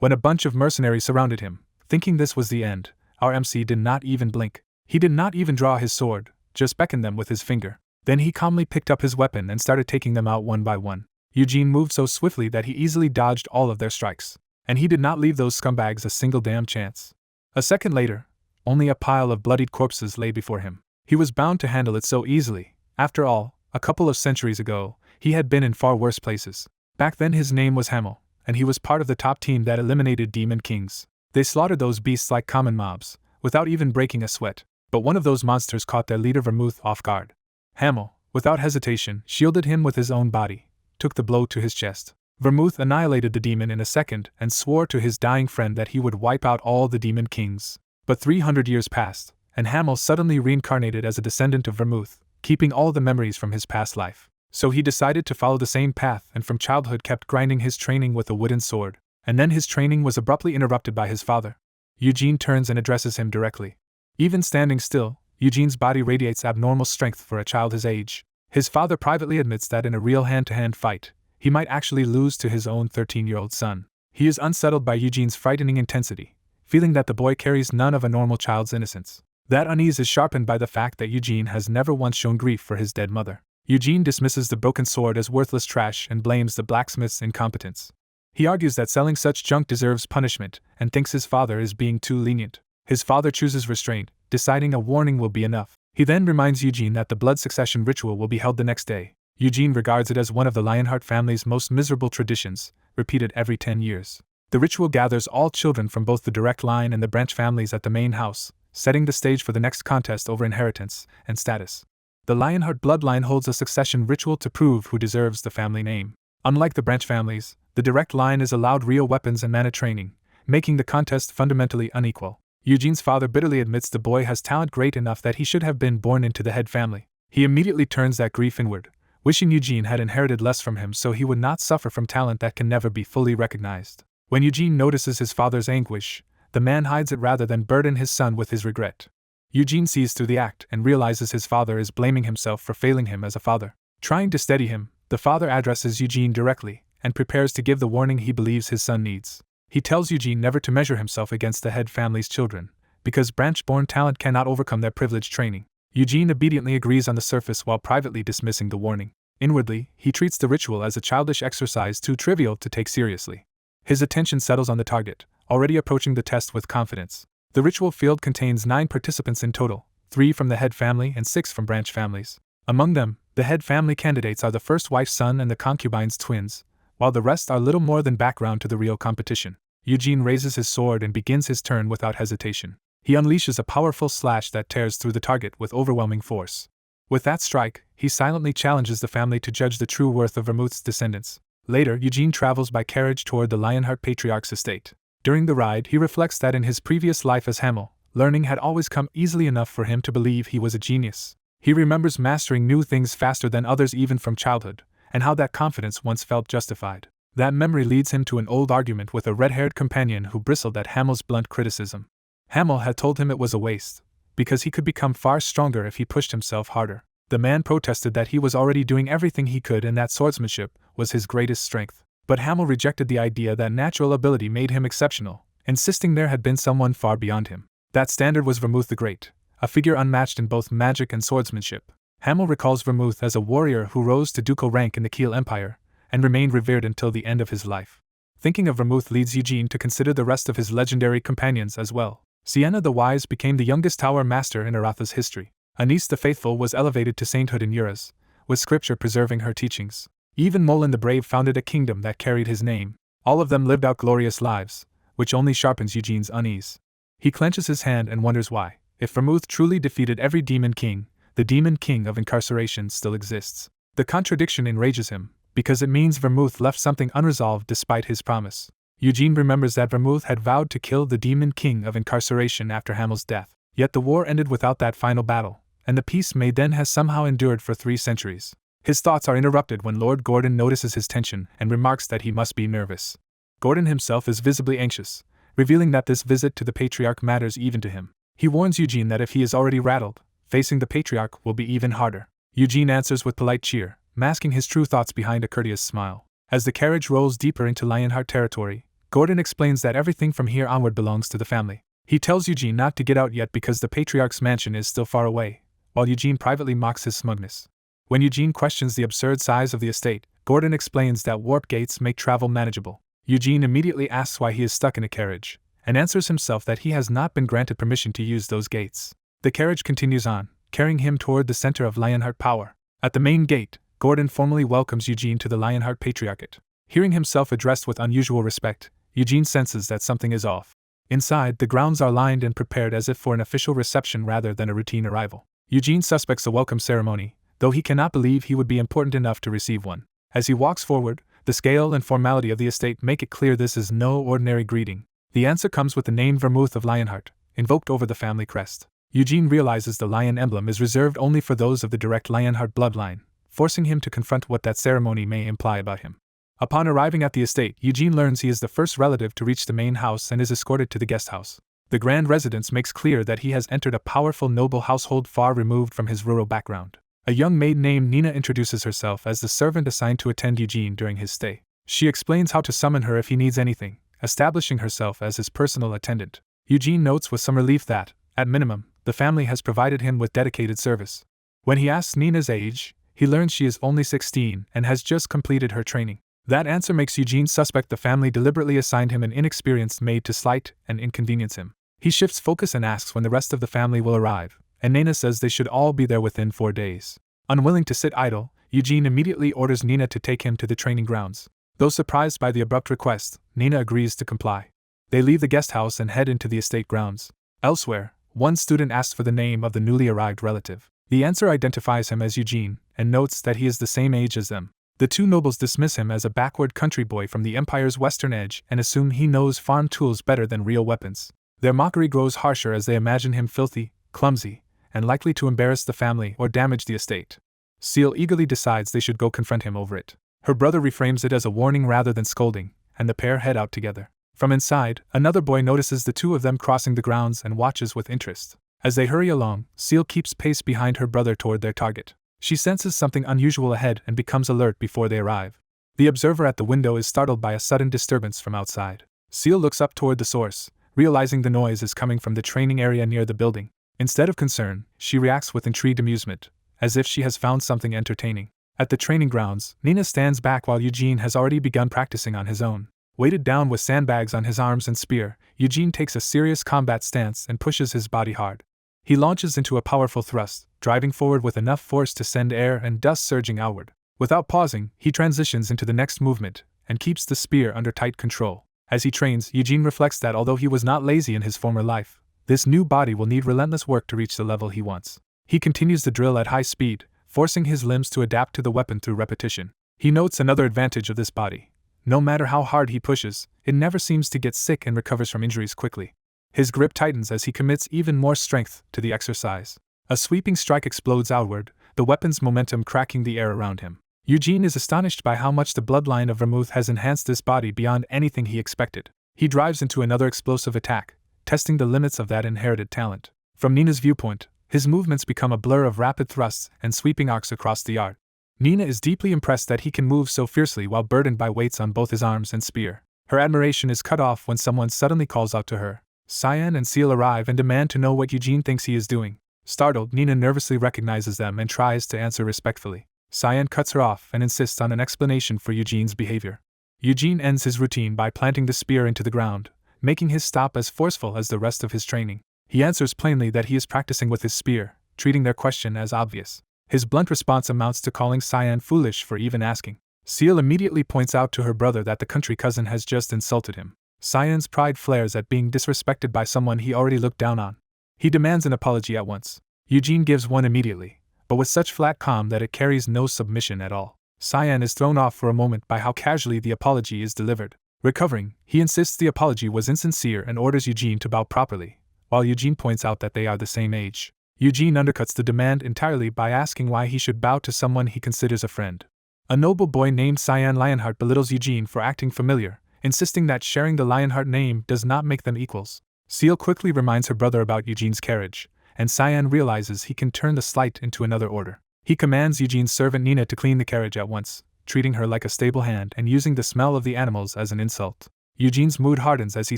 when a bunch of mercenaries surrounded him. Thinking this was the end, our MC did not even blink. He did not even draw his sword, just beckoned them with his finger. Then he calmly picked up his weapon and started taking them out one by one. Eugene moved so swiftly that he easily dodged all of their strikes. And he did not leave those scumbags a single damn chance. A second later, only a pile of bloodied corpses lay before him. He was bound to handle it so easily. After all, a couple of centuries ago, he had been in far worse places. Back then his name was Hamel, and he was part of the top team that eliminated demon kings. They slaughtered those beasts like common mobs, without even breaking a sweat. But one of those monsters caught their leader Vermouth off guard. Hamel, without hesitation, shielded him with his own body, took the blow to his chest. Vermouth annihilated the demon in a second and swore to his dying friend that he would wipe out all the demon kings. But 300 years passed, and Hamel suddenly reincarnated as a descendant of Vermouth, keeping all the memories from his past life. So he decided to follow the same path and from childhood kept grinding his training with a wooden sword. And then his training was abruptly interrupted by his father. Eugene turns and addresses him directly. Even standing still, Eugene's body radiates abnormal strength for a child his age. His father privately admits that in a real hand-to-hand fight, he might actually lose to his own 13-year-old son. He is unsettled by Eugene's frightening intensity, feeling that the boy carries none of a normal child's innocence. That unease is sharpened by the fact that Eugene has never once shown grief for his dead mother. Eugene dismisses the broken sword as worthless trash and blames the blacksmith's incompetence. He argues that selling such junk deserves punishment and thinks his father is being too lenient. His father chooses restraint, deciding a warning will be enough. He then reminds Eugene that the blood succession ritual will be held the next day. Eugene regards it as one of the Lionheart family's most miserable traditions, repeated every 10 years. The ritual gathers all children from both the direct line and the branch families at the main house, setting the stage for the next contest over inheritance and status. The Lionheart bloodline holds a succession ritual to prove who deserves the family name. Unlike the branch families, the direct line is allowed real weapons and mana training, making the contest fundamentally unequal. Eugene's father bitterly admits the boy has talent great enough that he should have been born into the head family. He immediately turns that grief inward, wishing Eugene had inherited less from him so he would not suffer from talent that can never be fully recognized. When Eugene notices his father's anguish, the man hides it rather than burden his son with his regret. Eugene sees through the act and realizes his father is blaming himself for failing him as a father. Trying to steady him, the father addresses Eugene directly and prepares to give the warning he believes his son needs. He tells Eugene never to measure himself against the head family's children, because branch-born talent cannot overcome their privileged training. Eugene obediently agrees on the surface while privately dismissing the warning. Inwardly, he treats the ritual as a childish exercise too trivial to take seriously. His attention settles on the target, already approaching the test with confidence. The ritual field contains 9 participants in total, 3 from the head family and 6 from branch families. Among them, the head family candidates are the first wife's son and the concubine's twins, while the rest are little more than background to the real competition. Eugene raises his sword and begins his turn without hesitation. He unleashes a powerful slash that tears through the target with overwhelming force. With that strike, he silently challenges the family to judge the true worth of Vermouth's descendants. Later, Eugene travels by carriage toward the Lionheart patriarch's estate. During the ride, he reflects that in his previous life as Hamel, learning had always come easily enough for him to believe he was a genius. He remembers mastering new things faster than others even from childhood, and how that confidence once felt justified. That memory leads him to an old argument with a red-haired companion who bristled at Hamel's blunt criticism. Hamel had told him it was a waste, because he could become far stronger if he pushed himself harder. The man protested that he was already doing everything he could and that swordsmanship was his greatest strength. But Hamel rejected the idea that natural ability made him exceptional, insisting there had been someone far beyond him. That standard was Vermouth the Great, a figure unmatched in both magic and swordsmanship. Hamel recalls Vermouth as a warrior who rose to ducal rank in the Kiel Empire, and remained revered until the end of his life. Thinking of Vermouth leads Eugene to consider the rest of his legendary companions as well. Sienna the Wise became the youngest tower master in Aratha's history. Anise the Faithful was elevated to sainthood in Uras, with scripture preserving her teachings. Even Molin the Brave founded a kingdom that carried his name. All of them lived out glorious lives, which only sharpens Eugene's unease. He clenches his hand and wonders why, if Vermouth truly defeated every demon king, the demon king of incarceration still exists. The contradiction enrages him, because it means Vermouth left something unresolved despite his promise. Eugene remembers that Vermouth had vowed to kill the demon king of incarceration after Hamel's death. Yet the war ended without that final battle, and the peace made then has somehow endured for 3 centuries. His thoughts are interrupted when Lord Gordon notices his tension and remarks that he must be nervous. Gordon himself is visibly anxious, revealing that this visit to the Patriarch matters even to him. He warns Eugene that if he is already rattled, facing the Patriarch will be even harder. Eugene answers with polite cheer, masking his true thoughts behind a courteous smile. As the carriage rolls deeper into Lionheart territory, Gordon explains that everything from here onward belongs to the family. He tells Eugene not to get out yet because the patriarch's mansion is still far away, while Eugene privately mocks his smugness. When Eugene questions the absurd size of the estate, Gordon explains that warp gates make travel manageable. Eugene immediately asks why he is stuck in a carriage, and answers himself that he has not been granted permission to use those gates. The carriage continues on, carrying him toward the center of Lionheart Power. At the main gate, Gordon formally welcomes Eugene to the Lionheart Patriarchate. Hearing himself addressed with unusual respect, Eugene senses that something is off. Inside, the grounds are lined and prepared as if for an official reception rather than a routine arrival. Eugene suspects a welcome ceremony, though he cannot believe he would be important enough to receive one. As he walks forward, the scale and formality of the estate make it clear this is no ordinary greeting. The answer comes with the name Vermouth of Lionheart, invoked over the family crest. Eugene realizes the lion emblem is reserved only for those of the direct Lionheart bloodline, forcing him to confront what that ceremony may imply about him. Upon arriving at the estate, Eugene learns he is the first relative to reach the main house and is escorted to the guest house. The grand residence makes clear that he has entered a powerful noble household far removed from his rural background. A young maid named Nina introduces herself as the servant assigned to attend Eugene during his stay. She explains how to summon her if he needs anything, establishing herself as his personal attendant. Eugene notes with some relief that, at minimum, the family has provided him with dedicated service. When he asks Nina's age, he learns she is only 16 and has just completed her training. That answer makes Eugene suspect the family deliberately assigned him an inexperienced maid to slight and inconvenience him. He shifts focus and asks when the rest of the family will arrive, and Nina says they should all be there within 4 days. Unwilling to sit idle, Eugene immediately orders Nina to take him to the training grounds. Though surprised by the abrupt request, Nina agrees to comply. They leave the guest house and head into the estate grounds. Elsewhere, one student asks for the name of the newly arrived relative. The answer identifies him as Eugene, and notes that he is the same age as them. The two nobles dismiss him as a backward country boy from the empire's western edge and assume he knows farm tools better than real weapons. Their mockery grows harsher as they imagine him filthy, clumsy, and likely to embarrass the family or damage the estate. Seal eagerly decides they should go confront him over it. Her brother reframes it as a warning rather than scolding, and the pair head out together. From inside, another boy notices the two of them crossing the grounds and watches with interest. As they hurry along, Seal keeps pace behind her brother toward their target. She senses something unusual ahead and becomes alert before they arrive. The observer at the window is startled by a sudden disturbance from outside. Seal looks up toward the source, realizing the noise is coming from the training area near the building. Instead of concern, she reacts with intrigued amusement, as if she has found something entertaining. At the training grounds, Nina stands back while Eugene has already begun practicing on his own. Weighted down with sandbags on his arms and spear, Eugene takes a serious combat stance and pushes his body hard. He launches into a powerful thrust, driving forward with enough force to send air and dust surging outward. Without pausing, he transitions into the next movement, and keeps the spear under tight control. As he trains, Eugene reflects that although he was not lazy in his former life, this new body will need relentless work to reach the level he wants. He continues the drill at high speed, forcing his limbs to adapt to the weapon through repetition. He notes another advantage of this body. No matter how hard he pushes, it never seems to get sick and recovers from injuries quickly. His grip tightens as he commits even more strength to the exercise. A sweeping strike explodes outward, the weapon's momentum cracking the air around him. Eugene is astonished by how much the bloodline of Vermouth has enhanced this body beyond anything he expected. He drives into another explosive attack, testing the limits of that inherited talent. From Nina's viewpoint, his movements become a blur of rapid thrusts and sweeping arcs across the yard. Nina is deeply impressed that he can move so fiercely while burdened by weights on both his arms and spear. Her admiration is cut off when someone suddenly calls out to her. Cyan and Seal arrive and demand to know what Eugene thinks he is doing. Startled, Nina nervously recognizes them and tries to answer respectfully. Cyan cuts her off and insists on an explanation for Eugene's behavior. Eugene ends his routine by planting the spear into the ground, making his stop as forceful as the rest of his training. He answers plainly that he is practicing with his spear, treating their question as obvious. His blunt response amounts to calling Cyan foolish for even asking. Seal immediately points out to her brother that the country cousin has just insulted him. Cyan's pride flares at being disrespected by someone he already looked down on. He demands an apology at once. Eugene gives one immediately, but with such flat calm that it carries no submission at all. Cyan is thrown off for a moment by how casually the apology is delivered. Recovering, he insists the apology was insincere and orders Eugene to bow properly, while Eugene points out that they are the same age. Eugene undercuts the demand entirely by asking why he should bow to someone he considers a friend. A noble boy named Cyan Lionheart belittles Eugene for acting familiar, insisting that sharing the Lionheart name does not make them equals. Seal quickly reminds her brother about Eugene's carriage, and Cyan realizes he can turn the slight into another order. He commands Eugene's servant Nina to clean the carriage at once, treating her like a stable hand and using the smell of the animals as an insult. Eugene's mood hardens as he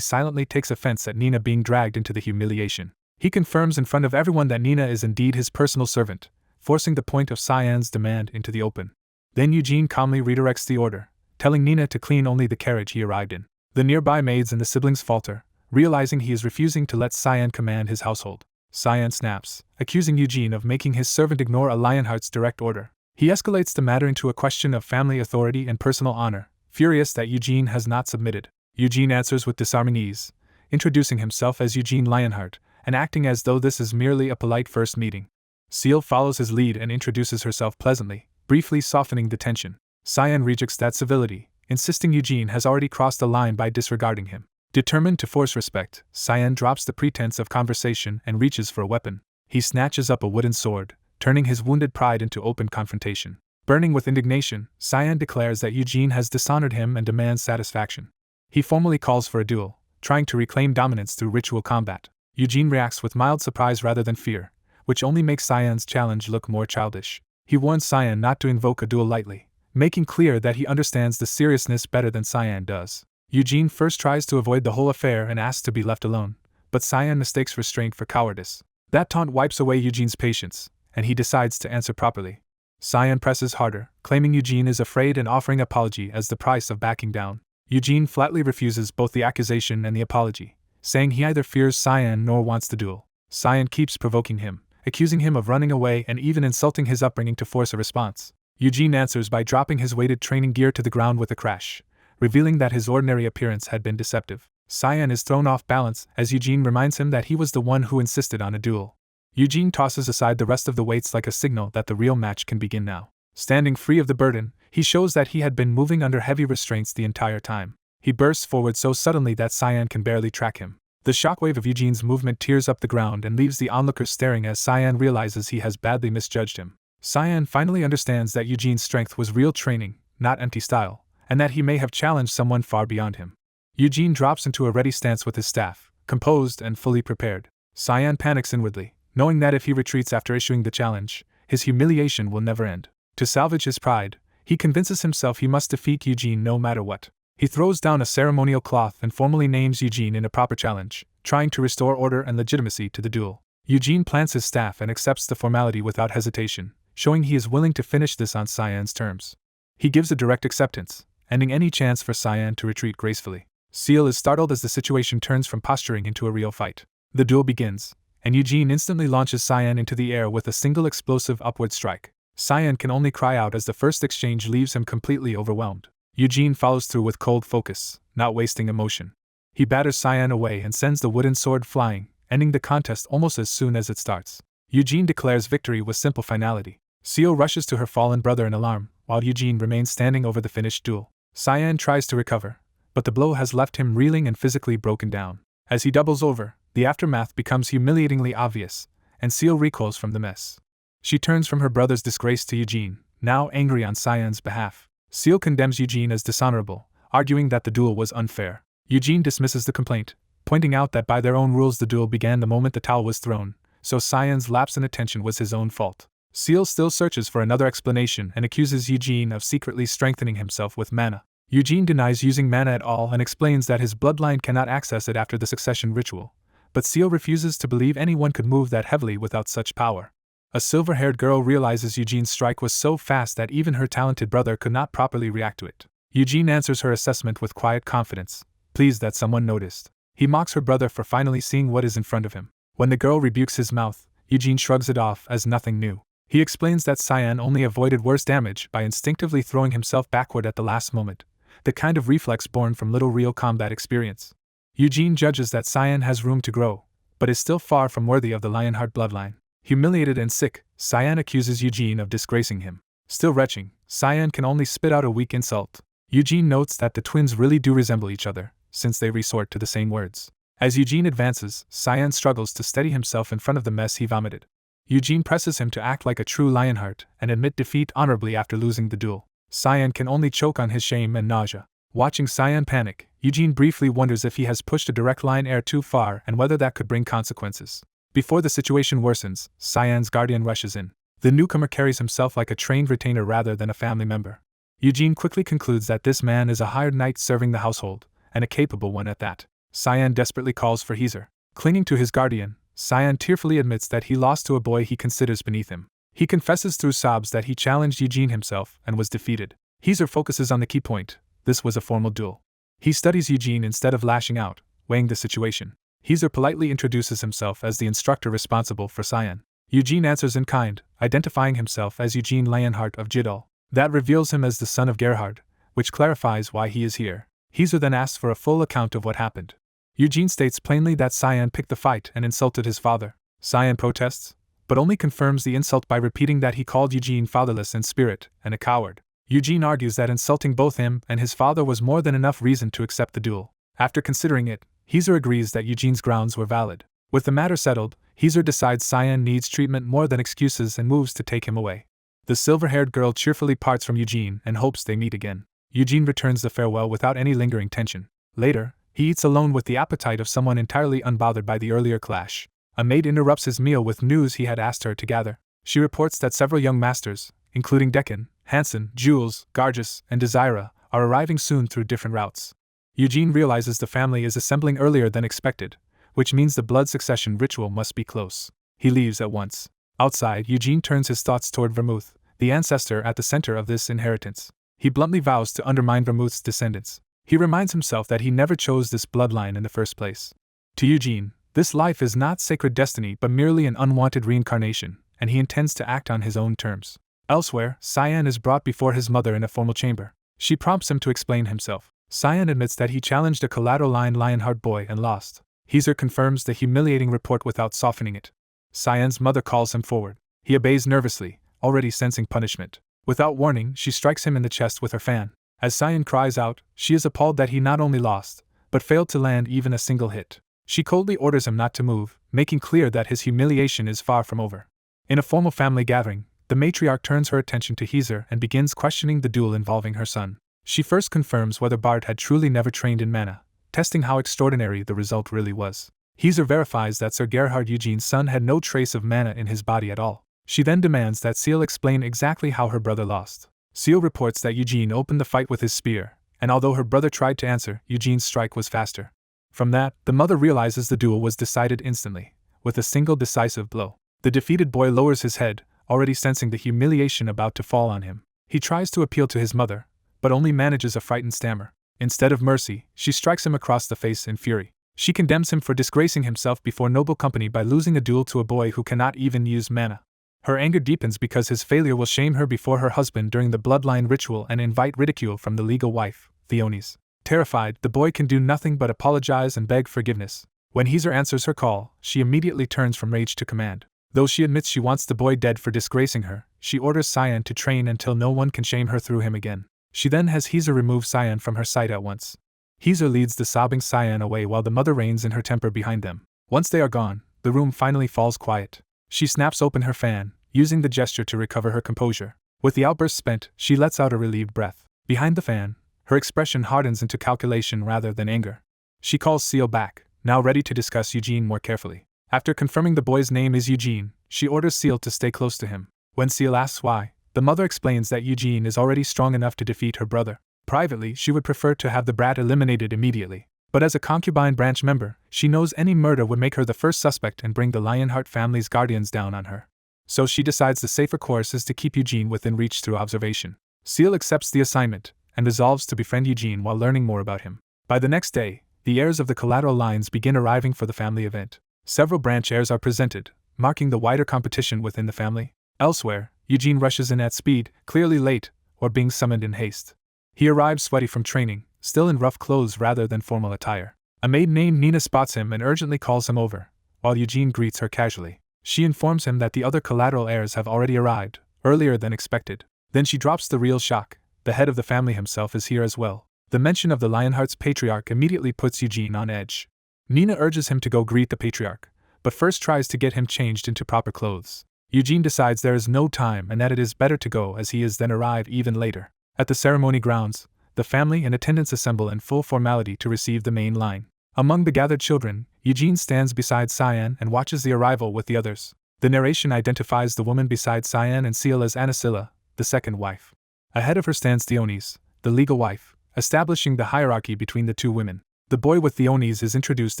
silently takes offense at Nina being dragged into the humiliation. He confirms in front of everyone that Nina is indeed his personal servant, forcing the point of Cyan's demand into the open. Then Eugene calmly redirects the order, telling Nina to clean only the carriage he arrived in. The nearby maids and the siblings falter, realizing he is refusing to let Cyan command his household. Cyan snaps, accusing Eugene of making his servant ignore a Lionheart's direct order. He escalates the matter into a question of family authority and personal honor, furious that Eugene has not submitted. Eugene answers with disarming ease, introducing himself as Eugene Lionheart, and acting as though this is merely a polite first meeting. Seal follows his lead and introduces herself pleasantly, briefly softening the tension. Cyan rejects that civility, insisting Eugene has already crossed the line by disregarding him. Determined to force respect, Cyan drops the pretense of conversation and reaches for a weapon. He snatches up a wooden sword, turning his wounded pride into open confrontation. Burning with indignation, Cyan declares that Eugene has dishonored him and demands satisfaction. He formally calls for a duel, trying to reclaim dominance through ritual combat. Eugene reacts with mild surprise rather than fear, which only makes Cyan's challenge look more childish. He warns Cyan not to invoke a duel lightly, making clear that he understands the seriousness better than Cyan does. Eugene first tries to avoid the whole affair and asks to be left alone, but Cyan mistakes restraint for cowardice. That taunt wipes away Eugene's patience, and he decides to answer properly. Cyan presses harder, claiming Eugene is afraid and offering apology as the price of backing down. Eugene flatly refuses both the accusation and the apology, saying he neither fears Cyan nor wants the duel. Cyan keeps provoking him, accusing him of running away and even insulting his upbringing to force a response. Eugene answers by dropping his weighted training gear to the ground with a crash, revealing that his ordinary appearance had been deceptive. Cyan is thrown off balance as Eugene reminds him that he was the one who insisted on a duel. Eugene tosses aside the rest of the weights like a signal that the real match can begin now. Standing free of the burden, he shows that he had been moving under heavy restraints the entire time. He bursts forward so suddenly that Cyan can barely track him. The shockwave of Eugene's movement tears up the ground and leaves the onlookers staring as Cyan realizes he has badly misjudged him. Cyan finally understands that Eugene's strength was real training, not anti-style, and that he may have challenged someone far beyond him. Eugene drops into a ready stance with his staff, composed and fully prepared. Cyan panics inwardly, knowing that if he retreats after issuing the challenge, his humiliation will never end. To salvage his pride, he convinces himself he must defeat Eugene no matter what. He throws down a ceremonial cloth and formally names Eugene in a proper challenge, trying to restore order and legitimacy to the duel. Eugene plants his staff and accepts the formality without hesitation, showing he is willing to finish this on Cyan's terms. He gives a direct acceptance, ending any chance for Cyan to retreat gracefully. Seal is startled as the situation turns from posturing into a real fight. The duel begins, and Eugene instantly launches Cyan into the air with a single explosive upward strike. Cyan can only cry out as the first exchange leaves him completely overwhelmed. Eugene follows through with cold focus, not wasting emotion. He batters Cyan away and sends the wooden sword flying, ending the contest almost as soon as it starts. Eugene declares victory with simple finality. Seal rushes to her fallen brother in alarm, while Eugene remains standing over the finished duel. Cyan tries to recover, but the blow has left him reeling and physically broken down. As he doubles over, the aftermath becomes humiliatingly obvious, and Seal recoils from the mess. She turns from her brother's disgrace to Eugene, now angry on Cyan's behalf. Seal condemns Eugene as dishonorable, arguing that the duel was unfair. Eugene dismisses the complaint, pointing out that by their own rules the duel began the moment the towel was thrown, so Cyan's lapse in attention was his own fault. Seal still searches for another explanation and accuses Eugene of secretly strengthening himself with mana. Eugene denies using mana at all and explains that his bloodline cannot access it after the succession ritual, but Seal refuses to believe anyone could move that heavily without such power. A silver-haired girl realizes Eugene's strike was so fast that even her talented brother could not properly react to it. Eugene answers her assessment with quiet confidence, pleased that someone noticed. He mocks her brother for finally seeing what is in front of him. When the girl rebukes his mouth, Eugene shrugs it off as nothing new. He explains that Cyan only avoided worse damage by instinctively throwing himself backward at the last moment, the kind of reflex born from little real combat experience. Eugene judges that Cyan has room to grow, but is still far from worthy of the Lionheart bloodline. Humiliated and sick, Cyan accuses Eugene of disgracing him. Still retching, Cyan can only spit out a weak insult. Eugene notes that the twins really do resemble each other, since they resort to the same words. As Eugene advances, Cyan struggles to steady himself in front of the mess he vomited. Eugene presses him to act like a true Lionheart and admit defeat honorably after losing the duel. Cyan can only choke on his shame and nausea. Watching Cyan panic, Eugene briefly wonders if he has pushed a direct line heir too far and whether that could bring consequences. Before the situation worsens, Cyan's guardian rushes in. The newcomer carries himself like a trained retainer rather than a family member. Eugene quickly concludes that this man is a hired knight serving the household, and a capable one at that. Cyan desperately calls for Heezer. Clinging to his guardian, Cyan tearfully admits that he lost to a boy he considers beneath him. He confesses through sobs that he challenged Eugene himself and was defeated. Heezer focuses on the key point: this was a formal duel. He studies Eugene instead of lashing out, weighing the situation. Heezer politely introduces himself as the instructor responsible for Cyan. Eugene answers in kind, identifying himself as Eugene Lionheart of Jidal. That reveals him as the son of Gerhard, which clarifies why he is here. Heezer then asks for a full account of what happened. Eugene states plainly that Cyan picked the fight and insulted his father. Cyan protests, but only confirms the insult by repeating that he called Eugene fatherless in spirit and a coward. Eugene argues that insulting both him and his father was more than enough reason to accept the duel. After considering it, Heezer agrees that Eugene's grounds were valid. With the matter settled, Heezer decides Cyan needs treatment more than excuses and moves to take him away. The silver-haired girl cheerfully parts from Eugene and hopes they meet again. Eugene returns the farewell without any lingering tension. Later, he eats alone with the appetite of someone entirely unbothered by the earlier clash. A maid interrupts his meal with news he had asked her to gather. She reports that several young masters, including Deccan, Hansen, Jules, Gargus, and Desira, are arriving soon through different routes. Eugene realizes the family is assembling earlier than expected, which means the blood succession ritual must be close. He leaves at once. Outside, Eugene turns his thoughts toward Vermouth, the ancestor at the center of this inheritance. He bluntly vows to undermine Vermouth's descendants. He reminds himself that he never chose this bloodline in the first place. To Eugene, this life is not sacred destiny but merely an unwanted reincarnation, and he intends to act on his own terms. Elsewhere, Cyan is brought before his mother in a formal chamber. She prompts him to explain himself. Cyan admits that he challenged a collateral line Lionheart boy and lost. Heezer confirms the humiliating report without softening it. Cyan's mother calls him forward. He obeys nervously, already sensing punishment. Without warning, she strikes him in the chest with her fan. As Cyan cries out, she is appalled that he not only lost, but failed to land even a single hit. She coldly orders him not to move, making clear that his humiliation is far from over. In a formal family gathering, the matriarch turns her attention to Heezer and begins questioning the duel involving her son. She first confirms whether Bart had truly never trained in mana, testing how extraordinary the result really was. Heezer verifies that Sir Gerhard Eugene's son had no trace of mana in his body at all. She then demands that Seal explain exactly how her brother lost. Seal reports that Eugene opened the fight with his spear, and although her brother tried to answer, Eugene's strike was faster. From that, the mother realizes the duel was decided instantly, with a single decisive blow. The defeated boy lowers his head, already sensing the humiliation about to fall on him. He tries to appeal to his mother, but only manages a frightened stammer. Instead of mercy, she strikes him across the face in fury. She condemns him for disgracing himself before noble company by losing a duel to a boy who cannot even use mana. Her anger deepens because his failure will shame her before her husband during the bloodline ritual and invite ridicule from the legal wife, Theonis. Terrified, the boy can do nothing but apologize and beg forgiveness. When Heezer answers her call, she immediately turns from rage to command. Though she admits she wants the boy dead for disgracing her, she orders Cyan to train until no one can shame her through him again. She then has Heezer remove Cyan from her sight at once. Heezer leads the sobbing Cyan away while the mother reigns in her temper behind them. Once they are gone, the room finally falls quiet. She snaps open her fan, using the gesture to recover her composure. With the outburst spent, she lets out a relieved breath. Behind the fan, her expression hardens into calculation rather than anger. She calls Seal back, now ready to discuss Eugene more carefully. After confirming the boy's name is Eugene, she orders Seal to stay close to him. When Seal asks why, the mother explains that Eugene is already strong enough to defeat her brother. Privately, she would prefer to have the brat eliminated immediately. But as a concubine branch member, she knows any murder would make her the first suspect and bring the Lionheart family's guardians down on her. So she decides the safer course is to keep Eugene within reach through observation. Seal accepts the assignment, and resolves to befriend Eugene while learning more about him. By the next day, the heirs of the collateral lines begin arriving for the family event. Several branch heirs are presented, marking the wider competition within the family. Elsewhere, Eugene rushes in at speed, clearly late, or being summoned in haste. He arrives sweaty from training, still in rough clothes rather than formal attire. A maid named Nina spots him and urgently calls him over, while Eugene greets her casually. She informs him that the other collateral heirs have already arrived, earlier than expected. Then she drops the real shock. The head of the family himself is here as well. The mention of the Lionheart's patriarch immediately puts Eugene on edge. Nina urges him to go greet the patriarch, but first tries to get him changed into proper clothes. Eugene decides there is no time and that it is better to go as he is then arrive even later. At the ceremony grounds, the family and attendants assemble in full formality to receive the main line. Among the gathered children, Eugene stands beside Cyan and watches the arrival with the others. The narration identifies the woman beside Cyan and Seal as Anasilla, the second wife. Ahead of her stands Theonis, the legal wife, establishing the hierarchy between the two women. The boy with the Onis is introduced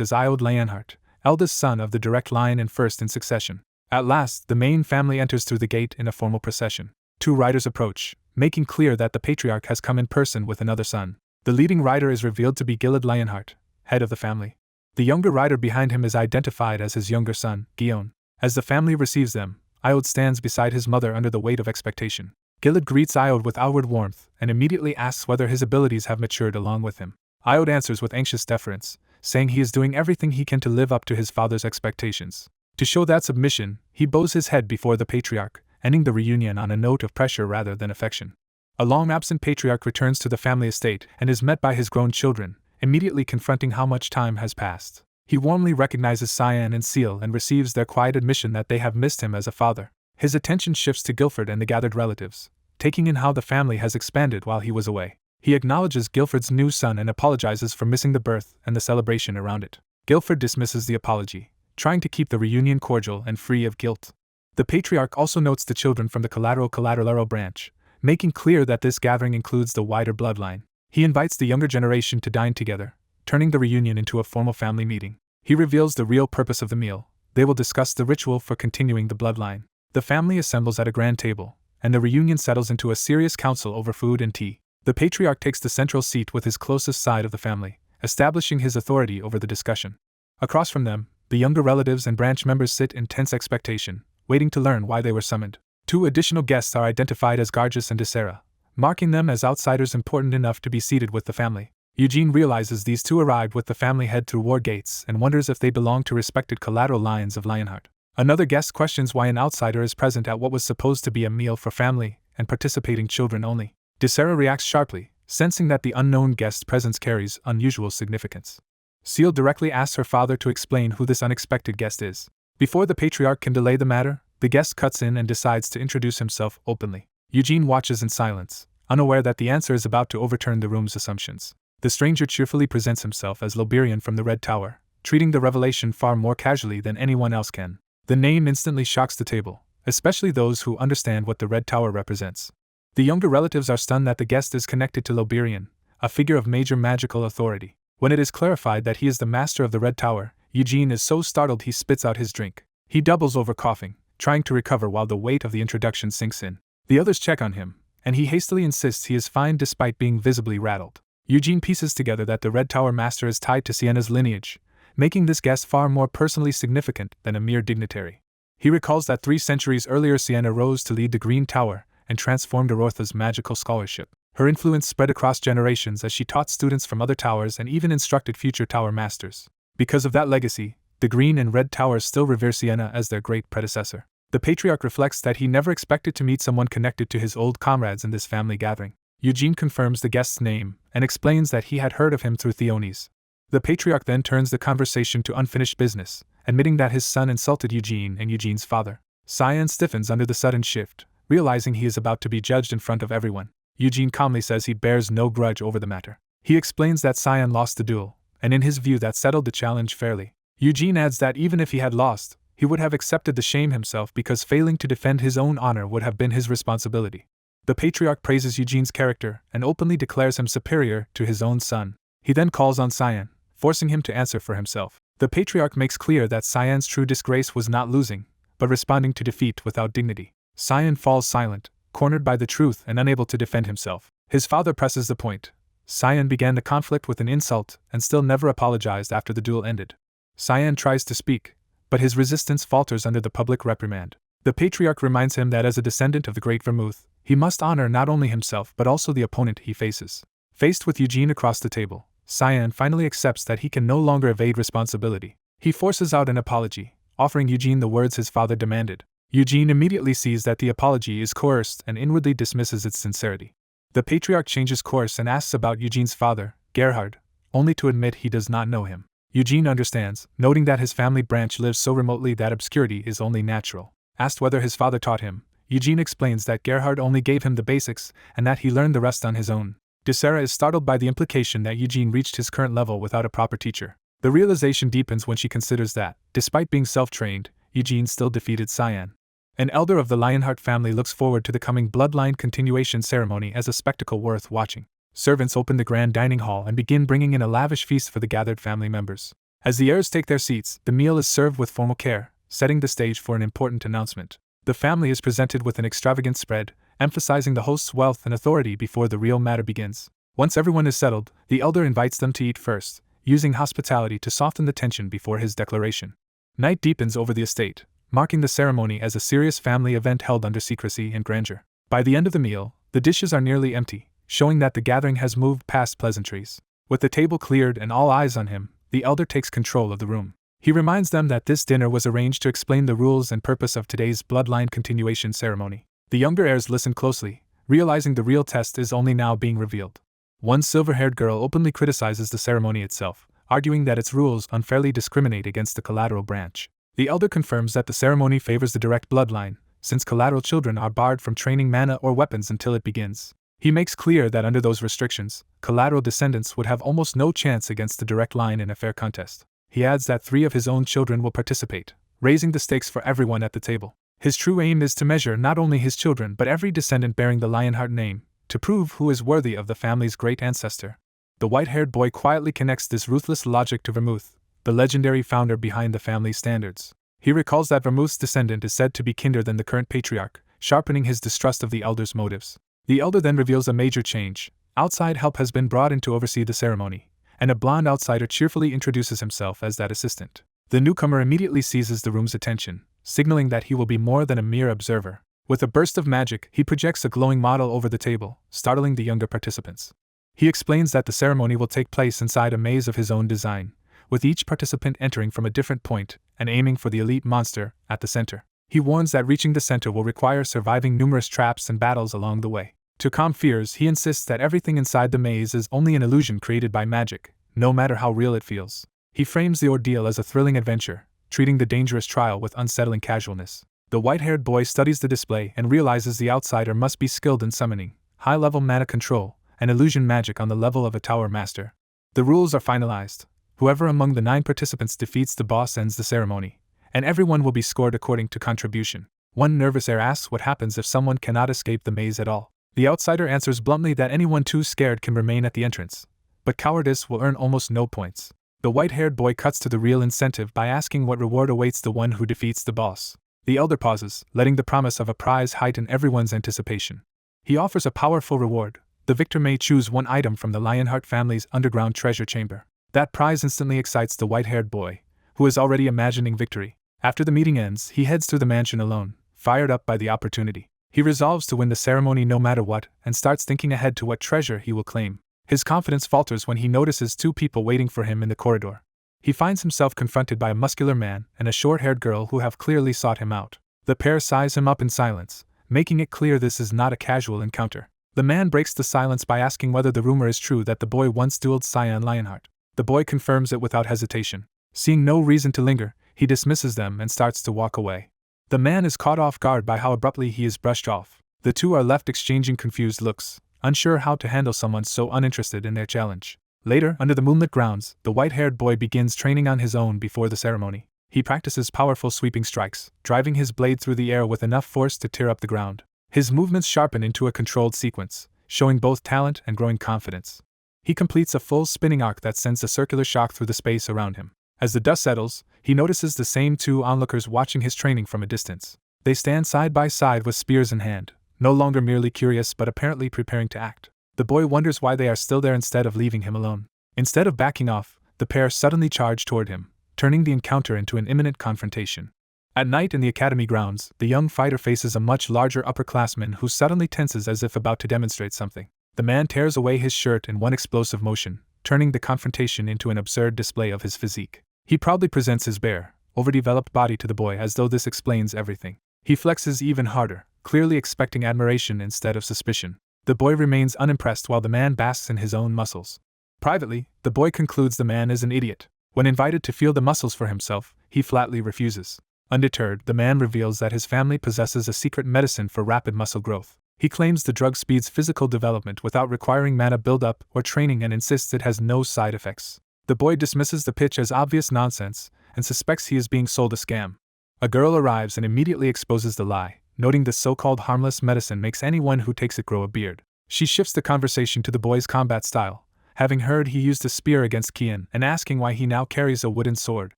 as Iod Lionheart, eldest son of the direct line and first in succession. At last, the main family enters through the gate in a formal procession. 2 riders approach, making clear that the patriarch has come in person with another son. The leading rider is revealed to be Gilad Lionheart, head of the family. The younger rider behind him is identified as his younger son, Gion. As the family receives them, Iod stands beside his mother under the weight of expectation. Gilad greets Iod with outward warmth and immediately asks whether his abilities have matured along with him. Iod answers with anxious deference, saying he is doing everything he can to live up to his father's expectations. To show that submission, he bows his head before the patriarch, ending the reunion on a note of pressure rather than affection. A long-absent patriarch returns to the family estate and is met by his grown children, immediately confronting how much time has passed. He warmly recognizes Cyan and Seal and receives their quiet admission that they have missed him as a father. His attention shifts to Guilford and the gathered relatives, taking in how the family has expanded while he was away. He acknowledges Guilford's new son and apologizes for missing the birth and the celebration around it. Guilford dismisses the apology, trying to keep the reunion cordial and free of guilt. The patriarch also notes the children from the Collateral branch, making clear that this gathering includes the wider bloodline. He invites the younger generation to dine together, turning the reunion into a formal family meeting. He reveals the real purpose of the meal. They will discuss the ritual for continuing the bloodline. The family assembles at a grand table, and the reunion settles into a serious council over food and tea. The patriarch takes the central seat with his closest side of the family, establishing his authority over the discussion. Across from them, the younger relatives and branch members sit in tense expectation, waiting to learn why they were summoned. 2 additional guests are identified as Gargis and Desera, marking them as outsiders important enough to be seated with the family. Eugene realizes these 2 arrived with the family head through war gates and wonders if they belong to respected collateral lines of Lionheart. Another guest questions why an outsider is present at what was supposed to be a meal for family and participating children only. Desera reacts sharply, sensing that the unknown guest's presence carries unusual significance. Seal directly asks her father to explain who this unexpected guest is. Before the patriarch can delay the matter, the guest cuts in and decides to introduce himself openly. Eugene watches in silence, unaware that the answer is about to overturn the room's assumptions. The stranger cheerfully presents himself as Loberian from the Red Tower, treating the revelation far more casually than anyone else can. The name instantly shocks the table, especially those who understand what the Red Tower represents. The younger relatives are stunned that the guest is connected to Loberian, a figure of major magical authority. When it is clarified that he is the master of the Red Tower, Eugene is so startled he spits out his drink. He doubles over coughing, trying to recover while the weight of the introduction sinks in. The others check on him, and he hastily insists he is fine despite being visibly rattled. Eugene pieces together that the Red Tower master is tied to Sienna's lineage, making this guest far more personally significant than a mere dignitary. He recalls that 3 centuries earlier Sienna rose to lead the Green Tower and transformed Arortha's magical scholarship. Her influence spread across generations as she taught students from other towers and even instructed future tower masters. Because of that legacy, the Green and Red Towers still revere Sienna as their great predecessor. The patriarch reflects that he never expected to meet someone connected to his old comrades in this family gathering. Eugene confirms the guest's name and explains that he had heard of him through Theonis. The patriarch then turns the conversation to unfinished business, admitting that his son insulted Eugene and Eugene's father. Cyan stiffens under the sudden shift, realizing he is about to be judged in front of everyone. Eugene calmly says he bears no grudge over the matter. He explains that Cyan lost the duel, and in his view that settled the challenge fairly. Eugene adds that even if he had lost, he would have accepted the shame himself because failing to defend his own honor would have been his responsibility. The patriarch praises Eugene's character and openly declares him superior to his own son. He then calls on Cyan, forcing him to answer for himself. The patriarch makes clear that Cyan's true disgrace was not losing, but responding to defeat without dignity. Cyan falls silent, cornered by the truth and unable to defend himself. His father presses the point. Cyan began the conflict with an insult and still never apologized after the duel ended. Cyan tries to speak, but his resistance falters under the public reprimand. The patriarch reminds him that as a descendant of the Great Vermouth, he must honor not only himself but also the opponent he faces. Faced with Eugene across the table, Cyan finally accepts that he can no longer evade responsibility. He forces out an apology, offering Eugene the words his father demanded. Eugene immediately sees that the apology is coerced and inwardly dismisses its sincerity. The patriarch changes course and asks about Eugene's father, Gerhard, only to admit he does not know him. Eugene understands, noting that his family branch lives so remotely that obscurity is only natural. Asked whether his father taught him, Eugene explains that Gerhard only gave him the basics and that he learned the rest on his own. Desera is startled by the implication that Eugene reached his current level without a proper teacher. The realization deepens when she considers that, despite being self-trained, Eugene still defeated Cyan. An elder of the Lionheart family looks forward to the coming bloodline continuation ceremony as a spectacle worth watching. Servants open the grand dining hall and begin bringing in a lavish feast for the gathered family members. As the heirs take their seats, the meal is served with formal care, setting the stage for an important announcement. The family is presented with an extravagant spread, emphasizing the host's wealth and authority before the real matter begins. Once everyone is settled, the elder invites them to eat first, using hospitality to soften the tension before his declaration. Night deepens over the estate, marking the ceremony as a serious family event held under secrecy and grandeur. By the end of the meal, the dishes are nearly empty, showing that the gathering has moved past pleasantries. With the table cleared and all eyes on him, the elder takes control of the room. He reminds them that this dinner was arranged to explain the rules and purpose of today's bloodline continuation ceremony. The younger heirs listen closely, realizing the real test is only now being revealed. One silver-haired girl openly criticizes the ceremony itself, arguing that its rules unfairly discriminate against the collateral branch. The elder confirms that the ceremony favors the direct bloodline, since collateral children are barred from training mana or weapons until it begins. He makes clear that under those restrictions, collateral descendants would have almost no chance against the direct line in a fair contest. He adds that 3 of his own children will participate, raising the stakes for everyone at the table. His true aim is to measure not only his children but every descendant bearing the Lionheart name, to prove who is worthy of the family's great ancestor. The white-haired boy quietly connects this ruthless logic to Vermouth, the legendary founder behind the family's standards. He recalls that Vermouth's descendant is said to be kinder than the current patriarch, sharpening his distrust of the elder's motives. The elder then reveals a major change. Outside help has been brought in to oversee the ceremony, and a blonde outsider cheerfully introduces himself as that assistant. The newcomer immediately seizes the room's attention, signaling that he will be more than a mere observer. With a burst of magic, he projects a glowing model over the table, startling the younger participants. He explains that the ceremony will take place inside a maze of his own design, with each participant entering from a different point and aiming for the elite monster at the center. He warns that reaching the center will require surviving numerous traps and battles along the way. To calm fears, he insists that everything inside the maze is only an illusion created by magic, no matter how real it feels. He frames the ordeal as a thrilling adventure, treating the dangerous trial with unsettling casualness. The white-haired boy studies the display and realizes the outsider must be skilled in summoning, high-level mana control, and illusion magic on the level of a tower master. The rules are finalized. Whoever among the 9 participants defeats the boss ends the ceremony, and everyone will be scored according to contribution. One nervous heir asks what happens if someone cannot escape the maze at all. The outsider answers bluntly that anyone too scared can remain at the entrance, but cowardice will earn almost no points. The white-haired boy cuts to the real incentive by asking what reward awaits the one who defeats the boss. The elder pauses, letting the promise of a prize heighten everyone's anticipation. He offers a powerful reward. The victor may choose one item from the Lionheart family's underground treasure chamber. That prize instantly excites the white-haired boy, who is already imagining victory. After the meeting ends, he heads through the mansion alone, fired up by the opportunity. He resolves to win the ceremony no matter what, and starts thinking ahead to what treasure he will claim. His confidence falters when he notices 2 people waiting for him in the corridor. He finds himself confronted by a muscular man and a short-haired girl who have clearly sought him out. The pair size him up in silence, making it clear this is not a casual encounter. The man breaks the silence by asking whether the rumor is true that the boy once dueled Cyan Lionheart. The boy confirms it without hesitation. Seeing no reason to linger, he dismisses them and starts to walk away. The man is caught off guard by how abruptly he is brushed off. The 2 are left exchanging confused looks, unsure how to handle someone so uninterested in their challenge. Later, under the moonlit grounds, the white-haired boy begins training on his own before the ceremony. He practices powerful sweeping strikes, driving his blade through the air with enough force to tear up the ground. His movements sharpen into a controlled sequence, showing both talent and growing confidence. He completes a full spinning arc that sends a circular shock through the space around him. As the dust settles, he notices the same 2 onlookers watching his training from a distance. They stand side by side with spears in hand, no longer merely curious but apparently preparing to act. The boy wonders why they are still there instead of leaving him alone. Instead of backing off, the pair suddenly charge toward him, turning the encounter into an imminent confrontation. At night in the academy grounds, the young fighter faces a much larger upperclassman who suddenly tenses as if about to demonstrate something. The man tears away his shirt in one explosive motion, turning the confrontation into an absurd display of his physique. He proudly presents his bare, overdeveloped body to the boy as though this explains everything. He flexes even harder, clearly expecting admiration instead of suspicion. The boy remains unimpressed while the man basks in his own muscles. Privately, the boy concludes the man is an idiot. When invited to feel the muscles for himself, he flatly refuses. Undeterred, the man reveals that his family possesses a secret medicine for rapid muscle growth. He claims the drug speeds physical development without requiring mana buildup or training and insists it has no side effects. The boy dismisses the pitch as obvious nonsense and suspects he is being sold a scam. A girl arrives and immediately exposes the lie, noting the so-called harmless medicine makes anyone who takes it grow a beard. She shifts the conversation to the boy's combat style, having heard he used a spear against Kian and asking why he now carries a wooden sword.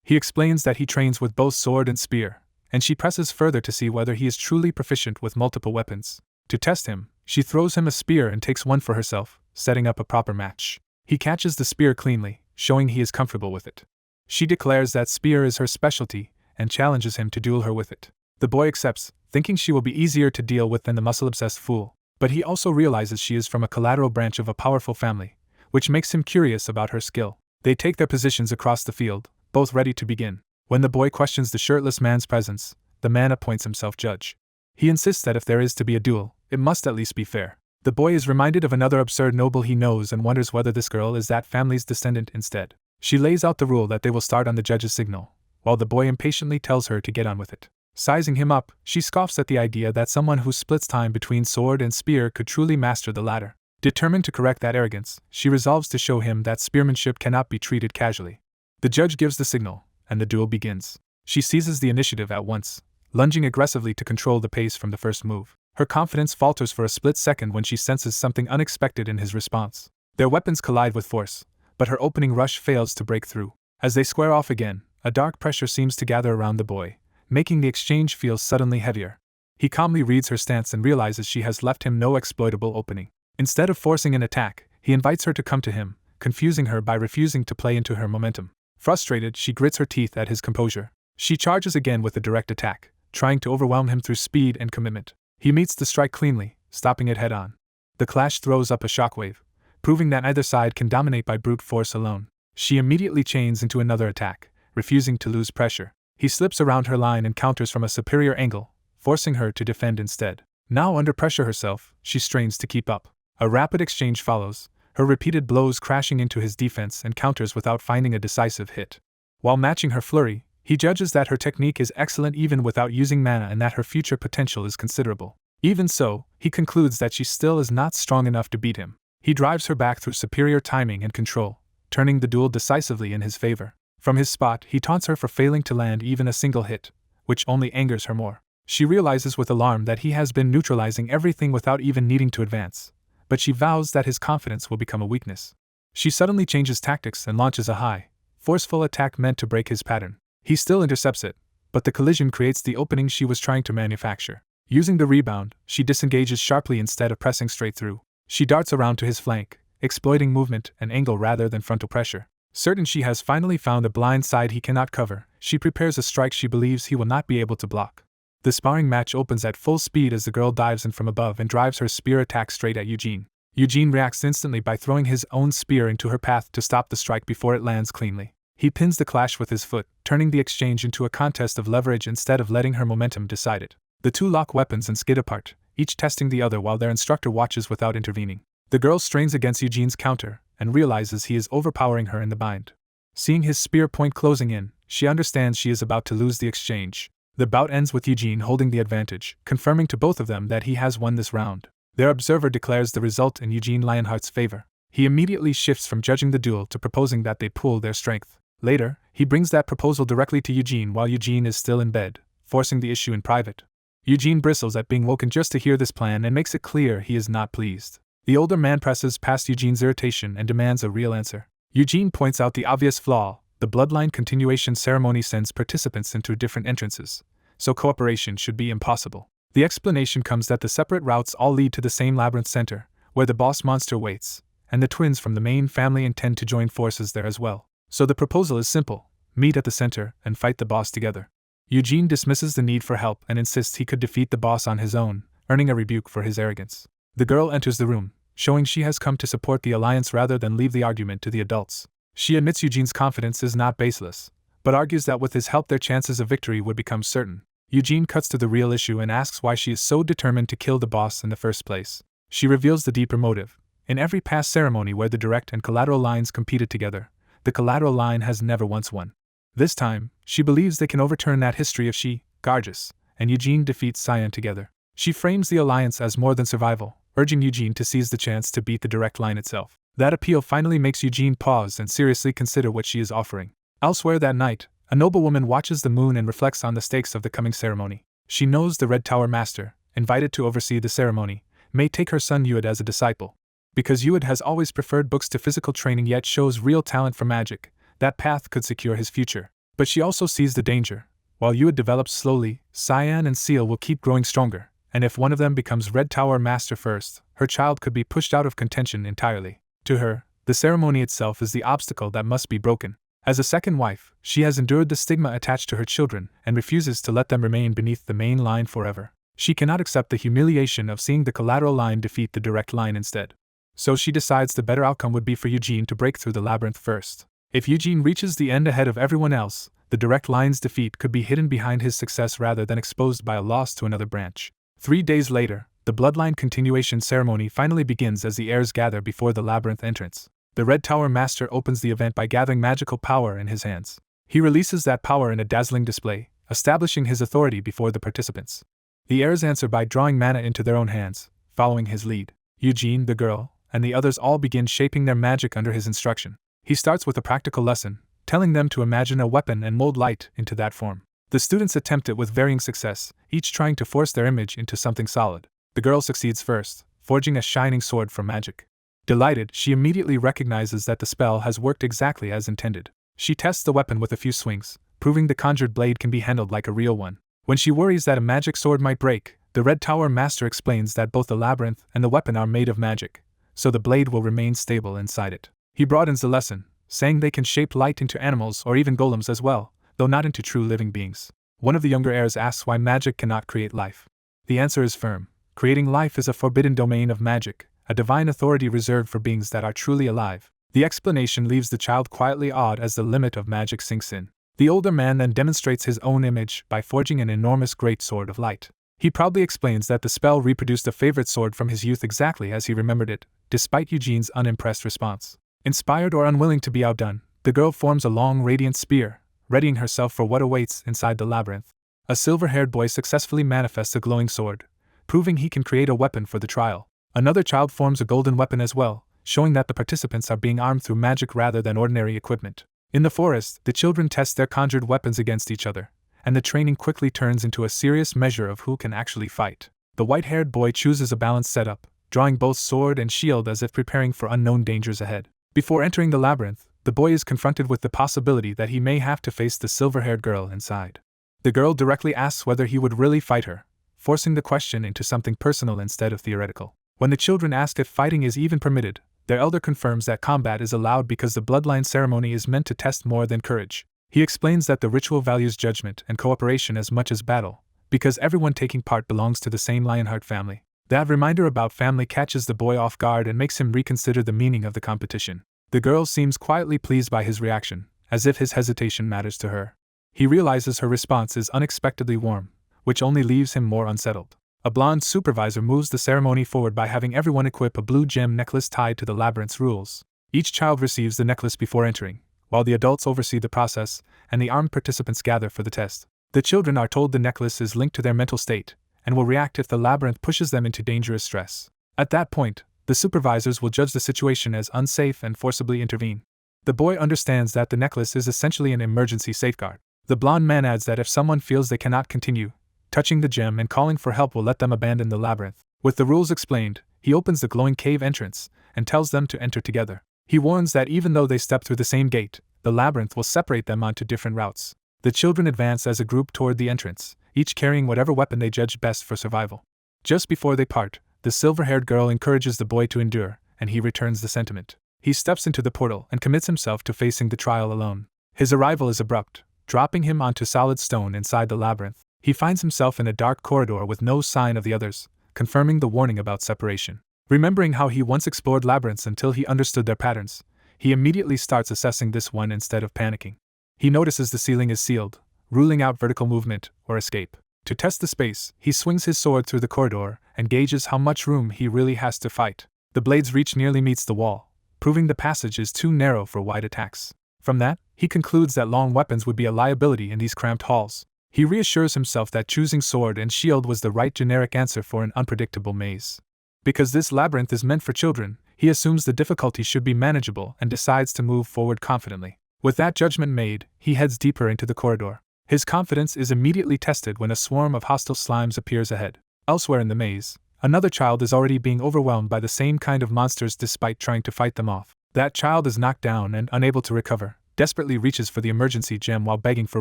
He explains that he trains with both sword and spear, and she presses further to see whether he is truly proficient with multiple weapons. To test him, she throws him a spear and takes one for herself, setting up a proper match. He catches the spear cleanly, showing he is comfortable with it. She declares that spear is her specialty and challenges him to duel her with it. The boy accepts, thinking she will be easier to deal with than the muscle-obsessed fool, but he also realizes she is from a collateral branch of a powerful family, which makes him curious about her skill. They take their positions across the field, both ready to begin. When the boy questions the shirtless man's presence, the man appoints himself judge. He insists that if there is to be a duel, it must at least be fair. The boy is reminded of another absurd noble he knows and wonders whether this girl is that family's descendant instead. She lays out the rule that they will start on the judge's signal, while the boy impatiently tells her to get on with it. Sizing him up, she scoffs at the idea that someone who splits time between sword and spear could truly master the latter. Determined to correct that arrogance, she resolves to show him that spearmanship cannot be treated casually. The judge gives the signal, and the duel begins. She seizes the initiative at once, lunging aggressively to control the pace from the first move. Her confidence falters for a split second when she senses something unexpected in his response. Their weapons collide with force, but her opening rush fails to break through. As they square off again, a dark pressure seems to gather around the boy, making the exchange feel suddenly heavier. He calmly reads her stance and realizes she has left him no exploitable opening. Instead of forcing an attack, he invites her to come to him, confusing her by refusing to play into her momentum. Frustrated, she grits her teeth at his composure. She charges again with a direct attack, trying to overwhelm him through speed and commitment. He meets the strike cleanly, stopping it head-on. The clash throws up a shockwave, proving that either side can dominate by brute force alone. She immediately chains into another attack, refusing to lose pressure. He slips around her line and counters from a superior angle, forcing her to defend instead. Now under pressure herself, she strains to keep up. A rapid exchange follows, her repeated blows crashing into his defense and counters without finding a decisive hit. While matching her flurry, he judges that her technique is excellent even without using mana and that her future potential is considerable. Even so, he concludes that she still is not strong enough to beat him. He drives her back through superior timing and control, turning the duel decisively in his favor. From his spot, he taunts her for failing to land even a single hit, which only angers her more. She realizes with alarm that he has been neutralizing everything without even needing to advance, but she vows that his confidence will become a weakness. She suddenly changes tactics and launches a high, forceful attack meant to break his pattern. He still intercepts it, but the collision creates the opening she was trying to manufacture. Using the rebound, she disengages sharply instead of pressing straight through. She darts around to his flank, exploiting movement and angle rather than frontal pressure. Certain she has finally found a blind side he cannot cover, she prepares a strike she believes he will not be able to block. The sparring match opens at full speed as the girl dives in from above and drives her spear attack straight at Eugene. Eugene reacts instantly by throwing his own spear into her path to stop the strike before it lands cleanly. He pins the clash with his foot, turning the exchange into a contest of leverage instead of letting her momentum decide it. The two lock weapons and skid apart, each testing the other while their instructor watches without intervening. The girl strains against Eugene's counter and realizes he is overpowering her in the bind. Seeing his spear point closing in, she understands she is about to lose the exchange. The bout ends with Eugene holding the advantage, confirming to both of them that he has won this round. Their observer declares the result in Eugene Lionheart's favor. He immediately shifts from judging the duel to proposing that they pool their strength. Later, he brings that proposal directly to Eugene while Eugene is still in bed, forcing the issue in private. Eugene bristles at being woken just to hear this plan and makes it clear he is not pleased. The older man presses past Eugene's irritation and demands a real answer. Eugene points out the obvious flaw: the bloodline continuation ceremony sends participants into different entrances, so cooperation should be impossible. The explanation comes that the separate routes all lead to the same labyrinth center, where the boss monster waits, and the twins from the main family intend to join forces there as well. So the proposal is simple: meet at the center and fight the boss together. Eugene dismisses the need for help and insists he could defeat the boss on his own, earning a rebuke for his arrogance. The girl enters the room, showing she has come to support the alliance rather than leave the argument to the adults. She admits Eugene's confidence is not baseless, but argues that with his help their chances of victory would become certain. Eugene cuts to the real issue and asks why she is so determined to kill the boss in the first place. She reveals the deeper motive. In every past ceremony where the direct and collateral lines competed together, the collateral line has never once won. This time, she believes they can overturn that history if she, Gargis, and Eugene defeat Cyan together. She frames the alliance as more than survival, urging Eugene to seize the chance to beat the direct line itself. That appeal finally makes Eugene pause and seriously consider what she is offering. Elsewhere that night, a noblewoman watches the moon and reflects on the stakes of the coming ceremony. She knows the Red Tower Master, invited to oversee the ceremony, may take her son Yued as a disciple. Because Yued has always preferred books to physical training yet shows real talent for magic, that path could secure his future. But she also sees the danger. While Yued develops slowly, Cyan and Seal will keep growing stronger, and if one of them becomes Red Tower Master first, her child could be pushed out of contention entirely. To her, the ceremony itself is the obstacle that must be broken. As a second wife, she has endured the stigma attached to her children and refuses to let them remain beneath the main line forever. She cannot accept the humiliation of seeing the collateral line defeat the direct line instead. So she decides the better outcome would be for Eugene to break through the labyrinth first. If Eugene reaches the end ahead of everyone else, the direct line's defeat could be hidden behind his success rather than exposed by a loss to another branch. 3 days later, the bloodline continuation ceremony finally begins as the heirs gather before the labyrinth entrance. The Red Tower Master opens the event by gathering magical power in his hands. He releases that power in a dazzling display, establishing his authority before the participants. The heirs answer by drawing mana into their own hands, following his lead. Eugene, the girl, and the others all begin shaping their magic under his instruction. He starts with a practical lesson, telling them to imagine a weapon and mold light into that form. The students attempt it with varying success, each trying to force their image into something solid. The girl succeeds first, forging a shining sword from magic. Delighted, she immediately recognizes that the spell has worked exactly as intended. She tests the weapon with a few swings, proving the conjured blade can be handled like a real one. When she worries that a magic sword might break, the Red Tower Master explains that both the labyrinth and the weapon are made of magic, so the blade will remain stable inside it. He broadens the lesson, saying they can shape light into animals or even golems as well, though not into true living beings. One of the younger heirs asks why magic cannot create life. The answer is firm. Creating life is a forbidden domain of magic, a divine authority reserved for beings that are truly alive. The explanation leaves the child quietly awed as the limit of magic sinks in. The older man then demonstrates his own image by forging an enormous great sword of light. He proudly explains that the spell reproduced a favorite sword from his youth exactly as he remembered it, despite Eugene's unimpressed response. Inspired or unwilling to be outdone, the girl forms a long radiant spear, readying herself for what awaits inside the labyrinth. A silver-haired boy successfully manifests a glowing sword, proving he can create a weapon for the trial. Another child forms a golden weapon as well, showing that the participants are being armed through magic rather than ordinary equipment. In the forest, the children test their conjured weapons against each other, and the training quickly turns into a serious measure of who can actually fight. The white-haired boy chooses a balanced setup, drawing both sword and shield as if preparing for unknown dangers ahead. Before entering the labyrinth, the boy is confronted with the possibility that he may have to face the silver-haired girl inside. The girl directly asks whether he would really fight her, forcing the question into something personal instead of theoretical. When the children ask if fighting is even permitted, their elder confirms that combat is allowed because the bloodline ceremony is meant to test more than courage. He explains that the ritual values judgment and cooperation as much as battle, because everyone taking part belongs to the same Lionheart family. That reminder about family catches the boy off guard and makes him reconsider the meaning of the competition. The girl seems quietly pleased by his reaction, as if his hesitation matters to her. He realizes her response is unexpectedly warm, which only leaves him more unsettled. A blonde supervisor moves the ceremony forward by having everyone equip a blue gem necklace tied to the labyrinth's rules. Each child receives the necklace before entering, while the adults oversee the process, and the armed participants gather for the test. The children are told the necklace is linked to their mental state, and will react if the labyrinth pushes them into dangerous stress. At that point, the supervisors will judge the situation as unsafe and forcibly intervene. The boy understands that the necklace is essentially an emergency safeguard. The blonde man adds that if someone feels they cannot continue, touching the gem and calling for help will let them abandon the labyrinth. With the rules explained, he opens the glowing cave entrance and tells them to enter together. He warns that even though they step through the same gate, the labyrinth will separate them onto different routes. The children advance as a group toward the entrance, each carrying whatever weapon they judge best for survival. Just before they part, the silver-haired girl encourages the boy to endure, and he returns the sentiment. He steps into the portal and commits himself to facing the trial alone. His arrival is abrupt, dropping him onto solid stone inside the labyrinth. He finds himself in a dark corridor with no sign of the others, confirming the warning about separation. Remembering how he once explored labyrinths until he understood their patterns, he immediately starts assessing this one instead of panicking. He notices the ceiling is sealed, ruling out vertical movement or escape. To test the space, he swings his sword through the corridor and gauges how much room he really has to fight. The blade's reach nearly meets the wall, proving the passage is too narrow for wide attacks. From that, he concludes that long weapons would be a liability in these cramped halls. He reassures himself that choosing sword and shield was the right generic answer for an unpredictable maze. Because this labyrinth is meant for children, he assumes the difficulty should be manageable and decides to move forward confidently. With that judgment made, he heads deeper into the corridor. His confidence is immediately tested when a swarm of hostile slimes appears ahead. Elsewhere in the maze, Another child is already being overwhelmed by the same kind of monsters despite trying to fight them off. That child is knocked down and unable to recover, desperately reaches for the emergency gem while begging for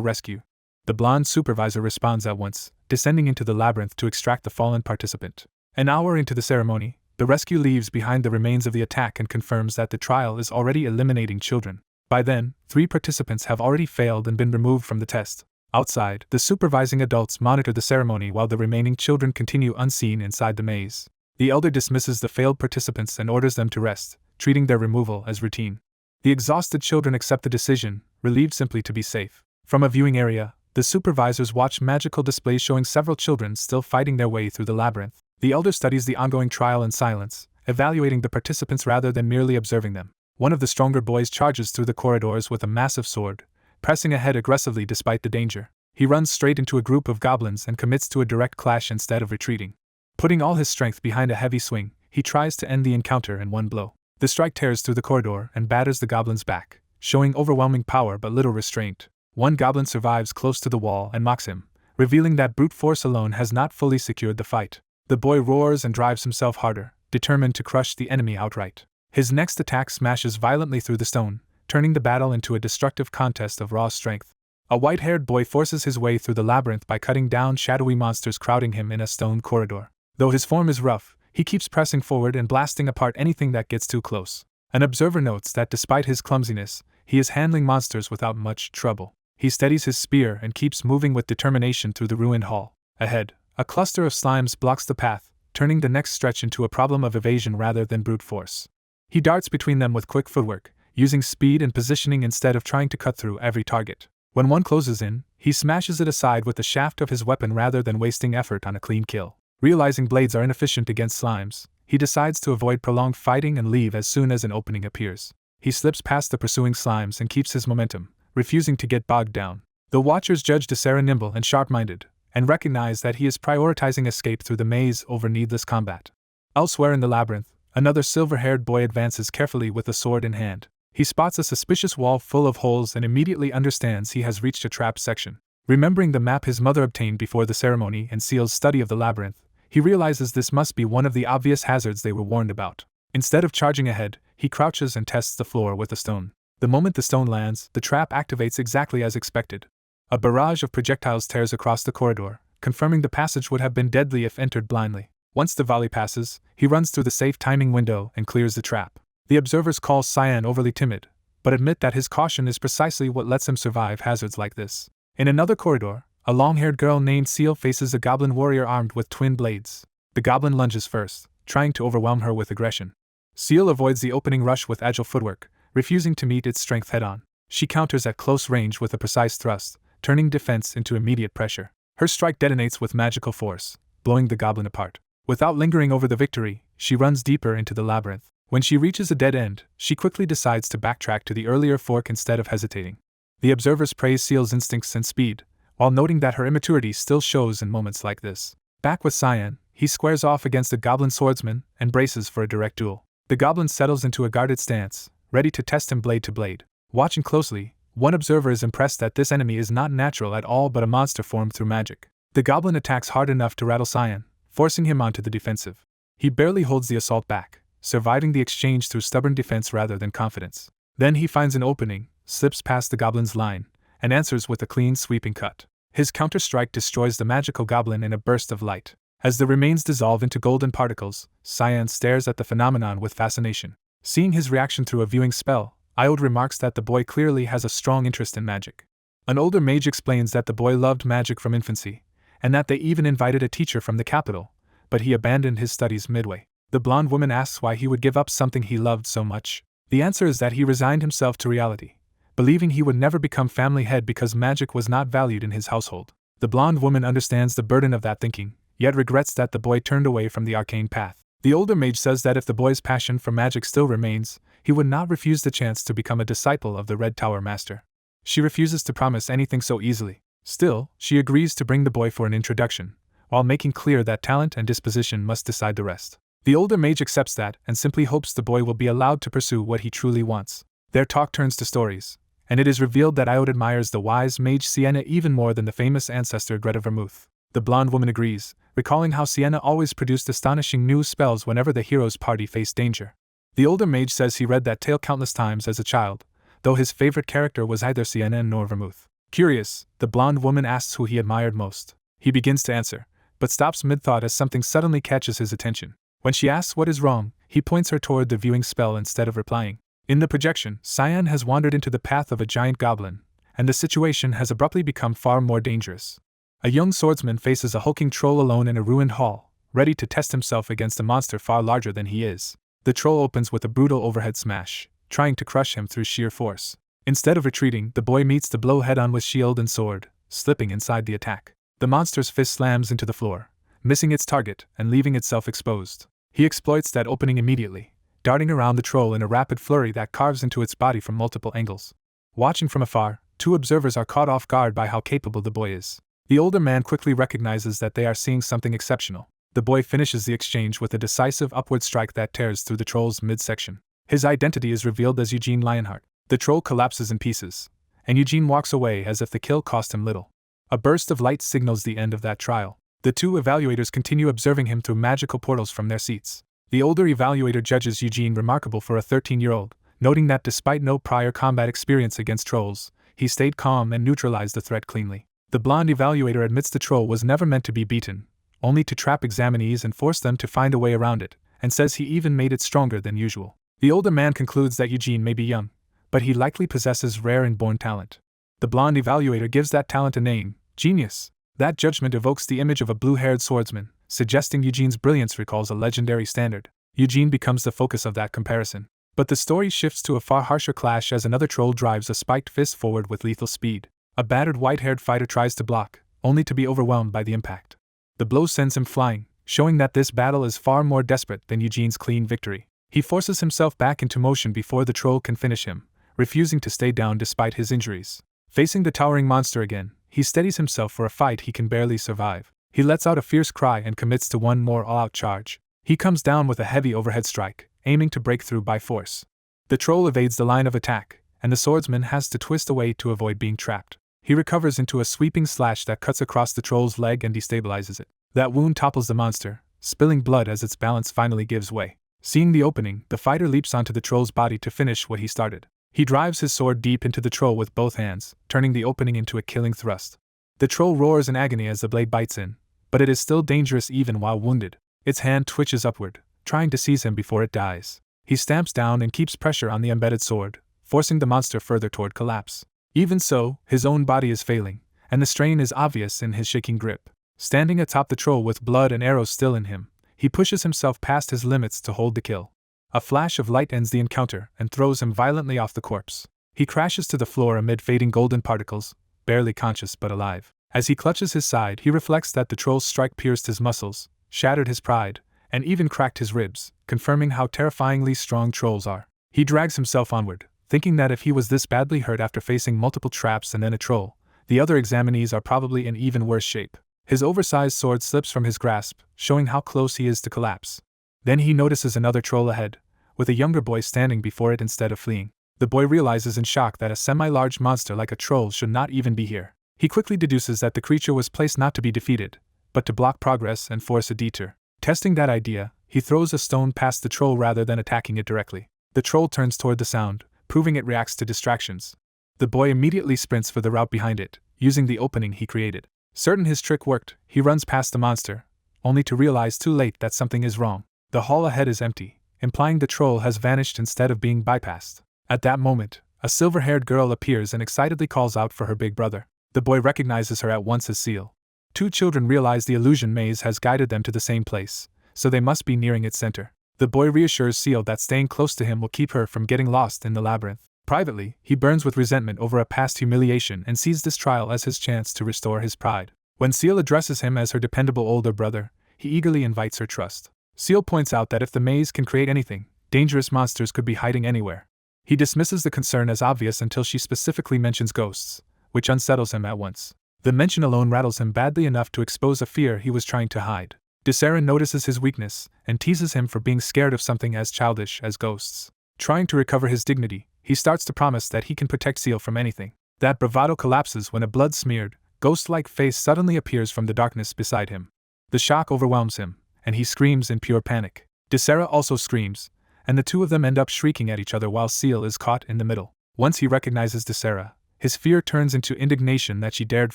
rescue. The blonde supervisor responds at once, descending into the labyrinth to extract the fallen participant. An hour into the ceremony, the rescue leaves behind the remains of the attack and confirms that the trial is already eliminating children. By then, 3 participants have already failed and been removed from the test. Outside, the supervising adults monitor the ceremony while the remaining children continue unseen inside the maze. The elder dismisses the failed participants and orders them to rest, treating their removal as routine. The exhausted children accept the decision, relieved simply to be safe. From a viewing area, the supervisors watch magical displays showing several children still fighting their way through the labyrinth. The elder studies the ongoing trial in silence, evaluating the participants rather than merely observing them. One of the stronger boys charges through the corridors with a massive sword, pressing ahead aggressively despite the danger. He runs straight into a group of goblins and commits to a direct clash instead of retreating. Putting all his strength behind a heavy swing, he tries to end the encounter in one blow. The strike tears through the corridor and batters the goblin's back, showing overwhelming power but little restraint. One goblin survives close to the wall and mocks him, revealing that brute force alone has not fully secured the fight. The boy roars and drives himself harder, determined to crush the enemy outright. His next attack smashes violently through the stone, turning the battle into a destructive contest of raw strength. A white-haired boy forces his way through the labyrinth by cutting down shadowy monsters crowding him in a stone corridor. Though his form is rough, he keeps pressing forward and blasting apart anything that gets too close. An observer notes that despite his clumsiness, he is handling monsters without much trouble. He steadies his spear and keeps moving with determination through the ruined hall. Ahead, a cluster of slimes blocks the path, turning the next stretch into a problem of evasion rather than brute force. He darts between them with quick footwork, using speed and positioning instead of trying to cut through every target. When one closes in, he smashes it aside with the shaft of his weapon rather than wasting effort on a clean kill. Realizing blades are inefficient against slimes, he decides to avoid prolonged fighting and leave as soon as an opening appears. He slips past the pursuing slimes and keeps his momentum, refusing to get bogged down. The watchers judge Desera nimble and sharp-minded, and recognize that he is prioritizing escape through the maze over needless combat. Elsewhere in the labyrinth, another silver-haired boy advances carefully with a sword in hand. He spots a suspicious wall full of holes and immediately understands he has reached a trap section. Remembering the map his mother obtained before the ceremony and Seal's study of the labyrinth, he realizes this must be one of the obvious hazards they were warned about. Instead of charging ahead, he crouches and tests the floor with a stone. The moment the stone lands, the trap activates exactly as expected. A barrage of projectiles tears across the corridor, confirming the passage would have been deadly if entered blindly. Once the volley passes, he runs through the safe timing window and clears the trap. The observers call Cyan overly timid, but admit that his caution is precisely what lets him survive hazards like this. In another corridor, a long-haired girl named Seal faces a goblin warrior armed with twin blades. The goblin lunges first, trying to overwhelm her with aggression. Seal avoids the opening rush with agile footwork, refusing to meet its strength head-on. She counters at close range with a precise thrust, turning defense into immediate pressure. Her strike detonates with magical force, blowing the goblin apart. Without lingering over the victory, she runs deeper into the labyrinth. When she reaches a dead end, she quickly decides to backtrack to the earlier fork instead of hesitating. The observers praise Seal's instincts and speed, while noting that her immaturity still shows in moments like this. Back with Cyan, he squares off against a goblin swordsman and braces for a direct duel. The goblin settles into a guarded stance, ready to test him blade to blade. Watching closely, one observer is impressed that this enemy is not natural at all but a monster formed through magic. The goblin attacks hard enough to rattle Cyan, forcing him onto the defensive. He barely holds the assault back, surviving the exchange through stubborn defense rather than confidence. Then he finds an opening, slips past the goblin's line, and answers with a clean sweeping cut. His counter-strike destroys the magical goblin in a burst of light. As the remains dissolve into golden particles, Cyan stares at the phenomenon with fascination. Seeing his reaction through a viewing spell, Iode remarks that the boy clearly has a strong interest in magic. An older mage explains that the boy loved magic from infancy, and that they even invited a teacher from the capital, but he abandoned his studies midway. The blonde woman asks why he would give up something he loved so much. The answer is that he resigned himself to reality, believing he would never become family head because magic was not valued in his household. The blonde woman understands the burden of that thinking, yet regrets that the boy turned away from the arcane path. The older mage says that if the boy's passion for magic still remains, he would not refuse the chance to become a disciple of the Red Tower Master. She refuses to promise anything so easily. Still, she agrees to bring the boy for an introduction, while making clear that talent and disposition must decide the rest. The older mage accepts that and simply hopes the boy will be allowed to pursue what he truly wants. Their talk turns to stories, and it is revealed that Iode admires the wise mage Sienna even more than the famous ancestor Greta Vermouth. The blonde woman agrees, recalling how Sienna always produced astonishing new spells whenever the hero's party faced danger. The older mage says he read that tale countless times as a child, though his favorite character was either Sienna nor Vermouth. Curious, the blonde woman asks who he admired most. He begins to answer, but stops mid-thought as something suddenly catches his attention. When she asks what is wrong, he points her toward the viewing spell instead of replying. In the projection, Cyan has wandered into the path of a giant goblin, and the situation has abruptly become far more dangerous. A young swordsman faces a hulking troll alone in a ruined hall, ready to test himself against a monster far larger than he is. The troll opens with a brutal overhead smash, trying to crush him through sheer force. Instead of retreating, the boy meets the blow head-on with shield and sword, slipping inside the attack. The monster's fist slams into the floor, missing its target and leaving itself exposed. He exploits that opening immediately, darting around the troll in a rapid flurry that carves into its body from multiple angles. Watching from afar, two observers are caught off guard by how capable the boy is. The older man quickly recognizes that they are seeing something exceptional. The boy finishes the exchange with a decisive upward strike that tears through the troll's midsection. His identity is revealed as Eugene Lionheart. The troll collapses in pieces, and Eugene walks away as if the kill cost him little. A burst of light signals the end of that trial. The two evaluators continue observing him through magical portals from their seats. The older evaluator judges Eugene remarkable for a 13-year-old, noting that despite no prior combat experience against trolls, he stayed calm and neutralized the threat cleanly. The blonde evaluator admits the troll was never meant to be beaten, only to trap examinees and force them to find a way around it, and says he even made it stronger than usual. The older man concludes that Eugene may be young, but he likely possesses rare inborn talent. The blonde evaluator gives that talent a name, genius. That judgment evokes the image of a blue-haired swordsman, suggesting Eugene's brilliance recalls a legendary standard. Eugene becomes the focus of that comparison. But the story shifts to a far harsher clash as another troll drives a spiked fist forward with lethal speed. A battered white-haired fighter tries to block, only to be overwhelmed by the impact. The blow sends him flying, showing that this battle is far more desperate than Eugene's clean victory. He forces himself back into motion before the troll can finish him, refusing to stay down despite his injuries. Facing the towering monster again, he steadies himself for a fight he can barely survive. He lets out a fierce cry and commits to one more all-out charge. He comes down with a heavy overhead strike, aiming to break through by force. The troll evades the line of attack, and the swordsman has to twist away to avoid being trapped. He recovers into a sweeping slash that cuts across the troll's leg and destabilizes it. That wound topples the monster, spilling blood as its balance finally gives way. Seeing the opening, the fighter leaps onto the troll's body to finish what he started. He drives his sword deep into the troll with both hands, turning the opening into a killing thrust. The troll roars in agony as the blade bites in, but it is still dangerous even while wounded. Its hand twitches upward, trying to seize him before it dies. He stamps down and keeps pressure on the embedded sword, forcing the monster further toward collapse. Even so, his own body is failing, and the strain is obvious in his shaking grip. Standing atop the troll with blood and arrows still in him, he pushes himself past his limits to hold the kill. A flash of light ends the encounter and throws him violently off the corpse. He crashes to the floor amid fading golden particles, barely conscious but alive. As he clutches his side, he reflects that the troll's strike pierced his muscles, shattered his pride, and even cracked his ribs, confirming how terrifyingly strong trolls are. He drags himself onward, thinking that if he was this badly hurt after facing multiple traps and then a troll, the other examinees are probably in even worse shape. His oversized sword slips from his grasp, showing how close he is to collapse. Then he notices another troll ahead, with a younger boy standing before it instead of fleeing. The boy realizes in shock that a semi-large monster like a troll should not even be here. He quickly deduces that the creature was placed not to be defeated, but to block progress and force a detour. Testing that idea, he throws a stone past the troll rather than attacking it directly. The troll turns toward the sound, proving it reacts to distractions. The boy immediately sprints for the route behind it, using the opening he created. Certain his trick worked, he runs past the monster, only to realize too late that something is wrong. The hall ahead is empty, implying the troll has vanished instead of being bypassed. At that moment, a silver-haired girl appears and excitedly calls out for her big brother. The boy recognizes her at once as Seal. Two children realize the illusion maze has guided them to the same place, so they must be nearing its center. The boy reassures Seal that staying close to him will keep her from getting lost in the labyrinth. Privately, he burns with resentment over a past humiliation and sees this trial as his chance to restore his pride. When Seal addresses him as her dependable older brother, he eagerly invites her trust. Seal points out that if the maze can create anything, dangerous monsters could be hiding anywhere. He dismisses the concern as obvious until she specifically mentions ghosts, which unsettles him at once. The mention alone rattles him badly enough to expose a fear he was trying to hide. Disaren notices his weakness and teases him for being scared of something as childish as ghosts. Trying to recover his dignity, he starts to promise that he can protect Seal from anything. That bravado collapses when a blood-smeared, ghost-like face suddenly appears from the darkness beside him. The shock overwhelms him, and he screams in pure panic. Desera also screams, and the two of them end up shrieking at each other while Seal is caught in the middle. Once he recognizes Desera, his fear turns into indignation that she dared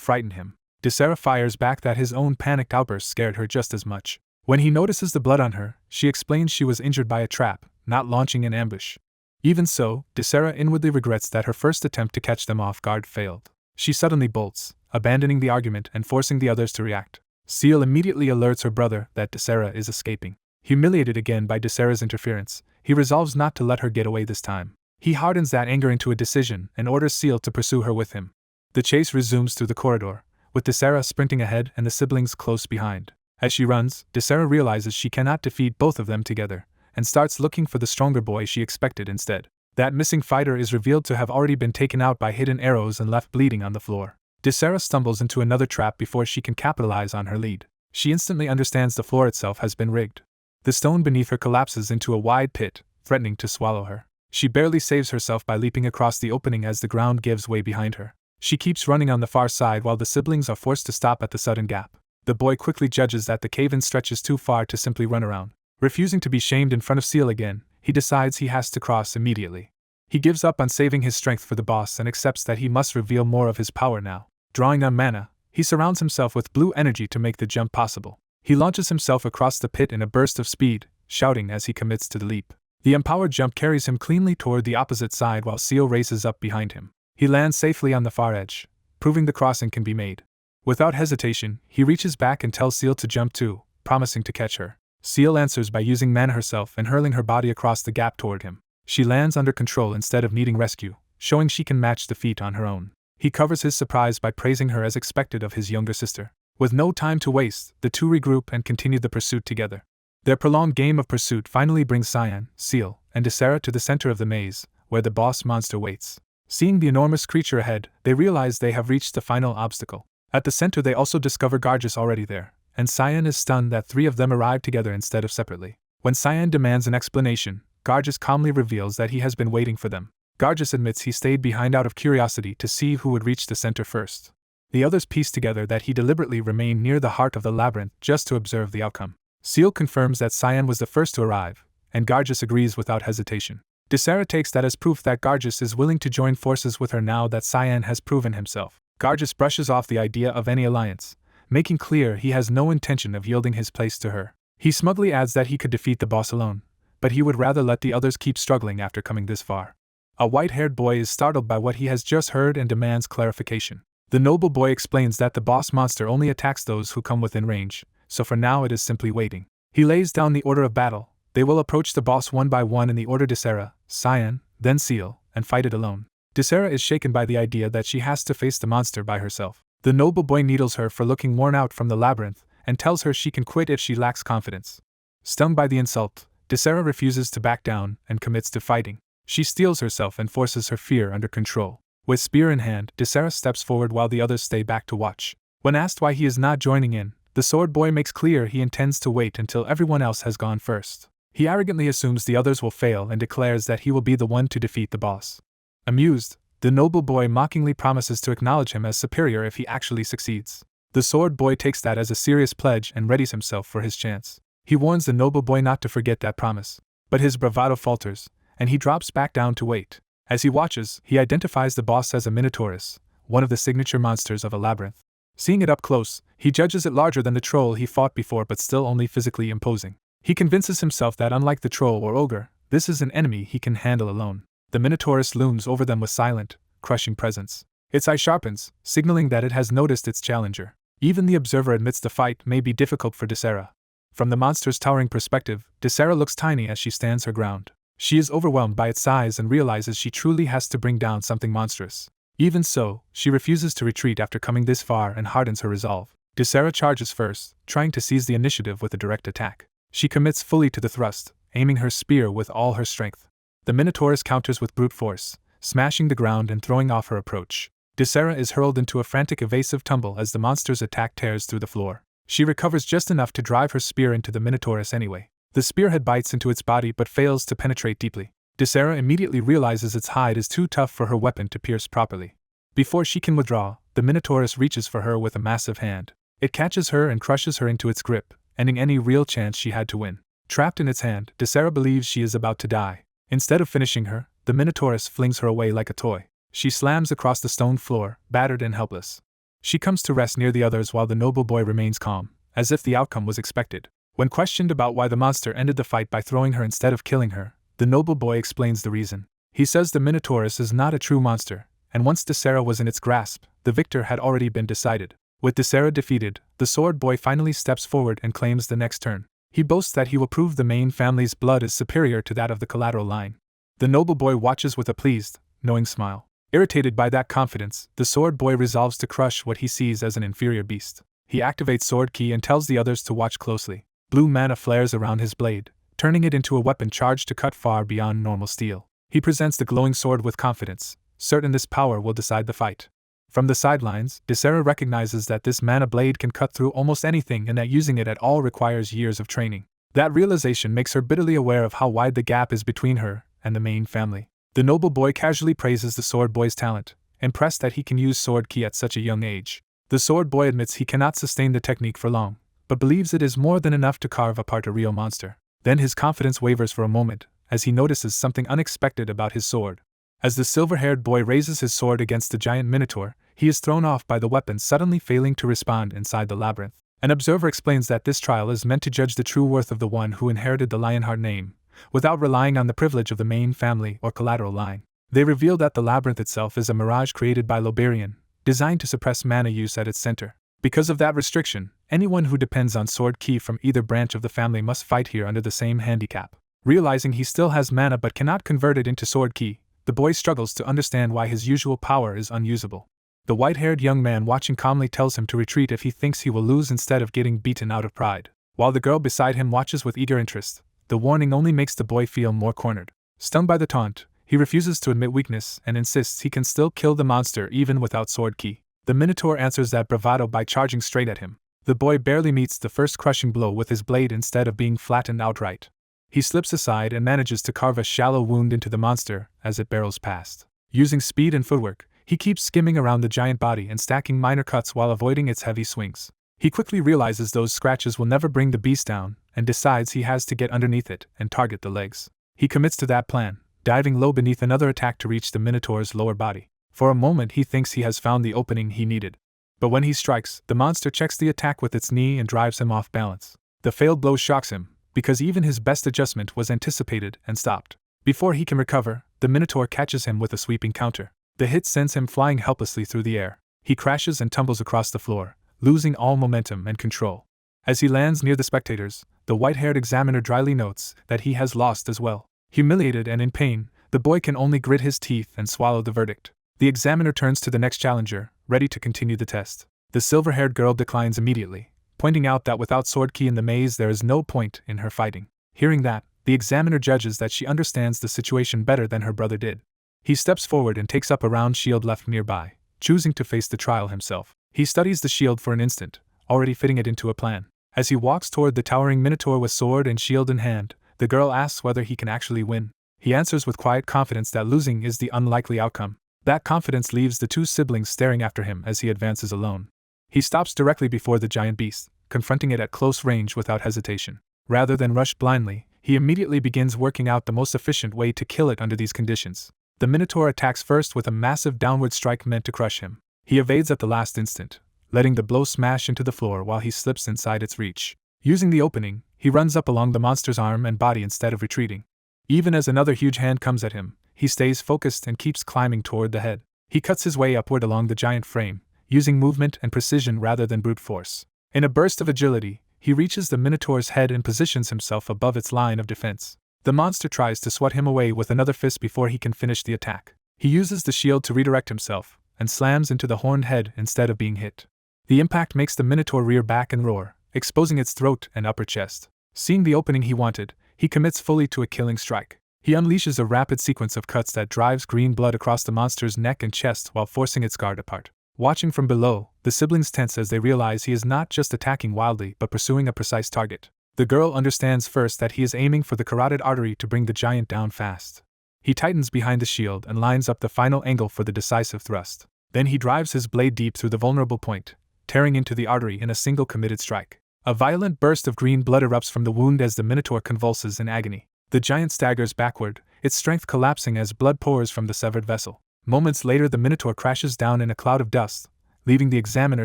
frighten him. Desera fires back that his own panicked outburst scared her just as much. When he notices the blood on her, she explains she was injured by a trap, not launching an ambush. Even so, Desera inwardly regrets that her first attempt to catch them off guard failed. She suddenly bolts, abandoning the argument and forcing the others to react. Seal immediately alerts her brother that Desera is escaping. Humiliated again by Desera's interference, he resolves not to let her get away this time. He hardens that anger into a decision and orders Seal to pursue her with him. The chase resumes through the corridor, with Desera sprinting ahead and the siblings close behind. As she runs, Desera realizes she cannot defeat both of them together, and starts looking for the stronger boy she expected instead. That missing fighter is revealed to have already been taken out by hidden arrows and left bleeding on the floor. Desera stumbles into another trap before she can capitalize on her lead. She instantly understands the floor itself has been rigged. The stone beneath her collapses into a wide pit, threatening to swallow her. She barely saves herself by leaping across the opening as the ground gives way behind her. She keeps running on the far side while the siblings are forced to stop at the sudden gap. The boy quickly judges that the cave-in stretches too far to simply run around. Refusing to be shamed in front of Seal again, he decides he has to cross immediately. He gives up on saving his strength for the boss and accepts that he must reveal more of his power now. Drawing on mana, he surrounds himself with blue energy to make the jump possible. He launches himself across the pit in a burst of speed, shouting as he commits to the leap. The empowered jump carries him cleanly toward the opposite side while Seal races up behind him. He lands safely on the far edge, proving the crossing can be made. Without hesitation, he reaches back and tells Seal to jump too, promising to catch her. Seal answers by using mana herself and hurling her body across the gap toward him. She lands under control instead of needing rescue, showing she can match the feat on her own. He covers his surprise by praising her as expected of his younger sister. With no time to waste, the two regroup and continue the pursuit together. Their prolonged game of pursuit finally brings Cyan, Seal, and Desera to the center of the maze, where the boss monster waits. Seeing the enormous creature ahead, they realize they have reached the final obstacle. At the center they also discover Gargus already there, and Cyan is stunned that three of them arrived together instead of separately. When Cyan demands an explanation, Gargus calmly reveals that he has been waiting for them. Gargus admits he stayed behind out of curiosity to see who would reach the center first. The others piece together that he deliberately remained near the heart of the labyrinth just to observe the outcome. Seal confirms that Cyan was the first to arrive, and Gargus agrees without hesitation. Desera takes that as proof that Gargus is willing to join forces with her now that Cyan has proven himself. Gargus brushes off the idea of any alliance, making clear he has no intention of yielding his place to her. He smugly adds that he could defeat the boss alone, but he would rather let the others keep struggling after coming this far. A white-haired boy is startled by what he has just heard and demands clarification. The noble boy explains that the boss monster only attacks those who come within range, so for now it is simply waiting. He lays down the order of battle. They will approach the boss one by one in the order Desera, Cyan, then Seal, and fight it alone. Desera is shaken by the idea that she has to face the monster by herself. The noble boy needles her for looking worn out from the labyrinth, and tells her she can quit if she lacks confidence. Stung by the insult, Desera refuses to back down and commits to fighting. She steels herself and forces her fear under control. With spear in hand, Desera steps forward while the others stay back to watch. When asked why he is not joining in, the sword boy makes clear he intends to wait until everyone else has gone first. He arrogantly assumes the others will fail and declares that he will be the one to defeat the boss. Amused, the noble boy mockingly promises to acknowledge him as superior if he actually succeeds. The sword boy takes that as a serious pledge and readies himself for his chance. He warns the noble boy not to forget that promise. But his bravado falters, and he drops back down to wait. As he watches, he identifies the boss as a Minotaurus, one of the signature monsters of a labyrinth. Seeing it up close, he judges it larger than the troll he fought before but still only physically imposing. He convinces himself that unlike the troll or ogre, this is an enemy he can handle alone. The Minotaurus looms over them with silent, crushing presence. Its eye sharpens, signaling that it has noticed its challenger. Even the observer admits the fight may be difficult for Desera. From the monster's towering perspective, Desera looks tiny as she stands her ground. She is overwhelmed by its size and realizes she truly has to bring down something monstrous. Even so, she refuses to retreat after coming this far and hardens her resolve. Desera charges first, trying to seize the initiative with a direct attack. She commits fully to the thrust, aiming her spear with all her strength. The Minotaurus counters with brute force, smashing the ground and throwing off her approach. Desera is hurled into a frantic evasive tumble as the monster's attack tears through the floor. She recovers just enough to drive her spear into the Minotaurus anyway. The spearhead bites into its body but fails to penetrate deeply. Desera immediately realizes its hide is too tough for her weapon to pierce properly. Before she can withdraw, the Minotaurus reaches for her with a massive hand. It catches her and crushes her into its grip, ending any real chance she had to win. Trapped in its hand, Desera believes she is about to die. Instead of finishing her, the Minotaurus flings her away like a toy. She slams across the stone floor, battered and helpless. She comes to rest near the others while the noble boy remains calm, as if the outcome was expected. When questioned about why the monster ended the fight by throwing her instead of killing her, the noble boy explains the reason. He says the Minotaurus is not a true monster, and once Desera was in its grasp, the victor had already been decided. With Desera defeated, the sword boy finally steps forward and claims the next turn. He boasts that he will prove the main family's blood is superior to that of the collateral line. The noble boy watches with a pleased, knowing smile. Irritated by that confidence, the sword boy resolves to crush what he sees as an inferior beast. He activates sword key and tells the others to watch closely. Blue mana flares around his blade, turning it into a weapon charged to cut far beyond normal steel. He presents the glowing sword with confidence, certain this power will decide the fight. From the sidelines, Desera recognizes that this mana blade can cut through almost anything and that using it at all requires years of training. That realization makes her bitterly aware of how wide the gap is between her and the main family. The noble boy casually praises the sword boy's talent, impressed that he can use sword ki at such a young age. The sword boy admits he cannot sustain the technique for long, but believes it is more than enough to carve apart a real monster. Then his confidence wavers for a moment, as he notices something unexpected about his sword. As the silver-haired boy raises his sword against the giant minotaur, he is thrown off by the weapon suddenly failing to respond inside the labyrinth. An observer explains that this trial is meant to judge the true worth of the one who inherited the Lionheart name, without relying on the privilege of the main family or collateral line. They reveal that the labyrinth itself is a mirage created by Loberian, designed to suppress mana use at its center. Because of that restriction, anyone who depends on sword ki from either branch of the family must fight here under the same handicap. Realizing he still has mana but cannot convert it into sword ki, the boy struggles to understand why his usual power is unusable. The white-haired young man watching calmly tells him to retreat if he thinks he will lose instead of getting beaten out of pride. While the girl beside him watches with eager interest, the warning only makes the boy feel more cornered. Stung by the taunt, he refuses to admit weakness and insists he can still kill the monster even without sword ki. The Minotaur answers that bravado by charging straight at him. The boy barely meets the first crushing blow with his blade instead of being flattened outright. He slips aside and manages to carve a shallow wound into the monster as it barrels past. Using speed and footwork, he keeps skimming around the giant body and stacking minor cuts while avoiding its heavy swings. He quickly realizes those scratches will never bring the beast down, and decides he has to get underneath it and target the legs. He commits to that plan, diving low beneath another attack to reach the Minotaur's lower body. For a moment he thinks he has found the opening he needed. But when he strikes, the monster checks the attack with its knee and drives him off balance. The failed blow shocks him, because even his best adjustment was anticipated and stopped. Before he can recover, the Minotaur catches him with a sweeping counter. The hit sends him flying helplessly through the air. He crashes and tumbles across the floor, losing all momentum and control. As he lands near the spectators, the white-haired examiner dryly notes that he has lost as well. Humiliated and in pain, the boy can only grit his teeth and swallow the verdict. The examiner turns to the next challenger, ready to continue the test. The silver-haired girl declines immediately, pointing out that without sword ki in the maze there is no point in her fighting. Hearing that, the examiner judges that she understands the situation better than her brother did. He steps forward and takes up a round shield left nearby, choosing to face the trial himself. He studies the shield for an instant, already fitting it into a plan. As he walks toward the towering minotaur with sword and shield in hand, the girl asks whether he can actually win. He answers with quiet confidence that losing is the unlikely outcome. That confidence leaves the two siblings staring after him as he advances alone. He stops directly before the giant beast, confronting it at close range without hesitation. Rather than rush blindly, he immediately begins working out the most efficient way to kill it under these conditions. The Minotaur attacks first with a massive downward strike meant to crush him. He evades at the last instant, letting the blow smash into the floor while he slips inside its reach. Using the opening, he runs up along the monster's arm and body instead of retreating. Even as another huge hand comes at him, he stays focused and keeps climbing toward the head. He cuts his way upward along the giant frame, using movement and precision rather than brute force. In a burst of agility, he reaches the Minotaur's head and positions himself above its line of defense. The monster tries to swat him away with another fist before he can finish the attack. He uses the shield to redirect himself, and slams into the horned head instead of being hit. The impact makes the Minotaur rear back and roar, exposing its throat and upper chest. Seeing the opening he wanted, he commits fully to a killing strike. He unleashes a rapid sequence of cuts that drives green blood across the monster's neck and chest while forcing its guard apart. Watching from below, the siblings tense as they realize he is not just attacking wildly but pursuing a precise target. The girl understands first that he is aiming for the carotid artery to bring the giant down fast. He tightens behind the shield and lines up the final angle for the decisive thrust. Then he drives his blade deep through the vulnerable point, tearing into the artery in a single committed strike. A violent burst of green blood erupts from the wound as the minotaur convulses in agony. The giant staggers backward, its strength collapsing as blood pours from the severed vessel. Moments later, the minotaur crashes down in a cloud of dust, leaving the examiner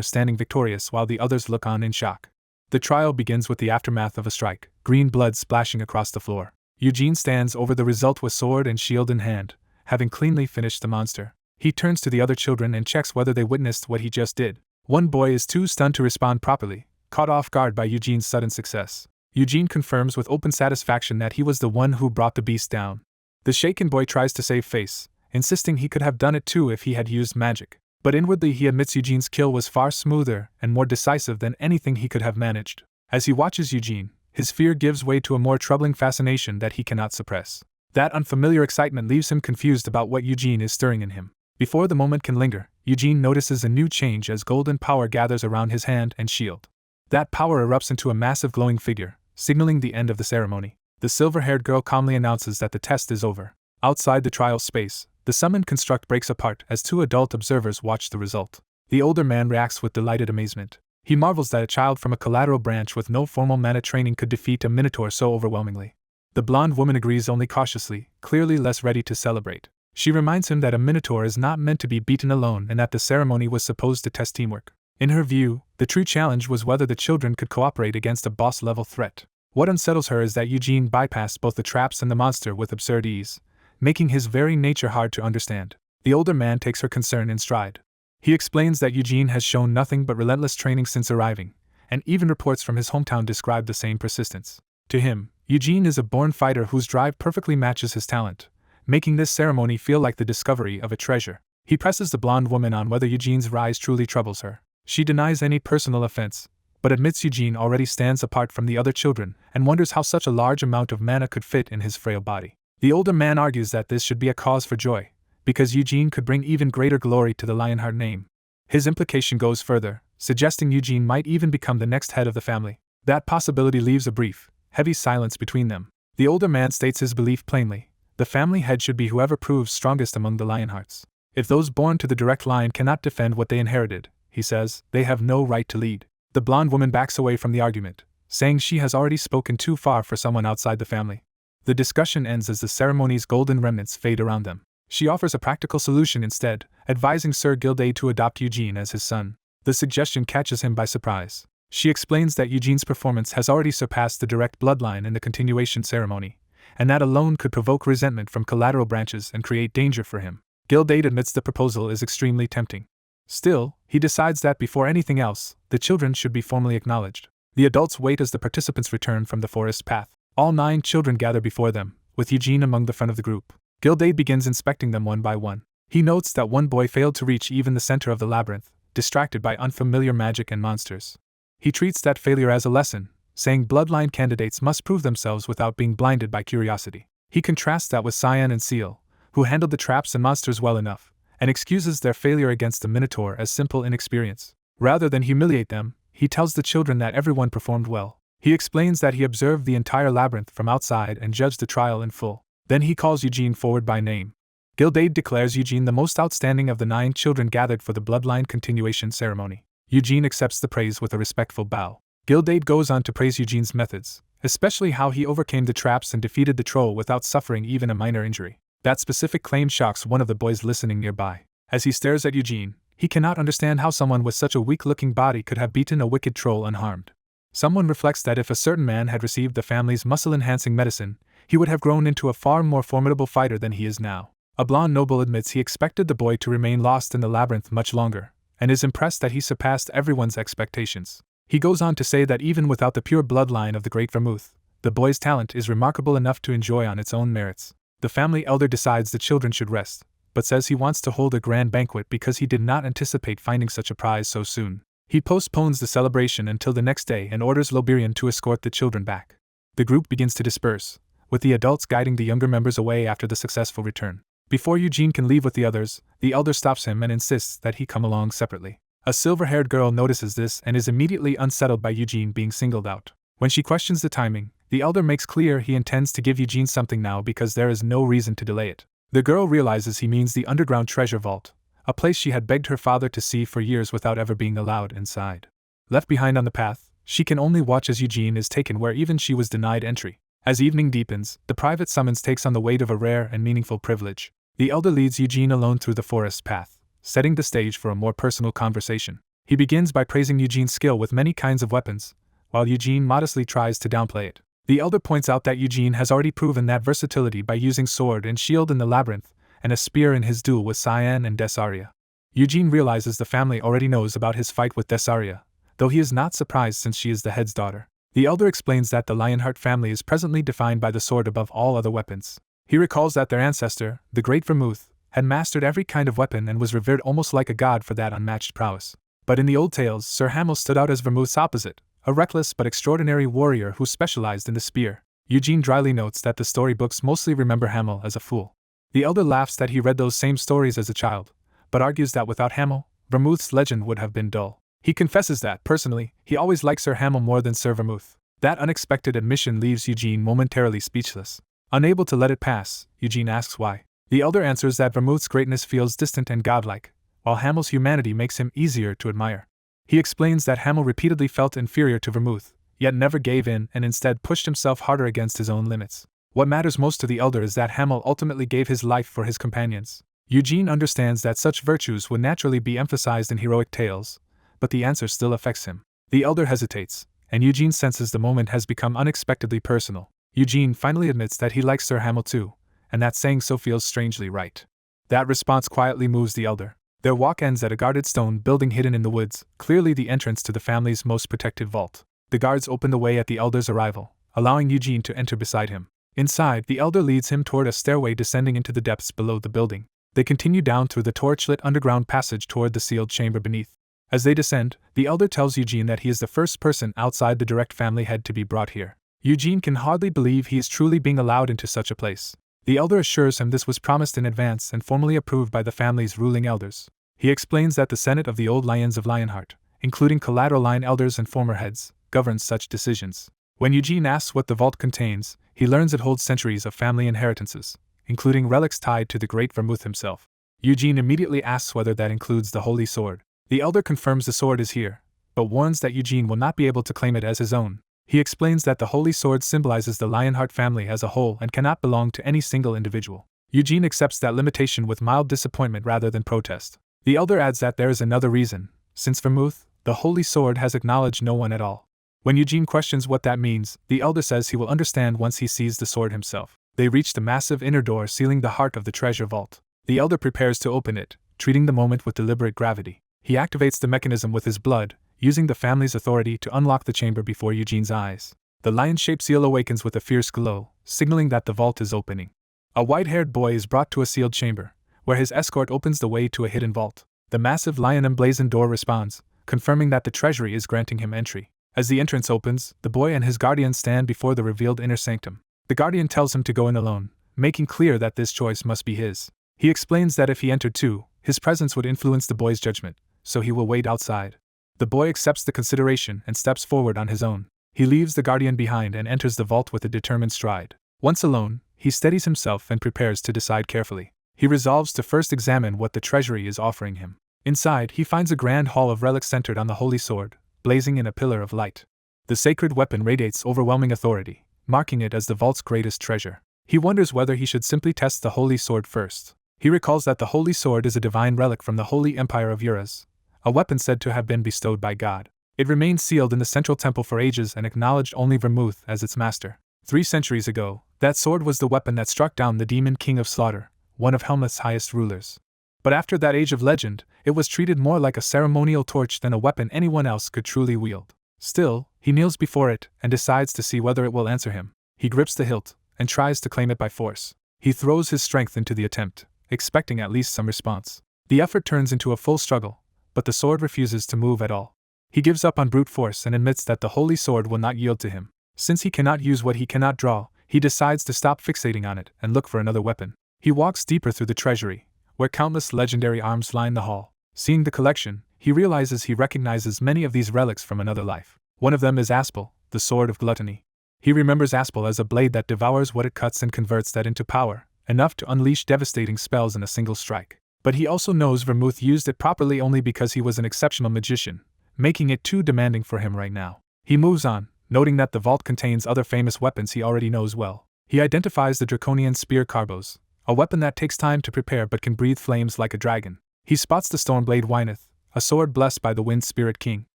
standing victorious while the others look on in shock. The trial begins with the aftermath of a strike, green blood splashing across the floor. Eugene stands over the result with sword and shield in hand, having cleanly finished the monster. He turns to the other children and checks whether they witnessed what he just did. One boy is too stunned to respond properly, caught off guard by Eugene's sudden success. Eugene confirms with open satisfaction that he was the one who brought the beast down. The shaken boy tries to save face, insisting he could have done it too if he had used magic. But inwardly he admits Eugene's kill was far smoother and more decisive than anything he could have managed. As he watches Eugene, his fear gives way to a more troubling fascination that he cannot suppress. That unfamiliar excitement leaves him confused about what Eugene is stirring in him. Before the moment can linger, Eugene notices a new change as golden power gathers around his hand and shield. That power erupts into a massive glowing figure, signaling the end of the ceremony. The silver-haired girl calmly announces that the test is over. Outside the trial space, the summoned construct breaks apart as two adult observers watch the result. The older man reacts with delighted amazement. He marvels that a child from a collateral branch with no formal mana training could defeat a minotaur so overwhelmingly. The blonde woman agrees only cautiously, clearly less ready to celebrate. She reminds him that a minotaur is not meant to be beaten alone and that the ceremony was supposed to test teamwork. In her view, the true challenge was whether the children could cooperate against a boss-level threat. What unsettles her is that Eugene bypassed both the traps and the monster with absurd ease, making his very nature hard to understand. The older man takes her concern in stride. He explains that Eugene has shown nothing but relentless training since arriving, and even reports from his hometown describe the same persistence. To him, Eugene is a born fighter whose drive perfectly matches his talent, making this ceremony feel like the discovery of a treasure. He presses the blonde woman on whether Eugene's rise truly troubles her. She denies any personal offense, but admits Eugene already stands apart from the other children and wonders how such a large amount of mana could fit in his frail body. The older man argues that this should be a cause for joy, because Eugene could bring even greater glory to the Lionheart name. His implication goes further, suggesting Eugene might even become the next head of the family. That possibility leaves a brief, heavy silence between them. The older man states his belief plainly: the family head should be whoever proves strongest among the Lionhearts. If those born to the direct line cannot defend what they inherited, he says, they have no right to lead. The blonde woman backs away from the argument, saying she has already spoken too far for someone outside the family. The discussion ends as the ceremony's golden remnants fade around them. She offers a practical solution instead, advising Sir Gildade to adopt Eugene as his son. The suggestion catches him by surprise. She explains that Eugene's performance has already surpassed the direct bloodline in the continuation ceremony, and that alone could provoke resentment from collateral branches and create danger for him. Gildade admits the proposal is extremely tempting. Still, he decides that before anything else, the children should be formally acknowledged. The adults wait as the participants return from the forest path. All 9 children gather before them, with Eugene among the front of the group. Gildade begins inspecting them one by one. He notes that one boy failed to reach even the center of the labyrinth, distracted by unfamiliar magic and monsters. He treats that failure as a lesson, saying bloodline candidates must prove themselves without being blinded by curiosity. He contrasts that with Cyan and Seal, who handled the traps and monsters well enough, and excuses their failure against the Minotaur as simple inexperience. Rather than humiliate them, he tells the children that everyone performed well. He explains that he observed the entire labyrinth from outside and judged the trial in full. Then he calls Eugene forward by name. Gildade declares Eugene the most outstanding of the 9 children gathered for the bloodline continuation ceremony. Eugene accepts the praise with a respectful bow. Gildade goes on to praise Eugene's methods, especially how he overcame the traps and defeated the troll without suffering even a minor injury. That specific claim shocks one of the boys listening nearby. As he stares at Eugene, he cannot understand how someone with such a weak-looking body could have beaten a wicked troll unharmed. Someone reflects that if a certain man had received the family's muscle-enhancing medicine, he would have grown into a far more formidable fighter than he is now. A blonde noble admits he expected the boy to remain lost in the labyrinth much longer, and is impressed that he surpassed everyone's expectations. He goes on to say that even without the pure bloodline of the Great Vermouth, the boy's talent is remarkable enough to enjoy on its own merits. The family elder decides the children should rest, but says he wants to hold a grand banquet because he did not anticipate finding such a prize so soon. He postpones the celebration until the next day and orders Loberian to escort the children back. The group begins to disperse, with the adults guiding the younger members away after the successful return. Before Eugene can leave with the others, the elder stops him and insists that he come along separately. A silver-haired girl notices this and is immediately unsettled by Eugene being singled out. When she questions the timing, the elder makes clear he intends to give Eugene something now because there is no reason to delay it. The girl realizes he means the underground treasure vault, a place she had begged her father to see for years without ever being allowed inside. Left behind on the path, she can only watch as Eugene is taken where even she was denied entry. As evening deepens, the private summons takes on the weight of a rare and meaningful privilege. The elder leads Eugene alone through the forest path, setting the stage for a more personal conversation. He begins by praising Eugene's skill with many kinds of weapons, while Eugene modestly tries to downplay it. The elder points out that Eugene has already proven that versatility by using sword and shield in the labyrinth, and a spear in his duel with Cyan and Desaria. Eugene realizes the family already knows about his fight with Desaria, though he is not surprised since she is the head's daughter. The elder explains that the Lionheart family is presently defined by the sword above all other weapons. He recalls that their ancestor, the Great Vermouth, had mastered every kind of weapon and was revered almost like a god for that unmatched prowess. But in the old tales, Sir Hamel stood out as Vermouth's opposite, a reckless but extraordinary warrior who specialized in the spear. Eugene dryly notes that the storybooks mostly remember Hamel as a fool. The elder laughs that he read those same stories as a child, but argues that without Hamel, Vermouth's legend would have been dull. He confesses that, personally, he always liked Sir Hamel more than Sir Vermouth. That unexpected admission leaves Eugene momentarily speechless. Unable to let it pass, Eugene asks why. The elder answers that Vermouth's greatness feels distant and godlike, while Hamel's humanity makes him easier to admire. He explains that Hamel repeatedly felt inferior to Vermouth, yet never gave in and instead pushed himself harder against his own limits. What matters most to the elder is that Hamel ultimately gave his life for his companions. Eugene understands that such virtues would naturally be emphasized in heroic tales, but the answer still affects him. The elder hesitates, and Eugene senses the moment has become unexpectedly personal. Eugene finally admits that he likes Sir Hamel too, and that saying so feels strangely right. That response quietly moves the elder. Their walk ends at a guarded stone building hidden in the woods, clearly the entrance to the family's most protected vault. The guards open the way at the elder's arrival, allowing Eugene to enter beside him. Inside, the elder leads him toward a stairway descending into the depths below the building. They continue down through the torchlit underground passage toward the sealed chamber beneath. As they descend, the elder tells Eugene that he is the first person outside the direct family head to be brought here. Eugene can hardly believe he is truly being allowed into such a place. The elder assures him this was promised in advance and formally approved by the family's ruling elders. He explains that the Senate of the Old Lions of Lionheart, including collateral line elders and former heads, governs such decisions. When Eugene asks what the vault contains, he learns it holds centuries of family inheritances, including relics tied to the Great Vermouth himself. Eugene immediately asks whether that includes the Holy Sword. The elder confirms the sword is here, but warns that Eugene will not be able to claim it as his own. He explains that the Holy Sword symbolizes the Lionheart family as a whole and cannot belong to any single individual. Eugene accepts that limitation with mild disappointment rather than protest. The elder adds that there is another reason. Since Vermouth, the Holy Sword has acknowledged no one at all. When Eugene questions what that means, the elder says he will understand once he sees the sword himself. They reach the massive inner door sealing the heart of the treasure vault. The elder prepares to open it, treating the moment with deliberate gravity. He activates the mechanism with his blood, using the family's authority to unlock the chamber before Eugene's eyes. The lion-shaped seal awakens with a fierce glow, signaling that the vault is opening. A white-haired boy is brought to a sealed chamber, where his escort opens the way to a hidden vault. The massive lion-emblazoned door responds, confirming that the treasury is granting him entry. As the entrance opens, the boy and his guardian stand before the revealed inner sanctum. The guardian tells him to go in alone, making clear that this choice must be his. He explains that if he entered too, his presence would influence the boy's judgment, so he will wait outside. The boy accepts the consideration and steps forward on his own. He leaves the guardian behind and enters the vault with a determined stride. Once alone, he steadies himself and prepares to decide carefully. He resolves to first examine what the treasury is offering him. Inside, he finds a grand hall of relics centered on the Holy Sword, blazing in a pillar of light. The sacred weapon radiates overwhelming authority, marking it as the vault's greatest treasure. He wonders whether he should simply test the Holy Sword first. He recalls that the Holy Sword is a divine relic from the Holy Empire of Uras, a weapon said to have been bestowed by God. It remained sealed in the central temple for ages and acknowledged only Vermouth as its master. 3 centuries ago, that sword was the weapon that struck down the demon king of slaughter, one of Helmuth's highest rulers. But after that age of legend, it was treated more like a ceremonial torch than a weapon anyone else could truly wield. Still, he kneels before it and decides to see whether it will answer him. He grips the hilt and tries to claim it by force. He throws his strength into the attempt, expecting at least some response. The effort turns into a full struggle, but the sword refuses to move at all. He gives up on brute force and admits that the Holy Sword will not yield to him. Since he cannot use what he cannot draw, he decides to stop fixating on it and look for another weapon. He walks deeper through the treasury, where countless legendary arms line the hall. Seeing the collection, he realizes he recognizes many of these relics from another life. One of them is Aspel, the Sword of Gluttony. He remembers Aspel as a blade that devours what it cuts and converts that into power, enough to unleash devastating spells in a single strike. But he also knows Vermouth used it properly only because he was an exceptional magician, making it too demanding for him right now. He moves on, noting that the vault contains other famous weapons he already knows well. He identifies the draconian spear Carbos, a weapon that takes time to prepare but can breathe flames like a dragon. He spots the Stormblade Wyneth, a sword blessed by the Wind Spirit King.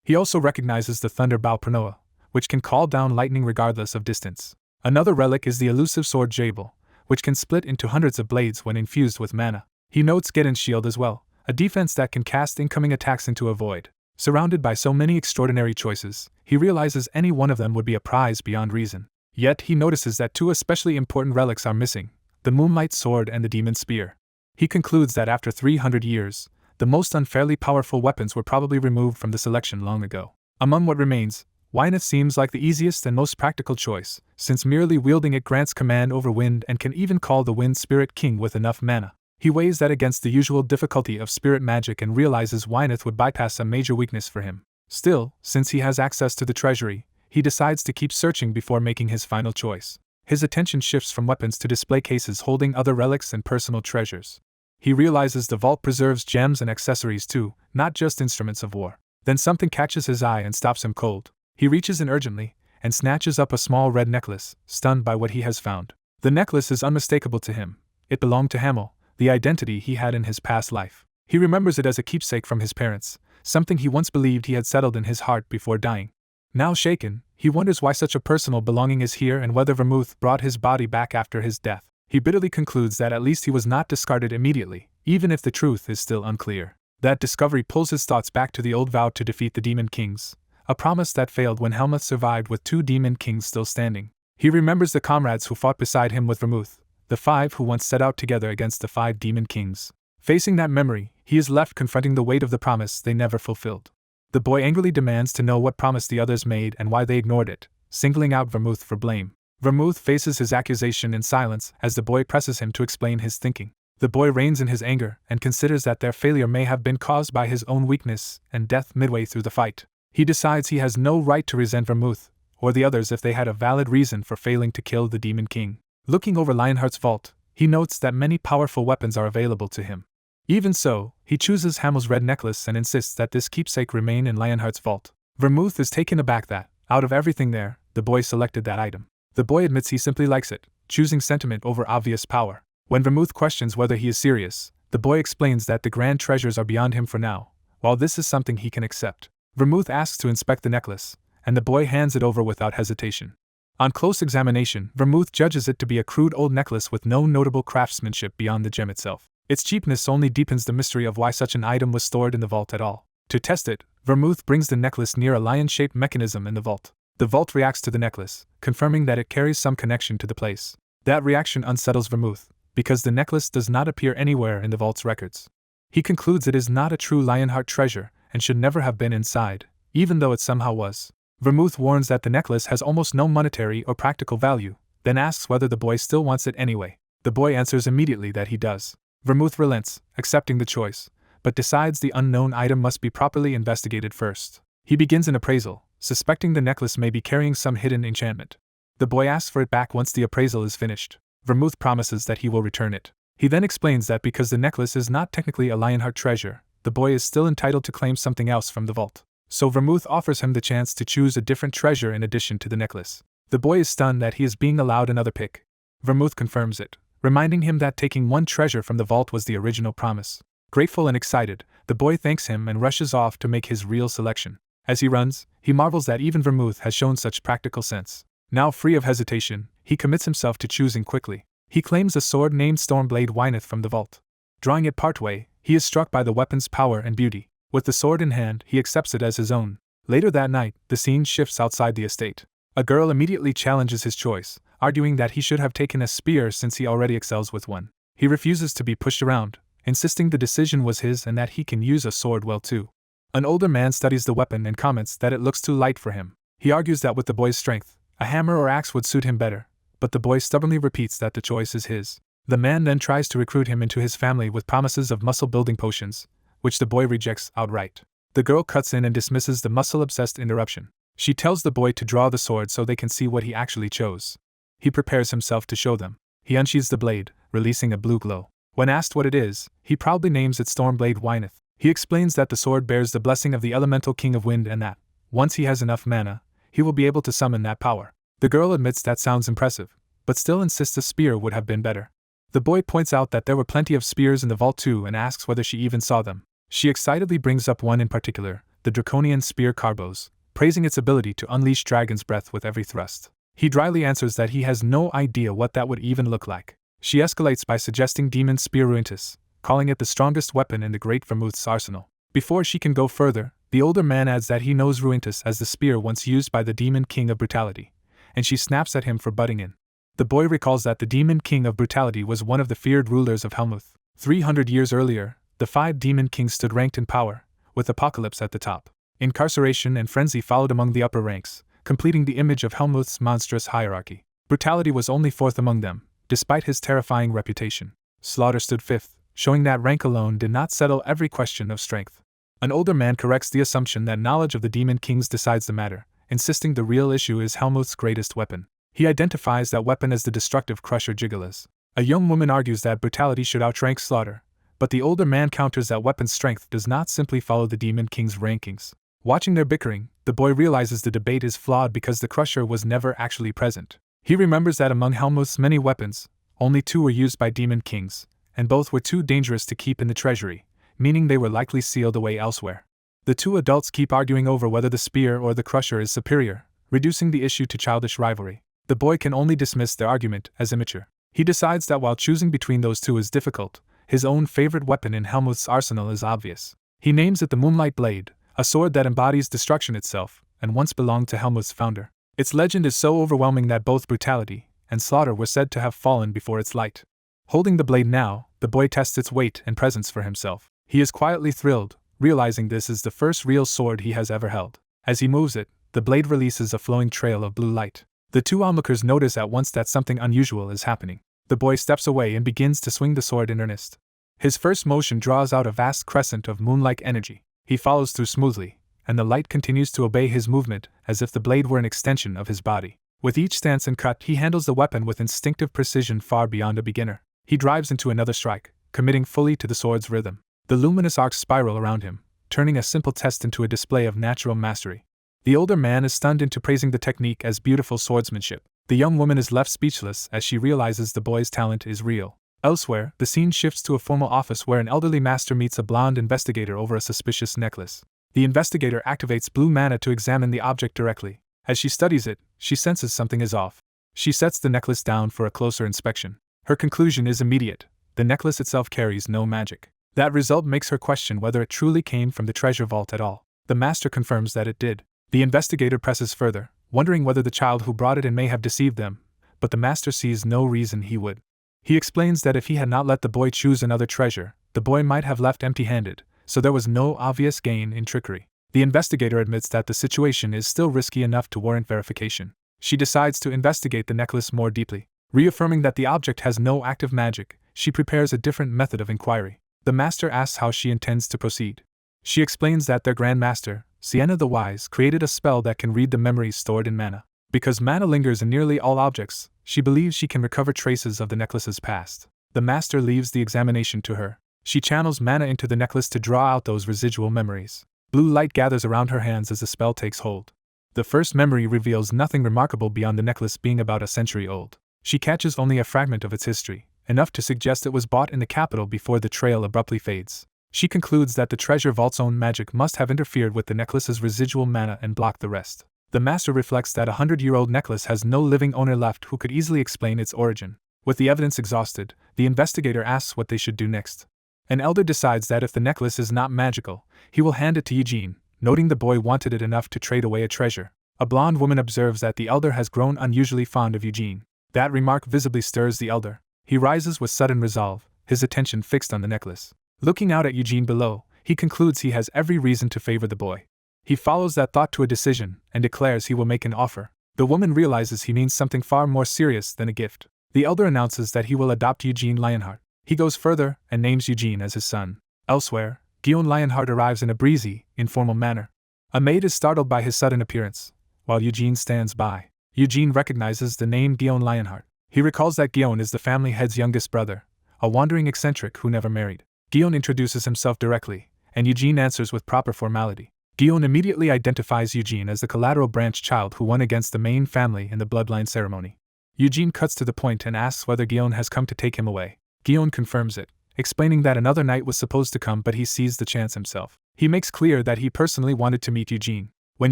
He also recognizes the Thunder Bow Pranoa, which can call down lightning regardless of distance. Another relic is the elusive sword Jabal, which can split into hundreds of blades when infused with mana. He notes Geddon's shield as well, a defense that can cast incoming attacks into a void. Surrounded by so many extraordinary choices, he realizes any one of them would be a prize beyond reason. Yet he notices that two especially important relics are missing, the Moonlight Sword and the Demon Spear. He concludes that after 300 years, the most unfairly powerful weapons were probably removed from the selection long ago. Among what remains, Wyneth seems like the easiest and most practical choice, since merely wielding it grants command over wind and can even call the Wind Spirit King with enough mana. He weighs that against the usual difficulty of spirit magic and realizes Wyneth would bypass a major weakness for him. Still, since he has access to the treasury, he decides to keep searching before making his final choice. His attention shifts from weapons to display cases holding other relics and personal treasures. He realizes the vault preserves gems and accessories too, not just instruments of war. Then something catches his eye and stops him cold. He reaches in urgently and snatches up a small red necklace, stunned by what he has found. The necklace is unmistakable to him. It belonged to Hamel, the identity he had in his past life. He remembers it as a keepsake from his parents, something he once believed he had settled in his heart before dying. Now shaken, he wonders why such a personal belonging is here and whether Vermouth brought his body back after his death. He bitterly concludes that at least he was not discarded immediately, even if the truth is still unclear. That discovery pulls his thoughts back to the old vow to defeat the Demon Kings, a promise that failed when Helmuth survived with 2 Demon Kings still standing. He remembers the comrades who fought beside him with Vermouth, the 5 who once set out together against the 5 Demon Kings. Facing that memory, he is left confronting the weight of the promise they never fulfilled. The boy angrily demands to know what promise the others made and why they ignored it, singling out Vermouth for blame. Vermouth faces his accusation in silence as the boy presses him to explain his thinking. The boy reins in his anger and considers that their failure may have been caused by his own weakness and death midway through the fight. He decides he has no right to resent Vermouth or the others if they had a valid reason for failing to kill the Demon King. Looking over Lionheart's vault, he notes that many powerful weapons are available to him. Even so, he chooses Hamel's red necklace and insists that this keepsake remain in Lionheart's vault. Vermouth is taken aback that, out of everything there, the boy selected that item. The boy admits he simply likes it, choosing sentiment over obvious power. When Vermouth questions whether he is serious, the boy explains that the grand treasures are beyond him for now, while this is something he can accept. Vermouth asks to inspect the necklace, and the boy hands it over without hesitation. On close examination, Vermouth judges it to be a crude old necklace with no notable craftsmanship beyond the gem itself. Its cheapness only deepens the mystery of why such an item was stored in the vault at all. To test it, Vermouth brings the necklace near a lion-shaped mechanism in the vault. The vault reacts to the necklace, confirming that it carries some connection to the place. That reaction unsettles Vermouth, because the necklace does not appear anywhere in the vault's records. He concludes it is not a true Lionheart treasure and should never have been inside, even though it somehow was. Vermouth warns that the necklace has almost no monetary or practical value, then asks whether the boy still wants it anyway. The boy answers immediately that he does. Vermouth relents, accepting the choice, but decides the unknown item must be properly investigated first. He begins an appraisal, suspecting the necklace may be carrying some hidden enchantment. The boy asks for it back once the appraisal is finished. Vermouth promises that he will return it. He then explains that because the necklace is not technically a Lionheart treasure, the boy is still entitled to claim something else from the vault. So Vermouth offers him the chance to choose a different treasure in addition to the necklace. The boy is stunned that he is being allowed another pick. Vermouth confirms it, reminding him that taking one treasure from the vault was the original promise. Grateful and excited, the boy thanks him and rushes off to make his real selection. As he runs, he marvels that even Vermouth has shown such practical sense. Now free of hesitation, he commits himself to choosing quickly. He claims a sword named Stormblade Wyneth from the vault. Drawing it partway, he is struck by the weapon's power and beauty. With the sword in hand, he accepts it as his own. Later that night, the scene shifts outside the estate. A girl immediately challenges his choice, arguing that he should have taken a spear since he already excels with one. He refuses to be pushed around, insisting the decision was his and that he can use a sword well too. An older man studies the weapon and comments that it looks too light for him. He argues that with the boy's strength, a hammer or axe would suit him better, but the boy stubbornly repeats that the choice is his. The man then tries to recruit him into his family with promises of muscle-building potions, which the boy rejects outright. The girl cuts in and dismisses the muscle-obsessed interruption. She tells the boy to draw the sword so they can see what he actually chose. He prepares himself to show them. He unsheathes the blade, releasing a blue glow. When asked what it is, he proudly names it Stormblade Wyneth. He explains that the sword bears the blessing of the elemental king of wind and that, once he has enough mana, he will be able to summon that power. The girl admits that sounds impressive, but still insists a spear would have been better. The boy points out that there were plenty of spears in the vault too and asks whether she even saw them. She excitedly brings up one in particular, the draconian spear Carbos, praising its ability to unleash dragon's breath with every thrust. He dryly answers that he has no idea what that would even look like. She escalates by suggesting Demon Spear Ruintus, calling it the strongest weapon in the Great Vermouth's arsenal. Before she can go further, the older man adds that he knows Ruintus as the spear once used by the Demon King of Brutality, and she snaps at him for butting in. The boy recalls that the Demon King of Brutality was one of the feared rulers of Helmuth. 300 years earlier, the 5 Demon Kings stood ranked in power, with Apocalypse at the top. Incarceration and frenzy followed among the upper ranks, completing the image of Helmuth's monstrous hierarchy. Brutality was only 4th among them, despite his terrifying reputation. Slaughter stood 5th, showing that rank alone did not settle every question of strength. An older man corrects the assumption that knowledge of the Demon Kings decides the matter, insisting the real issue is Helmuth's greatest weapon. He identifies that weapon as the destructive Crusher Gigalas. A young woman argues that Brutality should outrank Slaughter, but the older man counters that weapon's strength does not simply follow the Demon King's rankings. Watching their bickering, the boy realizes the debate is flawed because the Crusher was never actually present. He remembers that among Helmuth's many weapons, only 2 were used by Demon Kings, and both were too dangerous to keep in the treasury, meaning they were likely sealed away elsewhere. The 2 adults keep arguing over whether the spear or the Crusher is superior, reducing the issue to childish rivalry. The boy can only dismiss their argument as immature. He decides that while choosing between those 2 is difficult, his own favorite weapon in Helmuth's arsenal is obvious. He names it the Moonlight Blade, a sword that embodies destruction itself, and once belonged to Helmuth's founder. Its legend is so overwhelming that both Brutality and Slaughter were said to have fallen before its light. Holding the blade now, the boy tests its weight and presence for himself. He is quietly thrilled, realizing this is the first real sword he has ever held. As he moves it, the blade releases a flowing trail of blue light. The 2 onlookers notice at once that something unusual is happening. The boy steps away and begins to swing the sword in earnest. His first motion draws out a vast crescent of moon-like energy. He follows through smoothly, and the light continues to obey his movement as if the blade were an extension of his body. With each stance and cut, he handles the weapon with instinctive precision far beyond a beginner. He drives into another strike, committing fully to the sword's rhythm. The luminous arcs spiral around him, turning a simple test into a display of natural mastery. The older man is stunned into praising the technique as beautiful swordsmanship. The young woman is left speechless as she realizes the boy's talent is real. Elsewhere, the scene shifts to a formal office where an elderly master meets a blonde investigator over a suspicious necklace. The investigator activates blue mana to examine the object directly. As she studies it, she senses something is off. She sets the necklace down for a closer inspection. Her conclusion is immediate: the necklace itself carries no magic. That result makes her question whether it truly came from the treasure vault at all. The master confirms that it did. The investigator presses further, wondering whether the child who brought it in may have deceived them, but the master sees no reason he would. He explains that if he had not let the boy choose another treasure, the boy might have left empty-handed, so there was no obvious gain in trickery. The investigator admits that the situation is still risky enough to warrant verification. She decides to investigate the necklace more deeply. Reaffirming that the object has no active magic, she prepares a different method of inquiry. The master asks how she intends to proceed. She explains that their Grand Master, Sienna the Wise, created a spell that can read the memories stored in mana. Because mana lingers in nearly all objects, she believes she can recover traces of the necklace's past. The master leaves the examination to her. She channels mana into the necklace to draw out those residual memories. Blue light gathers around her hands as the spell takes hold. The first memory reveals nothing remarkable beyond the necklace being about a century old. She catches only a fragment of its history, enough to suggest it was bought in the capital before the trail abruptly fades. She concludes that the treasure vault's own magic must have interfered with the necklace's residual mana and blocked the rest. The master reflects that a 100-year-old necklace has no living owner left who could easily explain its origin. With the evidence exhausted, the investigator asks what they should do next. An elder decides that if the necklace is not magical, he will hand it to Eugene, noting the boy wanted it enough to trade away a treasure. A blonde woman observes that the elder has grown unusually fond of Eugene. That remark visibly stirs the elder. He rises with sudden resolve, his attention fixed on the necklace. Looking out at Eugene below, he concludes he has every reason to favor the boy. He follows that thought to a decision and declares he will make an offer. The woman realizes he means something far more serious than a gift. The elder announces that he will adopt Eugene Lionheart. He goes further and names Eugene as his son. Elsewhere, Guillaume Lionheart arrives in a breezy, informal manner. A maid is startled by his sudden appearance, while Eugene stands by. Eugene recognizes the name Guillaume Lionheart. He recalls that Guillaume is the family head's youngest brother, a wandering eccentric who never married. Guion introduces himself directly, and Eugene answers with proper formality. Guion immediately identifies Eugene as the collateral branch child who won against the main family in the bloodline ceremony. Eugene cuts to the point and asks whether Guion has come to take him away. Guion confirms it, explaining that another knight was supposed to come but he seized the chance himself. He makes clear that he personally wanted to meet Eugene. When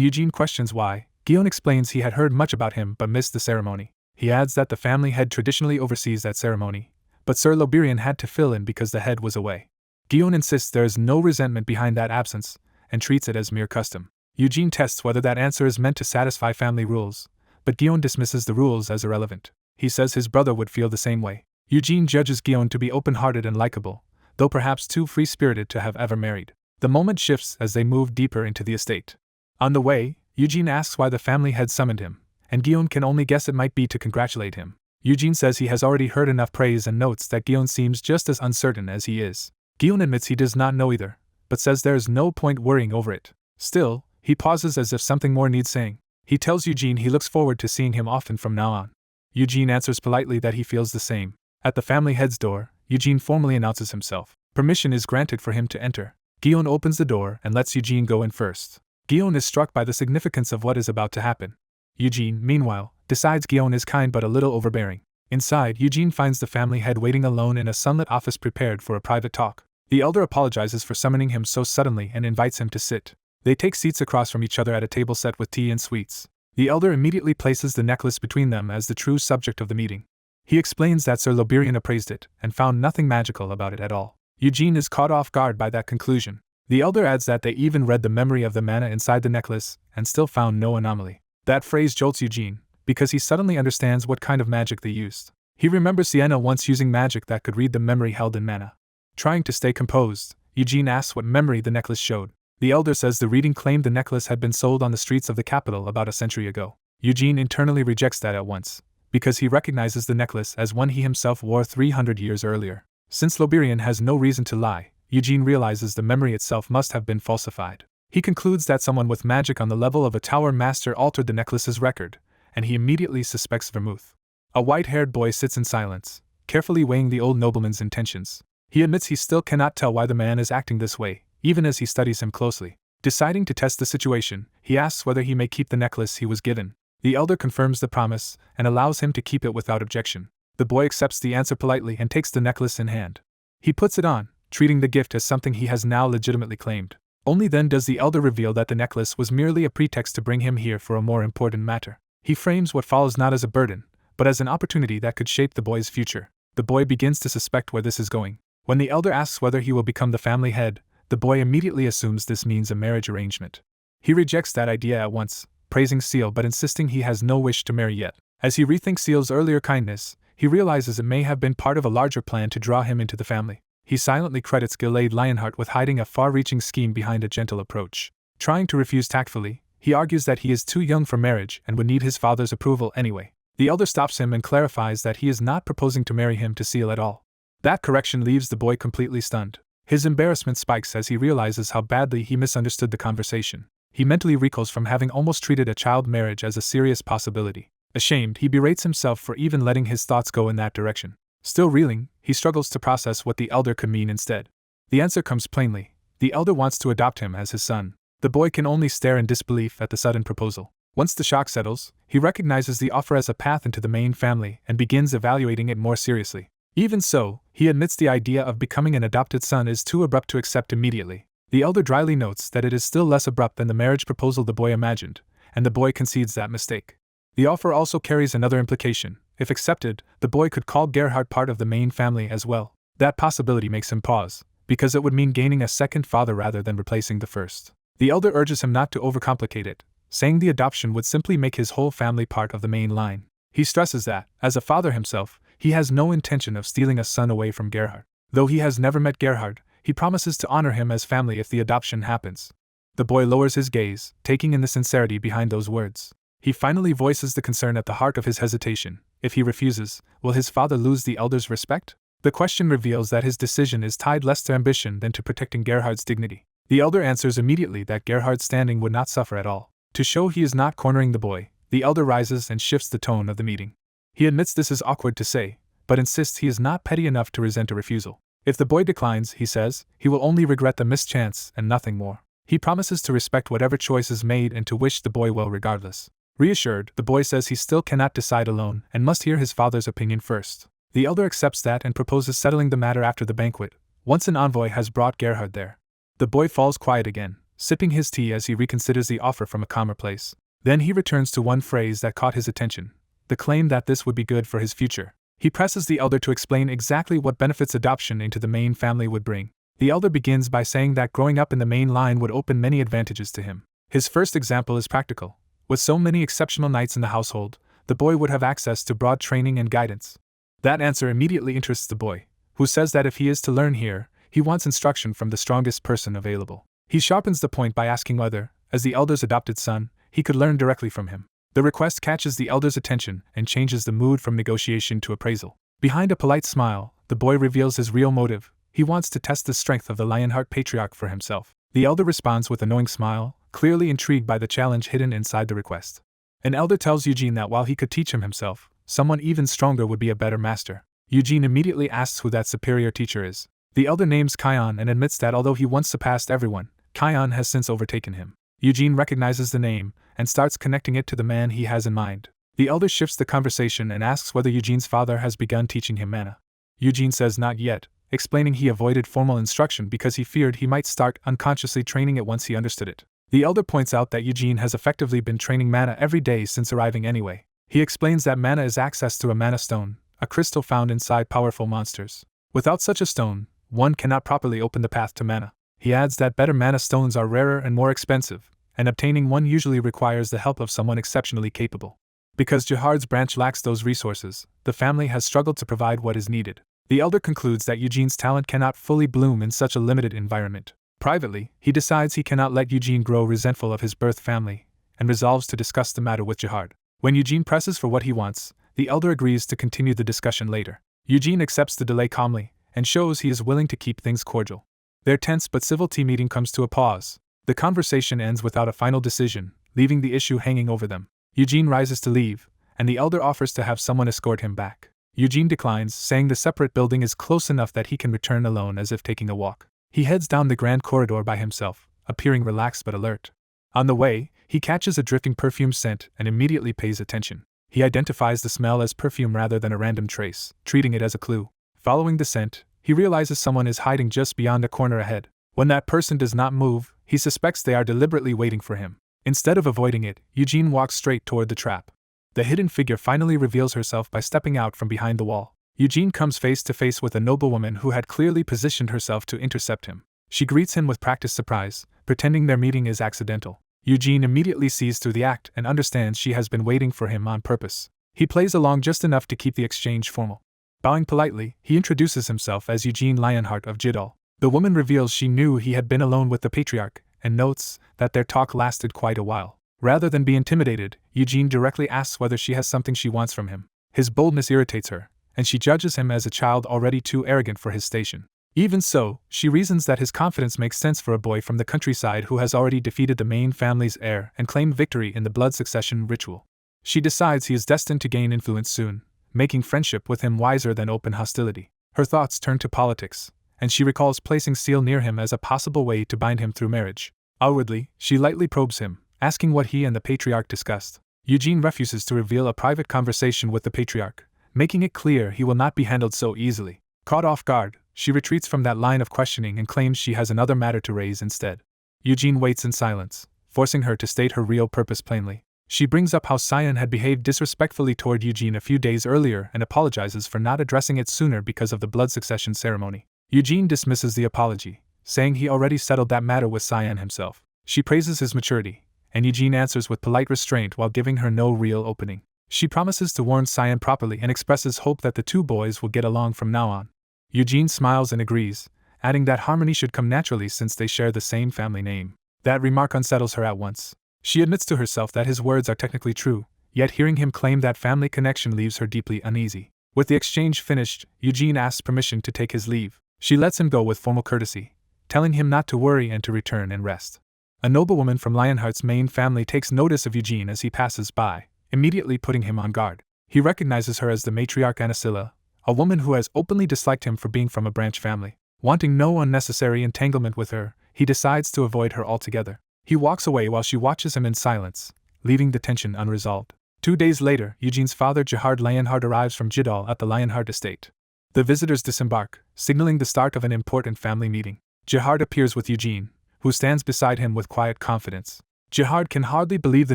Eugene questions why, Guion explains he had heard much about him but missed the ceremony. He adds that the family head traditionally oversees that ceremony, but Sir Loberian had to fill in because the head was away. Guion insists there is no resentment behind that absence, and treats it as mere custom. Eugene tests whether that answer is meant to satisfy family rules, but Guion dismisses the rules as irrelevant. He says his brother would feel the same way. Eugene judges Guion to be open-hearted and likable, though perhaps too free-spirited to have ever married. The moment shifts as they move deeper into the estate. On the way, Eugene asks why the family had summoned him, and Guion can only guess it might be to congratulate him. Eugene says he has already heard enough praise and notes that Guion seems just as uncertain as he is. Guion admits he does not know either, but says there is no point worrying over it. Still, he pauses as if something more needs saying. He tells Eugene he looks forward to seeing him often from now on. Eugene answers politely that he feels the same. At the family head's door, Eugene formally announces himself. Permission is granted for him to enter. Guion opens the door and lets Eugene go in first. Guion is struck by the significance of what is about to happen. Eugene, meanwhile, decides Guion is kind but a little overbearing. Inside, Eugene finds the family head waiting alone in a sunlit office prepared for a private talk. The elder apologizes for summoning him so suddenly and invites him to sit. They take seats across from each other at a table set with tea and sweets. The elder immediately places the necklace between them as the true subject of the meeting. He explains that Sir Loberian appraised it and found nothing magical about it at all. Eugene is caught off guard by that conclusion. The elder adds that they even read the memory of the mana inside the necklace and still found no anomaly. That phrase jolts Eugene, because he suddenly understands what kind of magic they used. He remembers Sienna once using magic that could read the memory held in mana. Trying to stay composed, Eugene asks what memory the necklace showed. The elder says the reading claimed the necklace had been sold on the streets of the capital about a century ago. Eugene internally rejects that at once, because he recognizes the necklace as one he himself wore 300 years earlier. Since Loberian has no reason to lie, Eugene realizes the memory itself must have been falsified. He concludes that someone with magic on the level of a tower master altered the necklace's record, and he immediately suspects vermouth. A white-haired boy sits in silence, carefully weighing the old nobleman's intentions. He admits he still cannot tell why the man is acting this way, even as he studies him closely. Deciding to test the situation, he asks whether he may keep the necklace he was given. The elder confirms the promise and allows him to keep it without objection. The boy accepts the answer politely and takes the necklace in hand. He puts it on, treating the gift as something he has now legitimately claimed. Only then does the elder reveal that the necklace was merely a pretext to bring him here for a more important matter. He frames what follows not as a burden, but as an opportunity that could shape the boy's future. The boy begins to suspect where this is going. When the elder asks whether he will become the family head, the boy immediately assumes this means a marriage arrangement. He rejects that idea at once, praising Seal but insisting he has no wish to marry yet. As he rethinks Seal's earlier kindness, he realizes it may have been part of a larger plan to draw him into the family. He silently credits Gilade Lionheart with hiding a far-reaching scheme behind a gentle approach. Trying to refuse tactfully, he argues that he is too young for marriage and would need his father's approval anyway. The elder stops him and clarifies that he is not proposing to marry him to Seal at all. That correction leaves the boy completely stunned. His embarrassment spikes as he realizes how badly he misunderstood the conversation. He mentally recoils from having almost treated a child marriage as a serious possibility. Ashamed, he berates himself for even letting his thoughts go in that direction. Still reeling, he struggles to process what the elder could mean instead. The answer comes plainly. The elder wants to adopt him as his son. The boy can only stare in disbelief at the sudden proposal. Once the shock settles, he recognizes the offer as a path into the main family and begins evaluating it more seriously. Even so, he admits the idea of becoming an adopted son is too abrupt to accept immediately. The elder dryly notes that it is still less abrupt than the marriage proposal the boy imagined, and the boy concedes that mistake. The offer also carries another implication. If accepted, the boy could call Gerhard part of the main family as well. That possibility makes him pause, because it would mean gaining a second father rather than replacing the first. The elder urges him not to overcomplicate it, saying the adoption would simply make his whole family part of the main line. He stresses that, as a father himself, he has no intention of stealing a son away from Gerhard. Though he has never met Gerhard, he promises to honor him as family if the adoption happens. The boy lowers his gaze, taking in the sincerity behind those words. He finally voices the concern at the heart of his hesitation. If he refuses, will his father lose the elder's respect? The question reveals that his decision is tied less to ambition than to protecting Gerhard's dignity. The elder answers immediately that Gerhard's standing would not suffer at all. To show he is not cornering the boy, the elder rises and shifts the tone of the meeting. He admits this is awkward to say, but insists he is not petty enough to resent a refusal. If the boy declines, he says, he will only regret the missed chance and nothing more. He promises to respect whatever choice is made and to wish the boy well regardless. Reassured, the boy says he still cannot decide alone and must hear his father's opinion first. The elder accepts that and proposes settling the matter after the banquet, once an envoy has brought Gerhard there. The boy falls quiet again, sipping his tea as he reconsiders the offer from a calmer place. Then he returns to one phrase that caught his attention, the claim that this would be good for his future. He presses the elder to explain exactly what benefits adoption into the main family would bring. The elder begins by saying that growing up in the main line would open many advantages to him. His first example is practical. With so many exceptional knights in the household, the boy would have access to broad training and guidance. That answer immediately interests the boy, who says that if he is to learn here, he wants instruction from the strongest person available. He sharpens the point by asking whether, as the elder's adopted son, he could learn directly from him. The request catches the elder's attention and changes the mood from negotiation to appraisal. Behind a polite smile, the boy reveals his real motive. He wants to test the strength of the Lionheart Patriarch for himself. The elder responds with a knowing smile, clearly intrigued by the challenge hidden inside the request. An elder tells Eugene that while he could teach him himself, someone even stronger would be a better master. Eugene immediately asks who that superior teacher is. The elder names Kion and admits that although he once surpassed everyone, Kion has since overtaken him. Eugene recognizes the name and starts connecting it to the man he has in mind. The elder shifts the conversation and asks whether Eugene's father has begun teaching him mana. Eugene says not yet, explaining he avoided formal instruction because he feared he might start unconsciously training it once he understood it. The elder points out that Eugene has effectively been training mana every day since arriving anyway. He explains that mana is access to a mana stone, a crystal found inside powerful monsters. Without such a stone, one cannot properly open the path to mana. He adds that better mana stones are rarer and more expensive, and obtaining one usually requires the help of someone exceptionally capable. Because Gerhard's branch lacks those resources, the family has struggled to provide what is needed. The elder concludes that Eugene's talent cannot fully bloom in such a limited environment. Privately, he decides he cannot let Eugene grow resentful of his birth family, and resolves to discuss the matter with Gerhard. When Eugene presses for what he wants, the elder agrees to continue the discussion later. Eugene accepts the delay calmly, and shows he is willing to keep things cordial. Their tense but civil tea meeting comes to a pause. The conversation ends without a final decision, leaving the issue hanging over them. Eugene rises to leave, and the elder offers to have someone escort him back. Eugene declines, saying the separate building is close enough that he can return alone as if taking a walk. He heads down the grand corridor by himself, appearing relaxed but alert. On the way, he catches a drifting perfume scent and immediately pays attention. He identifies the smell as perfume rather than a random trace, treating it as a clue. Following the scent, he realizes someone is hiding just beyond a corner ahead. When that person does not move, he suspects they are deliberately waiting for him. Instead of avoiding it, Eugene walks straight toward the trap. The hidden figure finally reveals herself by stepping out from behind the wall. Eugene comes face to face with a noblewoman who had clearly positioned herself to intercept him. She greets him with practiced surprise, pretending their meeting is accidental. Eugene immediately sees through the act and understands she has been waiting for him on purpose. He plays along just enough to keep the exchange formal. Bowing politely, he introduces himself as Eugene Lionheart of Jidal. The woman reveals she knew he had been alone with the patriarch, and notes that their talk lasted quite a while. Rather than be intimidated, Eugene directly asks whether she has something she wants from him. His boldness irritates her, and she judges him as a child already too arrogant for his station. Even so, she reasons that his confidence makes sense for a boy from the countryside who has already defeated the main family's heir and claimed victory in the blood succession ritual. She decides he is destined to gain influence soon, making friendship with him wiser than open hostility. Her thoughts turn to politics, and she recalls placing Seal near him as a possible way to bind him through marriage. Outwardly, she lightly probes him, asking what he and the patriarch discussed. Eugene refuses to reveal a private conversation with the patriarch, making it clear he will not be handled so easily. Caught off guard, she retreats from that line of questioning and claims she has another matter to raise instead. Eugene waits in silence, forcing her to state her real purpose plainly. She brings up how Cyan had behaved disrespectfully toward Eugene a few days earlier and apologizes for not addressing it sooner because of the blood succession ceremony. Eugene dismisses the apology, saying he already settled that matter with Cyan himself. She praises his maturity, and Eugene answers with polite restraint while giving her no real opening. She promises to warn Cyan properly and expresses hope that the two boys will get along from now on. Eugene smiles and agrees, adding that harmony should come naturally since they share the same family name. That remark unsettles her at once. She admits to herself that his words are technically true, yet hearing him claim that family connection leaves her deeply uneasy. With the exchange finished, Eugene asks permission to take his leave. She lets him go with formal courtesy, telling him not to worry and to return and rest. A noblewoman from Lionheart's main family takes notice of Eugene as he passes by, immediately putting him on guard. He recognizes her as the matriarch Anacilla, a woman who has openly disliked him for being from a branch family. Wanting no unnecessary entanglement with her, he decides to avoid her altogether. He walks away while she watches him in silence, leaving the tension unresolved. 2 days later, Eugene's father Jihad Lionheart arrives from Jidal at the Lionheart estate. The visitors disembark, signaling the start of an important family meeting. Jihad appears with Eugene, who stands beside him with quiet confidence. Jihad can hardly believe the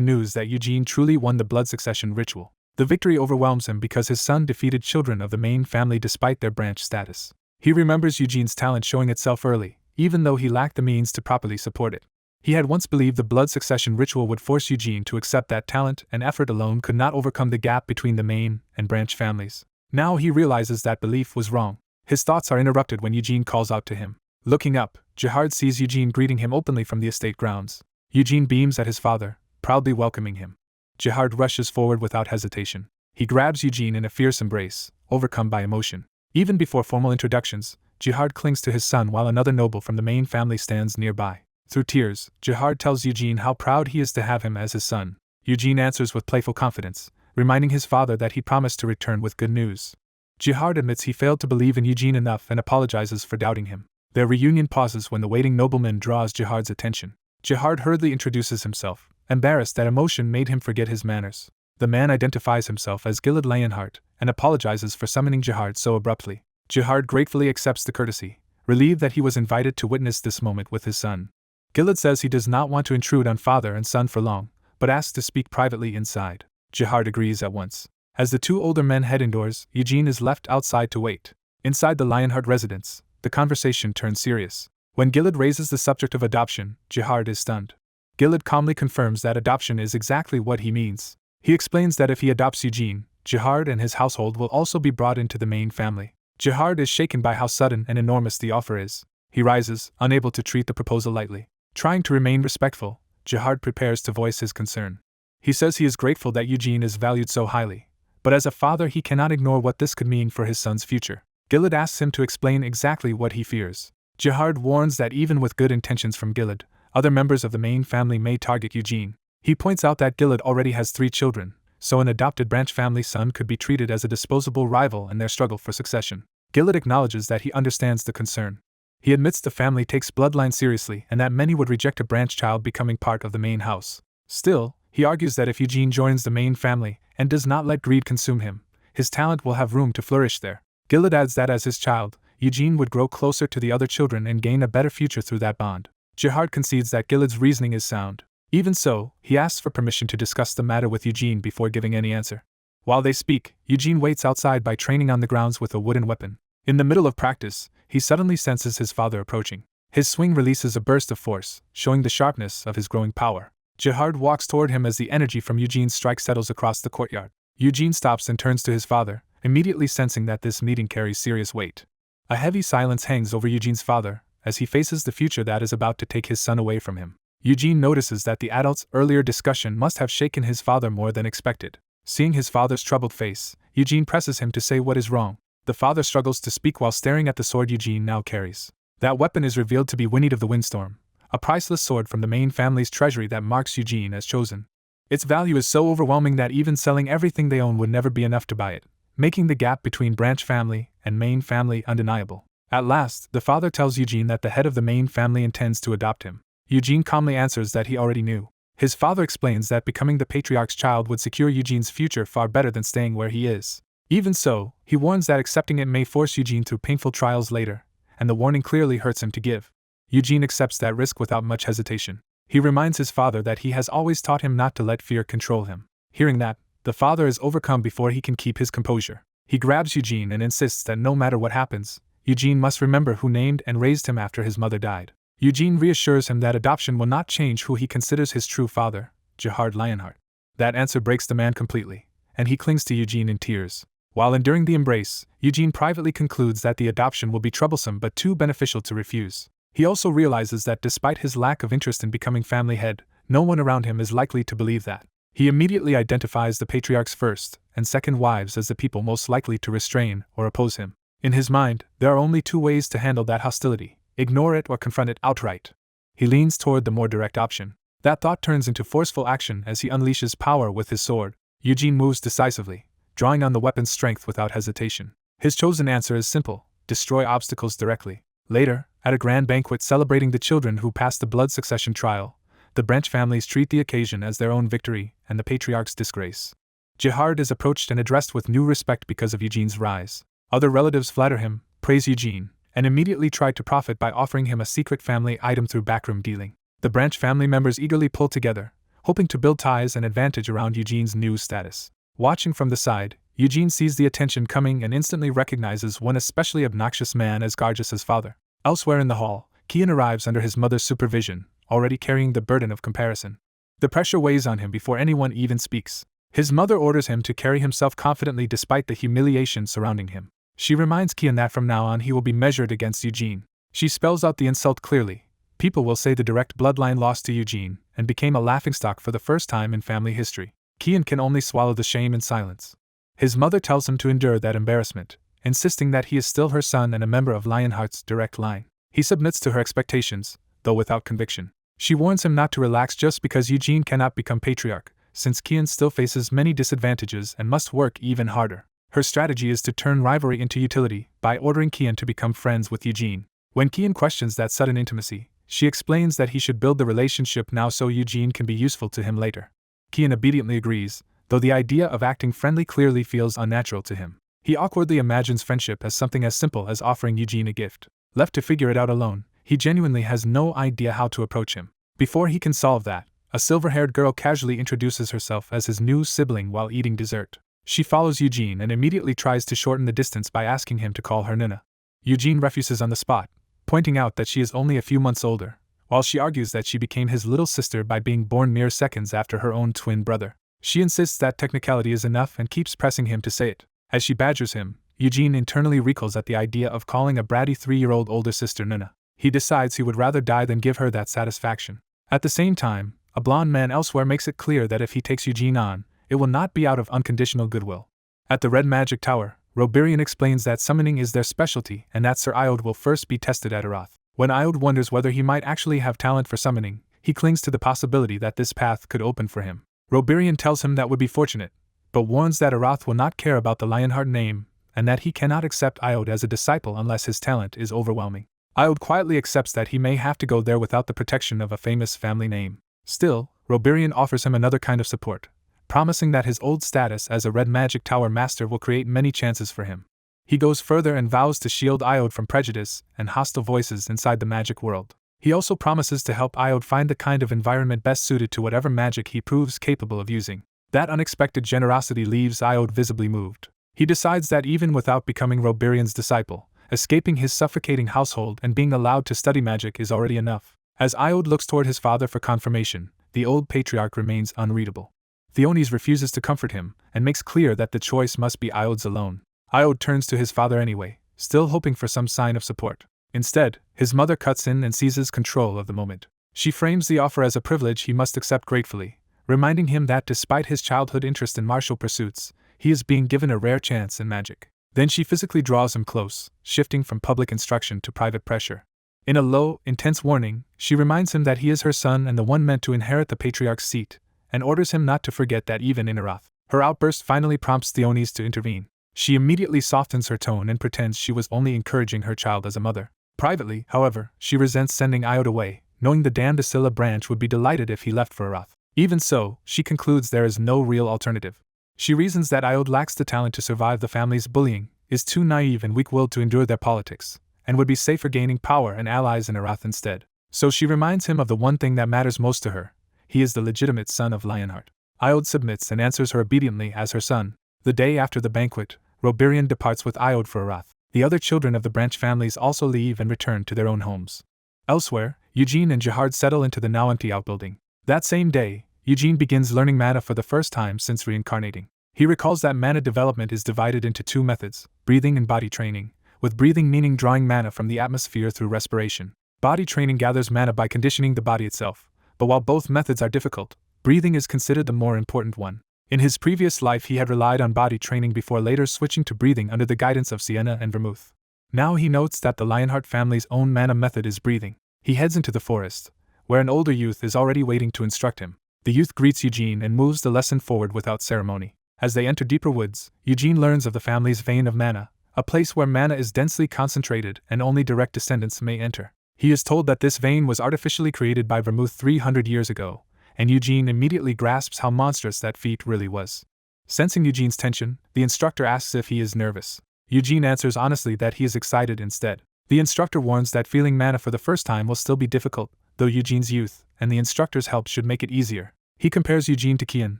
news that Eugene truly won the blood succession ritual. The victory overwhelms him because his son defeated children of the main family despite their branch status. He remembers Eugene's talent showing itself early, even though he lacked the means to properly support it. He had once believed the blood succession ritual would force Eugene to accept that talent and effort alone could not overcome the gap between the main and branch families. Now he realizes that belief was wrong. His thoughts are interrupted when Eugene calls out to him. Looking up, Jihad sees Eugene greeting him openly from the estate grounds. Eugene beams at his father, proudly welcoming him. Jihad rushes forward without hesitation. He grabs Eugene in a fierce embrace, overcome by emotion. Even before formal introductions, Jihad clings to his son while another noble from the main family stands nearby. Through tears, Jihad tells Eugene how proud he is to have him as his son. Eugene answers with playful confidence, reminding his father that he promised to return with good news. Jihad admits he failed to believe in Eugene enough and apologizes for doubting him. Their reunion pauses when the waiting nobleman draws Jihad's attention. Jihad hurriedly introduces himself, embarrassed that emotion made him forget his manners. The man identifies himself as Gilad Lionheart and apologizes for summoning Jihad so abruptly. Jihad gratefully accepts the courtesy, relieved that he was invited to witness this moment with his son. Gilad says he does not want to intrude on father and son for long, but asks to speak privately inside. Jihad agrees at once. As the two older men head indoors, Eugene is left outside to wait. Inside the Lionheart residence, the conversation turns serious. When Gilad raises the subject of adoption, Jihad is stunned. Gilad calmly confirms that adoption is exactly what he means. He explains that if he adopts Eugene, Jihad and his household will also be brought into the main family. Jihad is shaken by how sudden and enormous the offer is. He rises, unable to treat the proposal lightly. Trying to remain respectful, Jihad prepares to voice his concern. He says he is grateful that Eugene is valued so highly, but as a father he cannot ignore what this could mean for his son's future. Gilad asks him to explain exactly what he fears. Jihad warns that even with good intentions from Gilad, other members of the main family may target Eugene. He points out that Gilad already has 3 children, so an adopted branch family son could be treated as a disposable rival in their struggle for succession. Gilad acknowledges that he understands the concern. He admits the family takes bloodline seriously and that many would reject a branch child becoming part of the main house. Still, he argues that if Eugene joins the main family and does not let greed consume him, his talent will have room to flourish there. Gilad adds that as his child, Eugene would grow closer to the other children and gain a better future through that bond. Jihad concedes that Gilad's reasoning is sound. Even so, he asks for permission to discuss the matter with Eugene before giving any answer. While they speak, Eugene waits outside by training on the grounds with a wooden weapon. In the middle of practice, he suddenly senses his father approaching. His swing releases a burst of force, showing the sharpness of his growing power. Jihad walks toward him as the energy from Eugene's strike settles across the courtyard. Eugene stops and turns to his father, immediately sensing that this meeting carries serious weight. A heavy silence hangs over Eugene's father, as he faces the future that is about to take his son away from him. Eugene notices that the adult's earlier discussion must have shaken his father more than expected. Seeing his father's troubled face, Eugene presses him to say what is wrong. The father struggles to speak while staring at the sword Eugene now carries. That weapon is revealed to be Winnied of the Windstorm, a priceless sword from the main family's treasury that marks Eugene as chosen. Its value is so overwhelming that even selling everything they own would never be enough to buy it, making the gap between branch family and main family undeniable. At last, the father tells Eugene that the head of the main family intends to adopt him. Eugene calmly answers that he already knew. His father explains that becoming the patriarch's child would secure Eugene's future far better than staying where he is. Even so, he warns that accepting it may force Eugene through painful trials later, and the warning clearly hurts him to give. Eugene accepts that risk without much hesitation. He reminds his father that he has always taught him not to let fear control him. Hearing that, the father is overcome before he can keep his composure. He grabs Eugene and insists that no matter what happens, Eugene must remember who named and raised him after his mother died. Eugene reassures him that adoption will not change who he considers his true father, Jihad Lionheart. That answer breaks the man completely, and he clings to Eugene in tears. While enduring the embrace, Eugene privately concludes that the adoption will be troublesome but too beneficial to refuse. He also realizes that despite his lack of interest in becoming family head, no one around him is likely to believe that. He immediately identifies the patriarch's first and second wives as the people most likely to restrain or oppose him. In his mind, there are only 2 ways to handle that hostility: ignore it or confront it outright. He leans toward the more direct option. That thought turns into forceful action as he unleashes power with his sword. Eugene moves decisively, drawing on the weapon's strength without hesitation. His chosen answer is simple: destroy obstacles directly. Later, at a grand banquet celebrating the children who passed the blood succession trial, the branch families treat the occasion as their own victory and the patriarch's disgrace. Jihad is approached and addressed with new respect because of Eugene's rise. Other relatives flatter him, praise Eugene, and immediately try to profit by offering him a secret family item through backroom dealing. The branch family members eagerly pull together, hoping to build ties and advantage around Eugene's new status. Watching from the side, Eugene sees the attention coming and instantly recognizes one especially obnoxious man as Gargus's father. Elsewhere in the hall, Kian arrives under his mother's supervision, already carrying the burden of comparison. The pressure weighs on him before anyone even speaks. His mother orders him to carry himself confidently despite the humiliation surrounding him. She reminds Kian that from now on he will be measured against Eugene. She spells out the insult clearly. People will say the direct bloodline lost to Eugene and became a laughingstock for the first time in family history. Kian can only swallow the shame in silence. His mother tells him to endure that embarrassment, insisting that he is still her son and a member of Lionheart's direct line. He submits to her expectations, though without conviction. She warns him not to relax just because Eugene cannot become patriarch, since Kian still faces many disadvantages and must work even harder. Her strategy is to turn rivalry into utility by ordering Kian to become friends with Eugene. When Kian questions that sudden intimacy, she explains that he should build the relationship now so Eugene can be useful to him later. Kian obediently agrees, though the idea of acting friendly clearly feels unnatural to him. He awkwardly imagines friendship as something as simple as offering Eugene a gift. Left to figure it out alone, he genuinely has no idea how to approach him. Before he can solve that, a silver-haired girl casually introduces herself as his new sibling while eating dessert. She follows Eugene and immediately tries to shorten the distance by asking him to call her Nuna. Eugene refuses on the spot, pointing out that she is only a few months older, while she argues that she became his little sister by being born mere seconds after her own twin brother. She insists that technicality is enough and keeps pressing him to say it. As she badgers him, Eugene internally recoils at the idea of calling a bratty 3-year-old older sister Nuna. He decides he would rather die than give her that satisfaction. At the same time, a blonde man elsewhere makes it clear that if he takes Eugene on, it will not be out of unconditional goodwill. At the Red Magic Tower, Roberian explains that summoning is their specialty and that Sir Iod will first be tested at Arath. When Iod wonders whether he might actually have talent for summoning, he clings to the possibility that this path could open for him. Roberian tells him that would be fortunate, but warns that Arath will not care about the Lionheart name, and that he cannot accept Iod as a disciple unless his talent is overwhelming. Iod quietly accepts that he may have to go there without the protection of a famous family name. Still, Roberian offers him another kind of support, promising that his old status as a Red Magic Tower master will create many chances for him. He goes further and vows to shield Iod from prejudice and hostile voices inside the magic world. He also promises to help Iod find the kind of environment best suited to whatever magic he proves capable of using. That unexpected generosity leaves Iod visibly moved. He decides that even without becoming Roberian's disciple, escaping his suffocating household and being allowed to study magic is already enough. As Iod looks toward his father for confirmation, the old patriarch remains unreadable. Theonis refuses to comfort him, and makes clear that the choice must be Iod's alone. Iod turns to his father anyway, still hoping for some sign of support. Instead, his mother cuts in and seizes control of the moment. She frames the offer as a privilege he must accept gratefully, reminding him that despite his childhood interest in martial pursuits, he is being given a rare chance in magic. Then she physically draws him close, shifting from public instruction to private pressure. In a low, intense warning, she reminds him that he is her son and the one meant to inherit the patriarch's seat, and orders him not to forget that even in Arath. Her outburst finally prompts Theonis to intervene. She immediately softens her tone and pretends she was only encouraging her child as a mother. Privately, however, she resents sending Iod away, knowing the damned Asila branch would be delighted if he left for Arath. Even so, she concludes there is no real alternative. She reasons that Iod lacks the talent to survive the family's bullying, is too naive and weak-willed to endure their politics, and would be safer gaining power and allies in Arath instead. So she reminds him of the one thing that matters most to her: he is the legitimate son of Lionheart. Iod submits and answers her obediently as her son. The day after the banquet, Roberian departs with Iod for Arath. The other children of the branch families also leave and return to their own homes. Elsewhere, Eugene and Jihad settle into the now empty outbuilding. That same day, Eugene begins learning mana for the first time since reincarnating. He recalls that mana development is divided into two methods: breathing and body training, with breathing meaning drawing mana from the atmosphere through respiration. Body training gathers mana by conditioning the body itself, but while both methods are difficult, breathing is considered the more important one. In his previous life he had relied on body training before later switching to breathing under the guidance of Sienna and Vermouth. Now he notes that the Lionheart family's own mana method is breathing. He heads into the forest, where an older youth is already waiting to instruct him. The youth greets Eugene and moves the lesson forward without ceremony. As they enter deeper woods, Eugene learns of the family's vein of mana, a place where mana is densely concentrated and only direct descendants may enter. He is told that this vein was artificially created by Vermouth 300 years ago, and Eugene immediately grasps how monstrous that feat really was. Sensing Eugene's tension, the instructor asks if he is nervous. Eugene answers honestly that he is excited instead. The instructor warns that feeling mana for the first time will still be difficult, though Eugene's youth and the instructor's help should make it easier. He compares Eugene to Kian,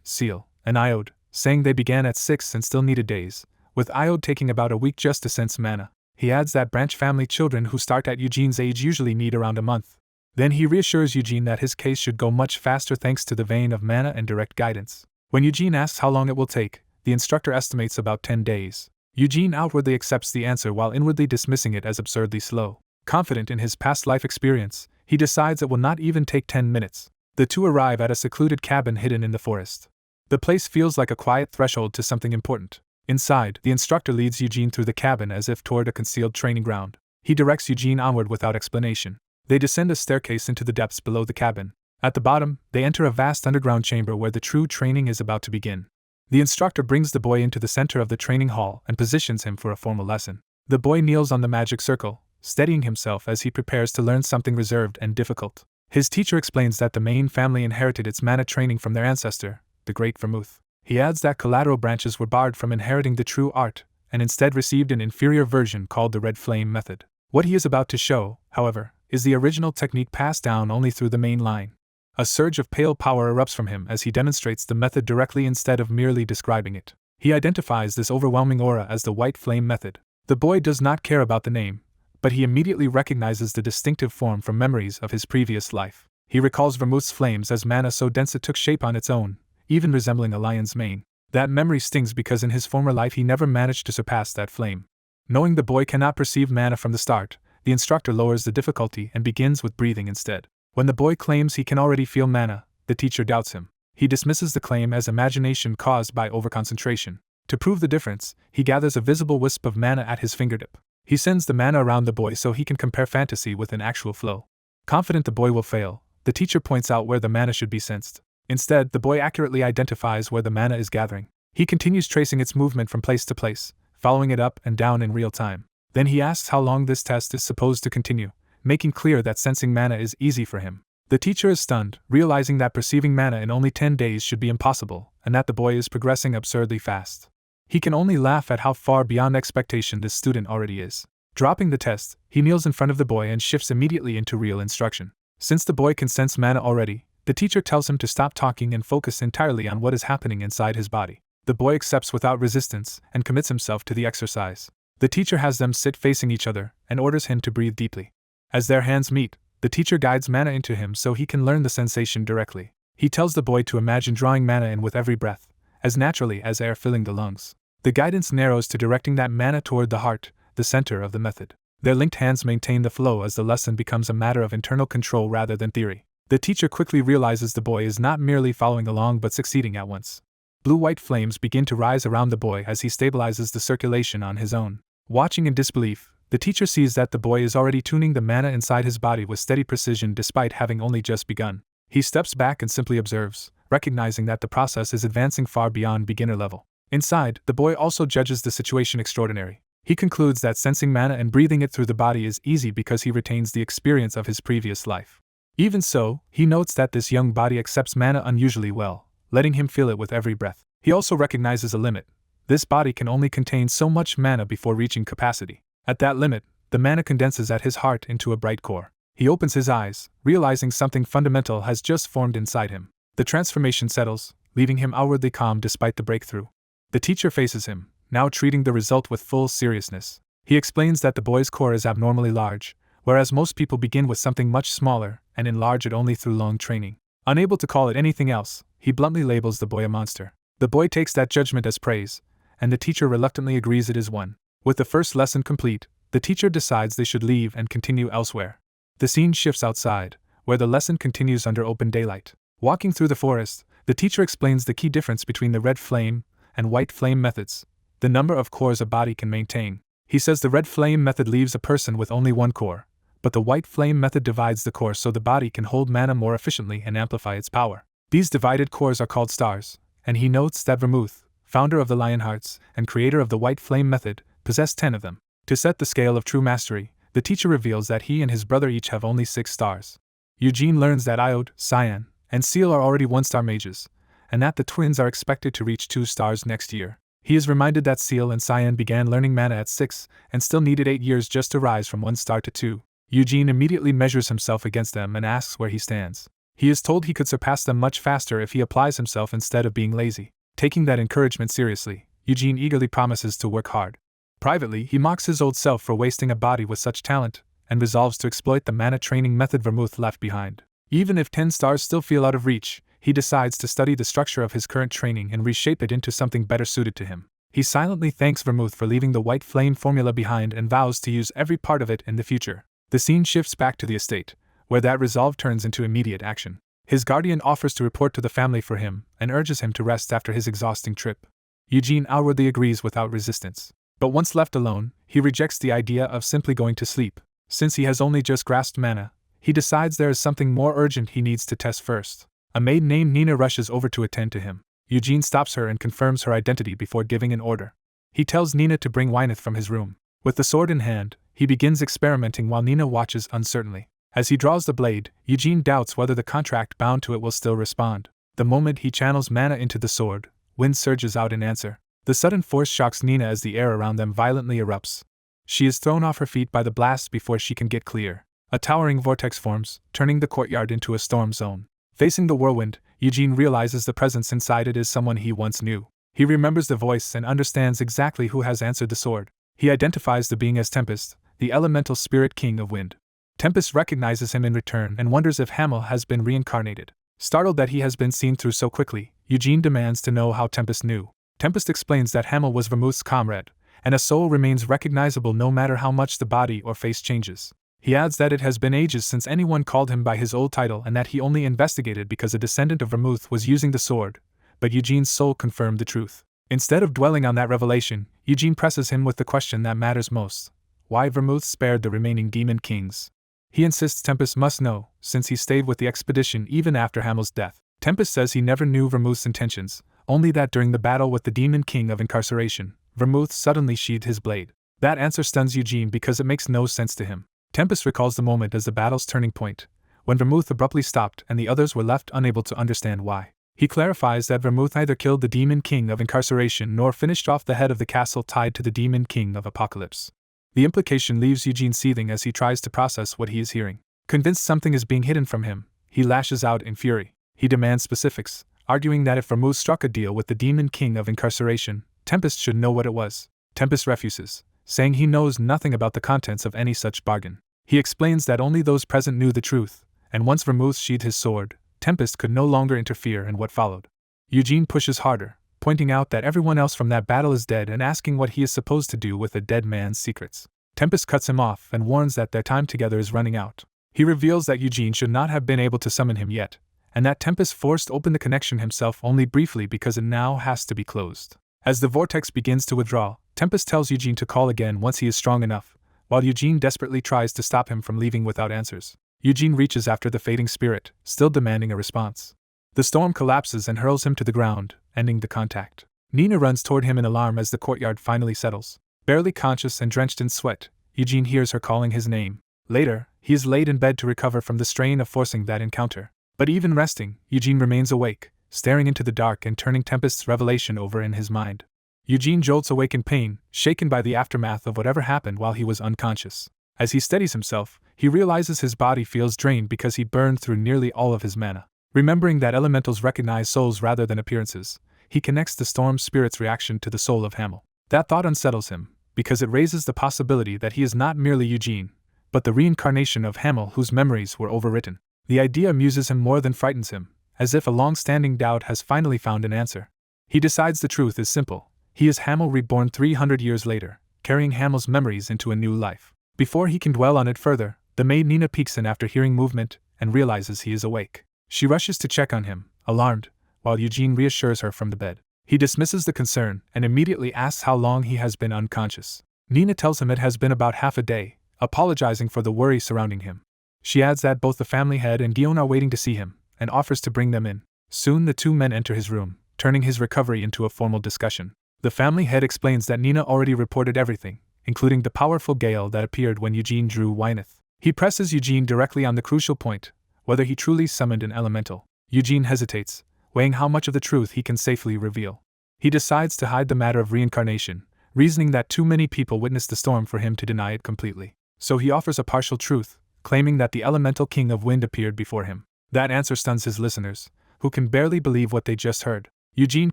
Seal, and Iode, saying they began at 6 and still needed days, with Iode taking about a week just to sense mana. He adds that branch family children who start at Eugene's age usually need around a month. Then he reassures Eugene that his case should go much faster thanks to the vein of mana and direct guidance. When Eugene asks how long it will take, the instructor estimates about 10 days. Eugene outwardly accepts the answer while inwardly dismissing it as absurdly slow. Confident in his past life experience, he decides it will not even take 10 minutes. The two arrive at a secluded cabin hidden in the forest. The place feels like a quiet threshold to something important. Inside, the instructor leads Eugene through the cabin as if toward a concealed training ground. He directs Eugene onward without explanation. They descend a staircase into the depths below the cabin. At the bottom, they enter a vast underground chamber where the true training is about to begin. The instructor brings the boy into the center of the training hall and positions him for a formal lesson. The boy kneels on the magic circle, steadying himself as he prepares to learn something reserved and difficult. His teacher explains that the main family inherited its mana training from their ancestor, the Great Vermouth. He adds that collateral branches were barred from inheriting the true art, and instead received an inferior version called the Red Flame method. What he is about to show, however, is the original technique passed down only through the main line. A surge of pale power erupts from him as he demonstrates the method directly instead of merely describing it. He identifies this overwhelming aura as the White Flame method. The boy does not care about the name, but he immediately recognizes the distinctive form from memories of his previous life. He recalls Vermouth's flames as mana so dense it took shape on its own, even resembling a lion's mane. That memory stings because in his former life he never managed to surpass that flame. Knowing the boy cannot perceive mana from the start, the instructor lowers the difficulty and begins with breathing instead. When the boy claims he can already feel mana, the teacher doubts him. He dismisses the claim as imagination caused by overconcentration. To prove the difference, he gathers a visible wisp of mana at his fingertip. He sends the mana around the boy so he can compare fantasy with an actual flow. Confident the boy will fail, the teacher points out where the mana should be sensed. Instead, the boy accurately identifies where the mana is gathering. He continues tracing its movement from place to place, following it up and down in real time. Then he asks how long this test is supposed to continue, making clear that sensing mana is easy for him. The teacher is stunned, realizing that perceiving mana in only 10 days should be impossible, and that the boy is progressing absurdly fast. He can only laugh at how far beyond expectation this student already is. Dropping the test, he kneels in front of the boy and shifts immediately into real instruction. Since the boy can sense mana already, the teacher tells him to stop talking and focus entirely on what is happening inside his body. The boy accepts without resistance and commits himself to the exercise. The teacher has them sit facing each other and orders him to breathe deeply. As their hands meet, the teacher guides mana into him so he can learn the sensation directly. He tells the boy to imagine drawing mana in with every breath, as naturally as air filling the lungs. The guidance narrows to directing that mana toward the heart, the center of the method. Their linked hands maintain the flow as the lesson becomes a matter of internal control rather than theory. The teacher quickly realizes the boy is not merely following along but succeeding at once. Blue-white flames begin to rise around the boy as he stabilizes the circulation on his own. Watching in disbelief, the teacher sees that the boy is already tuning the mana inside his body with steady precision despite having only just begun. He steps back and simply observes, recognizing that the process is advancing far beyond beginner level. Inside, the boy also judges the situation extraordinary. He concludes that sensing mana and breathing it through the body is easy because he retains the experience of his previous life. Even so, he notes that this young body accepts mana unusually well, letting him feel it with every breath. He also recognizes a limit. This body can only contain so much mana before reaching capacity. At that limit, the mana condenses at his heart into a bright core. He opens his eyes, realizing something fundamental has just formed inside him. The transformation settles, leaving him outwardly calm despite the breakthrough. The teacher faces him, now treating the result with full seriousness. He explains that the boy's core is abnormally large, whereas most people begin with something much smaller and enlarge it only through long training. Unable to call it anything else, he bluntly labels the boy a monster. The boy takes that judgment as praise, and the teacher reluctantly agrees it is one. With the first lesson complete, the teacher decides they should leave and continue elsewhere. The scene shifts outside, where the lesson continues under open daylight. Walking through the forest, the teacher explains the key difference between the red flame and white flame methods, the number of cores a body can maintain. He says the red flame method leaves a person with only one core, but the white flame method divides the core so the body can hold mana more efficiently and amplify its power. These divided cores are called stars, and he notes that Vermouth, founder of the Lionhearts and creator of the white flame method, possess 10 of them. To set the scale of true mastery, the teacher reveals that he and his brother each have only 6 stars. Eugene learns that Iode, Cyan, and Seal are already 1-star mages, and that the twins are expected to reach 2 stars next year. He is reminded that Seal and Cyan began learning mana at 6 and still needed 8 years just to rise from 1 star to 2. Eugene immediately measures himself against them and asks where he stands. He is told he could surpass them much faster if he applies himself instead of being lazy. Taking that encouragement seriously, Eugene eagerly promises to work hard. Privately, he mocks his old self for wasting a body with such talent, and resolves to exploit the mana training method Vermouth left behind. Even if 10 stars still feel out of reach, he decides to study the structure of his current training and reshape it into something better suited to him. He silently thanks Vermouth for leaving the white flame formula behind and vows to use every part of it in the future. The scene shifts back to the estate, where that resolve turns into immediate action. His guardian offers to report to the family for him and urges him to rest after his exhausting trip. Eugene outwardly agrees without resistance. But once left alone, he rejects the idea of simply going to sleep. Since he has only just grasped mana, he decides there is something more urgent he needs to test first. A maid named Nina rushes over to attend to him. Eugene stops her and confirms her identity before giving an order. He tells Nina to bring Wyneth from his room. With the sword in hand, he begins experimenting while Nina watches uncertainly. As he draws the blade, Eugene doubts whether the contract bound to it will still respond. The moment he channels mana into the sword, wind surges out in answer. The sudden force shocks Nina as the air around them violently erupts. She is thrown off her feet by the blast before she can get clear. A towering vortex forms, turning the courtyard into a storm zone. Facing the whirlwind, Eugene realizes the presence inside it is someone he once knew. He remembers the voice and understands exactly who has answered the sword. He identifies the being as Tempest, the elemental spirit king of wind. Tempest recognizes him in return and wonders if Hamel has been reincarnated. Startled that he has been seen through so quickly, Eugene demands to know how Tempest knew. Tempest explains that Hamel was Vermouth's comrade, and a soul remains recognizable no matter how much the body or face changes. He adds that it has been ages since anyone called him by his old title and that he only investigated because a descendant of Vermouth was using the sword, but Eugene's soul confirmed the truth. Instead of dwelling on that revelation, Eugene presses him with the question that matters most: why Vermouth spared the remaining demon kings. He insists Tempest must know, since he stayed with the expedition even after Hamel's death. Tempest says he never knew Vermouth's intentions, only that during the battle with the demon king of incarceration, Vermouth suddenly sheathed his blade. That answer stuns Eugene because it makes no sense to him. Tempest recalls the moment as the battle's turning point, when Vermouth abruptly stopped and the others were left unable to understand why. He clarifies that Vermouth neither killed the demon king of incarceration nor finished off the head of the castle tied to the demon king of apocalypse. The implication leaves Eugene seething as he tries to process what he is hearing. Convinced something is being hidden from him, he lashes out in fury. He demands specifics, arguing that if Vermouth struck a deal with the demon king of incarceration, Tempest should know what it was. Tempest refuses, saying he knows nothing about the contents of any such bargain. He explains that only those present knew the truth, and once Vermouth sheathed his sword, Tempest could no longer interfere in what followed. Eugene pushes harder, pointing out that everyone else from that battle is dead and asking what he is supposed to do with a dead man's secrets. Tempest cuts him off and warns that their time together is running out. He reveals that Eugene should not have been able to summon him yet, and that Tempest forced open the connection himself only briefly because it now has to be closed. As the vortex begins to withdraw, Tempest tells Eugene to call again once he is strong enough, while Eugene desperately tries to stop him from leaving without answers. Eugene reaches after the fading spirit, still demanding a response. The storm collapses and hurls him to the ground, ending the contact. Nina runs toward him in alarm as the courtyard finally settles. Barely conscious and drenched in sweat, Eugene hears her calling his name. Later, he is laid in bed to recover from the strain of forcing that encounter. But even resting, Eugene remains awake, staring into the dark and turning Tempest's revelation over in his mind. Eugene jolts awake in pain, shaken by the aftermath of whatever happened while he was unconscious. As he steadies himself, he realizes his body feels drained because he burned through nearly all of his mana. Remembering that elementals recognize souls rather than appearances, he connects the storm spirit's reaction to the soul of Hamel. That thought unsettles him, because it raises the possibility that he is not merely Eugene, but the reincarnation of Hamel whose memories were overwritten. The idea amuses him more than frightens him, as if a long-standing doubt has finally found an answer. He decides the truth is simple. He is Hamel reborn 300 years later, carrying Hamel's memories into a new life. Before he can dwell on it further, the maid Nina peeks in after hearing movement and realizes he is awake. She rushes to check on him, alarmed, while Eugene reassures her from the bed. He dismisses the concern and immediately asks how long he has been unconscious. Nina tells him it has been about half a day, apologizing for the worry surrounding him. She adds that both the family head and Guillaume are waiting to see him, and offers to bring them in. Soon the two men enter his room, turning his recovery into a formal discussion. The family head explains that Nina already reported everything, including the powerful gale that appeared when Eugene drew Wyneth. He presses Eugene directly on the crucial point, whether he truly summoned an elemental. Eugene hesitates, weighing how much of the truth he can safely reveal. He decides to hide the matter of reincarnation, reasoning that too many people witnessed the storm for him to deny it completely. So he offers a partial truth, claiming that the elemental king of wind appeared before him. That answer stuns his listeners, who can barely believe what they just heard. Eugene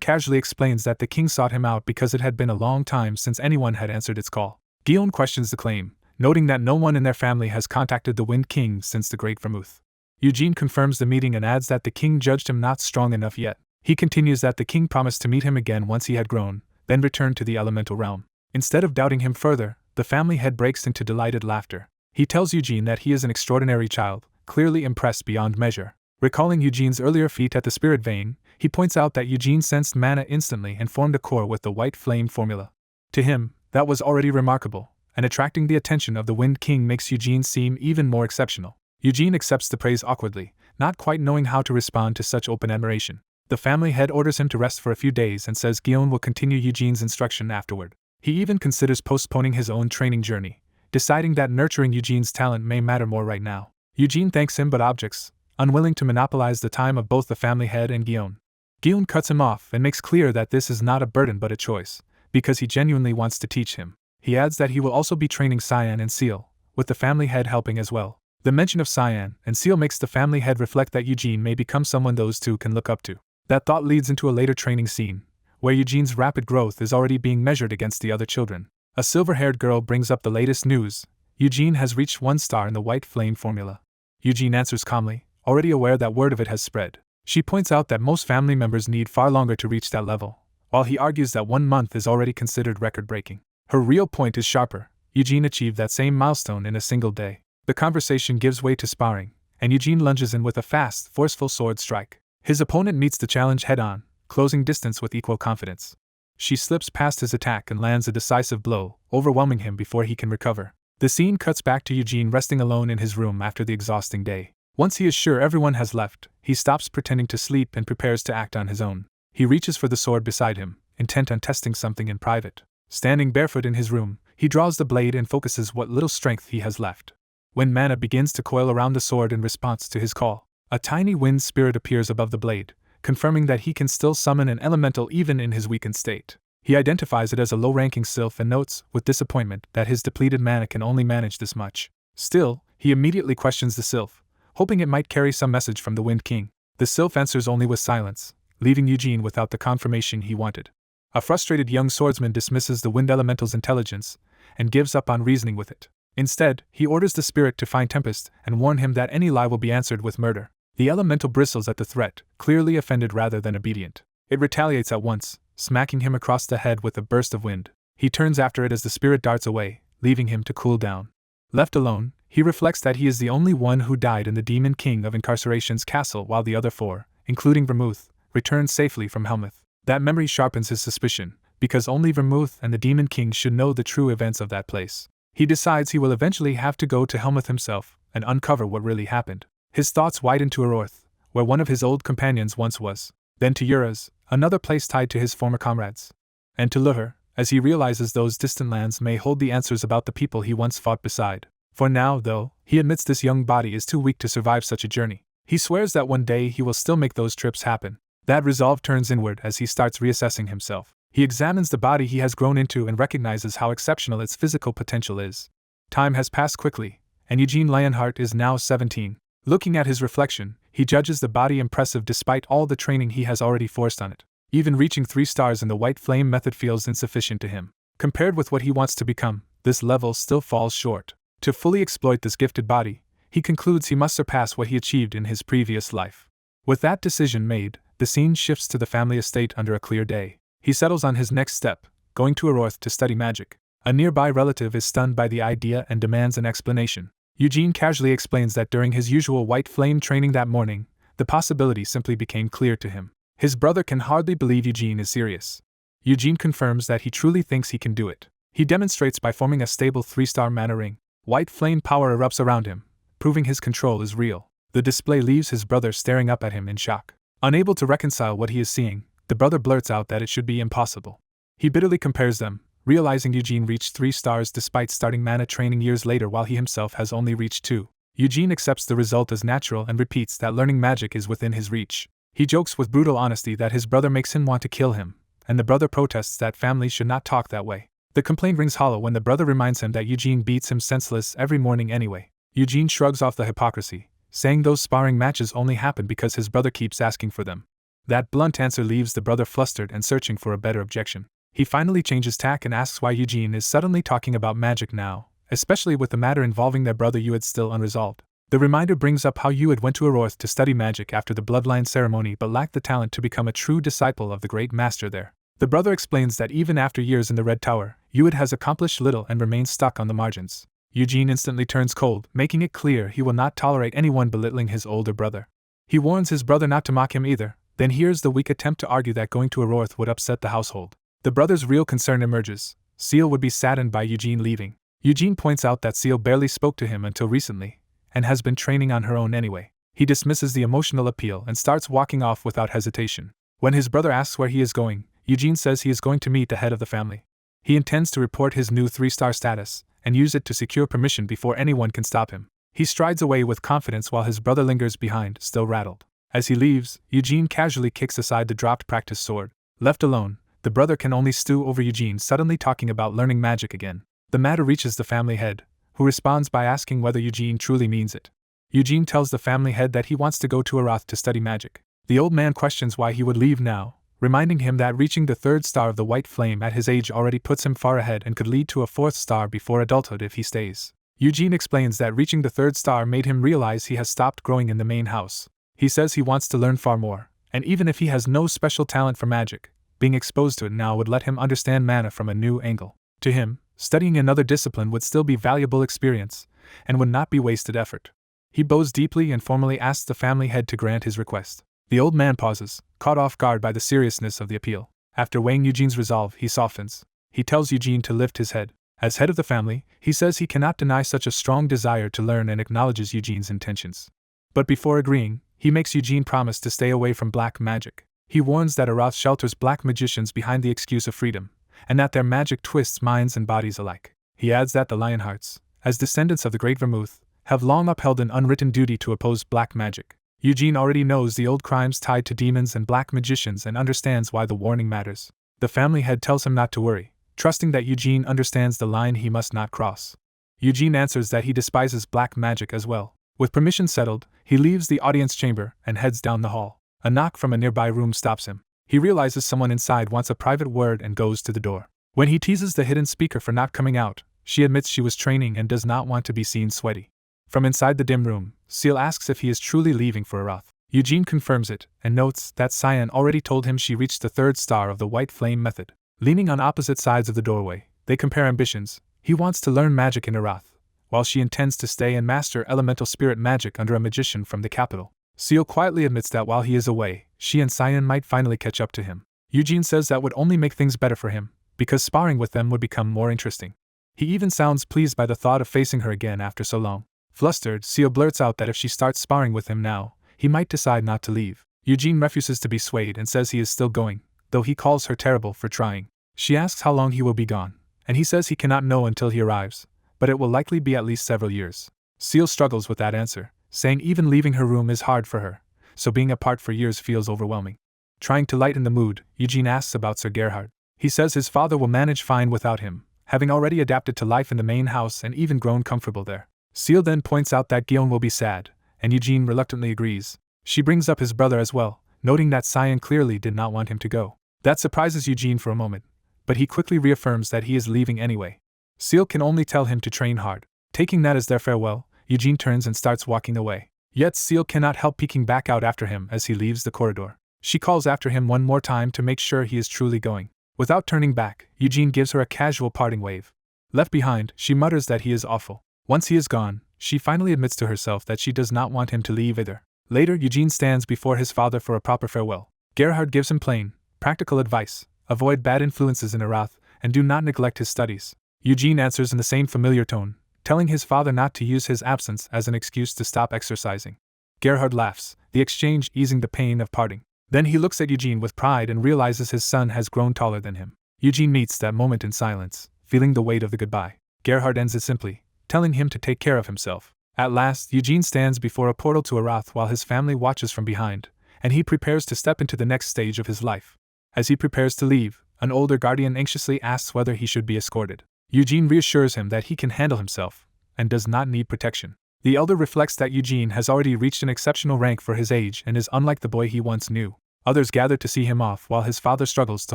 casually explains that the king sought him out because it had been a long time since anyone had answered its call. Guillaume questions the claim, noting that no one in their family has contacted the Wind King since the Great Vermouth. Eugene confirms the meeting and adds that the king judged him not strong enough yet. He continues that the king promised to meet him again once he had grown, then return to the elemental realm. Instead of doubting him further, the family head breaks into delighted laughter. He tells Eugene that he is an extraordinary child, clearly impressed beyond measure. Recalling Eugene's earlier feat at the spirit vein, he points out that Eugene sensed mana instantly and formed a core with the white flame formula. To him, that was already remarkable, and attracting the attention of the Wind King makes Eugene seem even more exceptional. Eugene accepts the praise awkwardly, not quite knowing how to respond to such open admiration. The family head orders him to rest for a few days and says Guillaume will continue Eugene's instruction afterward. He even considers postponing his own training journey, deciding that nurturing Eugene's talent may matter more right now. Eugene thanks him but objects, unwilling to monopolize the time of both the family head and Guillaume. Guillaume cuts him off and makes clear that this is not a burden but a choice, because he genuinely wants to teach him. He adds that he will also be training Cyan and Seal, with the family head helping as well. The mention of Cyan and Seal makes the family head reflect that Eugene may become someone those two can look up to. That thought leads into a later training scene, where Eugene's rapid growth is already being measured against the other children. A silver-haired girl brings up the latest news. Eugene has reached 1 star in the white flame formula. Eugene answers calmly, already aware that word of it has spread. She points out that most family members need far longer to reach that level, while he argues that 1 month is already considered record-breaking. Her real point is sharper. Eugene achieved that same milestone in a single day. The conversation gives way to sparring, and Eugene lunges in with a fast, forceful sword strike. His opponent meets the challenge head-on, closing distance with equal confidence. She slips past his attack and lands a decisive blow, overwhelming him before he can recover. The scene cuts back to Eugene resting alone in his room after the exhausting day. Once he is sure everyone has left, he stops pretending to sleep and prepares to act on his own. He reaches for the sword beside him, intent on testing something in private. Standing barefoot in his room, he draws the blade and focuses what little strength he has left. When mana begins to coil around the sword in response to his call, a tiny wind spirit appears above the blade, confirming that he can still summon an elemental even in his weakened state. He identifies it as a low-ranking sylph and notes, with disappointment, that his depleted mana can only manage this much. Still, he immediately questions the sylph, hoping it might carry some message from the Wind King. The sylph answers only with silence, leaving Eugene without the confirmation he wanted. A frustrated young swordsman dismisses the wind elemental's intelligence and gives up on reasoning with it. Instead, he orders the spirit to find Tempest and warn him that any lie will be answered with murder. The elemental bristles at the threat, clearly offended rather than obedient. It retaliates at once, smacking him across the head with a burst of wind. He turns after it as the spirit darts away, leaving him to cool down. Left alone, he reflects that he is the only one who died in the Demon King of Incarceration's castle while the other 4, including Vermouth, returned safely from Helmuth. That memory sharpens his suspicion, because only Vermouth and the Demon King should know the true events of that place. He decides he will eventually have to go to Helmuth himself and uncover what really happened. His thoughts widen to Ororth, where one of his old companions once was, then to Uraz, another place tied to his former comrades, and to Luhur, as he realizes those distant lands may hold the answers about the people he once fought beside. For now, though, he admits this young body is too weak to survive such a journey. He swears that one day he will still make those trips happen. That resolve turns inward as he starts reassessing himself. He examines the body he has grown into and recognizes how exceptional its physical potential is. Time has passed quickly, and Eugene Lionheart is now 17. Looking at his reflection, he judges the body impressive despite all the training he has already forced on it. Even reaching 3 stars in the white flame method feels insufficient to him. Compared with what he wants to become, this level still falls short. To fully exploit this gifted body, he concludes he must surpass what he achieved in his previous life. With that decision made, the scene shifts to the family estate under a clear day. He settles on his next step, going to Ororth to study magic. A nearby relative is stunned by the idea and demands an explanation. Eugene casually explains that during his usual white flame training that morning, the possibility simply became clear to him. His brother can hardly believe Eugene is serious. Eugene confirms that he truly thinks he can do it. He demonstrates by forming a stable 3-star mana ring. White flame power erupts around him, proving his control is real. The display leaves his brother staring up at him in shock. Unable to reconcile what he is seeing, the brother blurts out that it should be impossible. He bitterly compares them, realizing Eugene reached 3 stars despite starting mana training years later while he himself has only reached 2. Eugene accepts the result as natural and repeats that learning magic is within his reach. He jokes with brutal honesty that his brother makes him want to kill him, and the brother protests that family should not talk that way. The complaint rings hollow when the brother reminds him that Eugene beats him senseless every morning anyway. Eugene shrugs off the hypocrisy, saying those sparring matches only happen because his brother keeps asking for them. That blunt answer leaves the brother flustered and searching for a better objection. He finally changes tack and asks why Eugene is suddenly talking about magic now, especially with the matter involving their brother Yuid still unresolved. The reminder brings up how Yuid went to Aroth to study magic after the bloodline ceremony but lacked the talent to become a true disciple of the great master there. The brother explains that even after years in the Red Tower, Yuid has accomplished little and remains stuck on the margins. Eugene instantly turns cold, making it clear he will not tolerate anyone belittling his older brother. He warns his brother not to mock him either, then hears the weak attempt to argue that going to Aroth would upset the household. The brother's real concern emerges. Seal would be saddened by Eugene leaving. Eugene points out that Seal barely spoke to him until recently, and has been training on her own anyway. He dismisses the emotional appeal and starts walking off without hesitation. When his brother asks where he is going, Eugene says he is going to meet the head of the family. He intends to report his new 3-star status, and use it to secure permission before anyone can stop him. He strides away with confidence while his brother lingers behind, still rattled. As he leaves, Eugene casually kicks aside the dropped practice sword. Left alone, the brother can only stew over Eugene suddenly talking about learning magic again. The matter reaches the family head, who responds by asking whether Eugene truly means it. Eugene tells the family head that he wants to go to Aroth to study magic. The old man questions why he would leave now, reminding him that reaching the 3rd star of the White Flame at his age already puts him far ahead and could lead to a 4th star before adulthood if he stays. Eugene explains that reaching the 3rd star made him realize he has stopped growing in the main house. He says he wants to learn far more, and even if he has no special talent for magic, being exposed to it now would let him understand mana from a new angle. To him, studying another discipline would still be valuable experience, and would not be wasted effort. He bows deeply and formally asks the family head to grant his request. The old man pauses, caught off guard by the seriousness of the appeal. After weighing Eugene's resolve, he softens. He tells Eugene to lift his head. As head of the family, he says he cannot deny such a strong desire to learn and acknowledges Eugene's intentions. But before agreeing, he makes Eugene promise to stay away from black magic. He warns that Aroth shelters black magicians behind the excuse of freedom, and that their magic twists minds and bodies alike. He adds that the Lionhearts, as descendants of the Great Vermouth, have long upheld an unwritten duty to oppose black magic. Eugene already knows the old crimes tied to demons and black magicians and understands why the warning matters. The family head tells him not to worry, trusting that Eugene understands the line he must not cross. Eugene answers that he despises black magic as well. With permission settled, he leaves the audience chamber and heads down the hall. A knock from a nearby room stops him. He realizes someone inside wants a private word and goes to the door. When he teases the hidden speaker for not coming out, she admits she was training and does not want to be seen sweaty. From inside the dim room, Seal asks if he is truly leaving for Aroth. Eugene confirms it, and notes that Cyan already told him she reached the 3rd star of the White Flame method. Leaning on opposite sides of the doorway, they compare ambitions. He wants to learn magic in Aroth, while she intends to stay and master elemental spirit magic under a magician from the capital. Seal quietly admits that while he is away, she and Cyan might finally catch up to him. Eugene says that would only make things better for him, because sparring with them would become more interesting. He even sounds pleased by the thought of facing her again after so long. Flustered, Seal blurts out that if she starts sparring with him now, he might decide not to leave. Eugene refuses to be swayed and says he is still going, though he calls her terrible for trying. She asks how long he will be gone, and he says he cannot know until he arrives, but it will likely be at least several years. Seal struggles with that answer, saying even leaving her room is hard for her, so being apart for years feels overwhelming. Trying to lighten the mood, Eugene asks about Sir Gerhard. He says his father will manage fine without him, having already adapted to life in the main house and even grown comfortable there. Seal then points out that Guillaume will be sad, and Eugene reluctantly agrees. She brings up his brother as well, noting that Cyan clearly did not want him to go. That surprises Eugene for a moment, but he quickly reaffirms that he is leaving anyway. Seal can only tell him to train hard. Taking that as their farewell, Eugene turns and starts walking away. Yet Seal cannot help peeking back out after him as he leaves the corridor. She calls after him one more time to make sure he is truly going. Without turning back, Eugene gives her a casual parting wave. Left behind, she mutters that he is awful. Once he is gone, she finally admits to herself that she does not want him to leave either. Later, Eugene stands before his father for a proper farewell. Gerhard gives him plain, practical advice: avoid bad influences in Aroth, and do not neglect his studies. Eugene answers in the same familiar tone, telling his father not to use his absence as an excuse to stop exercising. Gerhard laughs, the exchange easing the pain of parting. Then he looks at Eugene with pride and realizes his son has grown taller than him. Eugene meets that moment in silence, feeling the weight of the goodbye. Gerhard ends it simply, telling him to take care of himself. At last, Eugene stands before a portal to Arath while his family watches from behind, and he prepares to step into the next stage of his life. As he prepares to leave, an older guardian anxiously asks whether he should be escorted. Eugene reassures him that he can handle himself, and does not need protection. The elder reflects that Eugene has already reached an exceptional rank for his age and is unlike the boy he once knew. Others gather to see him off while his father struggles to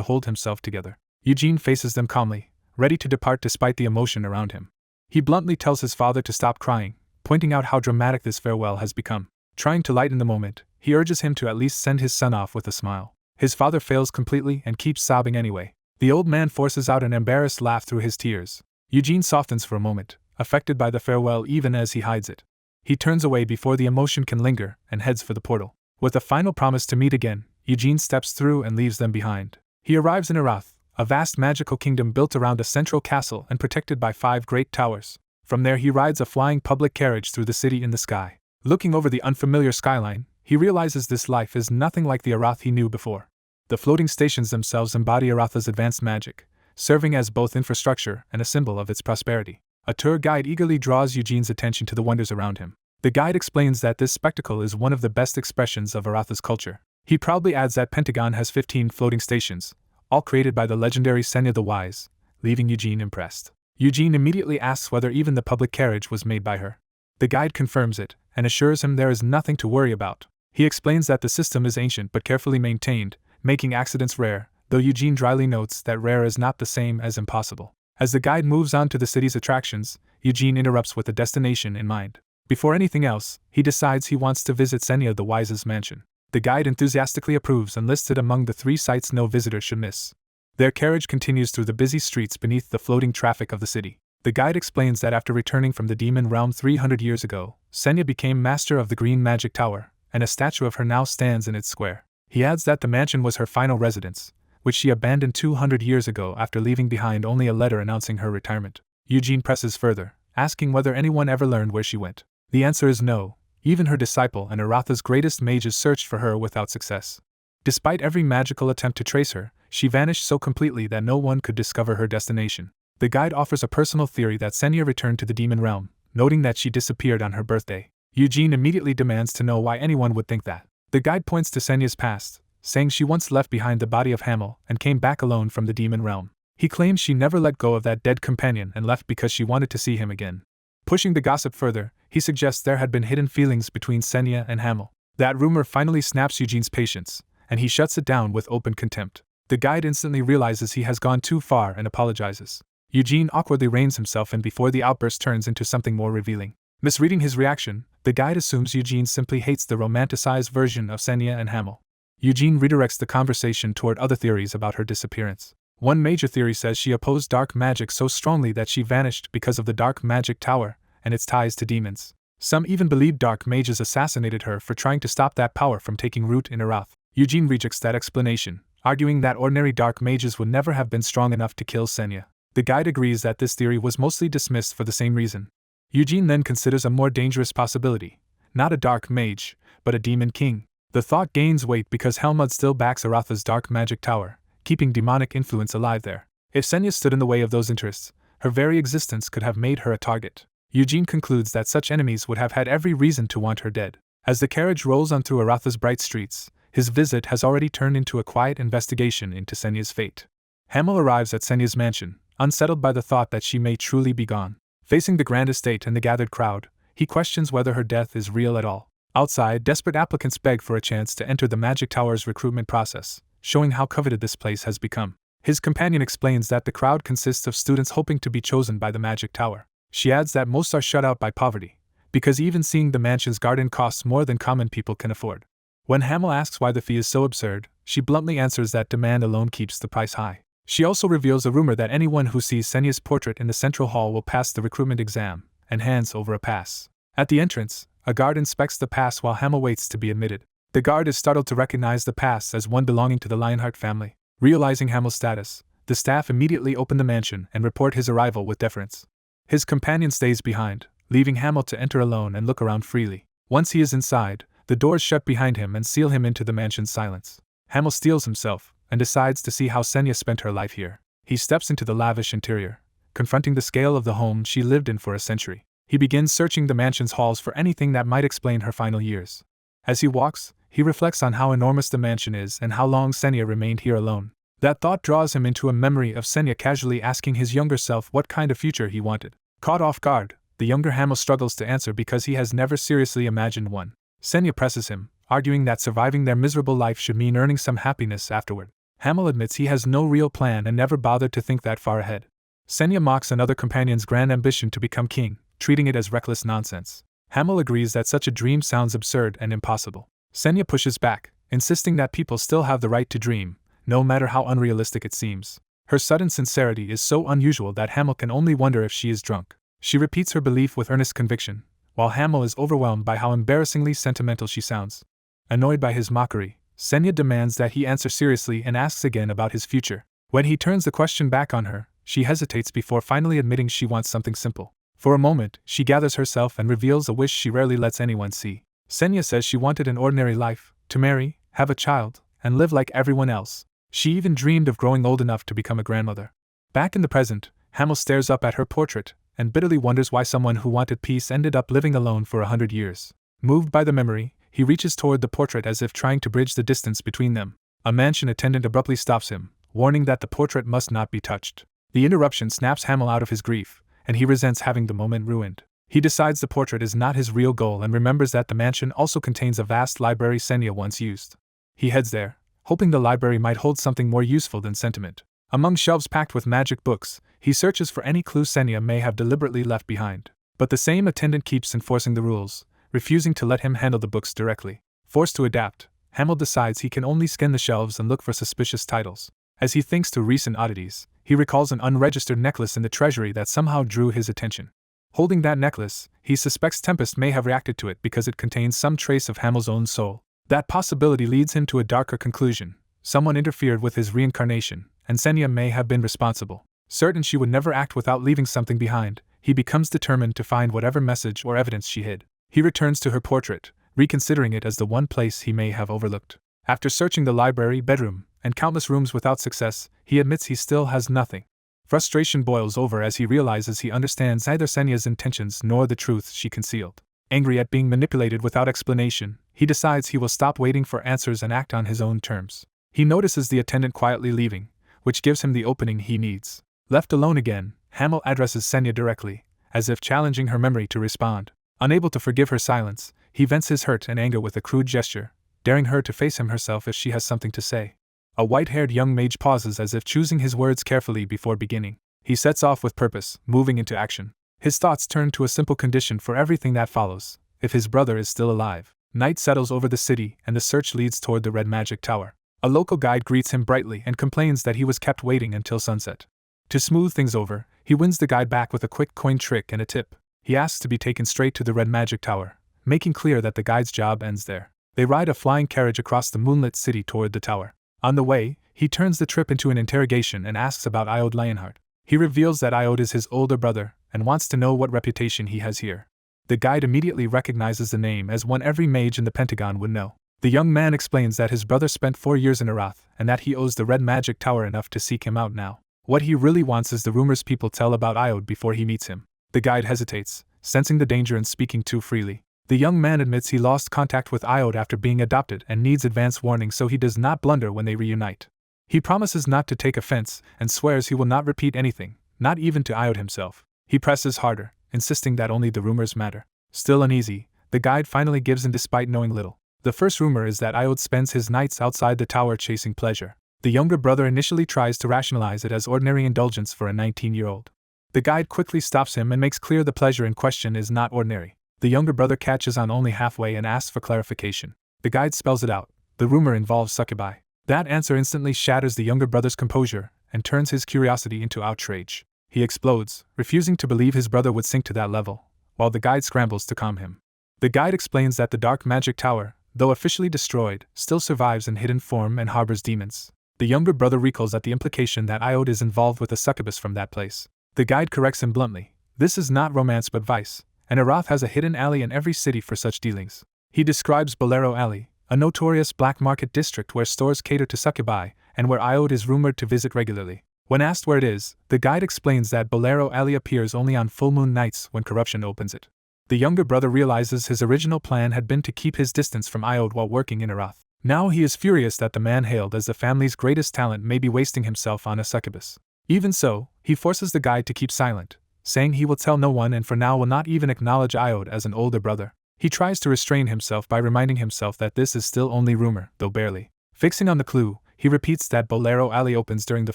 hold himself together. Eugene faces them calmly, ready to depart despite the emotion around him. He bluntly tells his father to stop crying, pointing out how dramatic this farewell has become. Trying to lighten the moment, he urges him to at least send his son off with a smile. His father fails completely and keeps sobbing anyway. The old man forces out an embarrassed laugh through his tears. Eugene softens for a moment, affected by the farewell even as he hides it. He turns away before the emotion can linger and heads for the portal. With a final promise to meet again, Eugene steps through and leaves them behind. He arrives in Arath, a vast magical kingdom built around a central castle and protected by 5 great towers. From there he rides a flying public carriage through the city in the sky. Looking over the unfamiliar skyline, he realizes this life is nothing like the Arath he knew before. The floating stations themselves embody Aratha's advanced magic, serving as both infrastructure and a symbol of its prosperity. A tour guide eagerly draws Eugene's attention to the wonders around him. The guide explains that this spectacle is one of the best expressions of Aratha's culture. He proudly adds that Pentagon has 15 floating stations, all created by the legendary Senya the Wise, leaving Eugene impressed. Eugene immediately asks whether even the public carriage was made by her. The guide confirms it, and assures him there is nothing to worry about. He explains that the system is ancient but carefully maintained, making accidents rare, though Eugene dryly notes that rare is not the same as impossible. As the guide moves on to the city's attractions, Eugene interrupts with a destination in mind. Before anything else, he decides he wants to visit Senya the Wise's mansion. The guide enthusiastically approves and lists it among the 3 sites no visitor should miss. Their carriage continues through the busy streets beneath the floating traffic of the city. The guide explains that after returning from the demon realm 300 years ago, Senya became master of the Green Magic Tower, and a statue of her now stands in its square. He adds that the mansion was her final residence, which she abandoned 200 years ago after leaving behind only a letter announcing her retirement. Eugene presses further, asking whether anyone ever learned where she went. The answer is no. Even her disciple and Aratha's greatest mages searched for her without success. Despite every magical attempt to trace her, she vanished so completely that no one could discover her destination. The guide offers a personal theory that Senya returned to the demon realm, noting that she disappeared on her birthday. Eugene immediately demands to know why anyone would think that. The guide points to Senya's past, saying she once left behind the body of Hamel and came back alone from the demon realm. He claims she never let go of that dead companion and left because she wanted to see him again. Pushing the gossip further, he suggests there had been hidden feelings between Senya and Hamel. That rumor finally snaps Eugene's patience, and he shuts it down with open contempt. The guide instantly realizes he has gone too far and apologizes. Eugene awkwardly reins himself in before the outburst turns into something more revealing. Misreading his reaction, the guide assumes Eugene simply hates the romanticized version of Senya and Hamel. Eugene redirects the conversation toward other theories about her disappearance. One major theory says she opposed dark magic so strongly that she vanished because of the Dark Magic Tower and its ties to demons. Some even believe dark mages assassinated her for trying to stop that power from taking root in Arath. Eugene rejects that explanation, arguing that ordinary dark mages would never have been strong enough to kill Senya. The guide agrees that this theory was mostly dismissed for the same reason. Eugene then considers a more dangerous possibility, not a dark mage, but a demon king. The thought gains weight because Helmut still backs Aratha's Dark Magic Tower, keeping demonic influence alive there. If Senya stood in the way of those interests, her very existence could have made her a target. Eugene concludes that such enemies would have had every reason to want her dead. As the carriage rolls on through Aratha's bright streets, his visit has already turned into a quiet investigation into Senya's fate. Hamel arrives at Senya's mansion, unsettled by the thought that she may truly be gone. Facing the grand estate and the gathered crowd, he questions whether her death is real at all. Outside, desperate applicants beg for a chance to enter the Magic Tower's recruitment process, showing how coveted this place has become. His companion explains that the crowd consists of students hoping to be chosen by the Magic Tower. She adds that most are shut out by poverty, because even seeing the mansion's garden costs more than common people can afford. When Hamel asks why the fee is so absurd, she bluntly answers that demand alone keeps the price high. She also reveals a rumor that anyone who sees Senya's portrait in the central hall will pass the recruitment exam, and hands over a pass. At the entrance, a guard inspects the pass while Hamel waits to be admitted. The guard is startled to recognize the pass as one belonging to the Lionheart family. Realizing Hamel's status, the staff immediately open the mansion and report his arrival with deference. His companion stays behind, leaving Hamel to enter alone and look around freely. Once he is inside, the doors shut behind him and seal him into the mansion's silence. Hamel steels himself, and decides to see how Senya spent her life here. He steps into the lavish interior, confronting the scale of the home she lived in for a century. He begins searching the mansion's halls for anything that might explain her final years. As he walks, he reflects on how enormous the mansion is and how long Senya remained here alone. That thought draws him into a memory of Senya casually asking his younger self what kind of future he wanted. Caught off guard, the younger Hamel struggles to answer because he has never seriously imagined one. Senya presses him, arguing that surviving their miserable life should mean earning some happiness afterward. Hamel admits he has no real plan and never bothered to think that far ahead. Senya mocks another companion's grand ambition to become king, treating it as reckless nonsense. Hamel agrees that such a dream sounds absurd and impossible. Senya pushes back, insisting that people still have the right to dream, no matter how unrealistic it seems. Her sudden sincerity is so unusual that Hamel can only wonder if she is drunk. She repeats her belief with earnest conviction, while Hamel is overwhelmed by how embarrassingly sentimental she sounds. Annoyed by his mockery, Senya demands that he answer seriously and asks again about his future. When he turns the question back on her, she hesitates before finally admitting she wants something simple. For a moment, she gathers herself and reveals a wish she rarely lets anyone see. Senya says she wanted an ordinary life, to marry, have a child, and live like everyone else. She even dreamed of growing old enough to become a grandmother. Back in the present, Hamel stares up at her portrait and bitterly wonders why someone who wanted peace ended up living alone for 100 years. Moved by the memory, he reaches toward the portrait as if trying to bridge the distance between them. A mansion attendant abruptly stops him, warning that the portrait must not be touched. The interruption snaps Hamel out of his grief, and he resents having the moment ruined. He decides the portrait is not his real goal and remembers that the mansion also contains a vast library Senya once used. He heads there, hoping the library might hold something more useful than sentiment. Among shelves packed with magic books, he searches for any clue Senya may have deliberately left behind. But the same attendant keeps enforcing the rules, refusing to let him handle the books directly. Forced to adapt, Hamel decides he can only scan the shelves and look for suspicious titles. As he thinks through recent oddities, he recalls an unregistered necklace in the treasury that somehow drew his attention. Holding that necklace, he suspects Tempest may have reacted to it because it contains some trace of Hamel's own soul. That possibility leads him to a darker conclusion. Someone interfered with his reincarnation, and Senya may have been responsible. Certain she would never act without leaving something behind, he becomes determined to find whatever message or evidence she hid. He returns to her portrait, reconsidering it as the one place he may have overlooked. After searching the library, bedroom, and countless rooms without success, he admits he still has nothing. Frustration boils over as he realizes he understands neither Senya's intentions nor the truth she concealed. Angry at being manipulated without explanation, he decides he will stop waiting for answers and act on his own terms. He notices the attendant quietly leaving, which gives him the opening he needs. Left alone again, Hamel addresses Senya directly, as if challenging her memory to respond. Unable to forgive her silence, he vents his hurt and anger with a crude gesture, daring her to face him herself if she has something to say. A white-haired young mage pauses as if choosing his words carefully before beginning. He sets off with purpose, moving into action. His thoughts turn to a simple condition for everything that follows: if his brother is still alive. Night settles over the city and the search leads toward the Red Magic Tower. A local guide greets him brightly and complains that he was kept waiting until sunset. To smooth things over, he wins the guide back with a quick coin trick and a tip. He asks to be taken straight to the Red Magic Tower, making clear that the guide's job ends there. They ride a flying carriage across the moonlit city toward the tower. On the way, he turns the trip into an interrogation and asks about Iode Lionheart. He reveals that Iode is his older brother and wants to know what reputation he has here. The guide immediately recognizes the name as one every mage in the Pentagon would know. The young man explains that his brother spent 4 years in Arath and that he owes the Red Magic Tower enough to seek him out now. What he really wants is the rumors people tell about Iode before he meets him. The guide hesitates, sensing the danger in speaking too freely. The young man admits he lost contact with Iode after being adopted and needs advance warning so he does not blunder when they reunite. He promises not to take offense and swears he will not repeat anything, not even to Iode himself. He presses harder, insisting that only the rumors matter. Still uneasy, the guide finally gives in despite knowing little. The first rumor is that Iode spends his nights outside the tower chasing pleasure. The younger brother initially tries to rationalize it as ordinary indulgence for a 19-year-old. The guide quickly stops him and makes clear the pleasure in question is not ordinary. The younger brother catches on only halfway and asks for clarification. The guide spells it out. The rumor involves succubi. That answer instantly shatters the younger brother's composure and turns his curiosity into outrage. He explodes, refusing to believe his brother would sink to that level, while the guide scrambles to calm him. The guide explains that the Dark Magic Tower, though officially destroyed, still survives in hidden form and harbors demons. The younger brother recalls at the implication that Iode is involved with a succubus from that place. The guide corrects him bluntly. This is not romance but vice, and Arath has a hidden alley in every city for such dealings. He describes Bolero Alley, a notorious black market district where stores cater to succubi, and where Iode is rumored to visit regularly. When asked where it is, the guide explains that Bolero Alley appears only on full moon nights when corruption opens it. The younger brother realizes his original plan had been to keep his distance from Iod while working in Arath. Now he is furious that the man hailed as the family's greatest talent may be wasting himself on a succubus. Even so, he forces the guide to keep silent, saying he will tell no one and for now will not even acknowledge Iod as an older brother. He tries to restrain himself by reminding himself that this is still only rumor, though barely. Fixing on the clue, he repeats that Bolero Alley opens during the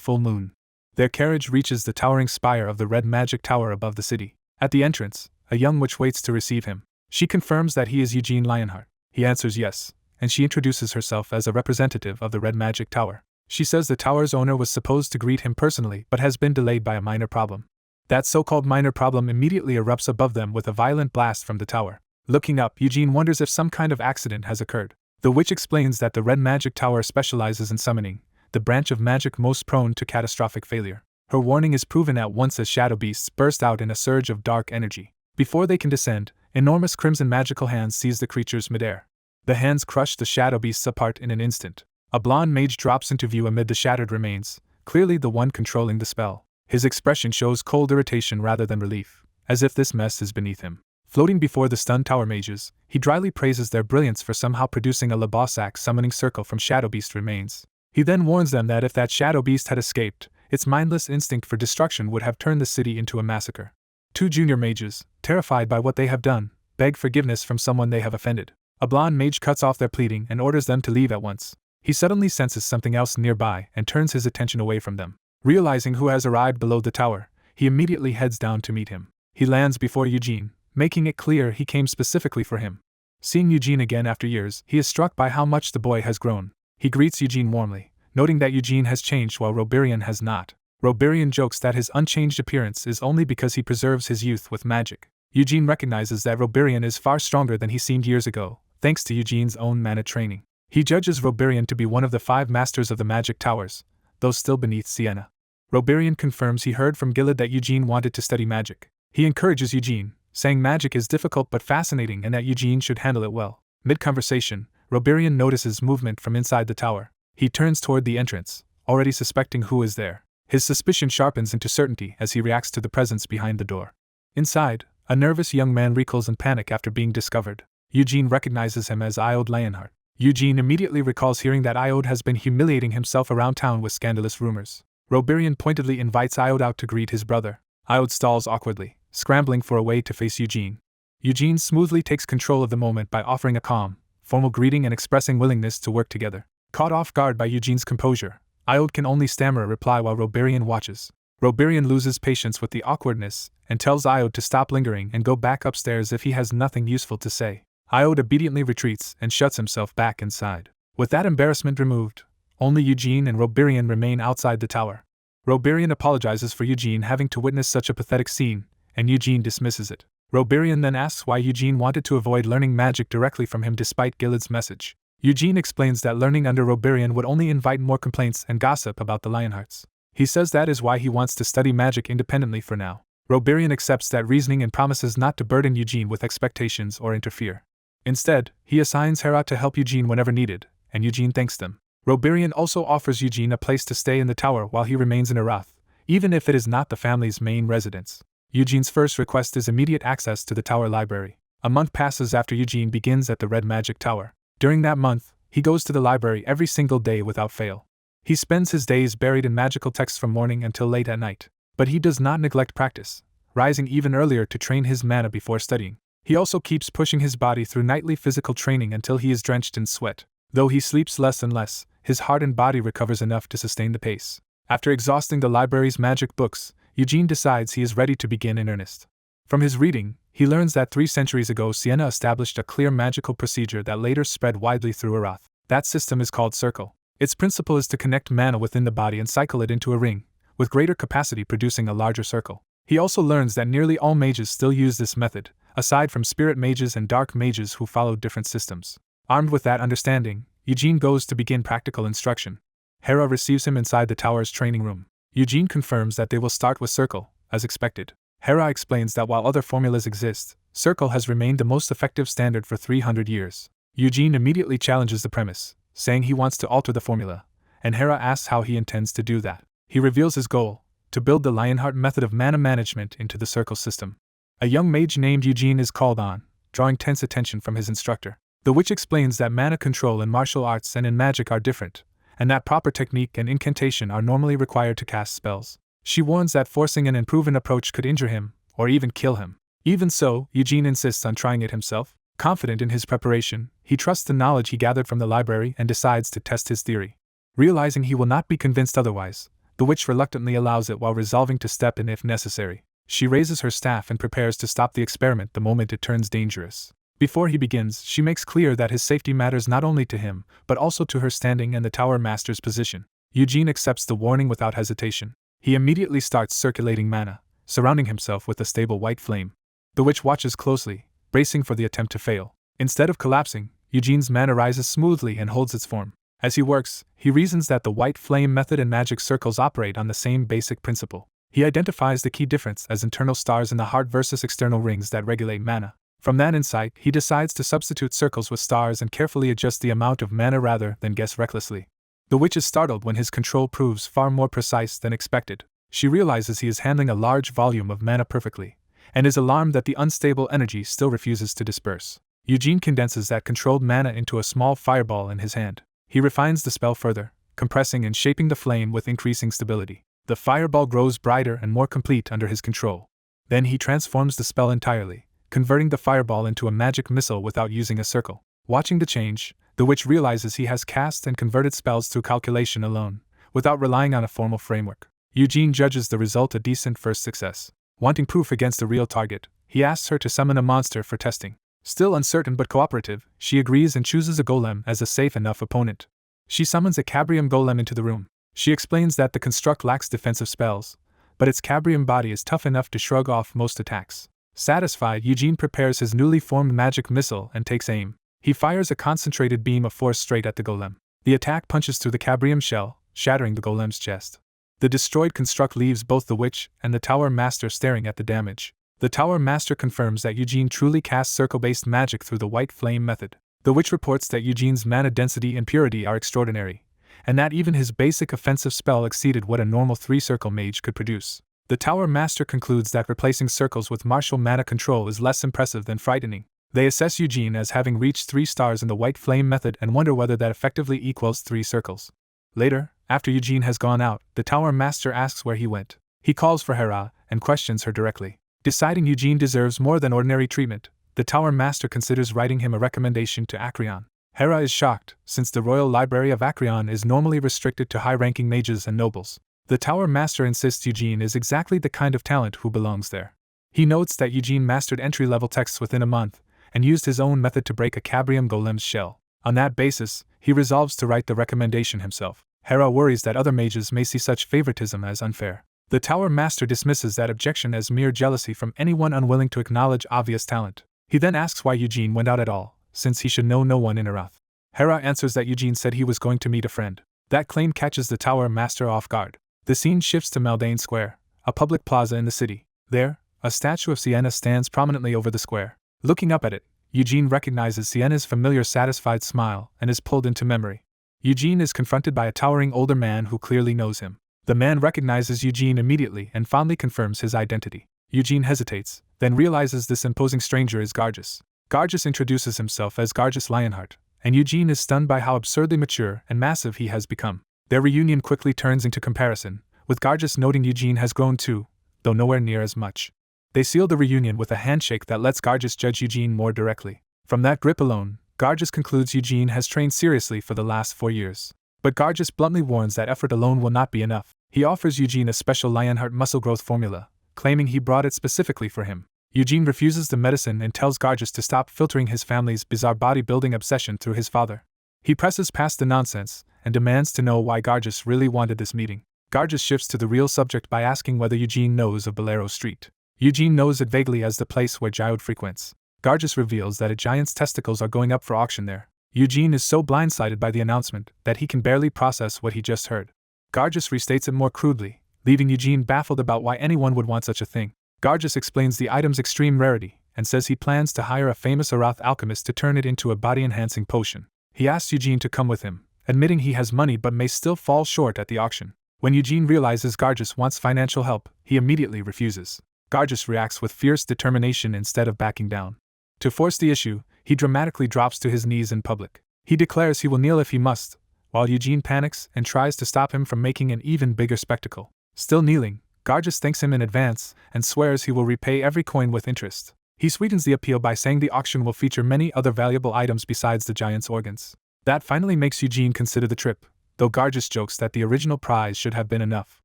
full moon. Their carriage reaches the towering spire of the red magic tower above the city. At the entrance, a young witch waits to receive him. She confirms that he is Eugene Lionheart. He answers yes, and she introduces herself as a representative of the red magic tower. She says the tower's owner was supposed to greet him personally but has been delayed by a minor problem. That so-called minor problem immediately erupts above them with a violent blast from the tower. Looking up, Eugene wonders if some kind of accident has occurred. The witch explains that the red magic tower specializes in summoning, the branch of magic most prone to catastrophic failure. Her warning is proven at once as shadow beasts burst out in a surge of dark energy. Before they can descend, enormous crimson magical hands seize the creatures midair. The hands crush the shadow beasts apart in an instant. A blonde mage drops into view amid the shattered remains, clearly the one controlling the spell. His expression shows cold irritation rather than relief, as if this mess is beneath him. Floating before the stunned tower mages, he dryly praises their brilliance for somehow producing a Labossac summoning circle from shadow beast remains. He then warns them that if that shadow beast had escaped, its mindless instinct for destruction would have turned the city into a massacre. Two junior mages, terrified by what they have done, beg forgiveness from someone they have offended. A blonde mage cuts off their pleading and orders them to leave at once. He suddenly senses something else nearby and turns his attention away from them. Realizing who has arrived below the tower, he immediately heads down to meet him. He lands before Eugene, making it clear he came specifically for him. Seeing Eugene again after years, he is struck by how much the boy has grown. He greets Eugene warmly, noting that Eugene has changed while Roberian has not. Roberian jokes that his unchanged appearance is only because he preserves his youth with magic. Eugene recognizes that Roberian is far stronger than he seemed years ago, thanks to Eugene's own mana training. He judges Roberian to be one of the 5 masters of the magic towers, though still beneath Sienna. Roberian confirms he heard from Gilad that Eugene wanted to study magic. He encourages Eugene, saying magic is difficult but fascinating and that Eugene should handle it well. Mid-conversation, Roberian notices movement from inside the tower. He turns toward the entrance, already suspecting who is there. His suspicion sharpens into certainty as he reacts to the presence behind the door. Inside, a nervous young man recoils in panic after being discovered. Eugene recognizes him as Iod Lionheart. Eugene immediately recalls hearing that Iod has been humiliating himself around town with scandalous rumors. Roberian pointedly invites Iod out to greet his brother. Iod stalls awkwardly, scrambling for a way to face Eugene. Eugene smoothly takes control of the moment by offering a calm, formal greeting and expressing willingness to work together. Caught off guard by Eugene's composure, Iod can only stammer a reply while Roberian watches. Roberian loses patience with the awkwardness and tells Iod to stop lingering and go back upstairs if he has nothing useful to say. Iod obediently retreats and shuts himself back inside. With that embarrassment removed, only Eugene and Roberian remain outside the tower. Roberian apologizes for Eugene having to witness such a pathetic scene, and Eugene dismisses it. Roberian then asks why Eugene wanted to avoid learning magic directly from him despite Gilad's message. Eugene explains that learning under Roberian would only invite more complaints and gossip about the Lionhearts. He says that is why he wants to study magic independently for now. Roberian accepts that reasoning and promises not to burden Eugene with expectations or interfere. Instead, he assigns Hera to help Eugene whenever needed, and Eugene thanks them. Roberian also offers Eugene a place to stay in the tower while he remains in Arath, even if it is not the family's main residence. Eugene's first request is immediate access to the tower library. A month passes after Eugene begins at the Red Magic Tower. During that month, he goes to the library every single day without fail. He spends his days buried in magical texts from morning until late at night. But he does not neglect practice, rising even earlier to train his mana before studying. He also keeps pushing his body through nightly physical training until he is drenched in sweat. Though he sleeps less and less, his heart and body recovers enough to sustain the pace. After exhausting the library's magic books, Eugene decides he is ready to begin in earnest. From his reading, he learns that 3 centuries ago Sienna established a clear magical procedure that later spread widely through Arath. That system is called Circle. Its principle is to connect mana within the body and cycle it into a ring, with greater capacity producing a larger circle. He also learns that nearly all mages still use this method, aside from spirit mages and dark mages who follow different systems. Armed with that understanding, Eugene goes to begin practical instruction. Hera receives him inside the tower's training room. Eugene confirms that they will start with Circle, as expected. Hera explains that while other formulas exist, Circle has remained the most effective standard for 300 years. Eugene immediately challenges the premise, saying he wants to alter the formula, and Hera asks how he intends to do that. He reveals his goal: to build the Lionheart method of mana management into the circle system. A young mage named Eugene is called on, drawing tense attention from his instructor. The witch explains that mana control in martial arts and in magic are different, and that proper technique and incantation are normally required to cast spells. She warns that forcing an unproven approach could injure him, or even kill him. Even so, Eugene insists on trying it himself. Confident in his preparation, he trusts the knowledge he gathered from the library and decides to test his theory. Realizing he will not be convinced otherwise, the witch reluctantly allows it while resolving to step in if necessary. She raises her staff and prepares to stop the experiment the moment it turns dangerous. Before he begins, she makes clear that his safety matters not only to him, but also to her standing and the Tower Master's position. Eugene accepts the warning without hesitation. He immediately starts circulating mana, surrounding himself with a stable white flame. The witch watches closely, bracing for the attempt to fail. Instead of collapsing, Eugene's mana rises smoothly and holds its form. As he works, he reasons that the white flame method and magic circles operate on the same basic principle. He identifies the key difference as internal stars in the heart versus external rings that regulate mana. From that insight, he decides to substitute circles with stars and carefully adjust the amount of mana rather than guess recklessly. The witch is startled when his control proves far more precise than expected. She realizes he is handling a large volume of mana perfectly, and is alarmed that the unstable energy still refuses to disperse. Eugene condenses that controlled mana into a small fireball in his hand. He refines the spell further, compressing and shaping the flame with increasing stability. The fireball grows brighter and more complete under his control. Then he transforms the spell entirely, converting the fireball into a magic missile without using a circle. Watching the change, the witch realizes he has cast and converted spells through calculation alone, without relying on a formal framework. Eugene judges the result a decent first success. Wanting proof against a real target, he asks her to summon a monster for testing. Still uncertain but cooperative, she agrees and chooses a golem as a safe enough opponent. She summons a Cabrium golem into the room. She explains that the construct lacks defensive spells, but its Cabrium body is tough enough to shrug off most attacks. Satisfied, Eugene prepares his newly formed magic missile and takes aim. He fires a concentrated beam of force straight at the golem. The attack punches through the Cabrium shell, shattering the golem's chest. The destroyed construct leaves both the witch and the Tower Master staring at the damage. The Tower Master confirms that Eugene truly casts circle-based magic through the white flame method. The witch reports that Eugene's mana density and purity are extraordinary, and that even his basic offensive spell exceeded what a normal 3-circle mage could produce. The Tower Master concludes that replacing circles with martial mana control is less impressive than frightening. They assess Eugene as having reached 3 stars in the white flame method and wonder whether that effectively equals 3 circles. Later, after Eugene has gone out, the Tower Master asks where he went. He calls for Hera and questions her directly. Deciding Eugene deserves more than ordinary treatment, the Tower Master considers writing him a recommendation to Acreon. Hera is shocked, since the Royal Library of Acreon is normally restricted to high-ranking mages and nobles. The Tower Master insists Eugene is exactly the kind of talent who belongs there. He notes that Eugene mastered entry-level texts within a month, and used his own method to break a Cabrium golem's shell. On that basis, he resolves to write the recommendation himself. Hera worries that other mages may see such favoritism as unfair. The Tower Master dismisses that objection as mere jealousy from anyone unwilling to acknowledge obvious talent. He then asks why Eugene went out at all, since he should know no one in Arath. Hera answers that Eugene said he was going to meet a friend. That claim catches the Tower Master off guard. The scene shifts to Maldane Square, a public plaza in the city. There, a statue of Sienna stands prominently over the square. Looking up at it, Eugene recognizes Sienna's familiar satisfied smile and is pulled into memory. Eugene is confronted by a towering older man who clearly knows him. The man recognizes Eugene immediately and fondly confirms his identity. Eugene hesitates, then realizes this imposing stranger is Gargus. Gargus introduces himself as Gargus Lionheart, and Eugene is stunned by how absurdly mature and massive he has become. Their reunion quickly turns into comparison, with Gargus noting Eugene has grown too, though nowhere near as much. They seal the reunion with a handshake that lets Gargus judge Eugene more directly. From that grip alone, Gargus concludes Eugene has trained seriously for the last 4 years. But Gargus bluntly warns that effort alone will not be enough. He offers Eugene a special Lionheart muscle growth formula, claiming he brought it specifically for him. Eugene refuses the medicine and tells Gargus to stop filtering his family's bizarre bodybuilding obsession through his father. He presses past the nonsense and demands to know why Gargus really wanted this meeting. Gargus shifts to the real subject by asking whether Eugene knows of Bolero Street. Eugene knows it vaguely as the place where Giode frequents. Gargus reveals that a giant's testicles are going up for auction there. Eugene is so blindsided by the announcement that he can barely process what he just heard. Gargus restates it more crudely, leaving Eugene baffled about why anyone would want such a thing. Gargus explains the item's extreme rarity, and says he plans to hire a famous Arath alchemist to turn it into a body-enhancing potion. He asks Eugene to come with him, admitting he has money but may still fall short at the auction. When Eugene realizes Gargis wants financial help, he immediately refuses. Gargis reacts with fierce determination instead of backing down. To force the issue, he dramatically drops to his knees in public. He declares he will kneel if he must, while Eugene panics and tries to stop him from making an even bigger spectacle. Still kneeling, Gargis thanks him in advance and swears he will repay every coin with interest. He sweetens the appeal by saying the auction will feature many other valuable items besides the giant's organs. That finally makes Eugene consider the trip, though Gargis jokes that the original prize should have been enough.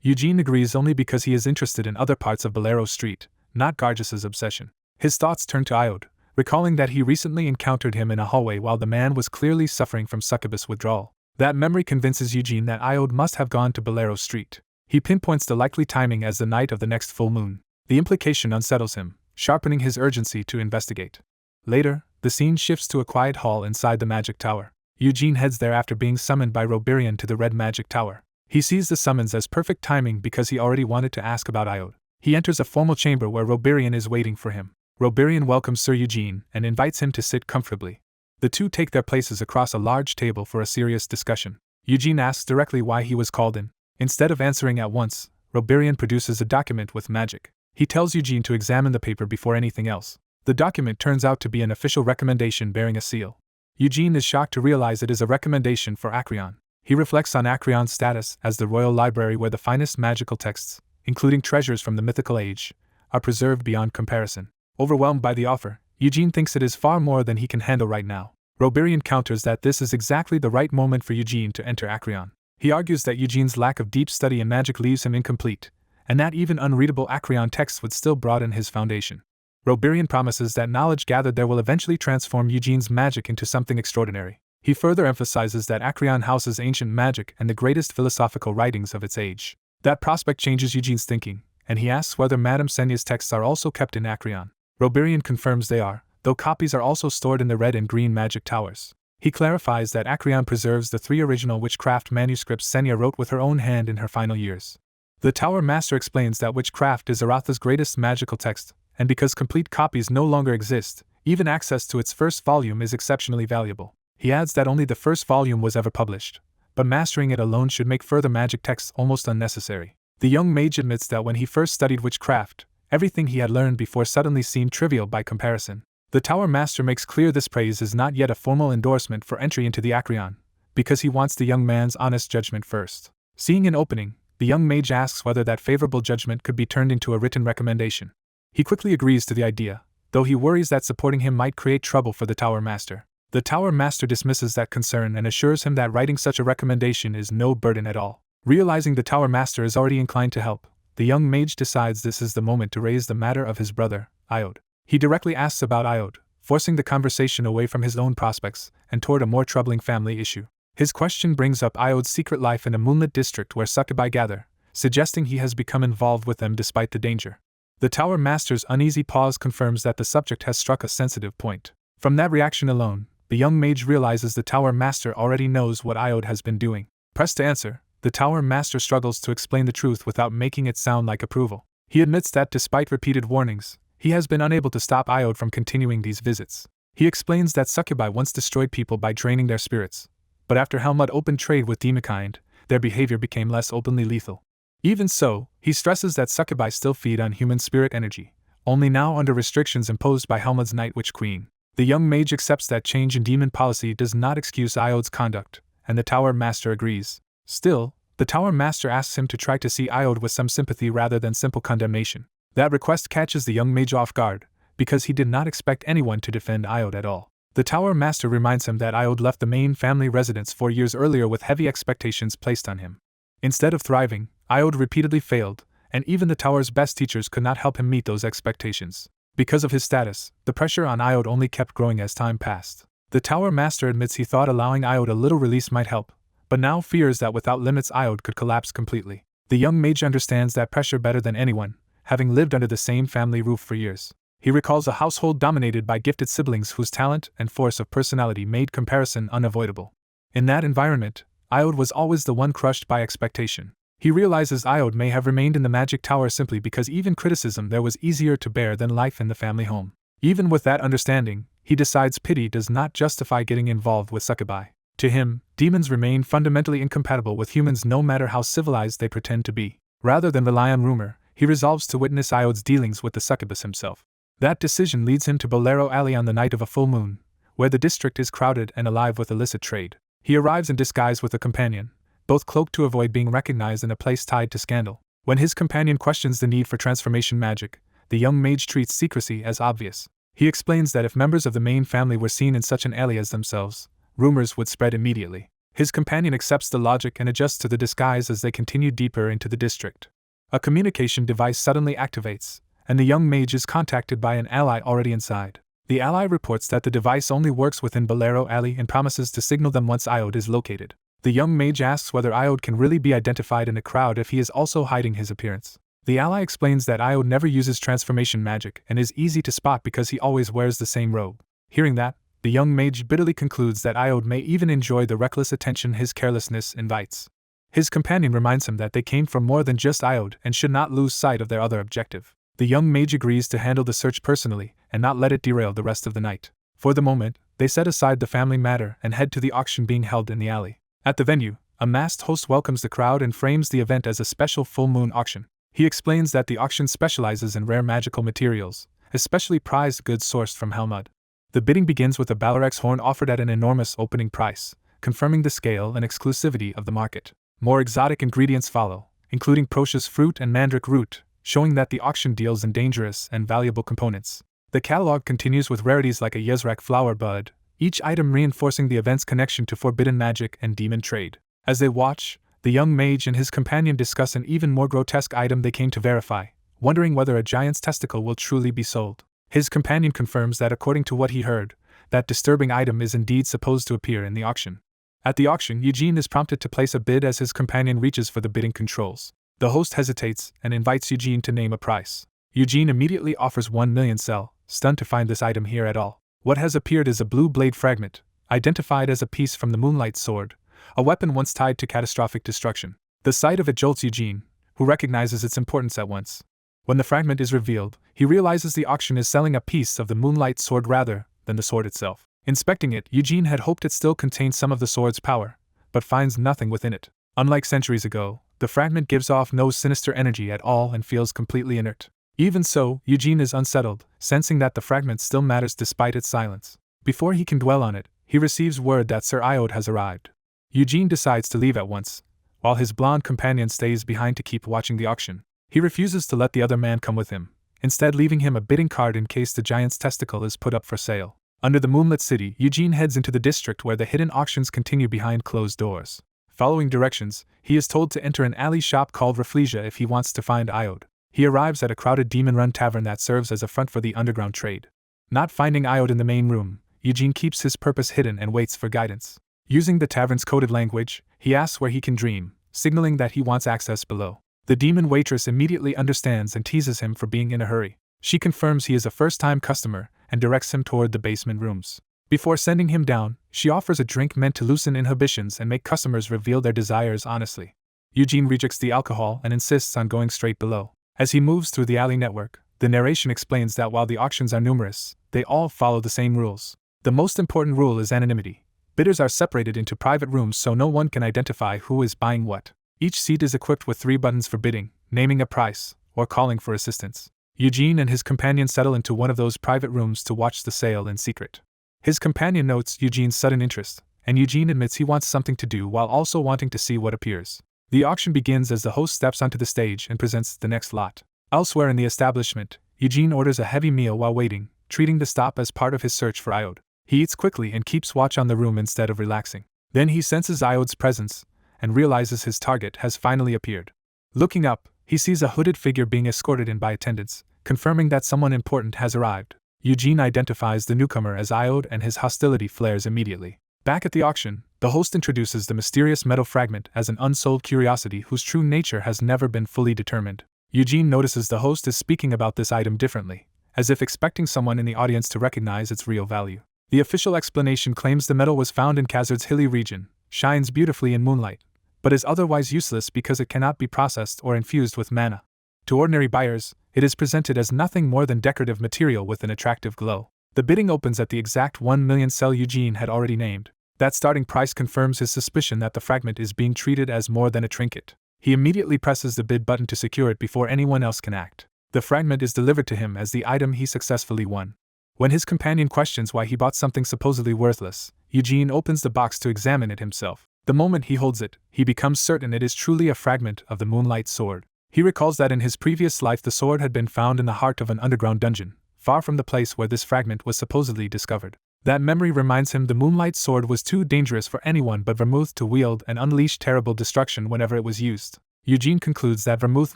Eugene agrees only because he is interested in other parts of Bolero Street, not Gargis's obsession. His thoughts turn to Iode, recalling that he recently encountered him in a hallway while the man was clearly suffering from succubus withdrawal. That memory convinces Eugene that Iode must have gone to Bolero Street. He pinpoints the likely timing as the night of the next full moon. The implication unsettles him, sharpening his urgency to investigate. Later, the scene shifts to a quiet hall inside the Magic Tower. Eugene heads there after being summoned by Roberian to the Red Magic Tower. He sees the summons as perfect timing because he already wanted to ask about Iode. He enters a formal chamber where Roberian is waiting for him. Roberian welcomes Sir Eugene and invites him to sit comfortably. The two take their places across a large table for a serious discussion. Eugene asks directly why he was called in. Instead of answering at once, Roberian produces a document with magic. He tells Eugene to examine the paper before anything else. The document turns out to be an official recommendation bearing a seal. Eugene is shocked to realize it is a recommendation for Acreon. He reflects on Acreon's status as the royal library where the finest magical texts, including treasures from the mythical age, are preserved beyond comparison. Overwhelmed by the offer, Eugene thinks it is far more than he can handle right now. Roberian counters that this is exactly the right moment for Eugene to enter Acreon. He argues that Eugene's lack of deep study in magic leaves him incomplete, and that even unreadable Acreon texts would still broaden his foundation. Roberian promises that knowledge gathered there will eventually transform Eugene's magic into something extraordinary. He further emphasizes that Acreon houses ancient magic and the greatest philosophical writings of its age. That prospect changes Eugene's thinking, and he asks whether Madame Senya's texts are also kept in Acreon. Roberian confirms they are, though copies are also stored in the red and green magic towers. He clarifies that Acreon preserves the 3 original witchcraft manuscripts Senya wrote with her own hand in her final years. The Tower Master explains that witchcraft is Aratha's greatest magical text, and because complete copies no longer exist, even access to its first volume is exceptionally valuable. He adds that only the first volume was ever published, but mastering it alone should make further magic texts almost unnecessary. The young mage admits that when he first studied witchcraft, everything he had learned before suddenly seemed trivial by comparison. The Tower Master makes clear this praise is not yet a formal endorsement for entry into the Acreon, because he wants the young man's honest judgment first. Seeing an opening, the young mage asks whether that favorable judgment could be turned into a written recommendation. He quickly agrees to the idea, though he worries that supporting him might create trouble for the Tower Master. The Tower Master dismisses that concern and assures him that writing such a recommendation is no burden at all. Realizing the Tower Master is already inclined to help, the young mage decides this is the moment to raise the matter of his brother, Iode. He directly asks about Iode, forcing the conversation away from his own prospects and toward a more troubling family issue. His question brings up Iode's secret life in a moonlit district where succubi gather, suggesting he has become involved with them despite the danger. The Tower Master's uneasy pause confirms that the subject has struck a sensitive point. From that reaction alone, the young mage realizes the Tower Master already knows what Iode has been doing. Pressed to answer, the Tower Master struggles to explain the truth without making it sound like approval. He admits that despite repeated warnings, he has been unable to stop Iode from continuing these visits. He explains that succubi once destroyed people by draining their spirits, but after Helmut opened trade with demonkind, their behavior became less openly lethal. Even so, he stresses that succubi still feed on human spirit energy, only now under restrictions imposed by Helmut's Night Witch Queen. The young mage accepts that change in demon policy does not excuse Iode's conduct, and the Tower Master agrees. Still, the Tower Master asks him to try to see Iode with some sympathy rather than simple condemnation. That request catches the young mage off guard, because he did not expect anyone to defend Iode at all. The Tower Master reminds him that Iode left the main family residence 4 years earlier with heavy expectations placed on him. Instead of thriving, Iode repeatedly failed, and even the Tower's best teachers could not help him meet those expectations. Because of his status, the pressure on Iode only kept growing as time passed. The Tower Master admits he thought allowing Iode a little release might help, but now fears that without limits Iode could collapse completely. The young mage understands that pressure better than anyone, having lived under the same family roof for years. He recalls a household dominated by gifted siblings whose talent and force of personality made comparison unavoidable. In that environment, Iode was always the one crushed by expectation. He realizes Iode may have remained in the Magic Tower simply because even criticism there was easier to bear than life in the family home. Even with that understanding, he decides pity does not justify getting involved with succubi. To him, demons remain fundamentally incompatible with humans no matter how civilized they pretend to be. Rather than rely on rumor, he resolves to witness Iode's dealings with the succubus himself. That decision leads him to Bolero Alley on the night of a full moon, where the district is crowded and alive with illicit trade. He arrives in disguise with a companion, both cloaked to avoid being recognized in a place tied to scandal. When his companion questions the need for transformation magic, the young mage treats secrecy as obvious. He explains that if members of the main family were seen in such an alley as themselves, rumors would spread immediately. His companion accepts the logic and adjusts to the disguise as they continue deeper into the district. A communication device suddenly activates, and the young mage is contacted by an ally already inside. The ally reports that the device only works within Bolero Alley and promises to signal them once Iode is located. The young mage asks whether Iode can really be identified in a crowd if he is also hiding his appearance. The ally explains that Iode never uses transformation magic and is easy to spot because he always wears the same robe. Hearing that, the young mage bitterly concludes that Iode may even enjoy the reckless attention his carelessness invites. His companion reminds him that they came for more than just Iode and should not lose sight of their other objective. The young mage agrees to handle the search personally and not let it derail the rest of the night. For the moment, they set aside the family matter and head to the auction being held in the alley. At the venue, a masked host welcomes the crowd and frames the event as a special full moon auction. He explains that the auction specializes in rare magical materials, especially prized goods sourced from Helmud. The bidding begins with a Balarex horn offered at an enormous opening price, confirming the scale and exclusivity of the market. More exotic ingredients follow, including Procious fruit and mandrake root, showing that the auction deals in dangerous and valuable components. The catalog continues with rarities like a Yezrak flower bud, each item reinforcing the event's connection to forbidden magic and demon trade. As they watch, the young mage and his companion discuss an even more grotesque item they came to verify, wondering whether a giant's testicle will truly be sold. His companion confirms that according to what he heard, that disturbing item is indeed supposed to appear in the auction. At the auction, Eugene is prompted to place a bid as his companion reaches for the bidding controls. The host hesitates and invites Eugene to name a price. Eugene immediately offers 1 million sell, stunned to find this item here at all. What has appeared is a blue blade fragment, identified as a piece from the Moonlight Sword, a weapon once tied to catastrophic destruction. The sight of it jolts Eugene, who recognizes its importance at once. When the fragment is revealed, he realizes the auction is selling a piece of the Moonlight Sword rather than the sword itself. Inspecting it, Eugene had hoped it still contained some of the sword's power, but finds nothing within it. Unlike centuries ago, the fragment gives off no sinister energy at all and feels completely inert. Even so, Eugene is unsettled, sensing that the fragment still matters despite its silence. Before he can dwell on it, he receives word that Sir Iode has arrived. Eugene decides to leave at once, while his blonde companion stays behind to keep watching the auction. He refuses to let the other man come with him, instead leaving him a bidding card in case the giant's testicle is put up for sale. Under the moonlit city, Eugene heads into the district where the hidden auctions continue behind closed doors. Following directions, he is told to enter an alley shop called Rafflesia if he wants to find Iode. He arrives at a crowded demon-run tavern that serves as a front for the underground trade. Not finding Iode in the main room, Eugene keeps his purpose hidden and waits for guidance. Using the tavern's coded language, he asks where he can dream, signaling that he wants access below. The demon waitress immediately understands and teases him for being in a hurry. She confirms he is a first-time customer and directs him toward the basement rooms. Before sending him down, she offers a drink meant to loosen inhibitions and make customers reveal their desires honestly. Eugene rejects the alcohol and insists on going straight below. As he moves through the alley network, the narration explains that while the auctions are numerous, they all follow the same rules. The most important rule is anonymity. Bidders are separated into private rooms so no one can identify who is buying what. Each seat is equipped with 3 buttons for bidding, naming a price, or calling for assistance. Eugene and his companion settle into one of those private rooms to watch the sale in secret. His companion notes Eugene's sudden interest, and Eugene admits he wants something to do while also wanting to see what appears. The auction begins as the host steps onto the stage and presents the next lot. Elsewhere in the establishment, Eugene orders a heavy meal while waiting, treating the stop as part of his search for Iode. He eats quickly and keeps watch on the room instead of relaxing. Then he senses Iode's presence and realizes his target has finally appeared. Looking up, he sees a hooded figure being escorted in by attendants, confirming that someone important has arrived. Eugene identifies the newcomer as Iode and his hostility flares immediately. Back at the auction, the host introduces the mysterious metal fragment as an unsold curiosity whose true nature has never been fully determined. Eugene notices the host is speaking about this item differently, as if expecting someone in the audience to recognize its real value. The official explanation claims the metal was found in Khazard's hilly region, shines beautifully in moonlight, but is otherwise useless because it cannot be processed or infused with mana. To ordinary buyers, it is presented as nothing more than decorative material with an attractive glow. The bidding opens at the exact 1 million cell Eugene had already named. That starting price confirms his suspicion that the fragment is being treated as more than a trinket. He immediately presses the bid button to secure it before anyone else can act. The fragment is delivered to him as the item he successfully won. When his companion questions why he bought something supposedly worthless, Eugene opens the box to examine it himself. The moment he holds it, he becomes certain it is truly a fragment of the Moonlight Sword. He recalls that in his previous life the sword had been found in the heart of an underground dungeon, far from the place where this fragment was supposedly discovered. That memory reminds him the Moonlight Sword was too dangerous for anyone but Vermouth to wield and unleash terrible destruction whenever it was used. Eugene concludes that Vermouth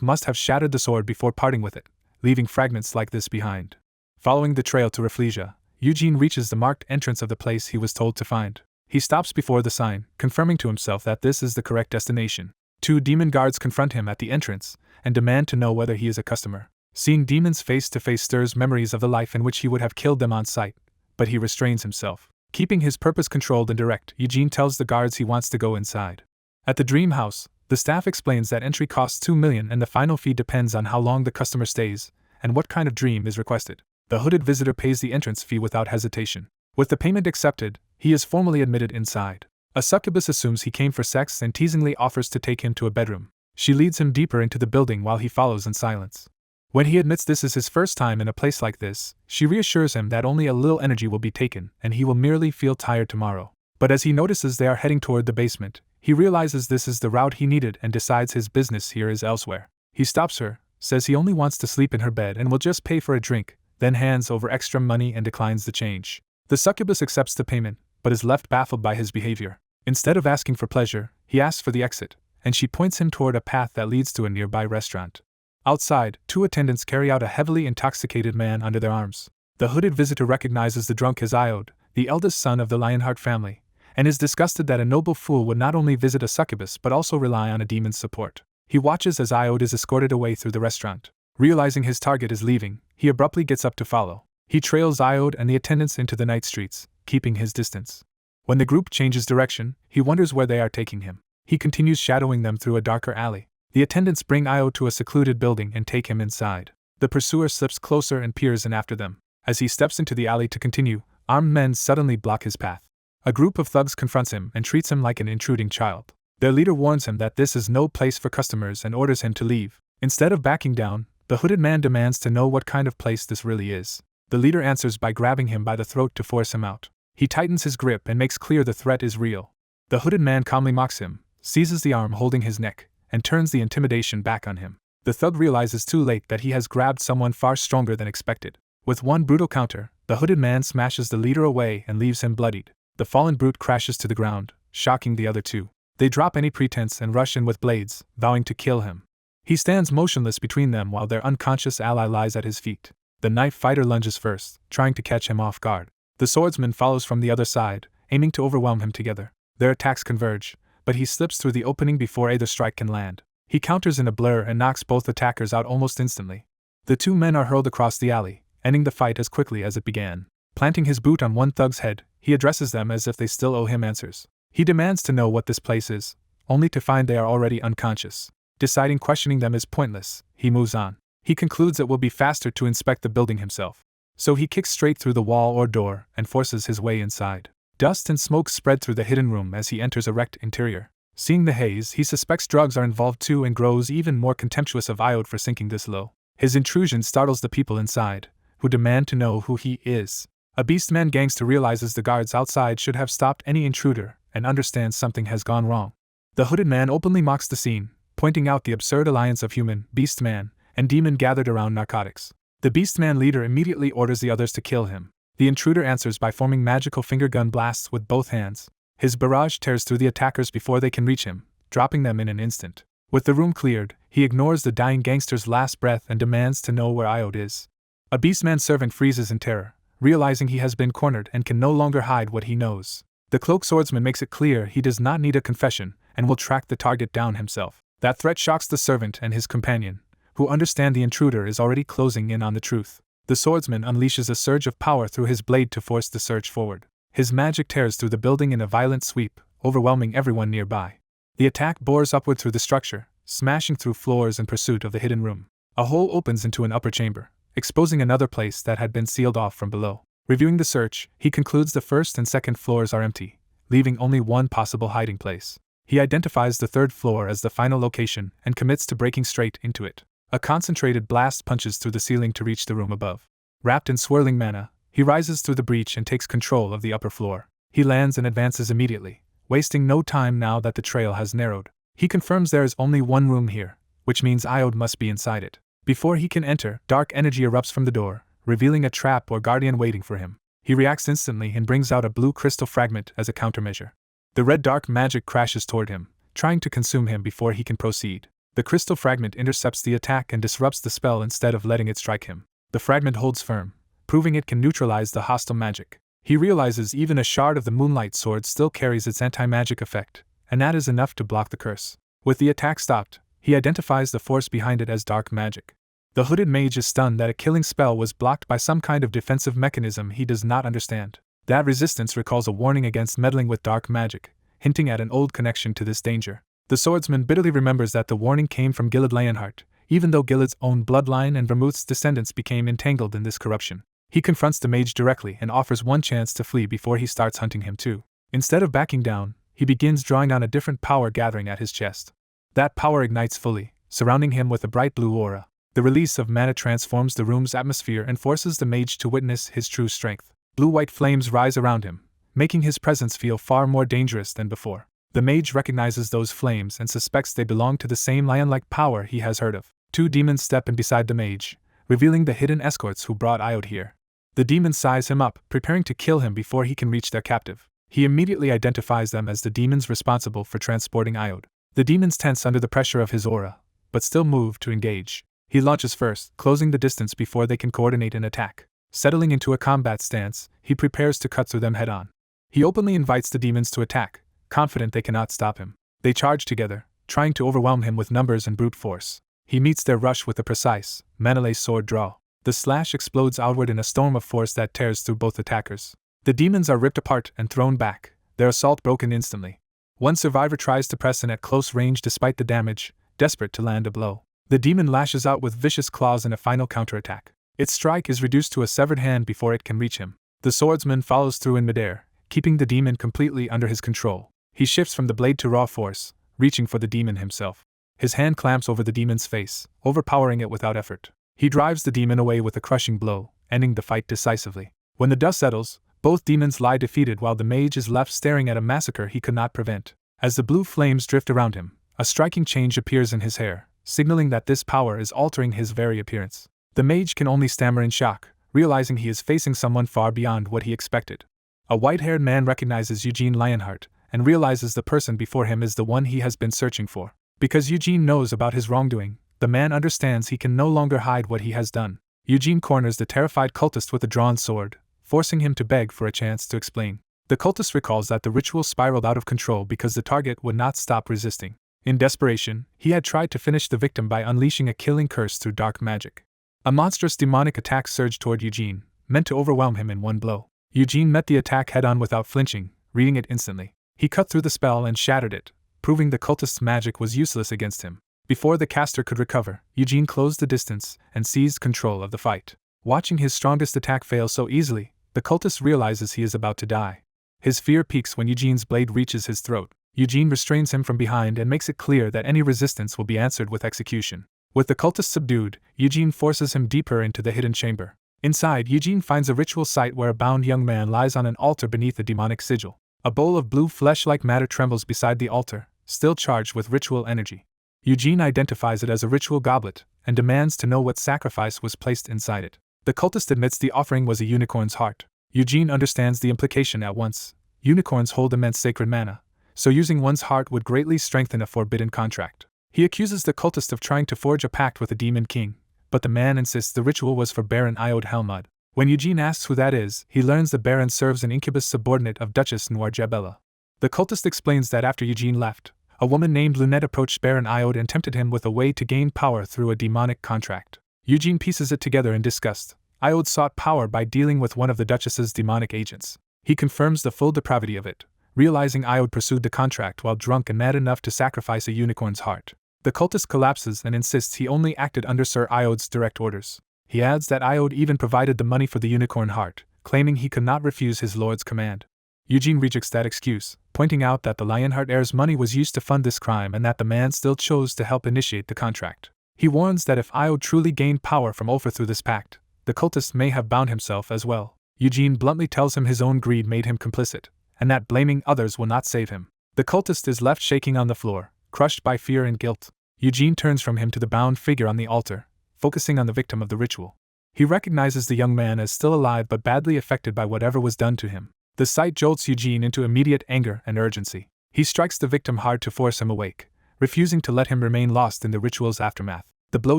must have shattered the sword before parting with it, leaving fragments like this behind. Following the trail to Rafflesia, Eugene reaches the marked entrance of the place he was told to find. He stops before the sign, confirming to himself that this is the correct destination. 2 demon guards confront him at the entrance and demand to know whether he is a customer. Seeing demons face to face stirs memories of the life in which he would have killed them on sight, but he restrains himself. Keeping his purpose controlled and direct, Eugene tells the guards he wants to go inside. At the dream house, the staff explains that entry costs 2 million and the final fee depends on how long the customer stays and what kind of dream is requested. The hooded visitor pays the entrance fee without hesitation. With the payment accepted, he is formally admitted inside. A succubus assumes he came for sex and teasingly offers to take him to a bedroom. She leads him deeper into the building while he follows in silence. When he admits this is his first time in a place like this, she reassures him that only a little energy will be taken and he will merely feel tired tomorrow. But as he notices they are heading toward the basement, he realizes this is the route he needed and decides his business here is elsewhere. He stops her, says he only wants to sleep in her bed and will just pay for a drink, then hands over extra money and declines the change. The succubus accepts the payment, but is left baffled by his behavior. Instead of asking for pleasure, he asks for the exit, and she points him toward a path that leads to a nearby restaurant. Outside, 2 attendants carry out a heavily intoxicated man under their arms. The hooded visitor recognizes the drunk as Iode, the eldest son of the Lionheart family, and is disgusted that a noble fool would not only visit a succubus but also rely on a demon's support. He watches as Iode is escorted away through the restaurant. Realizing his target is leaving, he abruptly gets up to follow. He trails Iode and the attendants into the night streets, keeping his distance. When the group changes direction, he wonders where they are taking him. He continues shadowing them through a darker alley. The attendants bring Iode to a secluded building and take him inside. The pursuer slips closer and peers in after them. As he steps into the alley to continue, armed men suddenly block his path. A group of thugs confronts him and treats him like an intruding child. Their leader warns him that this is no place for customers and orders him to leave. Instead of backing down, the hooded man demands to know what kind of place this really is. The leader answers by grabbing him by the throat to force him out. He tightens his grip and makes clear the threat is real. The hooded man calmly mocks him, seizes the arm holding his neck, and turns the intimidation back on him. The thug realizes too late that he has grabbed someone far stronger than expected. With one brutal counter, the hooded man smashes the leader away and leaves him bloodied. The fallen brute crashes to the ground, shocking the other 2. They drop any pretense and rush in with blades, vowing to kill him. He stands motionless between them while their unconscious ally lies at his feet. The knife fighter lunges first, trying to catch him off guard. The swordsman follows from the other side, aiming to overwhelm him together. Their attacks converge, but he slips through the opening before either strike can land. He counters in a blur and knocks both attackers out almost instantly. The 2 men are hurled across the alley, ending the fight as quickly as it began. Planting his boot on one thug's head, he addresses them as if they still owe him answers. He demands to know what this place is, only to find they are already unconscious. Deciding questioning them is pointless, he moves on. He concludes it will be faster to inspect the building himself. So he kicks straight through the wall or door and forces his way inside. Dust and smoke spread through the hidden room as he enters a wrecked interior. Seeing the haze, he suspects drugs are involved too and grows even more contemptuous of Iode for sinking this low. His intrusion startles the people inside, who demand to know who he is. A beastman gangster realizes the guards outside should have stopped any intruder and understands something has gone wrong. The hooded man openly mocks the scene, pointing out the absurd alliance of human, beastman, and demon gathered around narcotics. The beastman leader immediately orders the others to kill him. The intruder answers by forming magical finger gun blasts with both hands. His barrage tears through the attackers before they can reach him, dropping them in an instant. With the room cleared, he ignores the dying gangster's last breath and demands to know where Iode is. A beastman servant freezes in terror, realizing he has been cornered and can no longer hide what he knows. The cloaked swordsman makes it clear he does not need a confession and will track the target down himself. That threat shocks the servant and his companion, who understand the intruder is already closing in on the truth. The swordsman unleashes a surge of power through his blade to force the surge forward. His magic tears through the building in a violent sweep, overwhelming everyone nearby. The attack bores upward through the structure, smashing through floors in pursuit of the hidden room. A hole opens into an upper chamber, exposing another place that had been sealed off from below. Reviewing the search, he concludes the first and second floors are empty, leaving only one possible hiding place. He identifies the third floor as the final location and commits to breaking straight into it. A concentrated blast punches through the ceiling to reach the room above. Wrapped in swirling mana, he rises through the breach and takes control of the upper floor. He lands and advances immediately, wasting no time now that the trail has narrowed. He confirms there is only one room here, which means Iode must be inside it. Before he can enter, dark energy erupts from the door, revealing a trap or guardian waiting for him. He reacts instantly and brings out a blue crystal fragment as a countermeasure. The red dark magic crashes toward him, trying to consume him before he can proceed. The crystal fragment intercepts the attack and disrupts the spell instead of letting it strike him. The fragment holds firm, proving it can neutralize the hostile magic. He realizes even a shard of the Moonlight Sword still carries its anti-magic effect, and that is enough to block the curse. With the attack stopped, he identifies the force behind it as dark magic. The hooded mage is stunned that a killing spell was blocked by some kind of defensive mechanism he does not understand. That resistance recalls a warning against meddling with dark magic, hinting at an old connection to this danger. The swordsman bitterly remembers that the warning came from Gilad Lionheart, even though Gilad's own bloodline and Vermouth's descendants became entangled in this corruption. He confronts the mage directly and offers one chance to flee before he starts hunting him too. Instead of backing down, he begins drawing on a different power gathering at his chest. That power ignites fully, surrounding him with a bright blue aura. The release of mana transforms the room's atmosphere and forces the mage to witness his true strength. Blue-white flames rise around him, making his presence feel far more dangerous than before. The mage recognizes those flames and suspects they belong to the same lion-like power he has heard of. Two demons step in beside the mage, revealing the hidden escorts who brought Iode here. The demons size him up, preparing to kill him before he can reach their captive. He immediately identifies them as the demons responsible for transporting Iode. The demons tense under the pressure of his aura, but still move to engage. He launches first, closing the distance before they can coordinate an attack. Settling into a combat stance, he prepares to cut through them head-on. He openly invites the demons to attack, confident they cannot stop him. They charge together, trying to overwhelm him with numbers and brute force. He meets their rush with a precise, melee sword draw. The slash explodes outward in a storm of force that tears through both attackers. The demons are ripped apart and thrown back, their assault broken instantly. One survivor tries to press in at close range despite the damage, desperate to land a blow. The demon lashes out with vicious claws in a final counterattack. Its strike is reduced to a severed hand before it can reach him. The swordsman follows through in midair, keeping the demon completely under his control. He shifts from the blade to raw force, reaching for the demon himself. His hand clamps over the demon's face, overpowering it without effort. He drives the demon away with a crushing blow, ending the fight decisively. When the dust settles, both demons lie defeated while the mage is left staring at a massacre he could not prevent. As the blue flames drift around him, a striking change appears in his hair, signaling that this power is altering his very appearance. The mage can only stammer in shock, realizing he is facing someone far beyond what he expected. A white-haired man recognizes Eugene Lionheart, and realizes the person before him is the one he has been searching for. Because Eugene knows about his wrongdoing, the man understands he can no longer hide what he has done. Eugene corners the terrified cultist with a drawn sword, forcing him to beg for a chance to explain. The cultist recalls that the ritual spiraled out of control because the target would not stop resisting. In desperation, he had tried to finish the victim by unleashing a killing curse through dark magic. A monstrous demonic attack surged toward Eugene, meant to overwhelm him in one blow. Eugene met the attack head-on without flinching, reading it instantly. He cut through the spell and shattered it, proving the cultist's magic was useless against him. Before the caster could recover, Eugene closed the distance and seized control of the fight. Watching his strongest attack fail so easily, the cultist realizes he is about to die. His fear peaks when Eugene's blade reaches his throat. Eugene restrains him from behind and makes it clear that any resistance will be answered with execution. With the cultist subdued, Eugene forces him deeper into the hidden chamber. Inside, Eugene finds a ritual site where a bound young man lies on an altar beneath a demonic sigil. A bowl of blue flesh-like matter trembles beside the altar, still charged with ritual energy. Eugene identifies it as a ritual goblet, and demands to know what sacrifice was placed inside it. The cultist admits the offering was a unicorn's heart. Eugene understands the implication at once. Unicorns hold immense sacred mana, so using one's heart would greatly strengthen a forbidden contract. He accuses the cultist of trying to forge a pact with the demon king, but the man insists the ritual was for Baron Iode Helmud. When Eugene asks who that is, he learns the Baron serves an incubus subordinate of Duchess Noirjabella. The cultist explains that after Eugene left, a woman named Lunette approached Baron Iode and tempted him with a way to gain power through a demonic contract. Eugene pieces it together in disgust. Iode sought power by dealing with one of the Duchess's demonic agents. He confirms the full depravity of it, realizing Iode pursued the contract while drunk and mad enough to sacrifice a unicorn's heart. The cultist collapses and insists he only acted under Sir Iode's direct orders. He adds that Iode even provided the money for the unicorn heart, claiming he could not refuse his lord's command. Eugene rejects that excuse, pointing out that the Lionheart heir's money was used to fund this crime and that the man still chose to help initiate the contract. He warns that if Io truly gained power from Ulfr through this pact, the cultist may have bound himself as well. Eugene bluntly tells him his own greed made him complicit, and that blaming others will not save him. The cultist is left shaking on the floor, crushed by fear and guilt. Eugene turns from him to the bound figure on the altar, focusing on the victim of the ritual. He recognizes the young man as still alive but badly affected by whatever was done to him. The sight jolts Eugene into immediate anger and urgency. He strikes the victim hard to force him awake, refusing to let him remain lost in the ritual's aftermath. The blow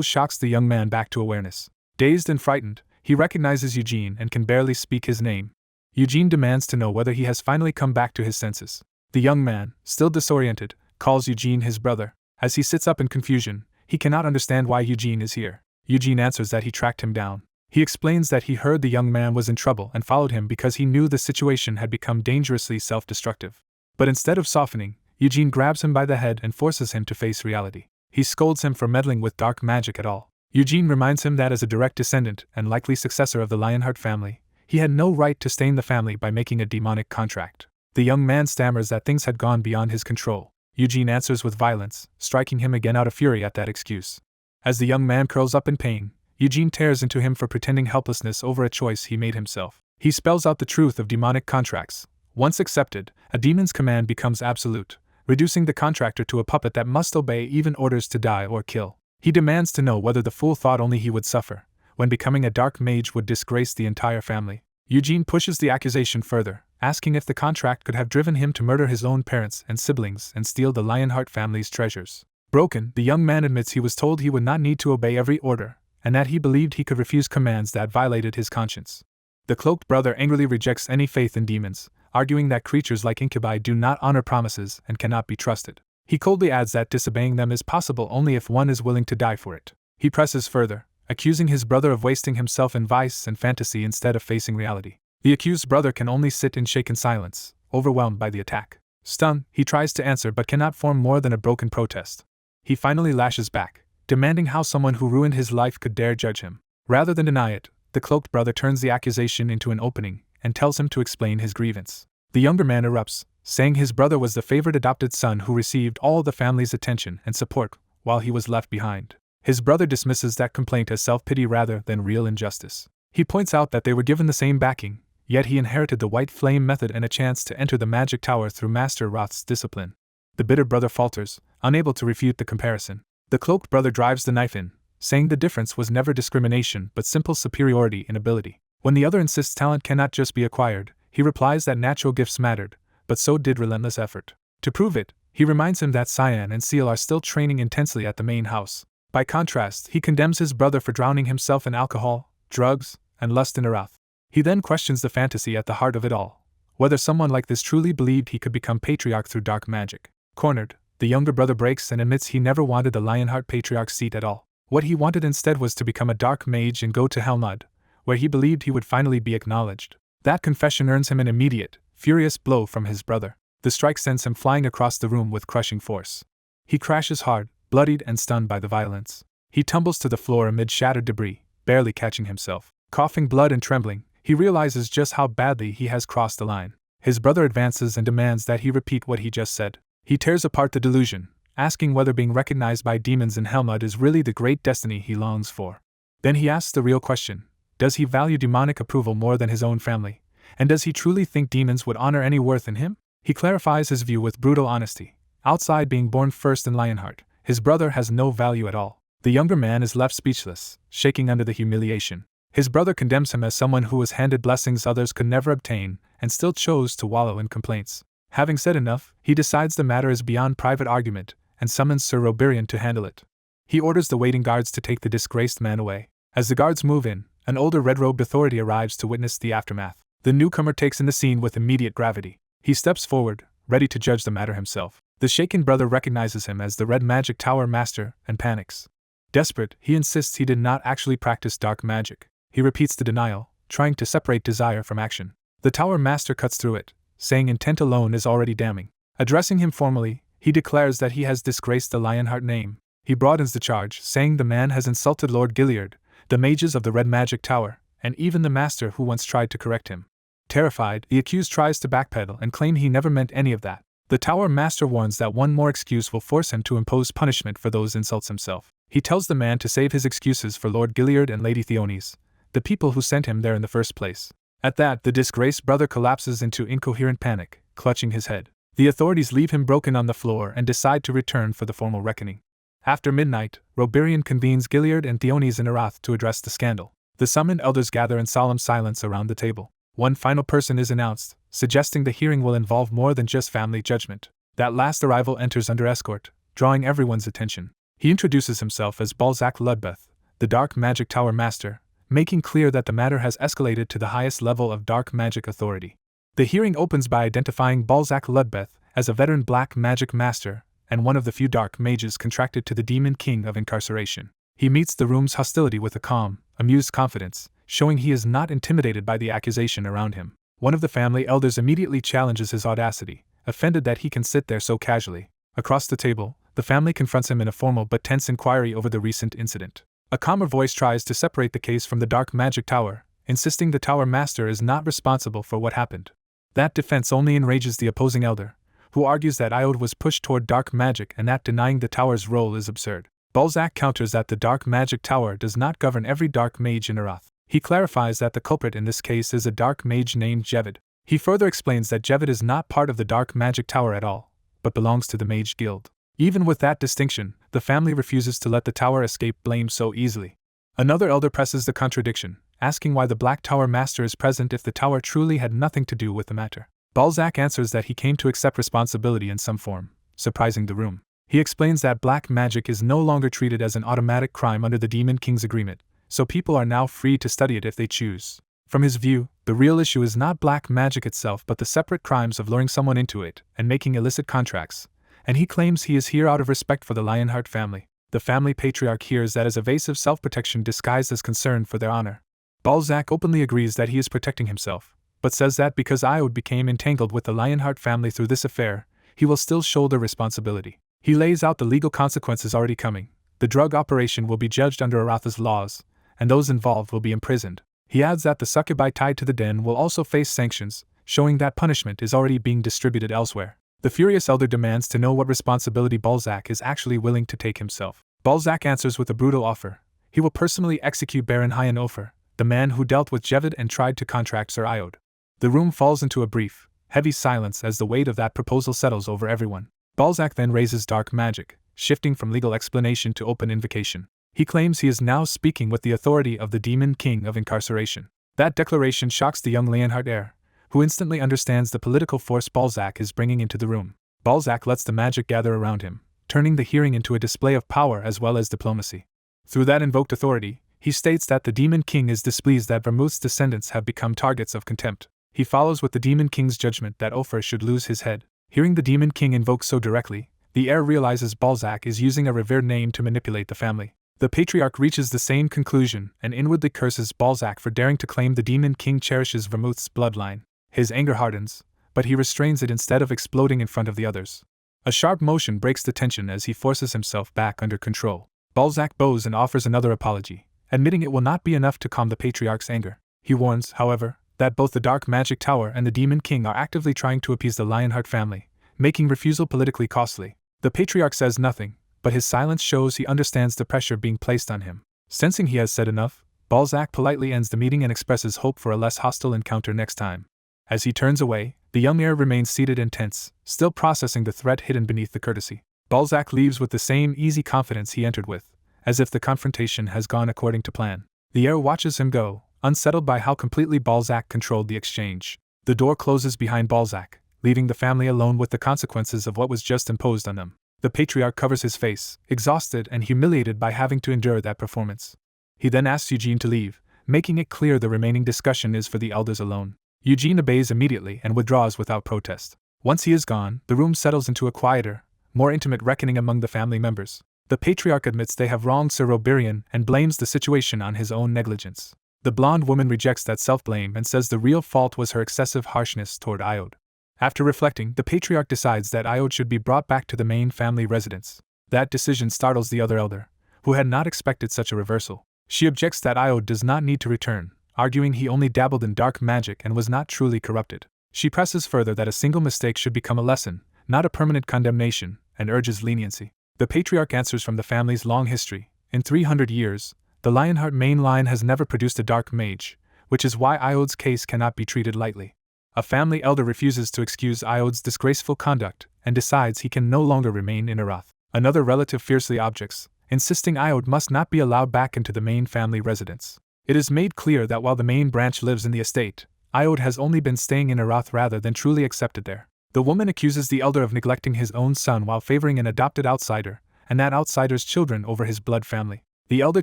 shocks the young man back to awareness. Dazed and frightened, he recognizes Eugene and can barely speak his name. Eugene demands to know whether he has finally come back to his senses. The young man, still disoriented, calls Eugene his brother. As he sits up in confusion, he cannot understand why Eugene is here. Eugene answers that he tracked him down. He explains that he heard the young man was in trouble and followed him because he knew the situation had become dangerously self-destructive. But instead of softening, Eugene grabs him by the head and forces him to face reality. He scolds him for meddling with dark magic at all. Eugene reminds him that as a direct descendant and likely successor of the Lionheart family, he had no right to stain the family by making a demonic contract. The young man stammers that things had gone beyond his control. Eugene answers with violence, striking him again out of fury at that excuse. As the young man curls up in pain, Eugene tears into him for pretending helplessness over a choice he made himself. He spells out the truth of demonic contracts. Once accepted, a demon's command becomes absolute, reducing the contractor to a puppet that must obey even orders to die or kill. He demands to know whether the fool thought only he would suffer, when becoming a dark mage would disgrace the entire family. Eugene pushes the accusation further, asking if the contract could have driven him to murder his own parents and siblings and steal the Lionheart family's treasures. Broken, the young man admits he was told he would not need to obey every order, and that he believed he could refuse commands that violated his conscience. The cloaked brother angrily rejects any faith in demons, arguing that creatures like incubi do not honor promises and cannot be trusted. He coldly adds that disobeying them is possible only if one is willing to die for it. He presses further, accusing his brother of wasting himself in vice and fantasy instead of facing reality. The accused brother can only sit in shaken silence, overwhelmed by the attack. Stunned, he tries to answer but cannot form more than a broken protest. He finally lashes back, demanding how someone who ruined his life could dare judge him. Rather than deny it, the cloaked brother turns the accusation into an opening and tells him to explain his grievance. The younger man erupts, saying his brother was the favored adopted son who received all the family's attention and support while he was left behind. His brother dismisses that complaint as self-pity rather than real injustice. He points out that they were given the same backing, yet he inherited the White Flame method and a chance to enter the Magic Tower through Master Roth's discipline. The bitter brother falters, unable to refute the comparison. The cloaked brother drives the knife in, saying the difference was never discrimination but simple superiority in ability. When the other insists talent cannot just be acquired, he replies that natural gifts mattered, but so did relentless effort. To prove it, he reminds him that Cyan and Seal are still training intensely at the main house. By contrast, he condemns his brother for drowning himself in alcohol, drugs, and lust in a wrath. He then questions the fantasy at the heart of it all, whether someone like this truly believed he could become patriarch through dark magic. Cornered, the younger brother breaks and admits he never wanted the Lionheart patriarch's seat at all. What he wanted instead was to become a dark mage and go to Helmud, where he believed he would finally be acknowledged. That confession earns him an immediate, furious blow from his brother. The strike sends him flying across the room with crushing force. He crashes hard, bloodied and stunned by the violence. He tumbles to the floor amid shattered debris, barely catching himself. Coughing blood and trembling, he realizes just how badly he has crossed the line. His brother advances and demands that he repeat what he just said. He tears apart the delusion, asking whether being recognized by demons in Helmud is really the great destiny he longs for. Then he asks the real question: does he value demonic approval more than his own family? And does he truly think demons would honor any worth in him? He clarifies his view with brutal honesty. Outside being born first in Lionheart, his brother has no value at all. The younger man is left speechless, shaking under the humiliation. His brother condemns him as someone who was handed blessings others could never obtain, and still chose to wallow in complaints. Having said enough, he decides the matter is beyond private argument, and summons Sir Roberian to handle it. He orders the waiting guards to take the disgraced man away. As the guards move in, an older red-robed authority arrives to witness the aftermath. The newcomer takes in the scene with immediate gravity. He steps forward, ready to judge the matter himself. The shaken brother recognizes him as the Red Magic Tower Master and panics. Desperate, he insists he did not actually practice dark magic. He repeats the denial, trying to separate desire from action. The Tower Master cuts through it, saying intent alone is already damning. Addressing him formally, he declares that he has disgraced the Lionheart name. He broadens the charge, saying the man has insulted Lord Gilliard, the mages of the Red Magic Tower, and even the Master who once tried to correct him. Terrified, the accused tries to backpedal and claim he never meant any of that. The Tower Master warns that one more excuse will force him to impose punishment for those insults himself. He tells the man to save his excuses for Lord Gilliard and Lady Theonis, the people who sent him there in the first place. At that, the disgraced brother collapses into incoherent panic, clutching his head. The authorities leave him broken on the floor and decide to return for the formal reckoning. After midnight, Roberian convenes Gilliard and Theonis in Arath to address the scandal. The summoned elders gather in solemn silence around the table. One final person is announced, suggesting the hearing will involve more than just family judgment. That last arrival enters under escort, drawing everyone's attention. He introduces himself as Balzac Ludbeth, the Dark Magic Tower Master, making clear that the matter has escalated to the highest level of dark magic authority. The hearing opens by identifying Balzac Ludbeth as a veteran black magic master and one of the few dark mages contracted to the Demon King of Incarceration. He meets the room's hostility with a calm, amused confidence, showing he is not intimidated by the accusation around him. One of the family elders immediately challenges his audacity, offended that he can sit there so casually. Across the table, the family confronts him in a formal but tense inquiry over the recent incident. A calmer voice tries to separate the case from the Dark Magic Tower, insisting the Tower Master is not responsible for what happened. That defense only enrages the opposing elder, who argues that Iode was pushed toward dark magic and that denying the tower's role is absurd. Balzac counters that the Dark Magic Tower does not govern every dark mage in Arath. He clarifies that the culprit in this case is a dark mage named Jevid. He further explains that Jevid is not part of the Dark Magic Tower at all, but belongs to the Mage Guild. Even with that distinction, the family refuses to let the tower escape blame so easily. Another elder presses the contradiction, asking why the Black Tower Master is present if the tower truly had nothing to do with the matter. Balzac answers that he came to accept responsibility in some form, surprising the room. He explains that black magic is no longer treated as an automatic crime under the Demon King's agreement, so people are now free to study it if they choose. From his view, the real issue is not black magic itself but the separate crimes of luring someone into it and making illicit contracts, and he claims he is here out of respect for the Lionheart family. The family patriarch hears that as evasive self-protection disguised as concern for their honor. Balzac openly agrees that he is protecting himself, but says that because Iode became entangled with the Lionheart family through this affair, he will still shoulder responsibility. He lays out the legal consequences already coming. The drug operation will be judged under Aratha's laws, and those involved will be imprisoned. He adds that the succubi tied to the den will also face sanctions, showing that punishment is already being distributed elsewhere. The furious elder demands to know what responsibility Balzac is actually willing to take himself. Balzac answers with a brutal offer. He will personally execute Baron Hyenhofer, the man who dealt with Jevid and tried to contract Sir Iode. The room falls into a brief, heavy silence as the weight of that proposal settles over everyone. Balzac then raises dark magic, shifting from legal explanation to open invocation. He claims he is now speaking with the authority of the Demon King of Incarceration. That declaration shocks the young Leonhardt heir, who instantly understands the political force Balzac is bringing into the room. Balzac lets the magic gather around him, turning the hearing into a display of power as well as diplomacy. Through that invoked authority, he states that the Demon King is displeased that Vermouth's descendants have become targets of contempt. He follows with the Demon King's judgment that Ofer should lose his head. Hearing the Demon King invoked so directly, the heir realizes Balzac is using a revered name to manipulate the family. The patriarch reaches the same conclusion and inwardly curses Balzac for daring to claim the Demon King cherishes Vermouth's bloodline. His anger hardens, but he restrains it instead of exploding in front of the others. A sharp motion breaks the tension as he forces himself back under control. Balzac bows and offers another apology, admitting it will not be enough to calm the patriarch's anger. He warns, however, that both the Dark Magic Tower and the Demon King are actively trying to appease the Lionheart family, making refusal politically costly. The patriarch says nothing, but his silence shows he understands the pressure being placed on him. Sensing he has said enough, Balzac politely ends the meeting and expresses hope for a less hostile encounter next time. As he turns away, the young heir remains seated and tense, still processing the threat hidden beneath the courtesy. Balzac leaves with the same easy confidence he entered with, as if the confrontation has gone according to plan. The heir watches him go, unsettled by how completely Balzac controlled the exchange. The door closes behind Balzac, leaving the family alone with the consequences of what was just imposed on them. The patriarch covers his face, exhausted and humiliated by having to endure that performance. He then asks Eugene to leave, making it clear the remaining discussion is for the elders alone. Eugene obeys immediately and withdraws without protest. Once he is gone, the room settles into a quieter, more intimate reckoning among the family members. The patriarch admits they have wronged Sir Roberian and blames the situation on his own negligence. The blonde woman rejects that self-blame and says the real fault was her excessive harshness toward Iode. After reflecting, the patriarch decides that Iode should be brought back to the main family residence. That decision startles the other elder, who had not expected such a reversal. She objects that Iode does not need to return, arguing he only dabbled in dark magic and was not truly corrupted. She presses further that a single mistake should become a lesson, not a permanent condemnation, and urges leniency. The patriarch answers from the family's long history. In 300 years, the Lionheart main line has never produced a dark mage, which is why Iod's case cannot be treated lightly. A family elder refuses to excuse Iod's disgraceful conduct and decides he can no longer remain in Arath. Another relative fiercely objects, insisting Iod must not be allowed back into the main family residence. It is made clear that while the main branch lives in the estate, Iod has only been staying in Arath rather than truly accepted there. The woman accuses the elder of neglecting his own son while favoring an adopted outsider, and that outsider's children over his blood family. The elder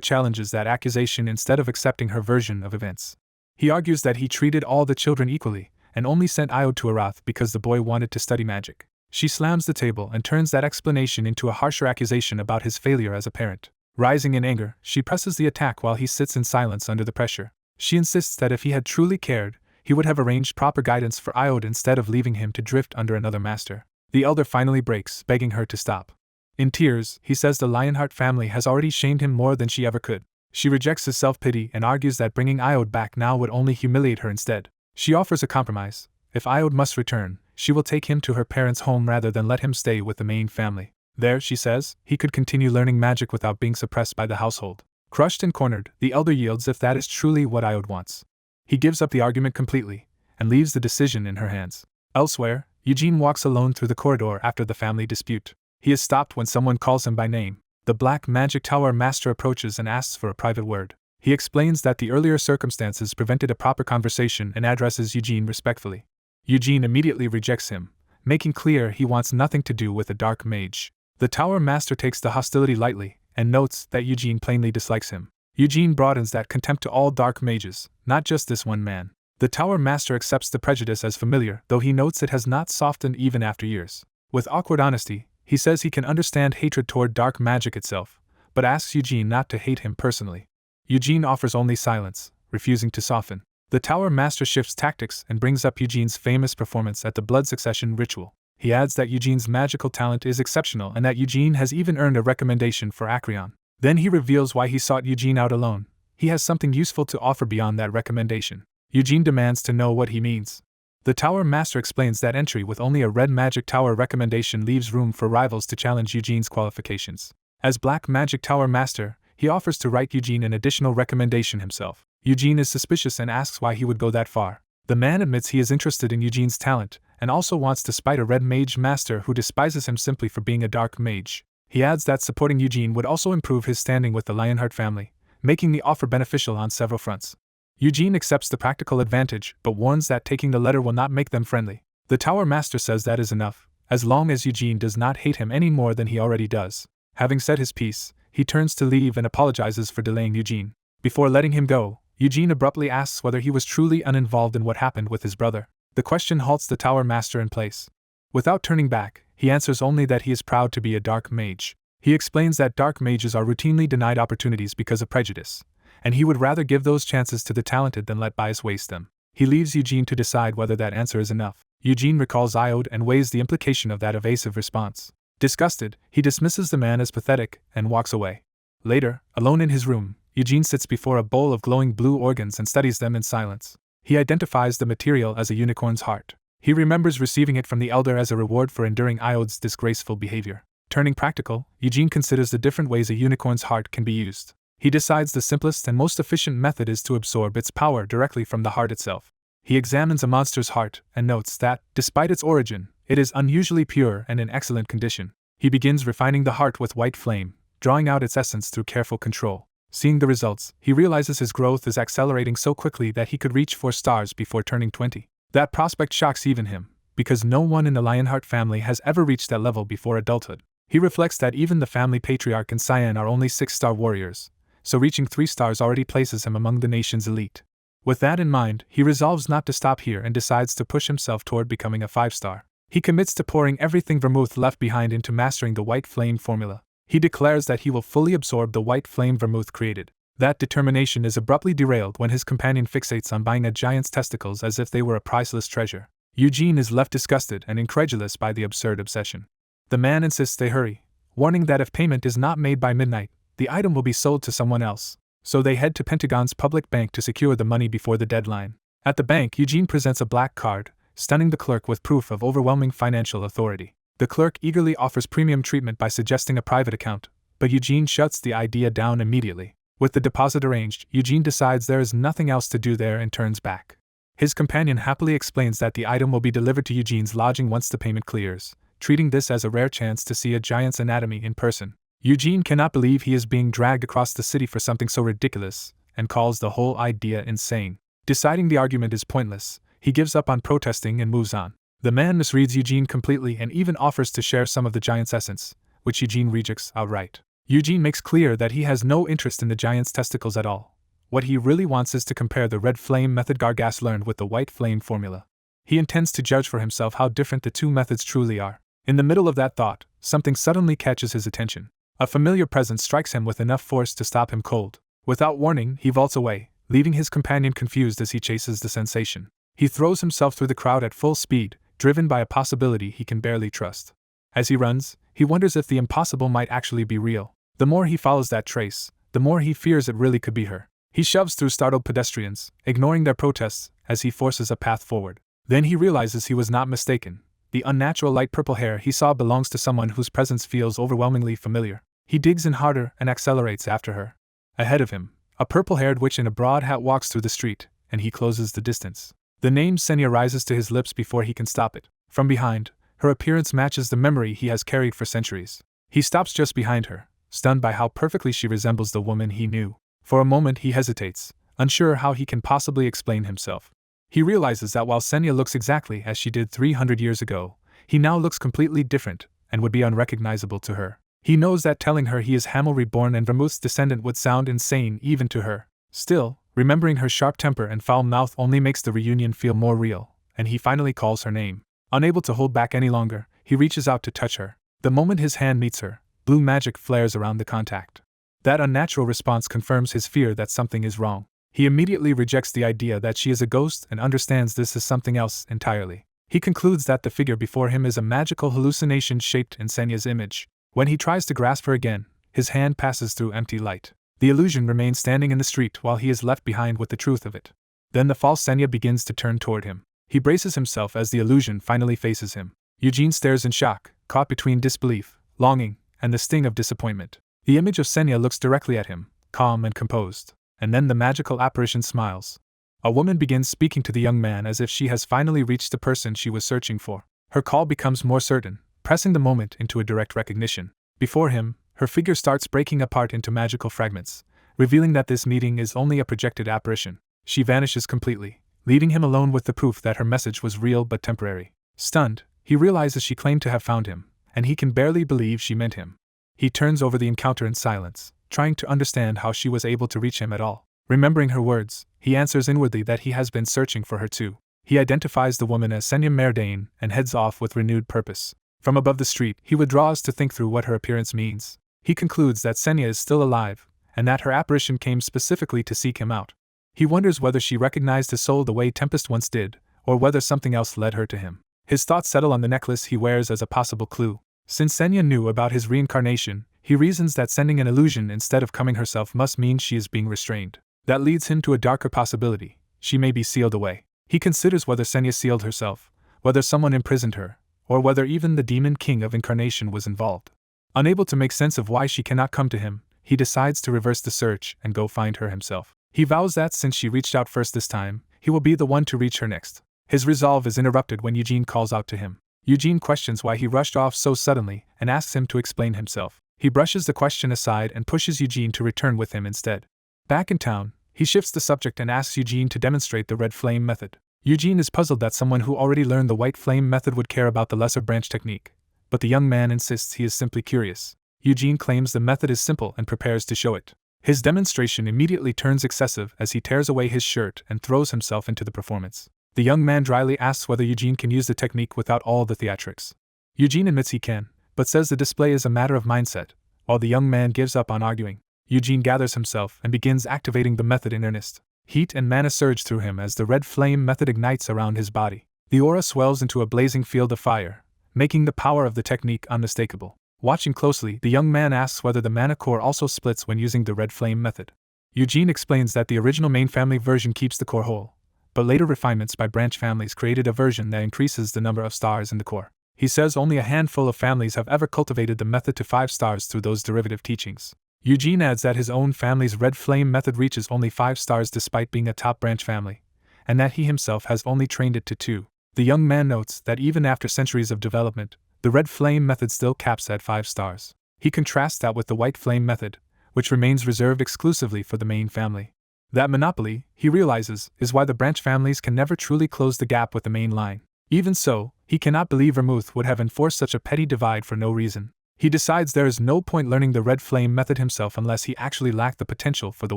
challenges that accusation instead of accepting her version of events. He argues that he treated all the children equally, and only sent Iod to Arath because the boy wanted to study magic. She slams the table and turns that explanation into a harsher accusation about his failure as a parent. Rising in anger, she presses the attack while he sits in silence under the pressure. She insists that if he had truly cared, he would have arranged proper guidance for Iod instead of leaving him to drift under another master. The elder finally breaks, begging her to stop. In tears, he says the Lionheart family has already shamed him more than she ever could. She rejects his self-pity and argues that bringing Iod back now would only humiliate her instead. She offers a compromise. If Iod must return, she will take him to her parents' home rather than let him stay with the main family. There, she says, he could continue learning magic without being suppressed by the household. Crushed and cornered, the elder yields if that is truly what Iod wants. He gives up the argument completely, and leaves the decision in her hands. Elsewhere, Eugene walks alone through the corridor after the family dispute. He is stopped when someone calls him by name. The Black Magic Tower master approaches and asks for a private word. He explains that the earlier circumstances prevented a proper conversation and addresses Eugene respectfully. Eugene immediately rejects him, making clear he wants nothing to do with a dark mage. The tower master takes the hostility lightly, and notes that Eugene plainly dislikes him. Eugene broadens that contempt to all dark mages, not just this one man. The tower master accepts the prejudice as familiar, though he notes it has not softened even after years. With awkward honesty, he says he can understand hatred toward dark magic itself, but asks Eugene not to hate him personally. Eugene offers only silence, refusing to soften. The tower master shifts tactics and brings up Eugene's famous performance at the blood succession ritual. He adds that Eugene's magical talent is exceptional and that Eugene has even earned a recommendation for Acreon. Then he reveals why he sought Eugene out alone. He has something useful to offer beyond that recommendation. Eugene demands to know what he means. The tower master explains that entry with only a red magic tower recommendation leaves room for rivals to challenge Eugene's qualifications. As Black Magic Tower master, he offers to write Eugene an additional recommendation himself. Eugene is suspicious and asks why he would go that far. The man admits he is interested in Eugene's talent, and also wants to spite a red mage master who despises him simply for being a dark mage. He adds that supporting Eugene would also improve his standing with the Lionheart family, making the offer beneficial on several fronts. Eugene accepts the practical advantage, but warns that taking the letter will not make them friendly. The tower master says that is enough, as long as Eugene does not hate him any more than he already does. Having said his piece, he turns to leave and apologizes for delaying Eugene. Before letting him go, Eugene abruptly asks whether he was truly uninvolved in what happened with his brother. The question halts the tower master in place. Without turning back, he answers only that he is proud to be a dark mage. He explains that dark mages are routinely denied opportunities because of prejudice, and he would rather give those chances to the talented than let bias waste them. He leaves Eugene to decide whether that answer is enough. Eugene recalls Iod and weighs the implication of that evasive response. Disgusted, he dismisses the man as pathetic and walks away. Later, alone in his room, Eugene sits before a bowl of glowing blue organs and studies them in silence. He identifies the material as a unicorn's heart. He remembers receiving it from the elder as a reward for enduring Iod's disgraceful behavior. Turning practical, Eugene considers the different ways a unicorn's heart can be used. He decides the simplest and most efficient method is to absorb its power directly from the heart itself. He examines a monster's heart and notes that, despite its origin, it is unusually pure and in excellent condition. He begins refining the heart with white flame, drawing out its essence through careful control. Seeing the results, he realizes his growth is accelerating so quickly that he could reach 4 stars before turning 20. That prospect shocks even him, because no one in the Lionheart family has ever reached that level before adulthood. He reflects that even the family patriarch and scion are only 6-star warriors, so reaching 3 stars already places him among the nation's elite. With that in mind, he resolves not to stop here and decides to push himself toward becoming a 5-star. He commits to pouring everything vermouth left behind into mastering the white flame formula. He declares that he will fully absorb the white flame vermouth created. That determination is abruptly derailed when his companion fixates on buying a giant's testicles as if they were a priceless treasure. Eugene is left disgusted and incredulous by the absurd obsession. The man insists they hurry, warning that if payment is not made by midnight, the item will be sold to someone else. So they head to Pentagon's public bank to secure the money before the deadline. At the bank, Eugene presents a black card, stunning the clerk with proof of overwhelming financial authority. The clerk eagerly offers premium treatment by suggesting a private account, but Eugene shuts the idea down immediately. With the deposit arranged, Eugene decides there is nothing else to do there and turns back. His companion happily explains that the item will be delivered to Eugene's lodging once the payment clears, treating this as a rare chance to see a giant's anatomy in person. Eugene cannot believe he is being dragged across the city for something so ridiculous, and calls the whole idea insane. Deciding the argument is pointless, he gives up on protesting and moves on. The man misreads Eugene completely and even offers to share some of the giant's essence, which Eugene rejects outright. Eugene makes clear that he has no interest in the giant's testicles at all. What he really wants is to compare the red flame method Gargas learned with the white flame formula. He intends to judge for himself how different the two methods truly are. In the middle of that thought, something suddenly catches his attention. A familiar presence strikes him with enough force to stop him cold. Without warning, he vaults away, leaving his companion confused as he chases the sensation. He throws himself through the crowd at full speed, driven by a possibility he can barely trust. As he runs, he wonders if the impossible might actually be real. The more he follows that trace, the more he fears it really could be her. He shoves through startled pedestrians, ignoring their protests, as he forces a path forward. Then he realizes he was not mistaken. The unnatural light purple hair he saw belongs to someone whose presence feels overwhelmingly familiar. He digs in harder and accelerates after her. Ahead of him, a purple-haired witch in a broad hat walks through the street, and he closes the distance. The name Senya rises to his lips before he can stop it. From behind, her appearance matches the memory he has carried for centuries. He stops just behind her, stunned by how perfectly she resembles the woman he knew. For a moment he hesitates, unsure how he can possibly explain himself. He realizes that while Senya looks exactly as she did 300 years ago, he now looks completely different, and would be unrecognizable to her. He knows that telling her he is Hamel reborn and Vermouth's descendant would sound insane even to her. Still, remembering her sharp temper and foul mouth only makes the reunion feel more real, and he finally calls her name. Unable to hold back any longer, he reaches out to touch her. The moment his hand meets her, blue magic flares around the contact. That unnatural response confirms his fear that something is wrong. He immediately rejects the idea that she is a ghost and understands this is something else entirely. He concludes that the figure before him is a magical hallucination shaped in Senya's image. When he tries to grasp her again, his hand passes through empty light. The illusion remains standing in the street while he is left behind with the truth of it. Then the false Senya begins to turn toward him. He braces himself as the illusion finally faces him. Eugene stares in shock, caught between disbelief, longing, and the sting of disappointment. The image of Senya looks directly at him, calm and composed, and then the magical apparition smiles. A woman begins speaking to the young man as if she has finally reached the person she was searching for. Her call becomes more certain, pressing the moment into a direct recognition. Before him, her figure starts breaking apart into magical fragments, revealing that this meeting is only a projected apparition. She vanishes completely, leaving him alone with the proof that her message was real but temporary. Stunned, he realizes she claimed to have found him, and he can barely believe she meant him. He turns over the encounter in silence, trying to understand how she was able to reach him at all. Remembering her words, he answers inwardly that he has been searching for her too. He identifies the woman as Senya Merdane and heads off with renewed purpose. From above the street, he withdraws to think through what her appearance means. He concludes that Senya is still alive, and that her apparition came specifically to seek him out. He wonders whether she recognized his soul the way Tempest once did, or whether something else led her to him. His thoughts settle on the necklace he wears as a possible clue. Since Senya knew about his reincarnation, he reasons that sending an illusion instead of coming herself must mean she is being restrained. That leads him to a darker possibility: she may be sealed away. He considers whether Senya sealed herself, whether someone imprisoned her, or whether even the demon king of incarnation was involved. Unable to make sense of why she cannot come to him, he decides to reverse the search and go find her himself. He vows that since she reached out first this time, he will be the one to reach her next. His resolve is interrupted when Eugene calls out to him. Eugene questions why he rushed off so suddenly and asks him to explain himself. He brushes the question aside and pushes Eugene to return with him instead. Back in town, he shifts the subject and asks Eugene to demonstrate the red flame method. Eugene is puzzled that someone who already learned the white flame method would care about the lesser branch technique, but the young man insists he is simply curious. Eugene claims the method is simple and prepares to show it. His demonstration immediately turns excessive as he tears away his shirt and throws himself into the performance. The young man dryly asks whether Eugene can use the technique without all the theatrics. Eugene admits he can, but says the display is a matter of mindset, while the young man gives up on arguing. Eugene gathers himself and begins activating the method in earnest. Heat and mana surge through him as the red flame method ignites around his body. The aura swells into a blazing field of fire, making the power of the technique unmistakable. Watching closely, the young man asks whether the mana core also splits when using the red flame method. Eugene explains that the original main family version keeps the core whole, but later refinements by branch families created a version that increases the number of stars in the core. He says only a handful of families have ever cultivated the method to 5 stars through those derivative teachings. Eugene adds that his own family's Red Flame method reaches only 5 stars despite being a top branch family, and that he himself has only trained it to 2. The young man notes that even after centuries of development, the Red Flame method still caps at 5 stars. He contrasts that with the White Flame method, which remains reserved exclusively for the main family. That monopoly, he realizes, is why the branch families can never truly close the gap with the main line. Even so, he cannot believe Vermouth would have enforced such a petty divide for no reason. He decides there is no point learning the Red Flame method himself unless he actually lacked the potential for the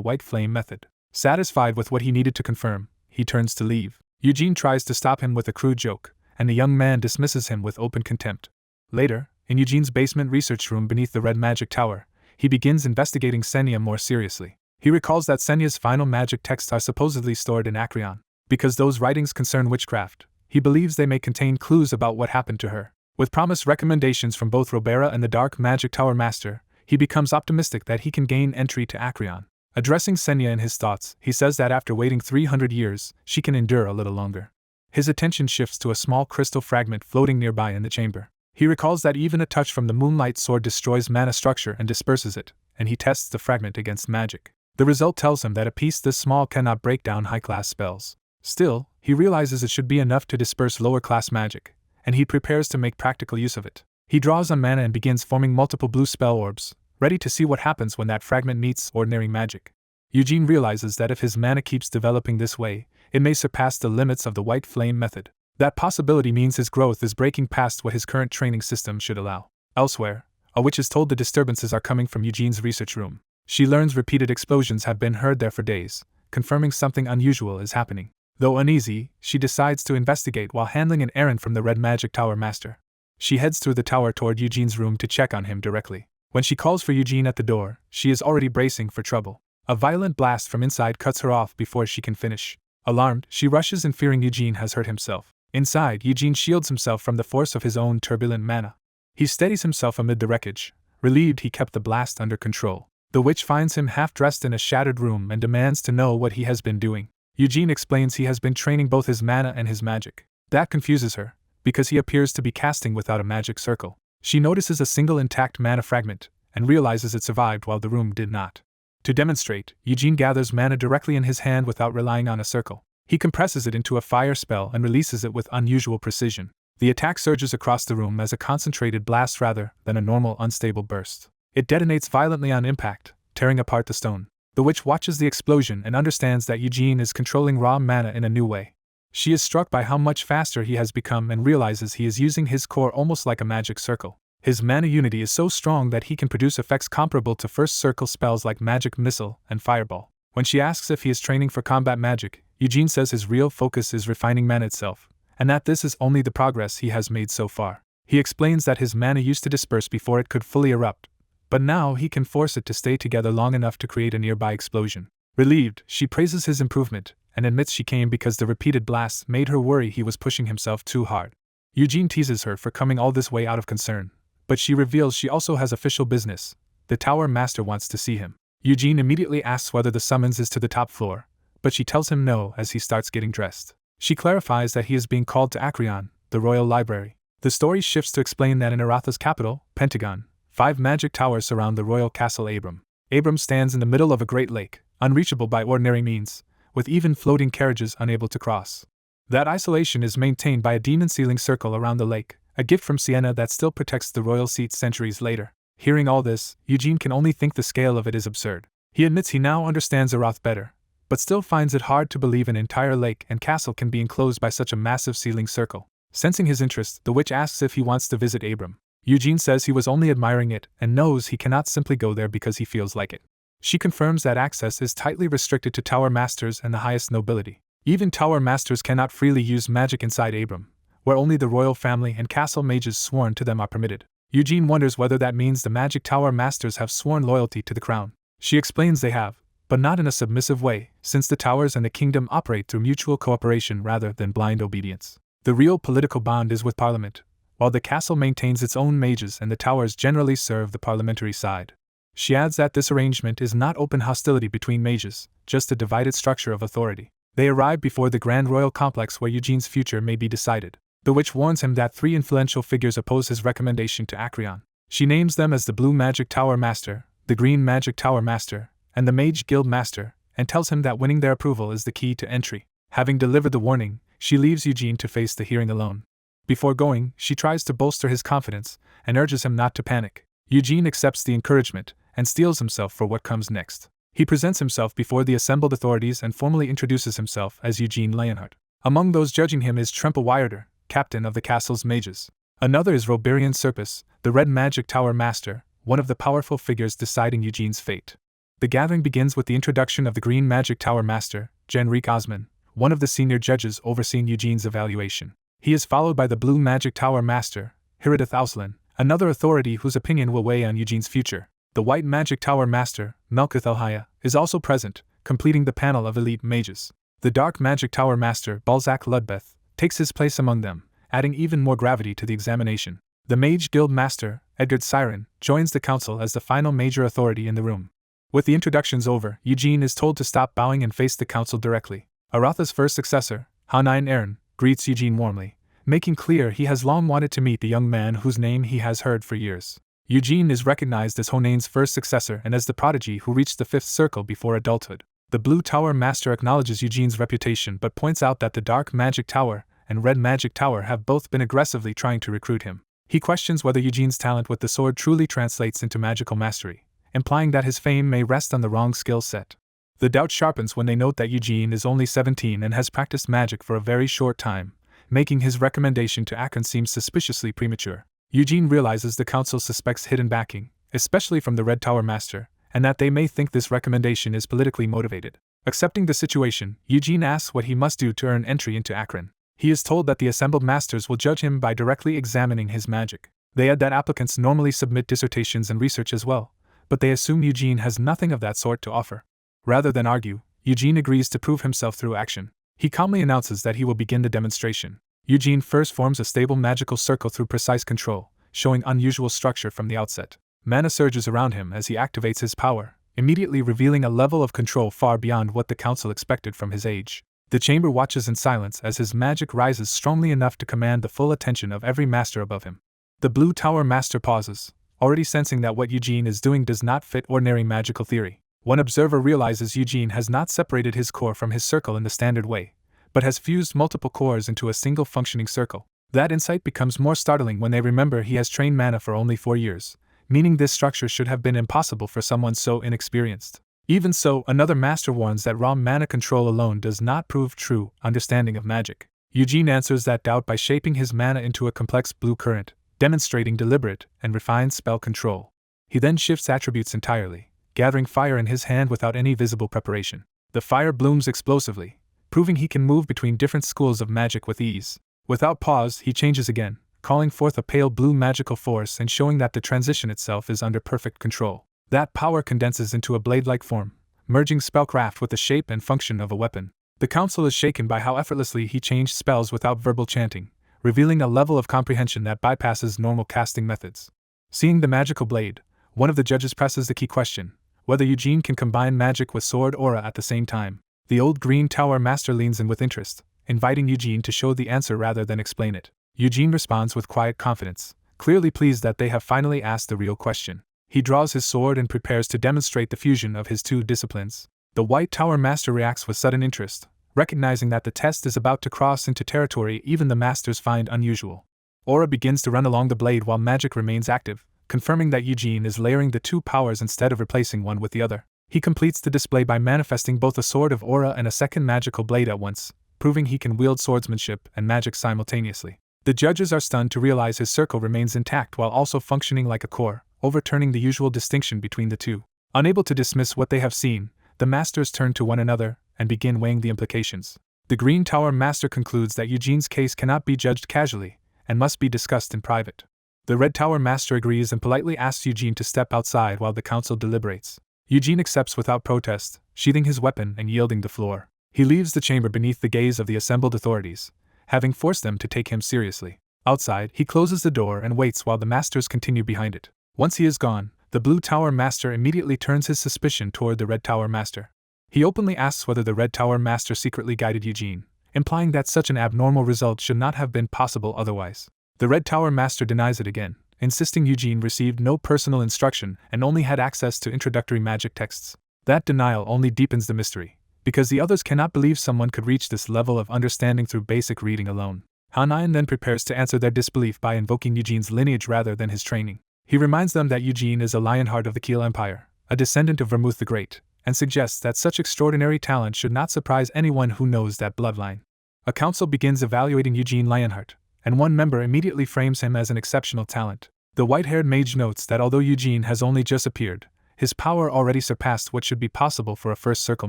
White Flame method. Satisfied with what he needed to confirm, he turns to leave. Eugene tries to stop him with a crude joke, and the young man dismisses him with open contempt. Later, in Eugene's basement research room beneath the Red Magic Tower, he begins investigating Senya more seriously. He recalls that Senya's final magic texts are supposedly stored in Acreon. Because those writings concern witchcraft, he believes they may contain clues about what happened to her. With promised recommendations from both Robera and the Dark Magic Tower Master, he becomes optimistic that he can gain entry to Acreon. Addressing Senya in his thoughts, he says that after waiting 300 years, she can endure a little longer. His attention shifts to a small crystal fragment floating nearby in the chamber. He recalls that even a touch from the Moonlight Sword destroys mana structure and disperses it, and he tests the fragment against magic. The result tells him that a piece this small cannot break down high-class spells. Still, he realizes it should be enough to disperse lower-class magic, and he prepares to make practical use of it. He draws on mana and begins forming multiple blue spell orbs, ready to see what happens when that fragment meets ordinary magic. Eugene realizes that if his mana keeps developing this way, it may surpass the limits of the White Flame method. That possibility means his growth is breaking past what his current training system should allow. Elsewhere, a witch is told the disturbances are coming from Eugene's research room. She learns repeated explosions have been heard there for days, confirming something unusual is happening. Though uneasy, she decides to investigate while handling an errand from the Red Magic Tower Master. She heads through the tower toward Eugene's room to check on him directly. When she calls for Eugene at the door, she is already bracing for trouble. A violent blast from inside cuts her off before she can finish. Alarmed, she rushes in fearing Eugene has hurt himself. Inside, Eugene shields himself from the force of his own turbulent mana. He steadies himself amid the wreckage, relieved he kept the blast under control. The witch finds him half-dressed in a shattered room and demands to know what he has been doing. Eugene explains he has been training both his mana and his magic. That confuses her, because he appears to be casting without a magic circle. She notices a single intact mana fragment, and realizes it survived while the room did not. To demonstrate, Eugene gathers mana directly in his hand without relying on a circle. He compresses it into a fire spell and releases it with unusual precision. The attack surges across the room as a concentrated blast rather than a normal unstable burst. It detonates violently on impact, tearing apart the stone. The witch watches the explosion and understands that Eugene is controlling raw mana in a new way. She is struck by how much faster he has become and realizes he is using his core almost like a magic circle. His mana unity is so strong that he can produce effects comparable to first circle spells like Magic Missile and Fireball. When she asks if he is training for combat magic, Eugene says his real focus is refining mana itself, and that this is only the progress he has made so far. He explains that his mana used to disperse before it could fully erupt, but now he can force it to stay together long enough to create a nearby explosion. Relieved, she praises his improvement, and admits she came because the repeated blasts made her worry he was pushing himself too hard. Eugene teases her for coming all this way out of concern, but she reveals she also has official business. The Tower Master wants to see him. Eugene immediately asks whether the summons is to the top floor, but she tells him no as he starts getting dressed. She clarifies that he is being called to Acreon, the royal library. The story shifts to explain that in Aratha's capital, Pentagon, 5 magic towers surround the royal castle Abram. Abram stands in the middle of a great lake, unreachable by ordinary means, with even floating carriages unable to cross. That isolation is maintained by a demon ceiling circle around the lake, a gift from Siena that still protects the royal seat centuries later. Hearing all this, Eugene can only think the scale of it is absurd. He admits he now understands Arath better, but still finds it hard to believe an entire lake and castle can be enclosed by such a massive ceiling circle. Sensing his interest, the witch asks if he wants to visit Abram. Eugene says he was only admiring it and knows he cannot simply go there because he feels like it. She confirms that access is tightly restricted to tower masters and the highest nobility. Even tower masters cannot freely use magic inside Abram, where only the royal family and castle mages sworn to them are permitted. Eugene wonders whether that means the magic tower masters have sworn loyalty to the crown. She explains they have, but not in a submissive way, since the towers and the kingdom operate through mutual cooperation rather than blind obedience. The real political bond is with Parliament, while the castle maintains its own mages and the towers generally serve the parliamentary side. She adds that this arrangement is not open hostility between mages, just a divided structure of authority. They arrive before the Grand Royal Complex where Eugene's future may be decided. The witch warns him that 3 influential figures oppose his recommendation to Acreon. She names them as the Blue Magic Tower Master, the Green Magic Tower Master, and the Mage Guild Master, and tells him that winning their approval is the key to entry. Having delivered the warning, she leaves Eugene to face the hearing alone. Before going, she tries to bolster his confidence and urges him not to panic. Eugene accepts the encouragement and steels himself for what comes next. He presents himself before the assembled authorities and formally introduces himself as Eugene Leonhardt. Among those judging him is Tremple Wyerder, captain of the castle's mages. Another is Roberian Serpus, the Red Magic Tower Master, one of the powerful figures deciding Eugene's fate. The gathering begins with the introduction of the Green Magic Tower Master, Genrique Osman, one of the senior judges overseeing Eugene's evaluation. He is followed by the Blue Magic Tower Master, Hiridith Auslan, another authority whose opinion will weigh on Eugene's future. The White Magic Tower Master, Melkith Elhaya, is also present, completing the panel of elite mages. The Dark Magic Tower Master, Balzac Ludbeth, takes his place among them, adding even more gravity to the examination. The Mage Guild Master, Edgard Siren, joins the council as the final major authority in the room. With the introductions over, Eugene is told to stop bowing and face the council directly. Aratha's first successor, Hanain Aaron, greets Eugene warmly, making clear he has long wanted to meet the young man whose name he has heard for years. Eugene is recognized as Honain's first successor and as the prodigy who reached the 5th circle before adulthood. The Blue Tower Master acknowledges Eugene's reputation but points out that the Dark Magic Tower and Red Magic Tower have both been aggressively trying to recruit him. He questions whether Eugene's talent with the sword truly translates into magical mastery, implying that his fame may rest on the wrong skill set. The doubt sharpens when they note that Eugene is only 17 and has practiced magic for a very short time, making his recommendation to Akron seem suspiciously premature. Eugene realizes the council suspects hidden backing, especially from the Red Tower Master, and that they may think this recommendation is politically motivated. Accepting the situation, Eugene asks what he must do to earn entry into Akron. He is told that the assembled masters will judge him by directly examining his magic. They add that applicants normally submit dissertations and research as well, but they assume Eugene has nothing of that sort to offer. Rather than argue, Eugene agrees to prove himself through action. He calmly announces that he will begin the demonstration. Eugene first forms a stable magical circle through precise control, showing unusual structure from the outset. Mana surges around him as he activates his power, immediately revealing a level of control far beyond what the council expected from his age. The chamber watches in silence as his magic rises strongly enough to command the full attention of every master above him. The Blue Tower Master pauses, already sensing that what Eugene is doing does not fit ordinary magical theory. One observer realizes Eugene has not separated his core from his circle in the standard way, but has fused multiple cores into a single functioning circle. That insight becomes more startling when they remember he has trained mana for only 4 years, meaning this structure should have been impossible for someone so inexperienced. Even so, another master warns that raw mana control alone does not prove true understanding of magic. Eugene answers that doubt by shaping his mana into a complex blue current, demonstrating deliberate and refined spell control. He then shifts attributes entirely, gathering fire in his hand without any visible preparation. The fire blooms explosively, proving he can move between different schools of magic with ease. Without pause, he changes again, calling forth a pale blue magical force and showing that the transition itself is under perfect control. That power condenses into a blade-like form, merging spellcraft with the shape and function of a weapon. The council is shaken by how effortlessly he changed spells without verbal chanting, revealing a level of comprehension that bypasses normal casting methods. Seeing the magical blade, one of the judges presses the key question, whether Eugene can combine magic with sword aura at the same time. The old Green Tower Master leans in with interest, inviting Eugene to show the answer rather than explain it. Eugene responds with quiet confidence, clearly pleased that they have finally asked the real question. He draws his sword and prepares to demonstrate the fusion of his two disciplines. The White Tower Master reacts with sudden interest, recognizing that the test is about to cross into territory even the masters find unusual. Aura begins to run along the blade while magic remains active, confirming that Eugene is layering the two powers instead of replacing one with the other. He completes the display by manifesting both a sword of aura and a second magical blade at once, proving he can wield swordsmanship and magic simultaneously. The judges are stunned to realize his circle remains intact while also functioning like a core, overturning the usual distinction between the two. Unable to dismiss what they have seen, the masters turn to one another and begin weighing the implications. The Green Tower Master concludes that Eugene's case cannot be judged casually and must be discussed in private. The Red Tower Master agrees and politely asks Eugene to step outside while the council deliberates. Eugene accepts without protest, sheathing his weapon and yielding the floor. He leaves the chamber beneath the gaze of the assembled authorities, having forced them to take him seriously. Outside, he closes the door and waits while the masters continue behind it. Once he is gone, The Blue Tower Master immediately turns his suspicion toward the Red Tower Master. He openly asks whether the Red Tower Master secretly guided Eugene, implying that such an abnormal result should not have been possible otherwise. The Red Tower Master denies it again, insisting Eugene received no personal instruction and only had access to introductory magic texts. That denial only deepens the mystery, because the others cannot believe someone could reach this level of understanding through basic reading alone. Hanayan then prepares to answer their disbelief by invoking Eugene's lineage rather than his training. He reminds them that Eugene is a Lionheart of the Keel Empire, a descendant of Vermouth the Great, and suggests that such extraordinary talent should not surprise anyone who knows that bloodline. A council begins evaluating Eugene Lionheart, and one member immediately frames him as an exceptional talent. The white-haired mage notes that although Eugene has only just appeared, his power already surpassed what should be possible for a first circle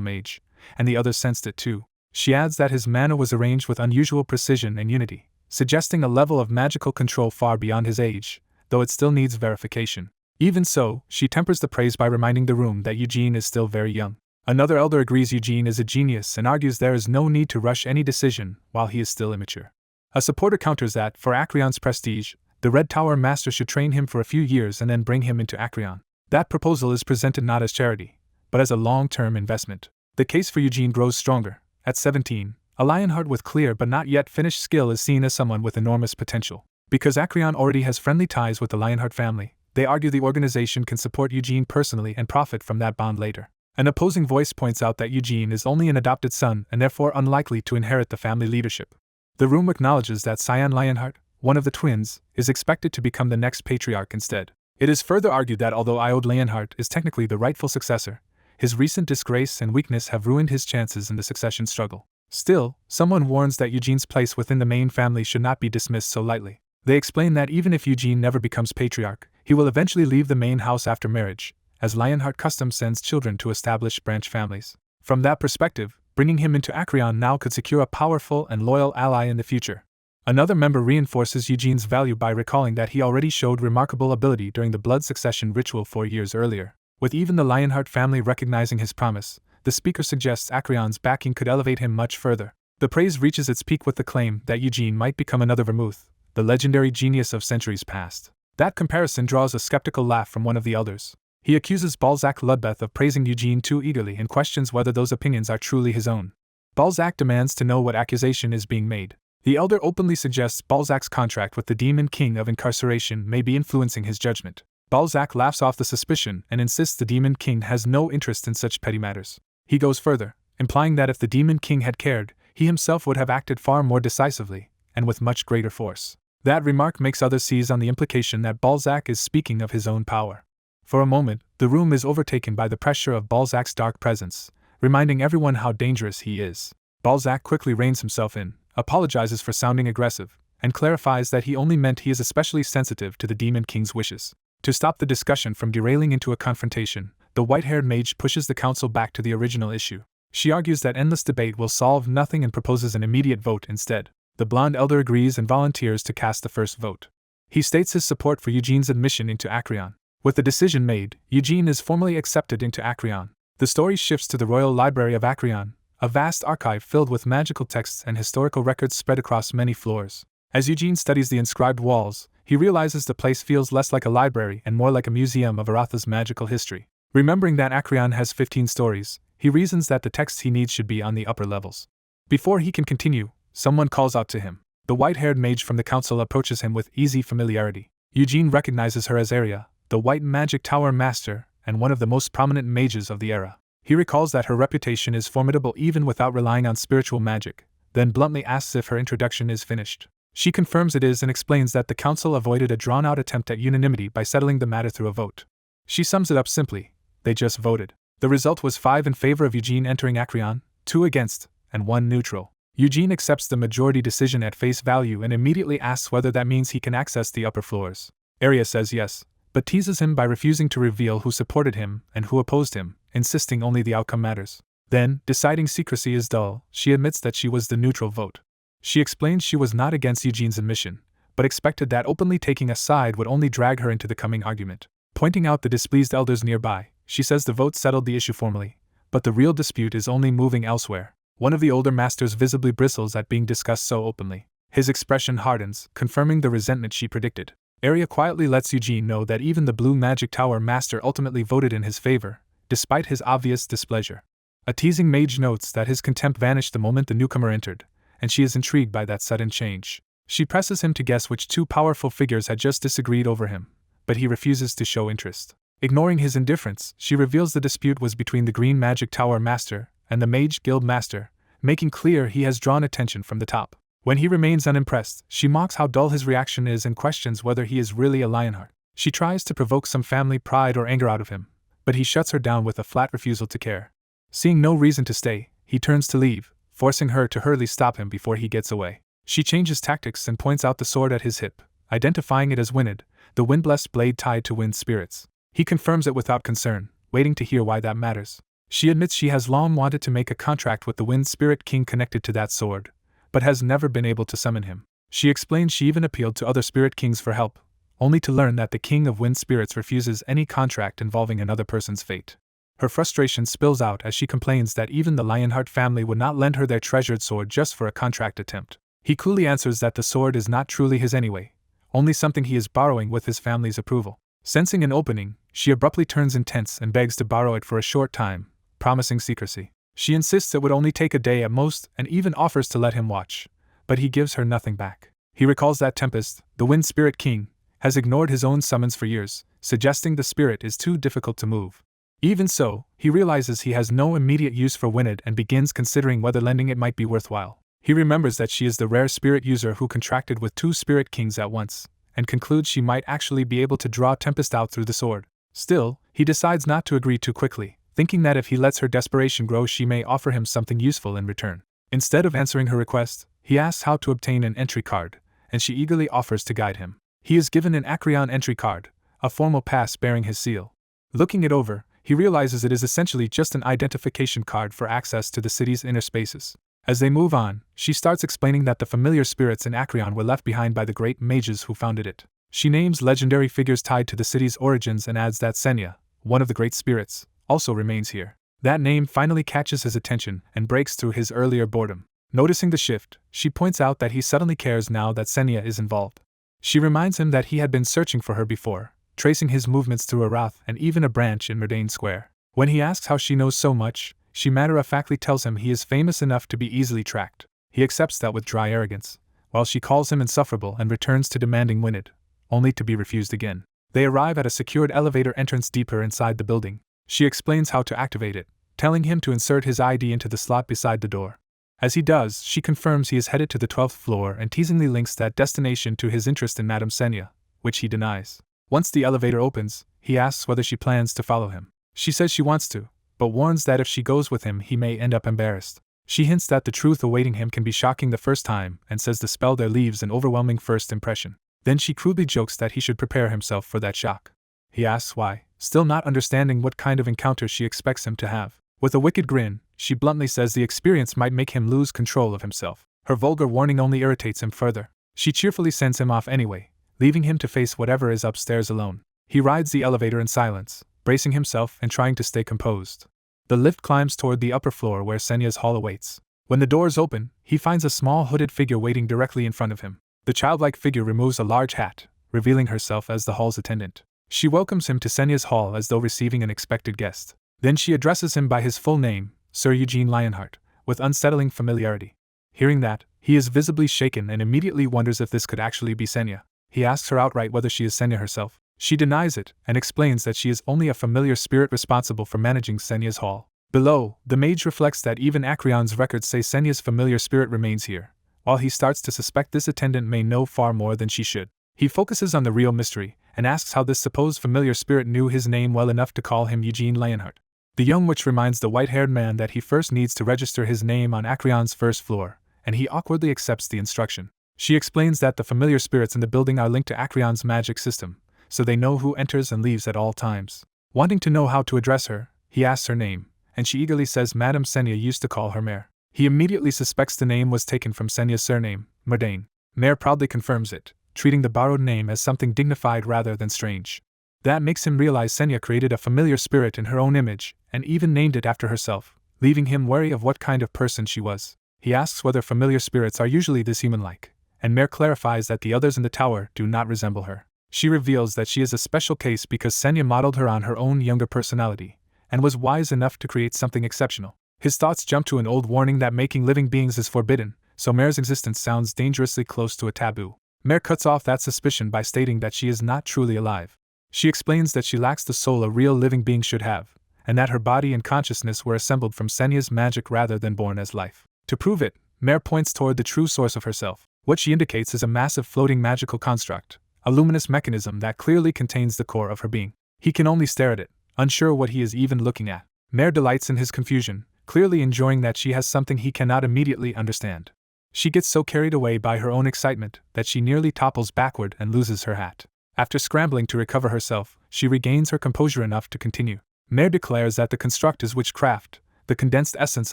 mage, and the others sensed it too. She adds that his mana was arranged with unusual precision and unity, suggesting a level of magical control far beyond his age, though it still needs verification. Even so, she tempers the praise by reminding the room that Eugene is still very young. Another elder agrees Eugene is a genius and argues there is no need to rush any decision while he is still immature. A supporter counters that, for Acreon's prestige, the Red Tower Master should train him for a few years and then bring him into Acreon. That proposal is presented not as charity, but as a long-term investment. The case for Eugene grows stronger. At 17, a Lionheart with clear but not yet finished skill is seen as someone with enormous potential. Because Acreon already has friendly ties with the Lionheart family, they argue the organization can support Eugene personally and profit from that bond later. An opposing voice points out that Eugene is only an adopted son and therefore unlikely to inherit the family leadership. The room acknowledges that Cyan Lionheart, one of the twins, is expected to become the next patriarch instead. It is further argued that although Iode Lionheart is technically the rightful successor, his recent disgrace and weakness have ruined his chances in the succession struggle. Still, someone warns that Eugene's place within the main family should not be dismissed so lightly. They explain that even if Eugene never becomes patriarch, he will eventually leave the main house after marriage, as Lionheart custom sends children to establish branch families. From that perspective, bringing him into Acreon now could secure a powerful and loyal ally in the future. Another member reinforces Eugene's value by recalling that he already showed remarkable ability during the blood succession ritual 4 years earlier. With even the Lionheart family recognizing his promise, the speaker suggests Acreon's backing could elevate him much further. The praise reaches its peak with the claim that Eugene might become another Vermouth, the legendary genius of centuries past. That comparison draws a skeptical laugh from one of the elders. He accuses Balzac Ludbeth of praising Eugene too eagerly and questions whether those opinions are truly his own. Balzac demands to know what accusation is being made. The elder openly suggests Balzac's contract with the Demon King of Incarceration may be influencing his judgment. Balzac laughs off the suspicion and insists the Demon King has no interest in such petty matters. He goes further, implying that if the Demon King had cared, he himself would have acted far more decisively, and with much greater force. That remark makes others seize on the implication that Balzac is speaking of his own power. For a moment, the room is overtaken by the pressure of Balzac's dark presence, reminding everyone how dangerous he is. Balzac quickly reins himself in, apologizes for sounding aggressive, and clarifies that he only meant he is especially sensitive to the Demon King's wishes. To stop the discussion from derailing into a confrontation, the white-haired mage pushes the council back to the original issue. She argues that endless debate will solve nothing and proposes an immediate vote instead. The blonde elder agrees and volunteers to cast the first vote. He states his support for Eugene's admission into Acreon. With the decision made, Eugene is formally accepted into Acreon. The story shifts to the Royal Library of Acreon, a vast archive filled with magical texts and historical records spread across many floors. As Eugene studies the inscribed walls, he realizes the place feels less like a library and more like a museum of Aratha's magical history. Remembering that Acreon has 15 stories, he reasons that the texts he needs should be on the upper levels. Before he can continue, someone calls out to him. The white-haired mage from the council approaches him with easy familiarity. Eugene recognizes her as Aria, the White Magic Tower Master, and one of the most prominent mages of the era. He recalls that her reputation is formidable even without relying on spiritual magic, then bluntly asks if her introduction is finished. She confirms it is and explains that the council avoided a drawn-out attempt at unanimity by settling the matter through a vote. She sums it up simply: they just voted. The result was 5 in favor of Eugene entering Acreon, 2 against, and 1 neutral. Eugene accepts the majority decision at face value and immediately asks whether that means he can access the upper floors. Aria says yes, but teases him by refusing to reveal who supported him and who opposed him, insisting only the outcome matters. Then, deciding secrecy is dull, she admits that she was the neutral vote. She explains she was not against Eugene's admission, but expected that openly taking a side would only drag her into the coming argument. Pointing out the displeased elders nearby, she says the vote settled the issue formally, but the real dispute is only moving elsewhere. One of the older masters visibly bristles at being discussed so openly. His expression hardens, confirming the resentment she predicted. Arya quietly lets Eugene know that even the Blue Magic Tower Master ultimately voted in his favor, despite his obvious displeasure. A teasing mage notes that his contempt vanished the moment the newcomer entered, and she is intrigued by that sudden change. She presses him to guess which two powerful figures had just disagreed over him, but he refuses to show interest. Ignoring his indifference, she reveals the dispute was between the Green Magic Tower Master and the Mage Guild Master, making clear he has drawn attention from the top. When he remains unimpressed, she mocks how dull his reaction is and questions whether he is really a Lionheart. She tries to provoke some family pride or anger out of him, but he shuts her down with a flat refusal to care. Seeing no reason to stay, he turns to leave, forcing her to hurriedly stop him before he gets away. She changes tactics and points out the sword at his hip, identifying it as Wynid, the wind-blessed blade tied to wind spirits. He confirms it without concern, waiting to hear why that matters. She admits she has long wanted to make a contract with the Wind Spirit King connected to that sword, but has never been able to summon him. She explains she even appealed to other spirit kings for help, only to learn that the King of Wind Spirits refuses any contract involving another person's fate. Her frustration spills out as she complains that even the Lionheart family would not lend her their treasured sword just for a contract attempt. He coolly answers that the sword is not truly his anyway, only something he is borrowing with his family's approval. Sensing an opening, she abruptly turns intense and begs to borrow it for a short time, promising secrecy. She insists it would only take a day at most and even offers to let him watch, but he gives her nothing back. He recalls that Tempest, the Wind Spirit King, has ignored his own summons for years, suggesting the spirit is too difficult to move. Even so, he realizes he has no immediate use for Wynid and begins considering whether lending it might be worthwhile. He remembers that she is the rare spirit user who contracted with two spirit kings at once, and concludes she might actually be able to draw Tempest out through the sword. Still, he decides not to agree too quickly, thinking that if he lets her desperation grow she may offer him something useful in return. Instead of answering her request, he asks how to obtain an entry card, and she eagerly offers to guide him. He is given an Acreon entry card, a formal pass bearing his seal. Looking it over, he realizes it is essentially just an identification card for access to the city's inner spaces. As they move on, she starts explaining that the familiar spirits in Acreon were left behind by the great mages who founded it. She names legendary figures tied to the city's origins and adds that Senya, one of the great spirits, also remains here. That name finally catches his attention and breaks through his earlier boredom. Noticing the shift, she points out that he suddenly cares now that Senya is involved. She reminds him that he had been searching for her before, tracing his movements through a Roth and even a branch in Merdane Square. When he asks how she knows so much, she matter-of-factly tells him he is famous enough to be easily tracked. He accepts that with dry arrogance, while she calls him insufferable and returns to demanding Wynid, only to be refused again. They arrive at a secured elevator entrance deeper inside the building. She explains how to activate it, telling him to insert his ID into the slot beside the door. As he does, she confirms he is headed to the 12th floor and teasingly links that destination to his interest in Madame Senya, which he denies. Once the elevator opens, he asks whether she plans to follow him. She says she wants to, but warns that if she goes with him he may end up embarrassed. She hints that the truth awaiting him can be shocking the first time and says the spell there leaves an overwhelming first impression. Then she crudely jokes that he should prepare himself for that shock. He asks why, still not understanding what kind of encounter she expects him to have. With a wicked grin, she bluntly says the experience might make him lose control of himself. Her vulgar warning only irritates him further. She cheerfully sends him off anyway, leaving him to face whatever is upstairs alone. He rides the elevator in silence, bracing himself and trying to stay composed. The lift climbs toward the upper floor where Senya's hall awaits. When the doors open, he finds a small hooded figure waiting directly in front of him. The childlike figure removes a large hat, revealing herself as the hall's attendant. She welcomes him to Senya's hall as though receiving an expected guest. Then she addresses him by his full name, Sir Eugene Lionheart, with unsettling familiarity. Hearing that, he is visibly shaken and immediately wonders if this could actually be Senya. He asks her outright whether she is Senya herself. She denies it and explains that she is only a familiar spirit responsible for managing Senya's hall. Below, the mage reflects that even Acreon's records say Senya's familiar spirit remains here, while he starts to suspect this attendant may know far more than she should. He focuses on the real mystery and asks how this supposed familiar spirit knew his name well enough to call him Eugene Lionheart. The young witch reminds the white-haired man that he first needs to register his name on Acreon's first floor, and he awkwardly accepts the instruction. She explains that the familiar spirits in the building are linked to Acreon's magic system, so they know who enters and leaves at all times. Wanting to know how to address her, he asks her name, and she eagerly says Madame Senya used to call her Mare. He immediately suspects the name was taken from Senya's surname, Merdane. Mare proudly confirms it, treating the borrowed name as something dignified rather than strange. That makes him realize Senya created a familiar spirit in her own image, and even named it after herself, leaving him wary of what kind of person she was. He asks whether familiar spirits are usually this human-like, and Mare clarifies that the others in the tower do not resemble her. She reveals that she is a special case because Senya modeled her on her own younger personality, and was wise enough to create something exceptional. His thoughts jump to an old warning that making living beings is forbidden, so Mare's existence sounds dangerously close to a taboo. Mare cuts off that suspicion by stating that she is not truly alive. She explains that she lacks the soul a real living being should have, and that her body and consciousness were assembled from Senya's magic rather than born as life. To prove it, Mare points toward the true source of herself. What she indicates is a massive floating magical construct, a luminous mechanism that clearly contains the core of her being. He can only stare at it, unsure what he is even looking at. Mare delights in his confusion, clearly enjoying that she has something he cannot immediately understand. She gets so carried away by her own excitement that she nearly topples backward and loses her hat. After scrambling to recover herself, she regains her composure enough to continue. Mare declares that the construct is witchcraft, the condensed essence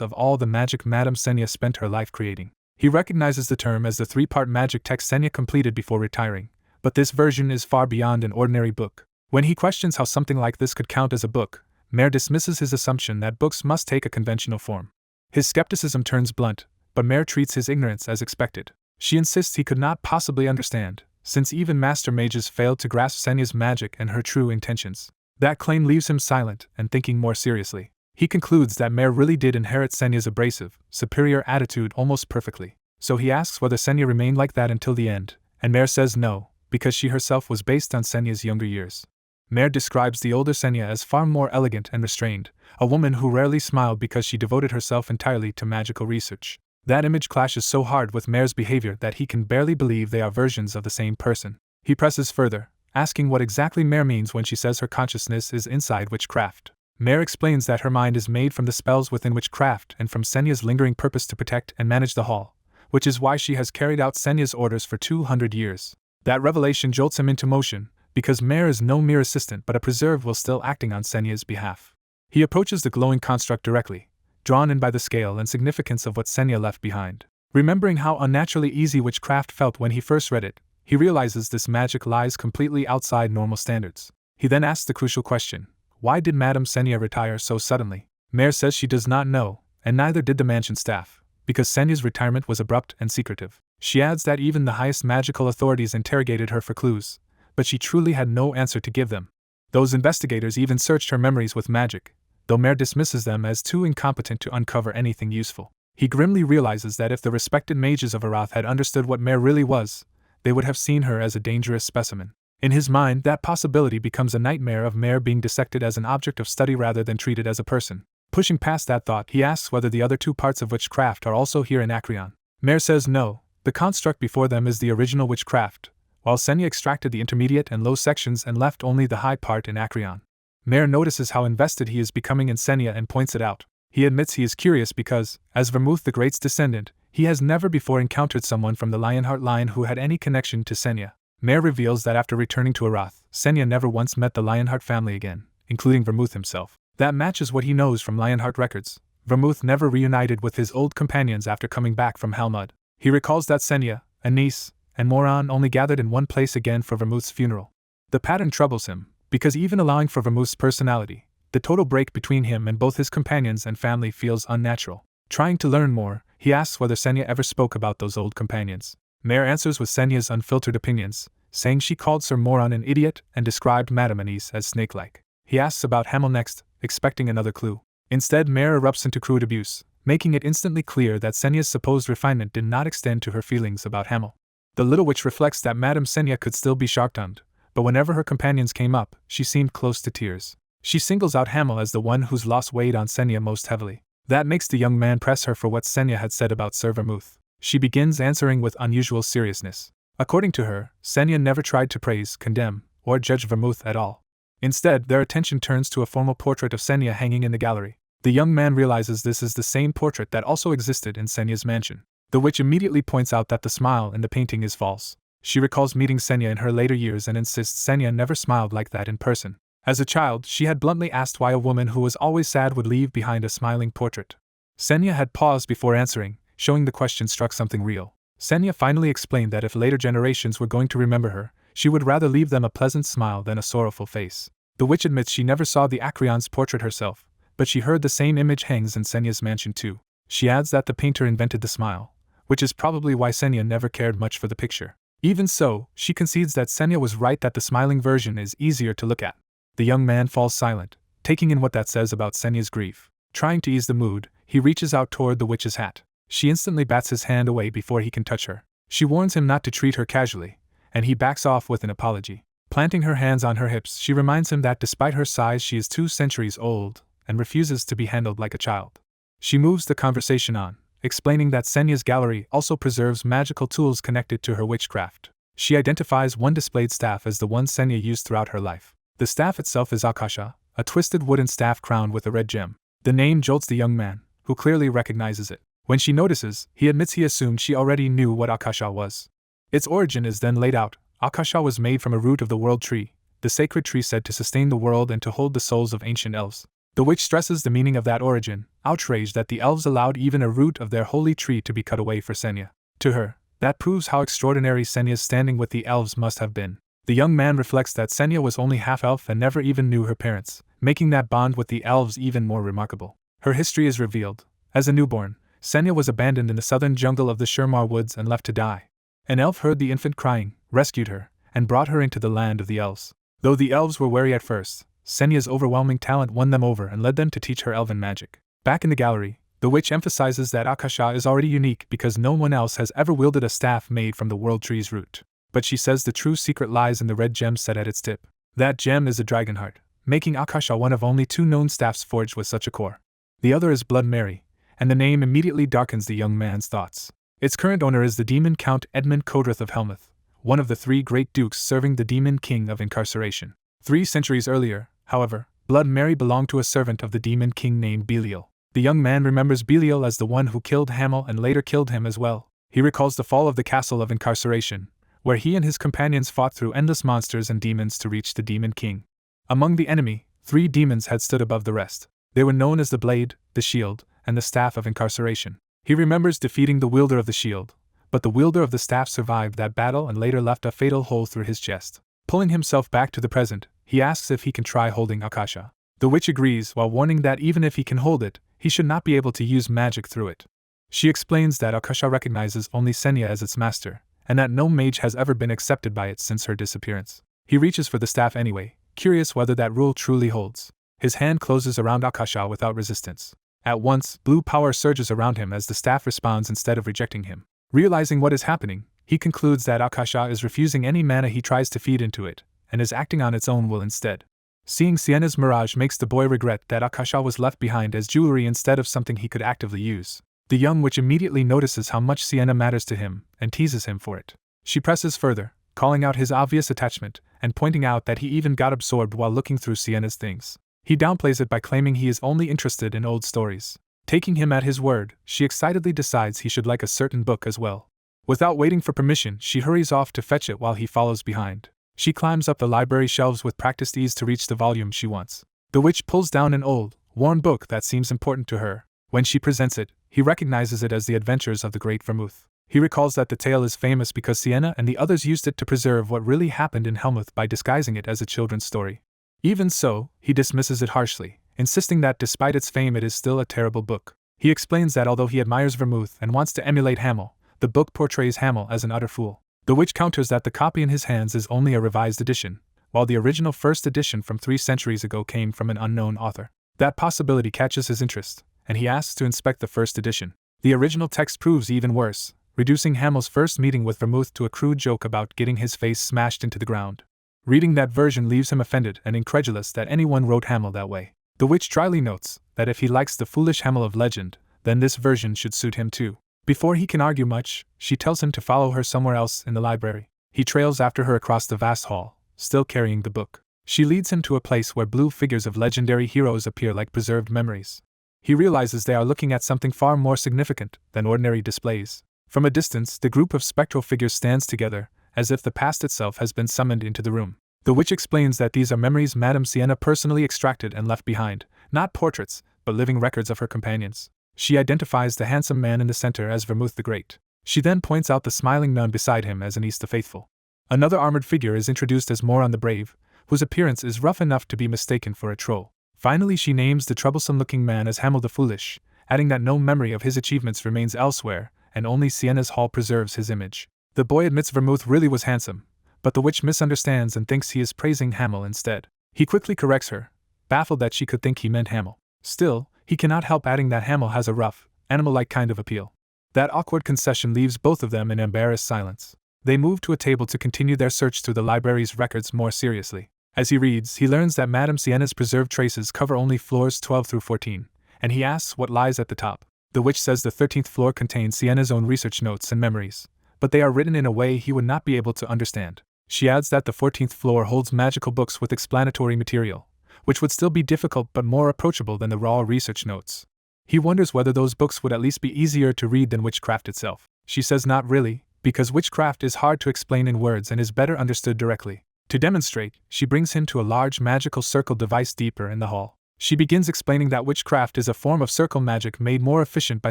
of all the magic Madame Senya spent her life creating. He recognizes the term as the three-part magic text Senya completed before retiring, but this version is far beyond an ordinary book. When he questions how something like this could count as a book, Mare dismisses his assumption that books must take a conventional form. His skepticism turns blunt, but Mare treats his ignorance as expected. She insists he could not possibly understand, since even master mages failed to grasp Senya's magic and her true intentions. That claim leaves him silent and thinking more seriously. He concludes that Mare really did inherit Senya's abrasive, superior attitude almost perfectly. So he asks whether Senya remained like that until the end, and Mare says no, because she herself was based on Senya's younger years. Mare describes the older Senya as far more elegant and restrained, a woman who rarely smiled because she devoted herself entirely to magical research. That image clashes so hard with Mare's behavior that he can barely believe they are versions of the same person. He presses further, asking what exactly Mare means when she says her consciousness is inside witchcraft. Mare explains that her mind is made from the spells within witchcraft and from Senya's lingering purpose to protect and manage the hall, which is why she has carried out Senya's orders for 200 years. That revelation jolts him into motion, because Mare is no mere assistant but a preserve while still acting on Senya's behalf. He approaches the glowing construct directly, drawn in by the scale and significance of what Senya left behind. Remembering how unnaturally easy witchcraft felt when he first read it, he realizes this magic lies completely outside normal standards. He then asks the crucial question: why did Madame Senya retire so suddenly? Mare says she does not know, and neither did the mansion staff, because Senya's retirement was abrupt and secretive. She adds that even the highest magical authorities interrogated her for clues, but she truly had no answer to give them. Those investigators even searched her memories with magic, though Mare dismisses them as too incompetent to uncover anything useful. He grimly realizes that if the respected mages of Arath had understood what Mare really was, they would have seen her as a dangerous specimen. In his mind, that possibility becomes a nightmare of Mare being dissected as an object of study rather than treated as a person. Pushing past that thought, he asks whether the other two parts of witchcraft are also here in Acreon. Mare says no, the construct before them is the original witchcraft, while Senya extracted the intermediate and low sections and left only the high part in Acreon. Mare notices how invested he is becoming in Senya and points it out. He admits he is curious because, as Vermouth the Great's descendant, he has never before encountered someone from the Lionheart line who had any connection to Senya. Mare reveals that after returning to Arath, Senya never once met the Lionheart family again, including Vermouth himself. That matches what he knows from Lionheart records. Vermouth never reunited with his old companions after coming back from Helmud. He recalls that Senya, Anise, and Moran only gathered in one place again for Vermouth's funeral. The pattern troubles him, because even allowing for Vermouth's personality, the total break between him and both his companions and family feels unnatural. Trying to learn more, he asks whether Senya ever spoke about those old companions. Mare answers with Senya's unfiltered opinions, saying she called Sir Moran an idiot and described Madame Anise as snake-like. He asks about Hamel next, expecting another clue. Instead, Mare erupts into crude abuse, making it instantly clear that Senya's supposed refinement did not extend to her feelings about Hamel. The little witch reflects that Madame Senya could still be shark-tongued, but whenever her companions came up, she seemed close to tears. She singles out Hamel as the one whose loss weighed on Senya most heavily. That makes the young man press her for what Senya had said about Sir Vermouth. She begins answering with unusual seriousness. According to her, Senya never tried to praise, condemn, or judge Vermouth at all. Instead, their attention turns to a formal portrait of Senya hanging in the gallery. The young man realizes this is the same portrait that also existed in Senya's mansion. The witch immediately points out that the smile in the painting is false. She recalls meeting Senya in her later years and insists Senya never smiled like that in person. As a child, she had bluntly asked why a woman who was always sad would leave behind a smiling portrait. Senya had paused before answering, showing the question struck something real. Senya finally explained that if later generations were going to remember her, she would rather leave them a pleasant smile than a sorrowful face. The witch admits she never saw the Acreon's portrait herself, but she heard the same image hangs in Senya's mansion too. She adds that the painter invented the smile, which is probably why Senya never cared much for the picture. Even so, she concedes that Senya was right that the smiling version is easier to look at. The young man falls silent, taking in what that says about Senya's grief. Trying to ease the mood, he reaches out toward the witch's hat. She instantly bats his hand away before he can touch her. She warns him not to treat her casually, and he backs off with an apology. Planting her hands on her hips, she reminds him that despite her size she is 2 centuries old, and refuses to be handled like a child. She moves the conversation on, explaining that Senya's gallery also preserves magical tools connected to her witchcraft. She identifies one displayed staff as the one Senya used throughout her life. The staff itself is Akasha, a twisted wooden staff crowned with a red gem. The name jolts the young man, who clearly recognizes it. When she notices, he admits he assumed she already knew what Akasha was. Its origin is then laid out. Akasha was made from a root of the world tree, the sacred tree said to sustain the world and to hold the souls of ancient elves. The witch stresses the meaning of that origin, outraged that the elves allowed even a root of their holy tree to be cut away for Senya. To her, that proves how extraordinary Senya's standing with the elves must have been. The young man reflects that Senya was only half-elf and never even knew her parents, making that bond with the elves even more remarkable. Her history is revealed. As a newborn, Senya was abandoned in the southern jungle of the Shurmar woods and left to die. An elf heard the infant crying, rescued her, and brought her into the land of the elves. Though the elves were wary at first, Senya's overwhelming talent won them over and led them to teach her elven magic. Back in the gallery, the witch emphasizes that Akasha is already unique because no one else has ever wielded a staff made from the world tree's root. But she says the true secret lies in the red gem set at its tip. That gem is a dragon heart, making Akasha one of only 2 known staffs forged with such a core. The other is Blood Mary, and the name immediately darkens the young man's thoughts. Its current owner is the demon Count Edmund Kodrith of Helmuth, one of the 3 great dukes serving the demon king of incarceration. 3 centuries earlier, however, Blood Mary belonged to a servant of the demon king named Belial. The young man remembers Belial as the one who killed Hamel and later killed him as well. He recalls the fall of the castle of incarceration, where he and his companions fought through endless monsters and demons to reach the demon king. Among the enemy, 3 demons had stood above the rest. They were known as the Blade, the Shield, and the Staff of Incarceration. He remembers defeating the wielder of the shield, but the wielder of the staff survived that battle and later left a fatal hole through his chest. Pulling himself back to the present, he asks if he can try holding Akasha. The witch agrees while warning that even if he can hold it, he should not be able to use magic through it. She explains that Akasha recognizes only Senya as its master, and that no mage has ever been accepted by it since her disappearance. He reaches for the staff anyway, curious whether that rule truly holds. His hand closes around Akasha without resistance. At once, blue power surges around him as the staff responds instead of rejecting him. Realizing what is happening, he concludes that Akasha is refusing any mana he tries to feed into it, and is acting on its own will instead. Seeing Siena's mirage makes the boy regret that Akasha was left behind as jewelry instead of something he could actively use. The young witch immediately notices how much Siena matters to him, and teases him for it. She presses further, calling out his obvious attachment, and pointing out that he even got absorbed while looking through Siena's things. He downplays it by claiming he is only interested in old stories. Taking him at his word, she excitedly decides he should like a certain book as well. Without waiting for permission, she hurries off to fetch it while he follows behind. She climbs up the library shelves with practiced ease to reach the volume she wants. The witch pulls down an old, worn book that seems important to her. When she presents it, he recognizes it as The Adventures of the Great Vermouth. He recalls that the tale is famous because Siena and the others used it to preserve what really happened in Helmuth by disguising it as a children's story. Even so, he dismisses it harshly, insisting that despite its fame it is still a terrible book. He explains that although he admires Vermouth and wants to emulate Hamel, the book portrays Hamel as an utter fool. The witch counters that the copy in his hands is only a revised edition, while the original first edition from 3 centuries ago came from an unknown author. That possibility catches his interest, and he asks to inspect the first edition. The original text proves even worse, reducing Hamel's first meeting with Vermouth to a crude joke about getting his face smashed into the ground. Reading that version leaves him offended and incredulous that anyone wrote Hamel that way. The witch dryly notes that if he likes the foolish Hamel of legend, then this version should suit him too. Before he can argue much, she tells him to follow her somewhere else in the library. He trails after her across the vast hall, still carrying the book. She leads him to a place where blue figures of legendary heroes appear like preserved memories. He realizes they are looking at something far more significant than ordinary displays. From a distance, the group of spectral figures stands together, as if the past itself has been summoned into the room. The witch explains that these are memories Madame Siena personally extracted and left behind, not portraits, but living records of her companions. She identifies the handsome man in the center as Vermouth the Great. She then points out the smiling nun beside him as Anis the Faithful. Another armored figure is introduced as Moran the Brave, whose appearance is rough enough to be mistaken for a troll. Finally, she names the troublesome-looking man as Hamel the Foolish, adding that no memory of his achievements remains elsewhere, and only Siena's hall preserves his image. The boy admits Vermouth really was handsome, but the witch misunderstands and thinks he is praising Hamel instead. He quickly corrects her, baffled that she could think he meant Hamel. Still, he cannot help adding that Hamel has a rough, animal-like kind of appeal. That awkward concession leaves both of them in embarrassed silence. They move to a table to continue their search through the library's records more seriously. As he reads, he learns that Madame Sienna's preserved traces cover only floors 12 through 14, and he asks what lies at the top. The witch says the 13th floor contains Sienna's own research notes and memories, but they are written in a way he would not be able to understand. She adds that the 14th floor holds magical books with explanatory material, which would still be difficult but more approachable than the raw research notes. He wonders whether those books would at least be easier to read than witchcraft itself. She says not really, because witchcraft is hard to explain in words and is better understood directly. To demonstrate, she brings him to a large magical circle device deeper in the hall. She begins explaining that witchcraft is a form of circle magic made more efficient by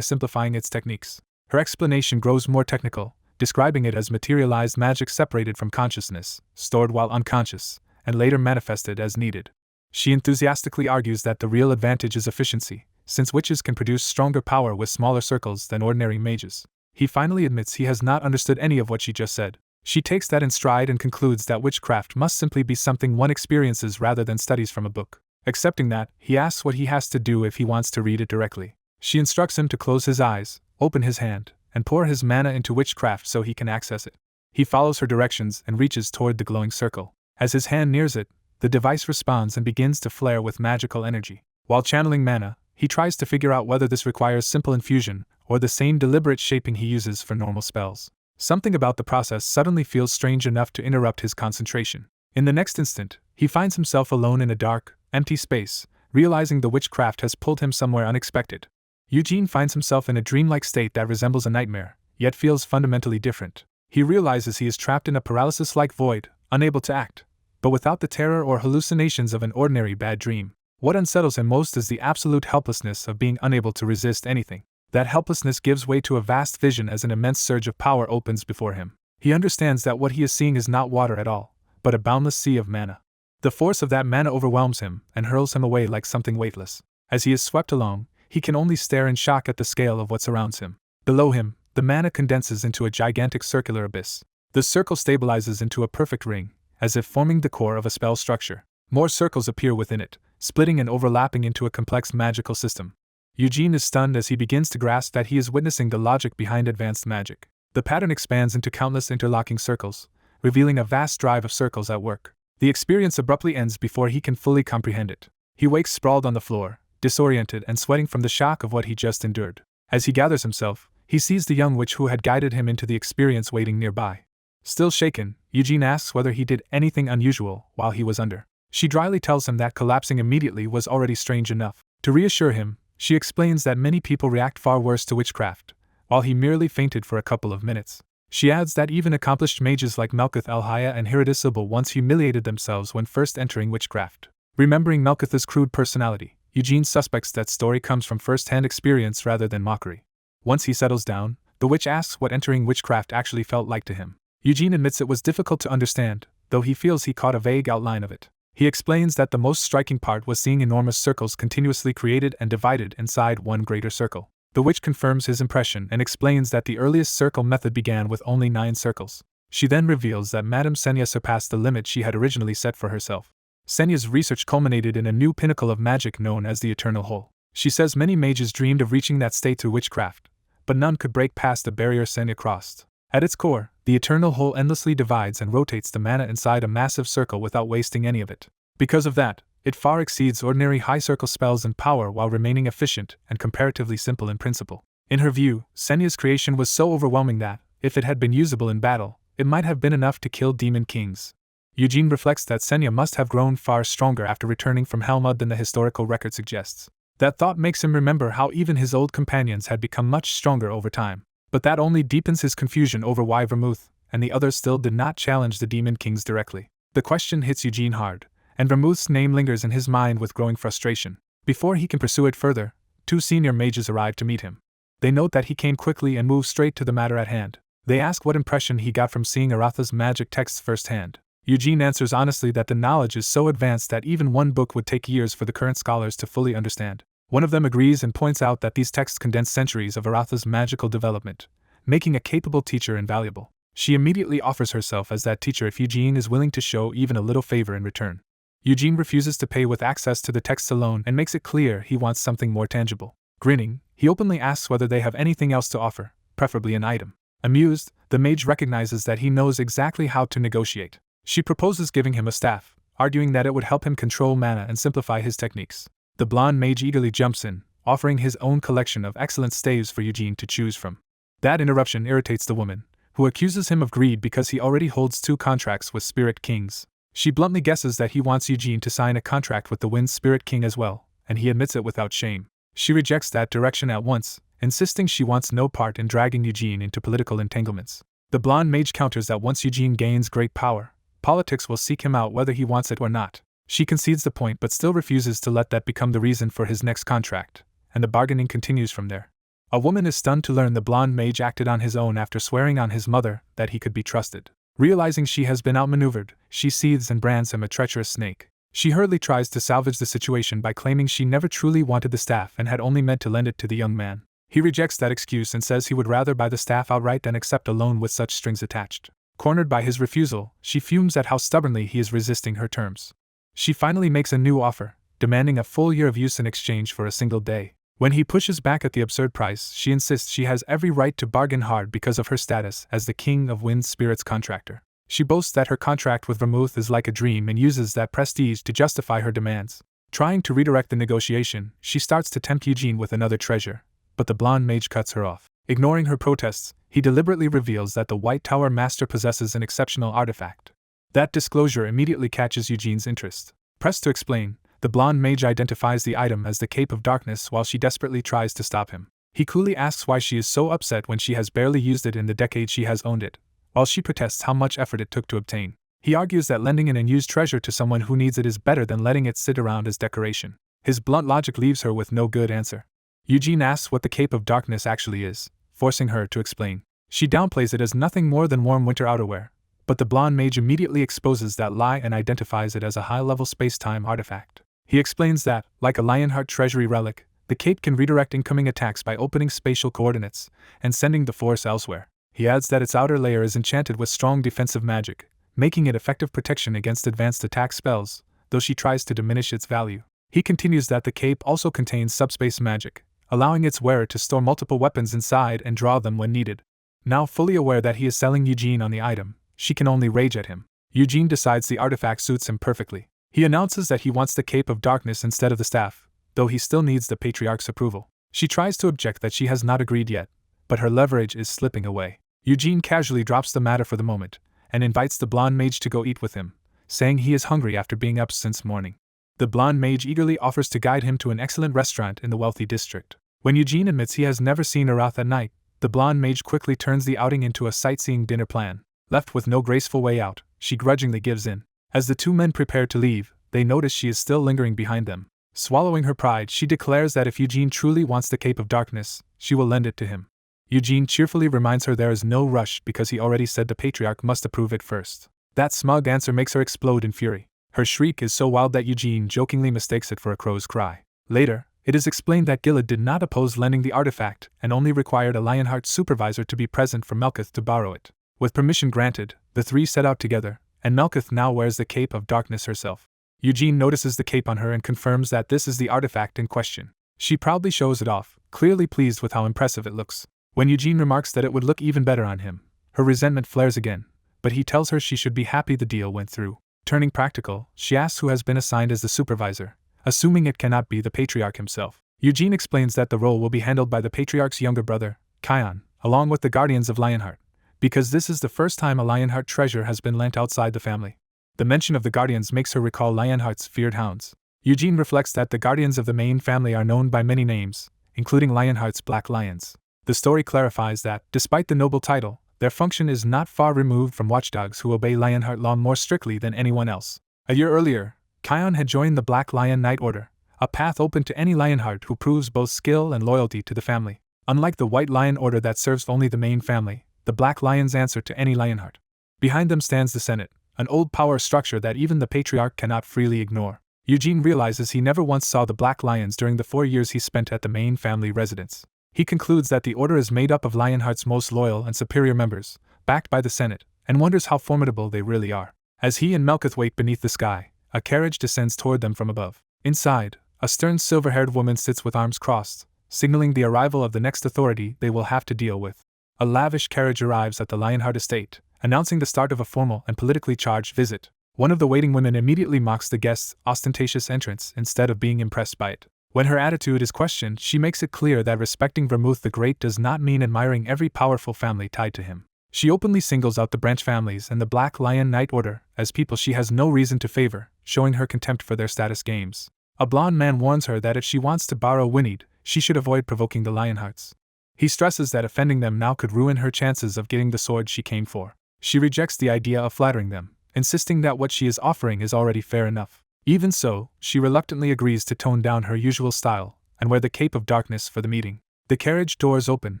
simplifying its techniques. Her explanation grows more technical, describing it as materialized magic separated from consciousness, stored while unconscious, and later manifested as needed. She enthusiastically argues that the real advantage is efficiency, since witches can produce stronger power with smaller circles than ordinary mages. He finally admits he has not understood any of what she just said. She takes that in stride and concludes that witchcraft must simply be something one experiences rather than studies from a book. Accepting that, he asks what he has to do if he wants to read it directly. She instructs him to close his eyes, open his hand, and pour his mana into witchcraft so he can access it. He follows her directions and reaches toward the glowing circle. As his hand nears it, the device responds and begins to flare with magical energy. While channeling mana, he tries to figure out whether this requires simple infusion or the same deliberate shaping he uses for normal spells. Something about the process suddenly feels strange enough to interrupt his concentration. In the next instant, he finds himself alone in a dark, empty space, realizing the witchcraft has pulled him somewhere unexpected. Eugene finds himself in a dreamlike state that resembles a nightmare, yet feels fundamentally different. He realizes he is trapped in a paralysis-like void, unable to act, but without the terror or hallucinations of an ordinary bad dream. What unsettles him most is the absolute helplessness of being unable to resist anything. That helplessness gives way to a vast vision as an immense surge of power opens before him. He understands that what he is seeing is not water at all, but a boundless sea of mana. The force of that mana overwhelms him and hurls him away like something weightless. As he is swept along, he can only stare in shock at the scale of what surrounds him. Below him, the mana condenses into a gigantic circular abyss. The circle stabilizes into a perfect ring, as if forming the core of a spell structure. More circles appear within it, splitting and overlapping into a complex magical system. Eugene is stunned as he begins to grasp that he is witnessing the logic behind advanced magic. The pattern expands into countless interlocking circles, revealing a vast drive of circles at work. The experience abruptly ends before he can fully comprehend it. He wakes sprawled on the floor, disoriented and sweating from the shock of what he just endured. As he gathers himself, he sees the young witch who had guided him into the experience waiting nearby. Still shaken, Eugene asks whether he did anything unusual while he was under. She dryly tells him that collapsing immediately was already strange enough. To reassure him, she explains that many people react far worse to witchcraft, while he merely fainted for a couple of minutes. She adds that even accomplished mages like Melkith El-Haya and Hiradisable once humiliated themselves when first entering witchcraft. Remembering Melkith's crude personality, Eugene suspects that story comes from first-hand experience rather than mockery. Once he settles down, the witch asks what entering witchcraft actually felt like to him. Eugene admits it was difficult to understand, though he feels he caught a vague outline of it. He explains that the most striking part was seeing enormous circles continuously created and divided inside one greater circle. The witch confirms his impression and explains that the earliest circle method began with only 9 circles. She then reveals that Madame Senya surpassed the limit she had originally set for herself. Senya's research culminated in a new pinnacle of magic known as the Eternal Whole. She says many mages dreamed of reaching that state through witchcraft, but none could break past the barrier Senya crossed. At its core, the Eternal Whole endlessly divides and rotates the mana inside a massive circle without wasting any of it. Because of that, it far exceeds ordinary high-circle spells in power while remaining efficient and comparatively simple in principle. In her view, Senya's creation was so overwhelming that, if it had been usable in battle, it might have been enough to kill demon kings. Eugene reflects that Senya must have grown far stronger after returning from Helmut than the historical record suggests. That thought makes him remember how even his old companions had become much stronger over time. But that only deepens his confusion over why Vermouth and the others still did not challenge the demon kings directly. The question hits Eugene hard, and Vermouth's name lingers in his mind with growing frustration. Before he can pursue it further, 2 senior mages arrive to meet him. They note that he came quickly and moved straight to the matter at hand. They ask what impression he got from seeing Aratha's magic texts firsthand. Eugene answers honestly that the knowledge is so advanced that even one book would take years for the current scholars to fully understand. One of them agrees and points out that these texts condense centuries of Aratha's magical development, making a capable teacher invaluable. She immediately offers herself as that teacher if Eugene is willing to show even a little favor in return. Eugene refuses to pay with access to the texts alone and makes it clear he wants something more tangible. Grinning, he openly asks whether they have anything else to offer, preferably an item. Amused, the mage recognizes that he knows exactly how to negotiate. She proposes giving him a staff, arguing that it would help him control mana and simplify his techniques. The blonde mage eagerly jumps in, offering his own collection of excellent staves for Eugene to choose from. That interruption irritates the woman, who accuses him of greed because he already holds 2 contracts with Spirit Kings. She bluntly guesses that he wants Eugene to sign a contract with the Wind Spirit King as well, and he admits it without shame. She rejects that direction at once, insisting she wants no part in dragging Eugene into political entanglements. The blonde mage counters that once Eugene gains great power, politics will seek him out whether he wants it or not. She concedes the point but still refuses to let that become the reason for his next contract, and the bargaining continues from there. A woman is stunned to learn the blonde mage acted on his own after swearing on his mother that he could be trusted. Realizing she has been outmaneuvered, she seethes and brands him a treacherous snake. She hurriedly tries to salvage the situation by claiming she never truly wanted the staff and had only meant to lend it to the young man. He rejects that excuse and says he would rather buy the staff outright than accept a loan with such strings attached. Cornered by his refusal, she fumes at how stubbornly he is resisting her terms. She finally makes a new offer, demanding a full year of use in exchange for a single day. When he pushes back at the absurd price, she insists she has every right to bargain hard because of her status as the King of Wind Spirits contractor. She boasts that her contract with Vermouth is like a dream and uses that prestige to justify her demands. Trying to redirect the negotiation, she starts to tempt Eugene with another treasure, but the blonde mage cuts her off. Ignoring her protests, he deliberately reveals that the White Tower Master possesses an exceptional artifact. That disclosure immediately catches Eugene's interest. Pressed to explain, the blonde mage identifies the item as the Cape of Darkness while she desperately tries to stop him. He coolly asks why she is so upset when she has barely used it in the decade she has owned it, while she protests how much effort it took to obtain. He argues that lending an unused treasure to someone who needs it is better than letting it sit around as decoration. His blunt logic leaves her with no good answer. Eugene asks what the Cape of Darkness actually is, forcing her to explain. She downplays it as nothing more than warm winter outerwear, but the blonde mage immediately exposes that lie and identifies it as a high-level space-time artifact. He explains that, like a Lionheart treasury relic, the cape can redirect incoming attacks by opening spatial coordinates and sending the force elsewhere. He adds that its outer layer is enchanted with strong defensive magic, making it effective protection against advanced attack spells, though she tries to diminish its value. He continues that the cape also contains subspace magic, allowing its wearer to store multiple weapons inside and draw them when needed. Now fully aware that he is selling Eugene on the item, she can only rage at him. Eugene decides the artifact suits him perfectly. He announces that he wants the Cape of Darkness instead of the staff, though he still needs the Patriarch's approval. She tries to object that she has not agreed yet, but her leverage is slipping away. Eugene casually drops the matter for the moment, and invites the blonde mage to go eat with him, saying he is hungry after being up since morning. The blonde mage eagerly offers to guide him to an excellent restaurant in the wealthy district. When Eugene admits he has never seen Arath at night, the blonde mage quickly turns the outing into a sightseeing dinner plan. Left with no graceful way out, she grudgingly gives in. As the two men prepare to leave, they notice she is still lingering behind them. Swallowing her pride, she declares that if Eugene truly wants the Cape of Darkness, she will lend it to him. Eugene cheerfully reminds her there is no rush because he already said the Patriarch must approve it first. That smug answer makes her explode in fury. Her shriek is so wild that Eugene jokingly mistakes it for a crow's cry. Later, it is explained that Gilad did not oppose lending the artifact and only required a Lionheart supervisor to be present for Melketh to borrow it. With permission granted, the three set out together, and Melketh now wears the Cape of Darkness herself. Eugene notices the cape on her and confirms that this is the artifact in question. She proudly shows it off, clearly pleased with how impressive it looks. When Eugene remarks that it would look even better on him, her resentment flares again, but he tells her she should be happy the deal went through. Turning practical, she asks who has been assigned as the supervisor, assuming it cannot be the Patriarch himself. Eugene explains that the role will be handled by the Patriarch's younger brother, Kion, along with the Guardians of Lionheart, because this is the first time a Lionheart treasure has been lent outside the family. The mention of the Guardians makes her recall Lionheart's feared hounds. Eugene reflects that the Guardians of the main family are known by many names, including Lionheart's Black Lions. The story clarifies that, despite the noble title, their function is not far removed from watchdogs who obey Lionheart law more strictly than anyone else. A year earlier, Kion had joined the Black Lion Knight Order, a path open to any Lionheart who proves both skill and loyalty to the family. Unlike the White Lion Order that serves only the main family, the Black Lions answer to any Lionheart. Behind them stands the Senate, an old power structure that even the Patriarch cannot freely ignore. Eugene realizes he never once saw the Black Lions during the 4 years he spent at the main family residence. He concludes that the order is made up of Lionheart's most loyal and superior members, backed by the Senate, and wonders how formidable they really are. As he and Melketh wait beneath the sky, a carriage descends toward them from above. Inside, a stern silver-haired woman sits with arms crossed, signaling the arrival of the next authority they will have to deal with. A lavish carriage arrives at the Lionheart estate, announcing the start of a formal and politically charged visit. One of the waiting women immediately mocks the guest's ostentatious entrance instead of being impressed by it. When her attitude is questioned, she makes it clear that respecting Vermouth the Great does not mean admiring every powerful family tied to him. She openly singles out the Branch families and the Black Lion Knight Order as people she has no reason to favor, showing her contempt for their status games. A blonde man warns her that if she wants to borrow Winnied, she should avoid provoking the Lionhearts. He stresses that offending them now could ruin her chances of getting the sword she came for. She rejects the idea of flattering them, insisting that what she is offering is already fair enough. Even so, she reluctantly agrees to tone down her usual style and wear the cape of darkness for the meeting. The carriage doors open,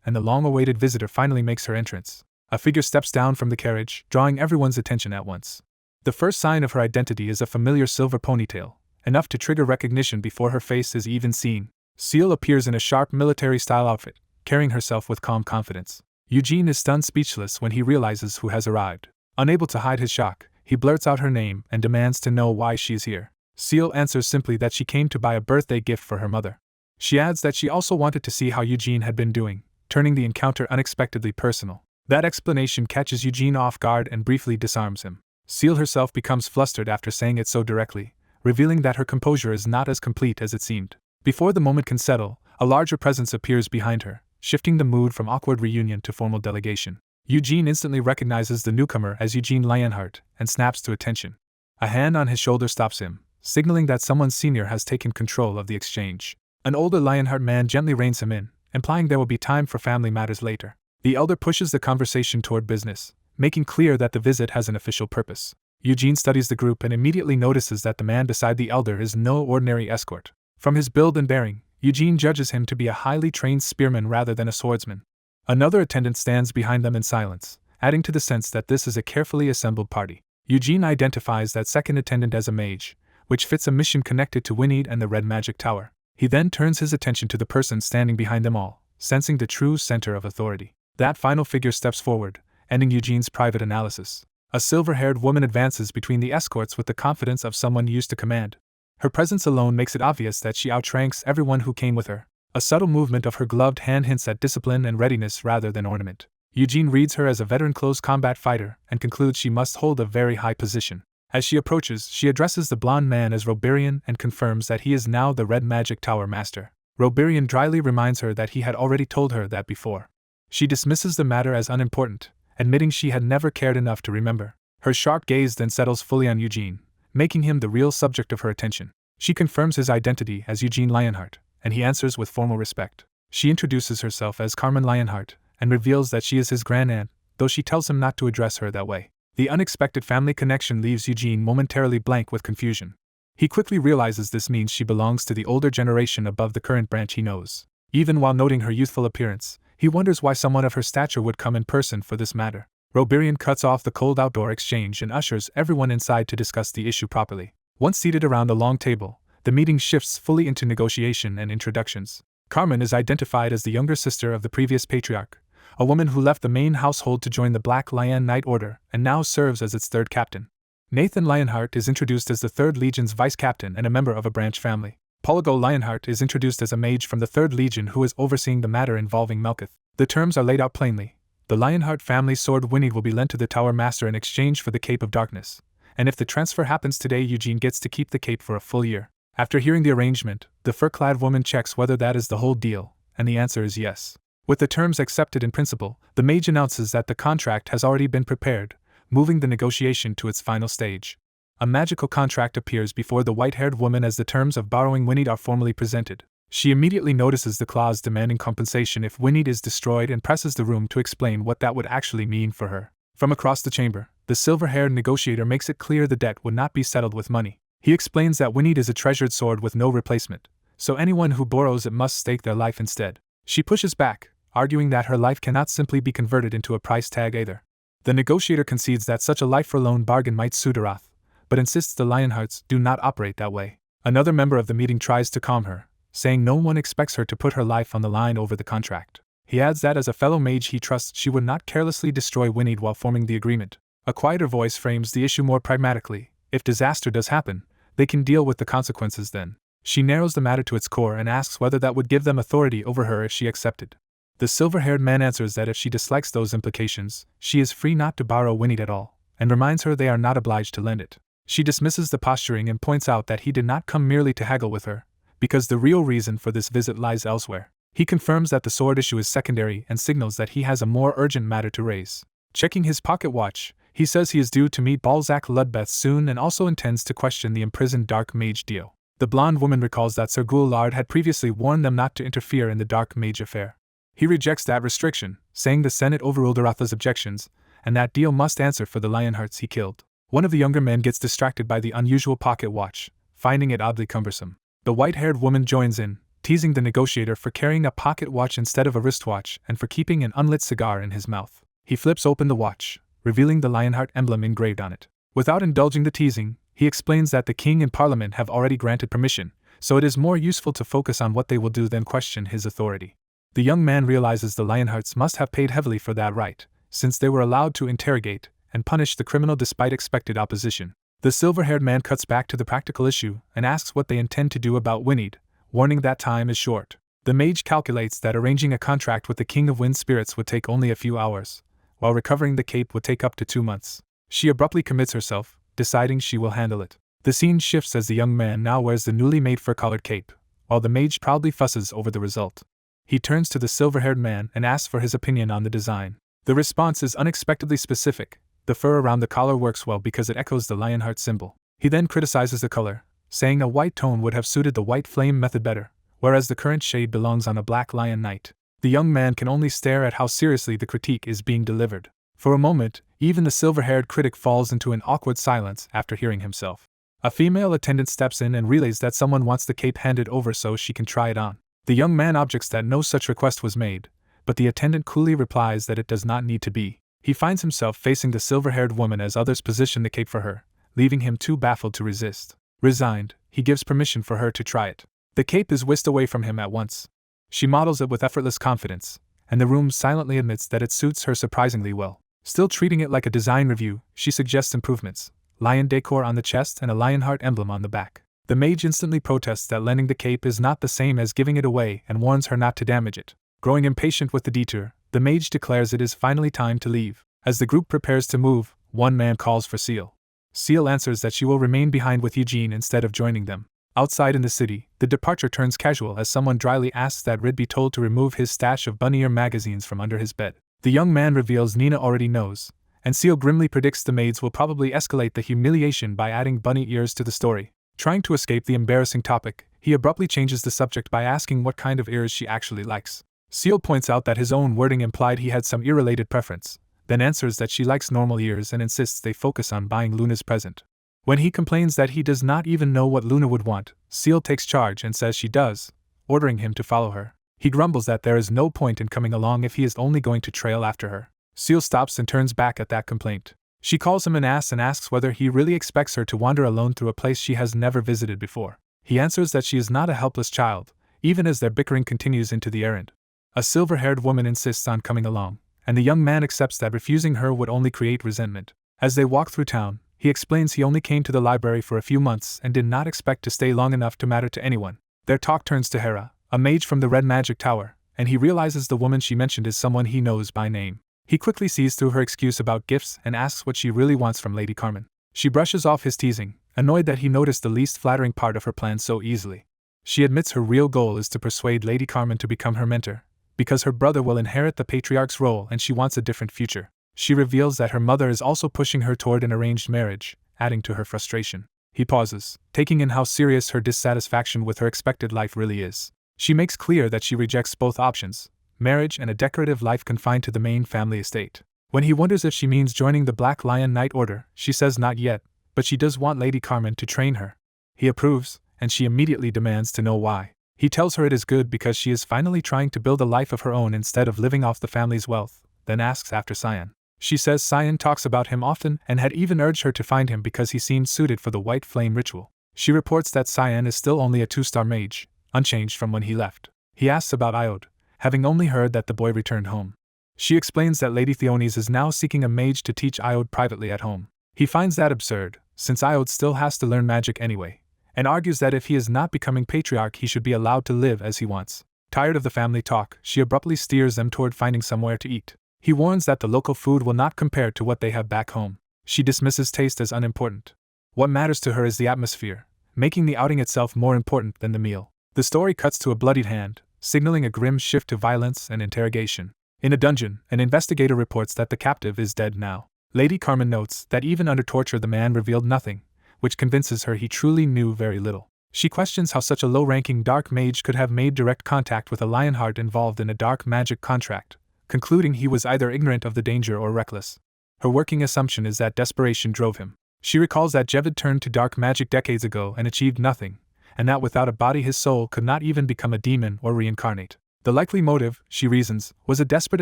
and the long-awaited visitor finally makes her entrance. A figure steps down from the carriage, drawing everyone's attention at once. The first sign of her identity is a familiar silver ponytail, enough to trigger recognition before her face is even seen. Seal appears in a sharp military-style outfit, carrying herself with calm confidence. Eugene is stunned speechless when he realizes who has arrived. Unable to hide his shock, he blurts out her name and demands to know why she is here. Seal answers simply that she came to buy a birthday gift for her mother. She adds that she also wanted to see how Eugene had been doing, turning the encounter unexpectedly personal. That explanation catches Eugene off guard and briefly disarms him. Seal herself becomes flustered after saying it so directly, revealing that her composure is not as complete as it seemed. Before the moment can settle, a larger presence appears behind her, shifting the mood from awkward reunion to formal delegation. Eugene instantly recognizes the newcomer as Eugene Lionheart and snaps to attention. A hand on his shoulder stops him, signaling that someone senior has taken control of the exchange. An older Lionheart man gently reins him in, implying there will be time for family matters later. The elder pushes the conversation toward business, making clear that the visit has an official purpose. Eugene studies the group and immediately notices that the man beside the elder is no ordinary escort. From his build and bearing, Eugene judges him to be a highly trained spearman rather than a swordsman. Another attendant stands behind them in silence, adding to the sense that this is a carefully assembled party. Eugene identifies that second attendant as a mage, which fits a mission connected to Winnied and the Red Magic Tower. He then turns his attention to the person standing behind them all, sensing the true center of authority. That final figure steps forward, ending Eugene's private analysis. A silver-haired woman advances between the escorts with the confidence of someone used to command. Her presence alone makes it obvious that she outranks everyone who came with her. A subtle movement of her gloved hand hints at discipline and readiness rather than ornament. Eugene reads her as a veteran close combat fighter and concludes she must hold a very high position. As she approaches, she addresses the blonde man as Roberian and confirms that he is now the Red Magic Tower Master. Roberian dryly reminds her that he had already told her that before. She dismisses the matter as unimportant, admitting she had never cared enough to remember. Her sharp gaze then settles fully on Eugene, making him the real subject of her attention. She confirms his identity as Eugene Lionheart, and he answers with formal respect. She introduces herself as Carmen Lionheart, and reveals that she is his grandaunt, though she tells him not to address her that way. The unexpected family connection leaves Eugene momentarily blank with confusion. He quickly realizes this means she belongs to the older generation above the current branch he knows. Even while noting her youthful appearance, he wonders why someone of her stature would come in person for this matter. Roberian cuts off the cold outdoor exchange and ushers everyone inside to discuss the issue properly. Once seated around a long table, the meeting shifts fully into negotiation and introductions. Carmen is identified as the younger sister of the previous patriarch, a woman who left the main household to join the Black Lion Knight Order and now serves as its third captain. Nathan Lionheart is introduced as the 3rd Legion's vice captain and a member of a branch family. Polygo Lionheart is introduced as a mage from the 3rd Legion who is overseeing the matter involving Melketh. The terms are laid out plainly. The Lionheart family's sword Winnied will be lent to the Tower Master in exchange for the Cape of Darkness, and if the transfer happens today, Eugene gets to keep the cape for a full year. After hearing the arrangement, the fur-clad woman checks whether that is the whole deal, and the answer is yes. With the terms accepted in principle, the mage announces that the contract has already been prepared, moving the negotiation to its final stage. A magical contract appears before the white-haired woman as the terms of borrowing Winnied are formally presented. She immediately notices the clause demanding compensation if Winnied is destroyed and presses the room to explain what that would actually mean for her. From across the chamber, the silver-haired negotiator makes it clear the debt would not be settled with money. He explains that Winnied is a treasured sword with no replacement, so anyone who borrows it must stake their life instead. She pushes back, arguing that her life cannot simply be converted into a price tag either. The negotiator concedes that such a life-for-loan bargain might suit Arath, but insists the Lionhearts do not operate that way. Another member of the meeting tries to calm her, saying no one expects her to put her life on the line over the contract. He adds that as a fellow mage he trusts she would not carelessly destroy Winnie while forming the agreement. A quieter voice frames the issue more pragmatically. If disaster does happen, they can deal with the consequences then. She narrows the matter to its core and asks whether that would give them authority over her if she accepted. The silver-haired man answers that if she dislikes those implications, she is free not to borrow Winnie at all, and reminds her they are not obliged to lend it. She dismisses the posturing and points out that he did not come merely to haggle with her, because the real reason for this visit lies elsewhere. He confirms that the sword issue is secondary and signals that he has a more urgent matter to raise. Checking his pocket watch, he says he is due to meet Balzac Ludbeth soon and also intends to question the imprisoned dark mage Dio. The blonde woman recalls that Sir Goulard had previously warned them not to interfere in the dark mage affair. He rejects that restriction, saying the Senate overruled Aratha's objections, and that Dio must answer for the Lionhearts he killed. One of the younger men gets distracted by the unusual pocket watch, finding it oddly cumbersome. The white-haired woman joins in, teasing the negotiator for carrying a pocket watch instead of a wristwatch and for keeping an unlit cigar in his mouth. He flips open the watch, revealing the Lionheart emblem engraved on it. Without indulging the teasing, he explains that the king and parliament have already granted permission, so it is more useful to focus on what they will do than question his authority. The young man realizes the Lionhearts must have paid heavily for that right, since they were allowed to interrogate and punish the criminal despite expected opposition. The silver-haired man cuts back to the practical issue and asks what they intend to do about Winnie, warning that time is short. The mage calculates that arranging a contract with the King of Wind Spirits would take only a few hours, while recovering the cape would take up to 2 months. She abruptly commits herself, deciding she will handle it. The scene shifts as the young man now wears the newly made fur-colored cape, while the mage proudly fusses over the result. He turns to the silver-haired man and asks for his opinion on the design. The response is unexpectedly specific. The fur around the collar works well because it echoes the Lionheart symbol. He then criticizes the color, saying a white tone would have suited the white flame method better, whereas the current shade belongs on a black lion knight. The young man can only stare at how seriously the critique is being delivered. For a moment, even the silver-haired critic falls into an awkward silence after hearing himself. A female attendant steps in and relays that someone wants the cape handed over so she can try it on. The young man objects that no such request was made, but the attendant coolly replies that it does not need to be. He finds himself facing the silver-haired woman as others position the cape for her, leaving him too baffled to resist. Resigned, he gives permission for her to try it. The cape is whisked away from him at once. She models it with effortless confidence, and the room silently admits that it suits her surprisingly well. Still treating it like a design review, she suggests improvements: lion decor on the chest and a Lionheart emblem on the back. The mage instantly protests that lending the cape is not the same as giving it away and warns her not to damage it. Growing impatient with the detour, the mage declares it is finally time to leave. As the group prepares to move, one man calls for Seal. Seal answers that she will remain behind with Eugene instead of joining them. Outside in the city, the departure turns casual as someone dryly asks that Rid be told to remove his stash of bunny ear magazines from under his bed. The young man reveals Nina already knows, and Seal grimly predicts the maids will probably escalate the humiliation by adding bunny ears to the story. Trying to escape the embarrassing topic, he abruptly changes the subject by asking what kind of ears she actually likes. Seal points out that his own wording implied he had some ear-related preference, then answers that she likes normal ears and insists they focus on buying Luna's present. When he complains that he does not even know what Luna would want, Seal takes charge and says she does, ordering him to follow her. He grumbles that there is no point in coming along if he is only going to trail after her. Seal stops and turns back at that complaint. She calls him an ass and asks whether he really expects her to wander alone through a place she has never visited before. He answers that she is not a helpless child, even as their bickering continues into the errand. A silver-haired woman insists on coming along, and the young man accepts that refusing her would only create resentment. As they walk through town, he explains he only came to the library for a few months and did not expect to stay long enough to matter to anyone. Their talk turns to Hera, a mage from the Red Magic Tower, and he realizes the woman she mentioned is someone he knows by name. He quickly sees through her excuse about gifts and asks what she really wants from Lady Carmen. She brushes off his teasing, annoyed that he noticed the least flattering part of her plan so easily. She admits her real goal is to persuade Lady Carmen to become her mentor, because her brother will inherit the patriarch's role and she wants a different future. She reveals that her mother is also pushing her toward an arranged marriage, adding to her frustration. He pauses, taking in how serious her dissatisfaction with her expected life really is. She makes clear that she rejects both options, marriage and a decorative life confined to the main family estate. When he wonders if she means joining the Black Lion Knight Order, she says not yet, but she does want Lady Carmen to train her. He approves, and she immediately demands to know why. He tells her it is good because she is finally trying to build a life of her own instead of living off the family's wealth, then asks after Cyan. She says Cyan talks about him often and had even urged her to find him because he seemed suited for the White Flame ritual. She reports that Cyan is still only a 2-star mage, unchanged from when he left. He asks about Iode, having only heard that the boy returned home. She explains that Lady Theonis is now seeking a mage to teach Iode privately at home. He finds that absurd, since Iode still has to learn magic anyway, and argues that if he is not becoming patriarch he should be allowed to live as he wants. Tired of the family talk, she abruptly steers them toward finding somewhere to eat. He warns that the local food will not compare to what they have back home. She dismisses taste as unimportant. What matters to her is the atmosphere, making the outing itself more important than the meal. The story cuts to a bloodied hand, signaling a grim shift to violence and interrogation. In a dungeon, an investigator reports that the captive is dead now. Lady Carmen notes that even under torture the man revealed nothing, which convinces her he truly knew very little. She questions how such a low-ranking dark mage could have made direct contact with a Lionheart involved in a dark magic contract, concluding he was either ignorant of the danger or reckless. Her working assumption is that desperation drove him. She recalls that Jevid turned to dark magic decades ago and achieved nothing, and that without a body his soul could not even become a demon or reincarnate. The likely motive, she reasons, was a desperate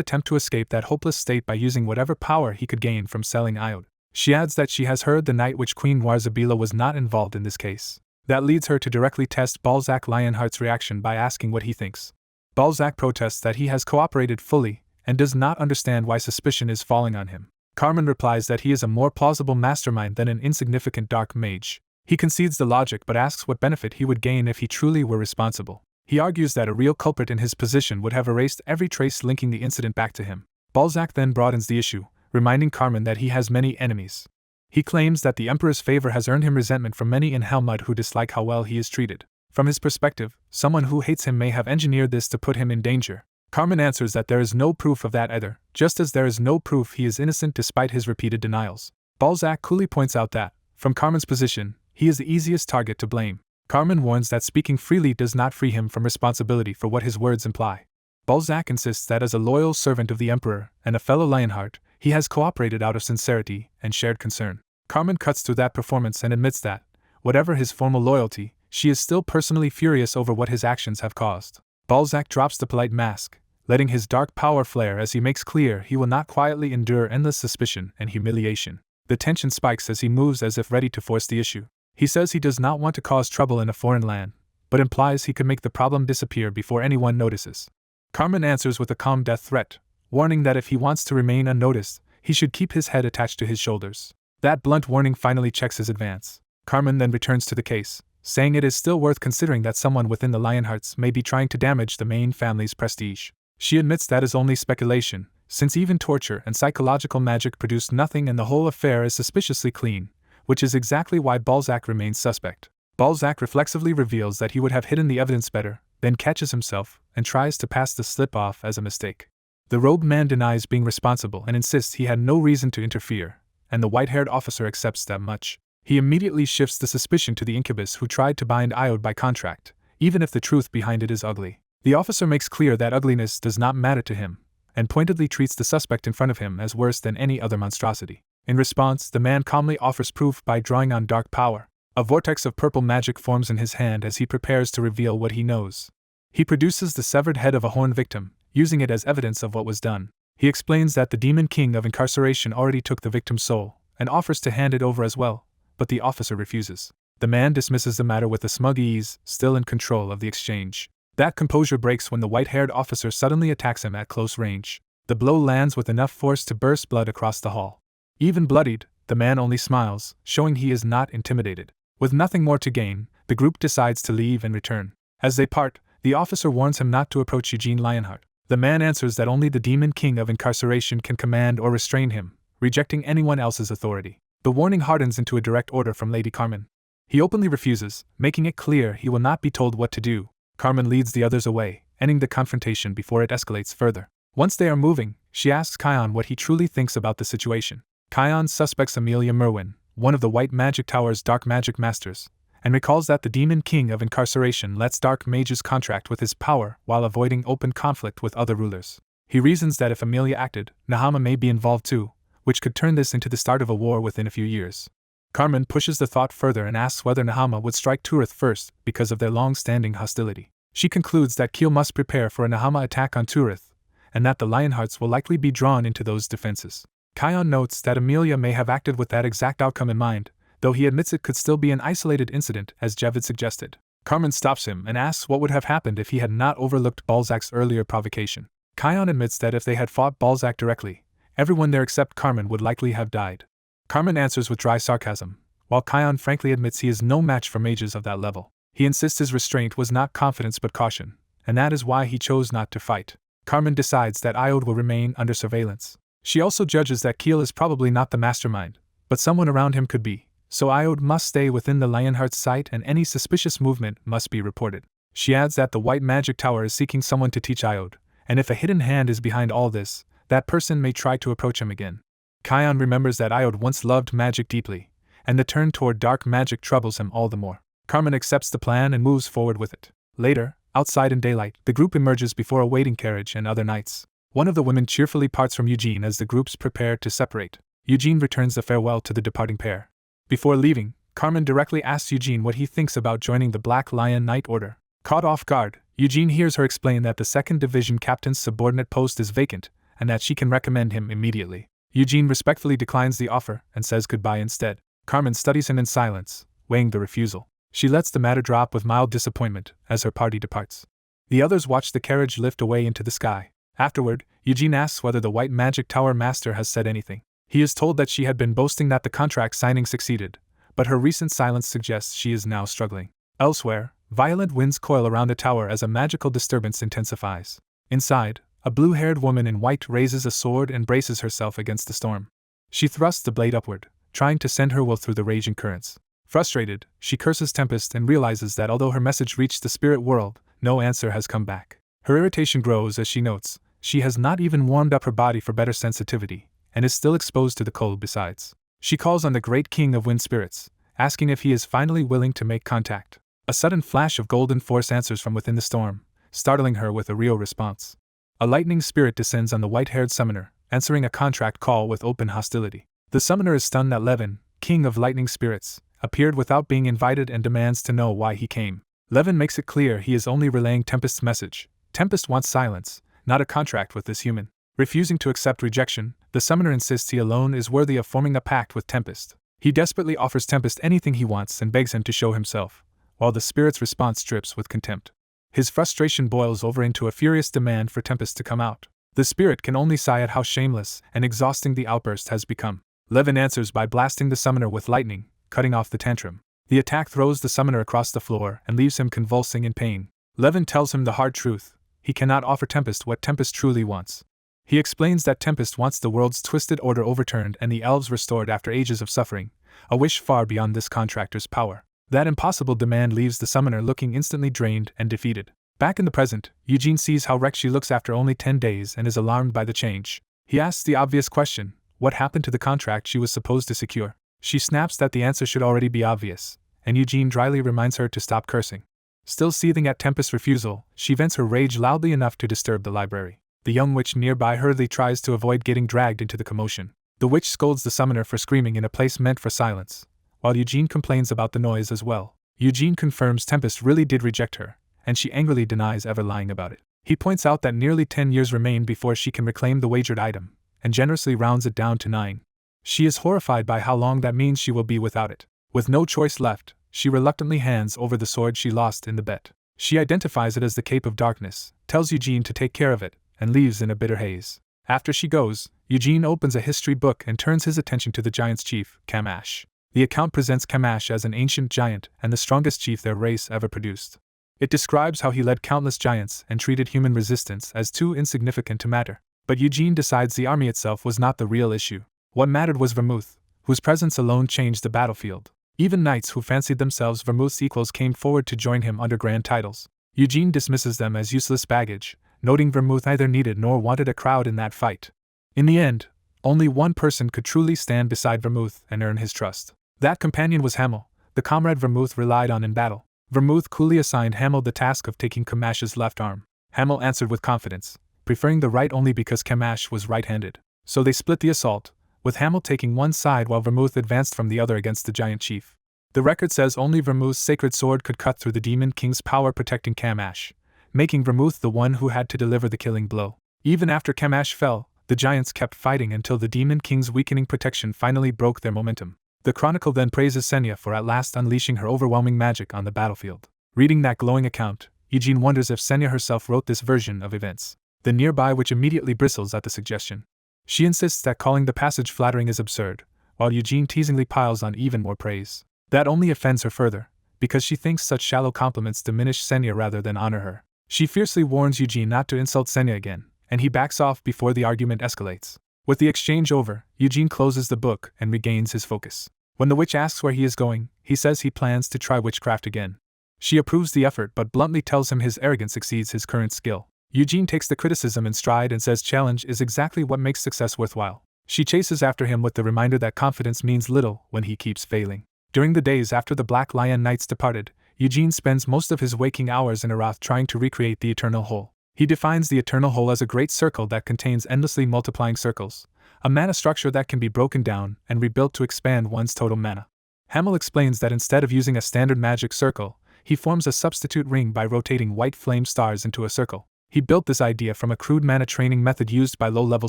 attempt to escape that hopeless state by using whatever power he could gain from selling Iode. She adds that she has heard the Night Witch Queen Warzabila was not involved in this case. That leads her to directly test Balzac Lionheart's reaction by asking what he thinks. Balzac protests that he has cooperated fully, and does not understand why suspicion is falling on him. Carmen replies that he is a more plausible mastermind than an insignificant dark mage. He concedes the logic but asks what benefit he would gain if he truly were responsible. He argues that a real culprit in his position would have erased every trace linking the incident back to him. Balzac then broadens the issue, reminding Carmen that he has many enemies. He claims that the Emperor's favor has earned him resentment from many in Helmut who dislike how well he is treated. From his perspective, someone who hates him may have engineered this to put him in danger. Carmen answers that there is no proof of that either, just as there is no proof he is innocent despite his repeated denials. Balzac coolly points out that, from Carmen's position, he is the easiest target to blame. Carmen warns that speaking freely does not free him from responsibility for what his words imply. Balzac insists that as a loyal servant of the Emperor and a fellow Lionheart, he has cooperated out of sincerity and shared concern. Carmen cuts through that performance and admits that, whatever his formal loyalty, she is still personally furious over what his actions have caused. Balzac drops the polite mask, letting his dark power flare as he makes clear he will not quietly endure endless suspicion and humiliation. The tension spikes as he moves as if ready to force the issue. He says he does not want to cause trouble in a foreign land, but implies he could make the problem disappear before anyone notices. Carmen answers with a calm death threat, warning that if he wants to remain unnoticed, he should keep his head attached to his shoulders. That blunt warning finally checks his advance. Carmen then returns to the case, saying it is still worth considering that someone within the Lionhearts may be trying to damage the main family's prestige. She admits that is only speculation, since even torture and psychological magic produced nothing and the whole affair is suspiciously clean, which is exactly why Balzac remains suspect. Balzac reflexively reveals that he would have hidden the evidence better, then catches himself and tries to pass the slip off as a mistake. The robed man denies being responsible and insists he had no reason to interfere, and the white-haired officer accepts that much. He immediately shifts the suspicion to the incubus who tried to bind Iode by contract, even if the truth behind it is ugly. The officer makes clear that ugliness does not matter to him, and pointedly treats the suspect in front of him as worse than any other monstrosity. In response, the man calmly offers proof by drawing on dark power. A vortex of purple magic forms in his hand as he prepares to reveal what he knows. He produces the severed head of a horned victim, using it as evidence of what was done. He explains that the demon king of incarceration already took the victim's soul, and offers to hand it over as well, but the officer refuses. The man dismisses the matter with a smug ease, still in control of the exchange. That composure breaks when the white-haired officer suddenly attacks him at close range. The blow lands with enough force to burst blood across the hall. Even bloodied, the man only smiles, showing he is not intimidated. With nothing more to gain, the group decides to leave and return. As they part, the officer warns him not to approach Eugene Lionheart. The man answers that only the demon king of incarceration can command or restrain him, rejecting anyone else's authority. The warning hardens into a direct order from Lady Carmen. He openly refuses, making it clear he will not be told what to do. Carmen leads the others away, ending the confrontation before it escalates further. Once they are moving, she asks Kion what he truly thinks about the situation. Kion suspects Amelia Merwin, one of the White Magic Tower's dark magic masters, and recalls that the demon king of incarceration lets dark mages contract with his power while avoiding open conflict with other rulers. He reasons that if Amelia acted, Nahama may be involved too, which could turn this into the start of a war within a few years. Carmen pushes the thought further and asks whether Nahama would strike Turith first because of their long-standing hostility. She concludes that Kiel must prepare for a Nahama attack on Turith, and that the Lionhearts will likely be drawn into those defenses. Kion notes that Amelia may have acted with that exact outcome in mind, though he admits it could still be an isolated incident as Jevid suggested. Carmen stops him and asks what would have happened if he had not overlooked Balzac's earlier provocation. Kion admits that if they had fought Balzac directly, everyone there except Carmen would likely have died. Carmen answers with dry sarcasm, while Kion frankly admits he is no match for mages of that level. He insists his restraint was not confidence but caution, and that is why he chose not to fight. Carmen decides that Iode will remain under surveillance. She also judges that Kiel is probably not the mastermind, but someone around him could be, so Iode must stay within the Lionheart's sight and any suspicious movement must be reported. She adds that the White Magic Tower is seeking someone to teach Iode, and if a hidden hand is behind all this, that person may try to approach him again. Kion remembers that Iode once loved magic deeply, and the turn toward dark magic troubles him all the more. Carmen accepts the plan and moves forward with it. Later, outside in daylight, the group emerges before a waiting carriage and other knights. One of the women cheerfully parts from Eugene as the groups prepare to separate. Eugene returns a farewell to the departing pair. Before leaving, Carmen directly asks Eugene what he thinks about joining the Black Lion Knight Order. Caught off guard, Eugene hears her explain that the 2nd Division captain's subordinate post is vacant, and that she can recommend him immediately. Eugene respectfully declines the offer and says goodbye instead. Carmen studies him in silence, weighing the refusal. She lets the matter drop with mild disappointment as her party departs. The others watch the carriage lift away into the sky. Afterward, Eugene asks whether the White Magic Tower master has said anything. He is told that she had been boasting that the contract signing succeeded, but her recent silence suggests she is now struggling. Elsewhere, violent winds coil around the tower as a magical disturbance intensifies. Inside, a blue-haired woman in white raises a sword and braces herself against the storm. She thrusts the blade upward, trying to send her will through the raging currents. Frustrated, she curses Tempest and realizes that although her message reached the spirit world, no answer has come back. Her irritation grows as she notes she has not even warmed up her body for better sensitivity, and is still exposed to the cold besides. She calls on the great king of wind spirits, asking if he is finally willing to make contact. A sudden flash of golden force answers from within the storm, startling her with a real response. A lightning spirit descends on the white-haired summoner, answering a contract call with open hostility. The summoner is stunned that Levin, king of lightning spirits, appeared without being invited and demands to know why he came. Levin makes it clear he is only relaying Tempest's message. Tempest wants silence, not a contract with this human. Refusing to accept rejection, the summoner insists he alone is worthy of forming a pact with Tempest. He desperately offers Tempest anything he wants and begs him to show himself, while the spirit's response drips with contempt. His frustration boils over into a furious demand for Tempest to come out. The spirit can only sigh at how shameless and exhausting the outburst has become. Levin answers by blasting the summoner with lightning, cutting off the tantrum. The attack throws the summoner across the floor and leaves him convulsing in pain. Levin tells him the hard truth: he cannot offer Tempest what Tempest truly wants. He explains that Tempest wants the world's twisted order overturned and the elves restored after ages of suffering, a wish far beyond this contractor's power. That impossible demand leaves the summoner looking instantly drained and defeated. Back in the present, Eugene sees how wrecked she looks after only 10 days and is alarmed by the change. He asks the obvious question: what happened to the contract she was supposed to secure? She snaps that the answer should already be obvious, and Eugene dryly reminds her to stop cursing. Still seething at Tempest's refusal, she vents her rage loudly enough to disturb the library. The young witch nearby hurriedly tries to avoid getting dragged into the commotion. The witch scolds the summoner for screaming in a place meant for silence, while Eugene complains about the noise as well. Eugene confirms Tempest really did reject her, and she angrily denies ever lying about it. He points out that nearly 10 years remain before she can reclaim the wagered item, and generously rounds it down to 9. She is horrified by how long that means she will be without it. With no choice left, she reluctantly hands over the sword she lost in the bet. She identifies it as the Cape of Darkness, tells Eugene to take care of it, and leaves in a bitter haze. After she goes, Eugene opens a history book and turns his attention to the giant's chief, Kamash. The account presents Kamash as an ancient giant and the strongest chief their race ever produced. It describes how he led countless giants and treated human resistance as too insignificant to matter. But Eugene decides the army itself was not the real issue. What mattered was Vermouth, whose presence alone changed the battlefield. Even knights who fancied themselves Vermouth's equals came forward to join him under grand titles. Eugene dismisses them as useless baggage, noting Vermouth neither needed nor wanted a crowd in that fight. In the end, only one person could truly stand beside Vermouth and earn his trust. That companion was Hamel, the comrade Vermouth relied on in battle. Vermouth coolly assigned Hamel the task of taking Kamash's left arm. Hamel answered with confidence, preferring the right only because Kamash was right-handed. So they split the assault, with Hamel taking one side while Vermouth advanced from the other against the giant chief. The record says only Vermouth's sacred sword could cut through the Demon King's power protecting Kamash, making Vermouth the one who had to deliver the killing blow. Even after Kamash fell, the giants kept fighting until the Demon King's weakening protection finally broke their momentum. The chronicle then praises Senya for at last unleashing her overwhelming magic on the battlefield. Reading that glowing account, Eugene wonders if Senya herself wrote this version of events. The nearby witch immediately bristles at the suggestion. She insists that calling the passage flattering is absurd, while Eugene teasingly piles on even more praise. That only offends her further, because she thinks such shallow compliments diminish Senya rather than honor her. She fiercely warns Eugene not to insult Senya again, and he backs off before the argument escalates. With the exchange over, Eugene closes the book and regains his focus. When the witch asks where he is going, he says he plans to try witchcraft again. She approves the effort but bluntly tells him his arrogance exceeds his current skill. Eugene takes the criticism in stride and says challenge is exactly what makes success worthwhile. She chases after him with the reminder that confidence means little when he keeps failing. During the days after the Black Lion Knights departed, Eugene spends most of his waking hours in Arath trying to recreate the Eternal Whole. He defines the Eternal Whole as a great circle that contains endlessly multiplying circles, a mana structure that can be broken down and rebuilt to expand one's total mana. Hamel explains that instead of using a standard magic circle, he forms a substitute ring by rotating white flame stars into a circle. He built this idea from a crude mana training method used by low-level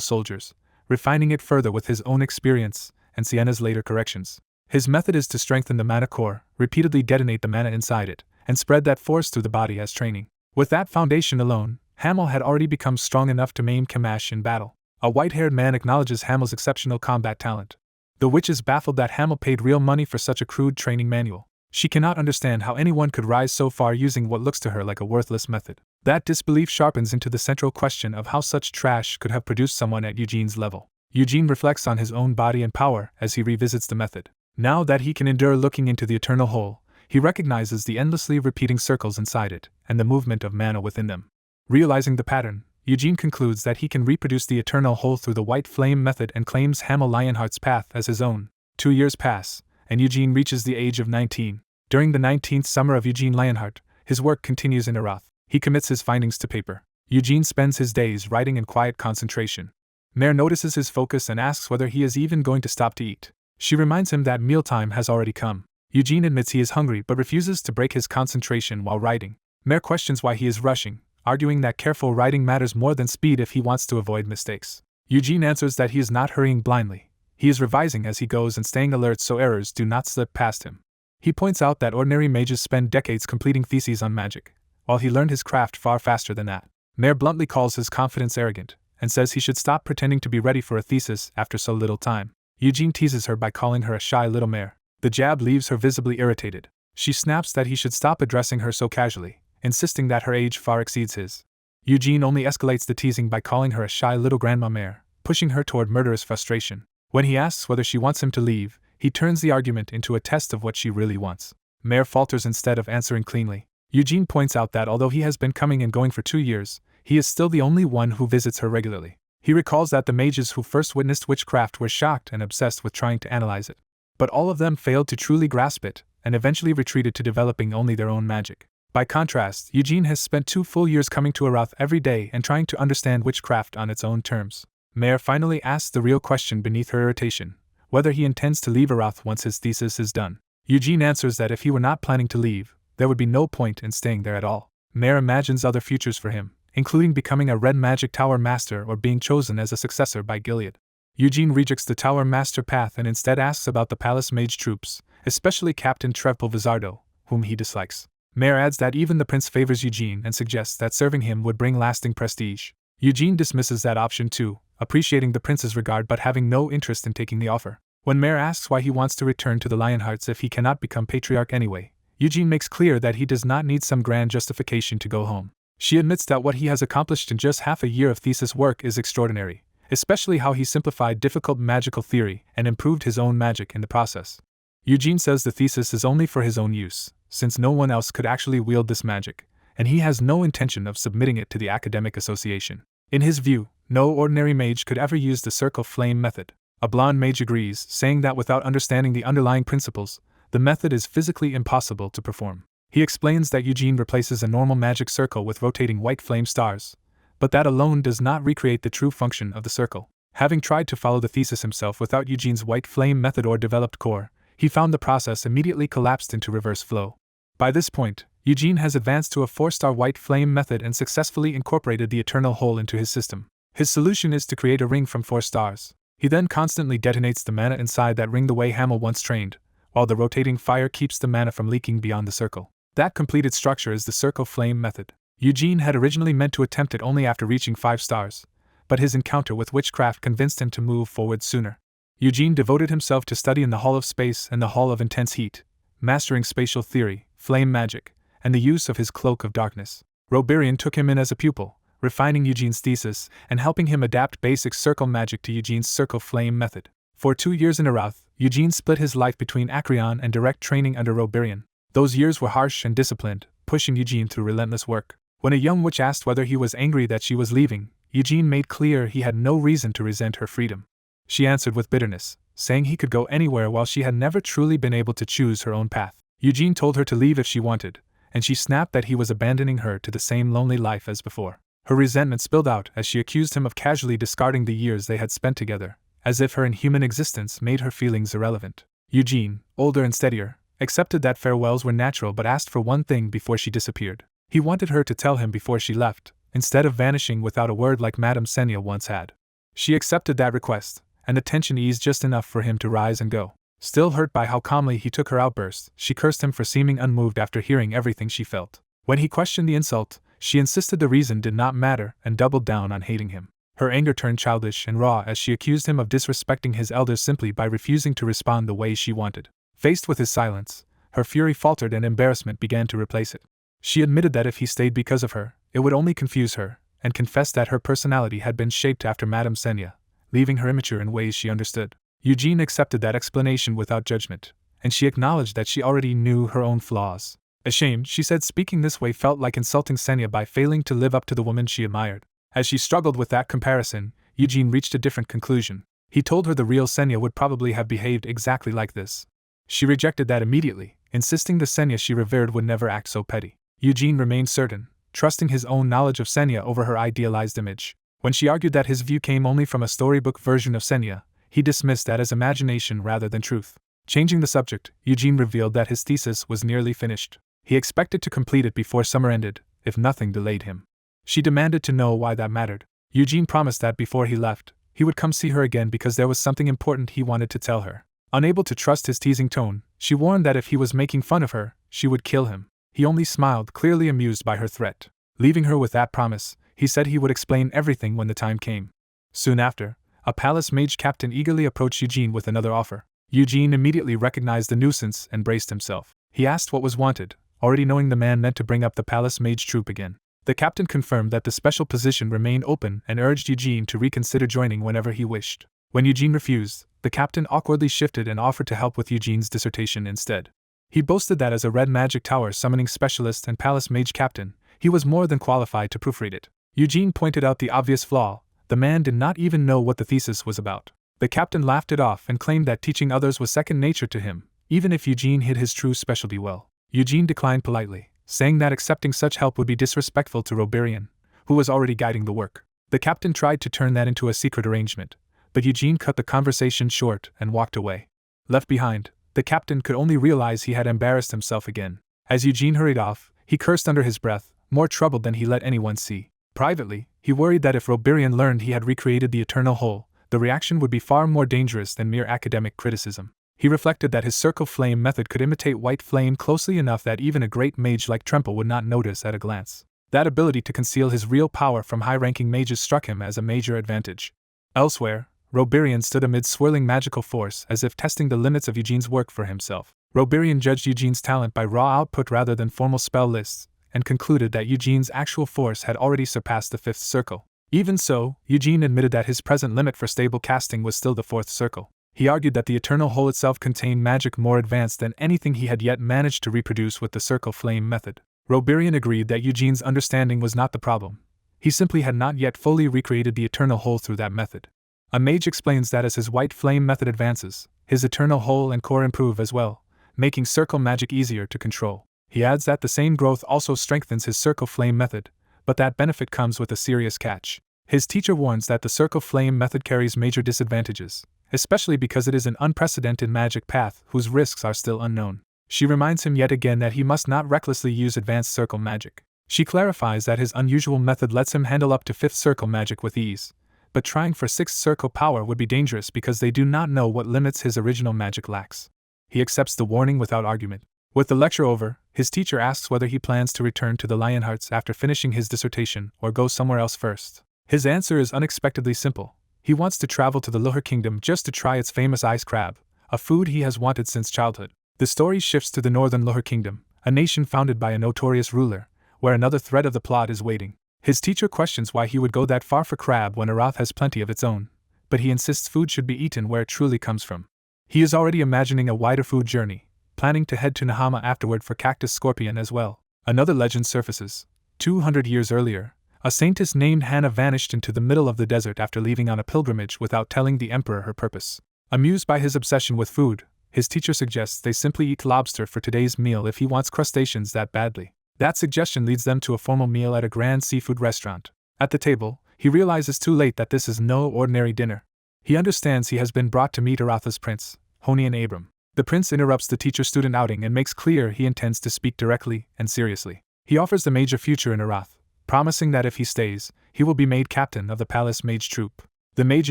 soldiers, refining it further with his own experience and Sienna's later corrections. His method is to strengthen the mana core, repeatedly detonate the mana inside it, and spread that force through the body as training. With that foundation alone, Hamel had already become strong enough to maim Kamash in battle. A white-haired man acknowledges Hamel's exceptional combat talent. The witch is baffled that Hamel paid real money for such a crude training manual. She cannot understand how anyone could rise so far using what looks to her like a worthless method. That disbelief sharpens into the central question of how such trash could have produced someone at Eugene's level. Eugene reflects on his own body and power as he revisits the method. Now that he can endure looking into the Eternal Whole, he recognizes the endlessly repeating circles inside it and the movement of mana within them. Realizing the pattern, Eugene concludes that he can reproduce the Eternal Whole through the White Flame method and claims Hamel Lionheart's path as his own. 2 years pass, and Eugene reaches the age of 19. During the 19th summer of Eugene Lionheart, his work continues in Arath. He commits his findings to paper. Eugene spends his days writing in quiet concentration. Mare notices his focus and asks whether he is even going to stop to eat. She reminds him that mealtime has already come. Eugene admits he is hungry but refuses to break his concentration while writing. Mare questions why he is rushing, arguing that careful writing matters more than speed if he wants to avoid mistakes. Eugene answers that he is not hurrying blindly. He is revising as he goes and staying alert so errors do not slip past him. He points out that ordinary mages spend decades completing theses on magic, while he learned his craft far faster than that. Mare bluntly calls his confidence arrogant, and says he should stop pretending to be ready for a thesis after so little time. Eugene teases her by calling her a shy little mare. The jab leaves her visibly irritated. She snaps that he should stop addressing her so casually, insisting that her age far exceeds his. Eugene only escalates the teasing by calling her a shy little grandma mare, pushing her toward murderous frustration. When he asks whether she wants him to leave, he turns the argument into a test of what she really wants. Mare falters instead of answering cleanly. Eugene points out that although he has been coming and going for 2 years, he is still the only one who visits her regularly. He recalls that the mages who first witnessed witchcraft were shocked and obsessed with trying to analyze it. But all of them failed to truly grasp it, and eventually retreated to developing only their own magic. By contrast, Eugene has spent 2 full years coming to Arath every day and trying to understand witchcraft on its own terms. Mare finally asks the real question beneath her irritation, whether he intends to leave Arath once his thesis is done. Eugene answers that if he were not planning to leave, there would be no point in staying there at all. Mare imagines other futures for him, including becoming a Red Magic Tower Master or being chosen as a successor by Gilead. Eugene rejects the Tower Master path and instead asks about the Palace Mage troops, especially Captain Trevpel Vizardo, whom he dislikes. Mare adds that even the prince favors Eugene and suggests that serving him would bring lasting prestige. Eugene dismisses that option too, appreciating the prince's regard but having no interest in taking the offer. When Mare asks why he wants to return to the Lionhearts if he cannot become patriarch anyway, Eugene makes clear that he does not need some grand justification to go home. She admits that what he has accomplished in just half a year of thesis work is extraordinary, especially how he simplified difficult magical theory and improved his own magic in the process. Eugene says the thesis is only for his own use, since no one else could actually wield this magic, and he has no intention of submitting it to the academic association. In his view, no ordinary mage could ever use the circle flame method. A blonde mage agrees, saying that without understanding the underlying principles, the method is physically impossible to perform. He explains that Eugene replaces a normal magic circle with rotating white flame stars, but that alone does not recreate the true function of the circle. Having tried to follow the thesis himself without Eugene's white flame method or developed core, he found the process immediately collapsed into reverse flow. By this point, Eugene has advanced to a 4-star white flame method and successfully incorporated the Eternal Whole into his system. His solution is to create a ring from 4 stars. He then constantly detonates the mana inside that ring the way Hamel once trained, while the rotating fire keeps the mana from leaking beyond the circle. That completed structure is the circle flame method. Eugene had originally meant to attempt it only after reaching 5 stars, but his encounter with witchcraft convinced him to move forward sooner. Eugene devoted himself to study in the Hall of Space and the Hall of Intense Heat, mastering spatial theory, flame magic, and the use of his Cloak of Darkness. Roberian took him in as a pupil, refining Eugene's thesis and helping him adapt basic circle magic to Eugene's circle flame method. For 2 years in Arath, Eugene split his life between Acreon and direct training under Roberian. Those years were harsh and disciplined, pushing Eugene through relentless work. When a young witch asked whether he was angry that she was leaving, Eugene made clear he had no reason to resent her freedom. She answered with bitterness, saying he could go anywhere while she had never truly been able to choose her own path. Eugene told her to leave if she wanted, and she snapped that he was abandoning her to the same lonely life as before. Her resentment spilled out as she accused him of casually discarding the years they had spent together, as if her inhuman existence made her feelings irrelevant. Eugene, older and steadier, accepted that farewells were natural but asked for one thing before she disappeared. He wanted her to tell him before she left, instead of vanishing without a word like Madame Senya once had. She accepted that request, and the tension eased just enough for him to rise and go. Still hurt by how calmly he took her outburst, she cursed him for seeming unmoved after hearing everything she felt. When he questioned the insult, she insisted the reason did not matter and doubled down on hating him. Her anger turned childish and raw as she accused him of disrespecting his elders simply by refusing to respond the way she wanted. Faced with his silence, her fury faltered and embarrassment began to replace it. She admitted that if he stayed because of her, it would only confuse her, and confessed that her personality had been shaped after Madame Senya, leaving her immature in ways she understood. Eugene accepted that explanation without judgment, and she acknowledged that she already knew her own flaws. Ashamed, she said speaking this way felt like insulting Senya by failing to live up to the woman she admired. As she struggled with that comparison, Eugene reached a different conclusion. He told her the real Senya would probably have behaved exactly like this. She rejected that immediately, insisting the Senya she revered would never act so petty. Eugene remained certain, trusting his own knowledge of Senya over her idealized image. When she argued that his view came only from a storybook version of Senya, he dismissed that as imagination rather than truth. Changing the subject, Eugene revealed that his thesis was nearly finished. He expected to complete it before summer ended, if nothing delayed him. She demanded to know why that mattered. Eugene promised that before he left, he would come see her again because there was something important he wanted to tell her. Unable to trust his teasing tone, she warned that if he was making fun of her, she would kill him. He only smiled, clearly amused by her threat. Leaving her with that promise, he said he would explain everything when the time came. Soon after, a palace mage captain eagerly approached Eugene with another offer. Eugene immediately recognized the nuisance and braced himself. He asked what was wanted, already knowing the man meant to bring up the palace mage troop again. The captain confirmed that the special position remained open and urged Eugene to reconsider joining whenever he wished. When Eugene refused, the captain awkwardly shifted and offered to help with Eugene's dissertation instead. He boasted that as a Red Magic Tower summoning specialist and palace mage captain, he was more than qualified to proofread it. Eugene pointed out the obvious flaw: the man did not even know what the thesis was about. The captain laughed it off and claimed that teaching others was second nature to him, even if Eugene hid his true specialty well. Eugene declined politely, saying that accepting such help would be disrespectful to Roberian, who was already guiding the work. The captain tried to turn that into a secret arrangement, but Eugene cut the conversation short and walked away. Left behind, the captain could only realize he had embarrassed himself again. As Eugene hurried off, he cursed under his breath, more troubled than he let anyone see. Privately, he worried that if Roberian learned he had recreated the Eternal Whole, the reaction would be far more dangerous than mere academic criticism. He reflected that his circle flame method could imitate white flame closely enough that even a great mage like Tremple would not notice at a glance. That ability to conceal his real power from high-ranking mages struck him as a major advantage. Elsewhere, Roberian stood amid swirling magical force as if testing the limits of Eugene's work for himself. Roberian judged Eugene's talent by raw output rather than formal spell lists, and concluded that Eugene's actual force had already surpassed the 5th circle. Even so, Eugene admitted that his present limit for stable casting was still the 4th circle. He argued that the Eternal Whole itself contained magic more advanced than anything he had yet managed to reproduce with the circle flame method. Roberian agreed that Eugene's understanding was not the problem. He simply had not yet fully recreated the Eternal Whole through that method. A mage explains that as his white flame method advances, his Eternal Whole and core improve as well, making circle magic easier to control. He adds that the same growth also strengthens his circle flame method, but that benefit comes with a serious catch. His teacher warns that the circle flame method carries major disadvantages, especially because it is an unprecedented magic path whose risks are still unknown. She reminds him yet again that he must not recklessly use advanced circle magic. She clarifies that his unusual method lets him handle up to 5th circle magic with ease, but trying for 6th circle power would be dangerous because they do not know what limits his original magic lacks. He accepts the warning without argument. With the lecture over, his teacher asks whether he plans to return to the Lionhearts after finishing his dissertation or go somewhere else first. His answer is unexpectedly simple. He wants to travel to the Luher Kingdom just to try its famous ice crab, a food he has wanted since childhood. The story shifts to the northern Luher Kingdom, a nation founded by a notorious ruler, where another thread of the plot is waiting. His teacher questions why he would go that far for crab when Arath has plenty of its own, but he insists food should be eaten where it truly comes from. He is already imagining a wider food journey, planning to head to Nahama afterward for cactus scorpion as well. Another legend surfaces. 200 years earlier, a saintess named Hannah vanished into the middle of the desert after leaving on a pilgrimage without telling the emperor her purpose. Amused by his obsession with food, his teacher suggests they simply eat lobster for today's meal if he wants crustaceans that badly. That suggestion leads them to a formal meal at a grand seafood restaurant. At the table, he realizes too late that this is no ordinary dinner. He understands he has been brought to meet Aratha's prince, Honian Abram. The prince interrupts the teacher-student outing and makes clear he intends to speak directly and seriously. He offers the mage a future in Arath, promising that if he stays, he will be made captain of the palace mage troop. The mage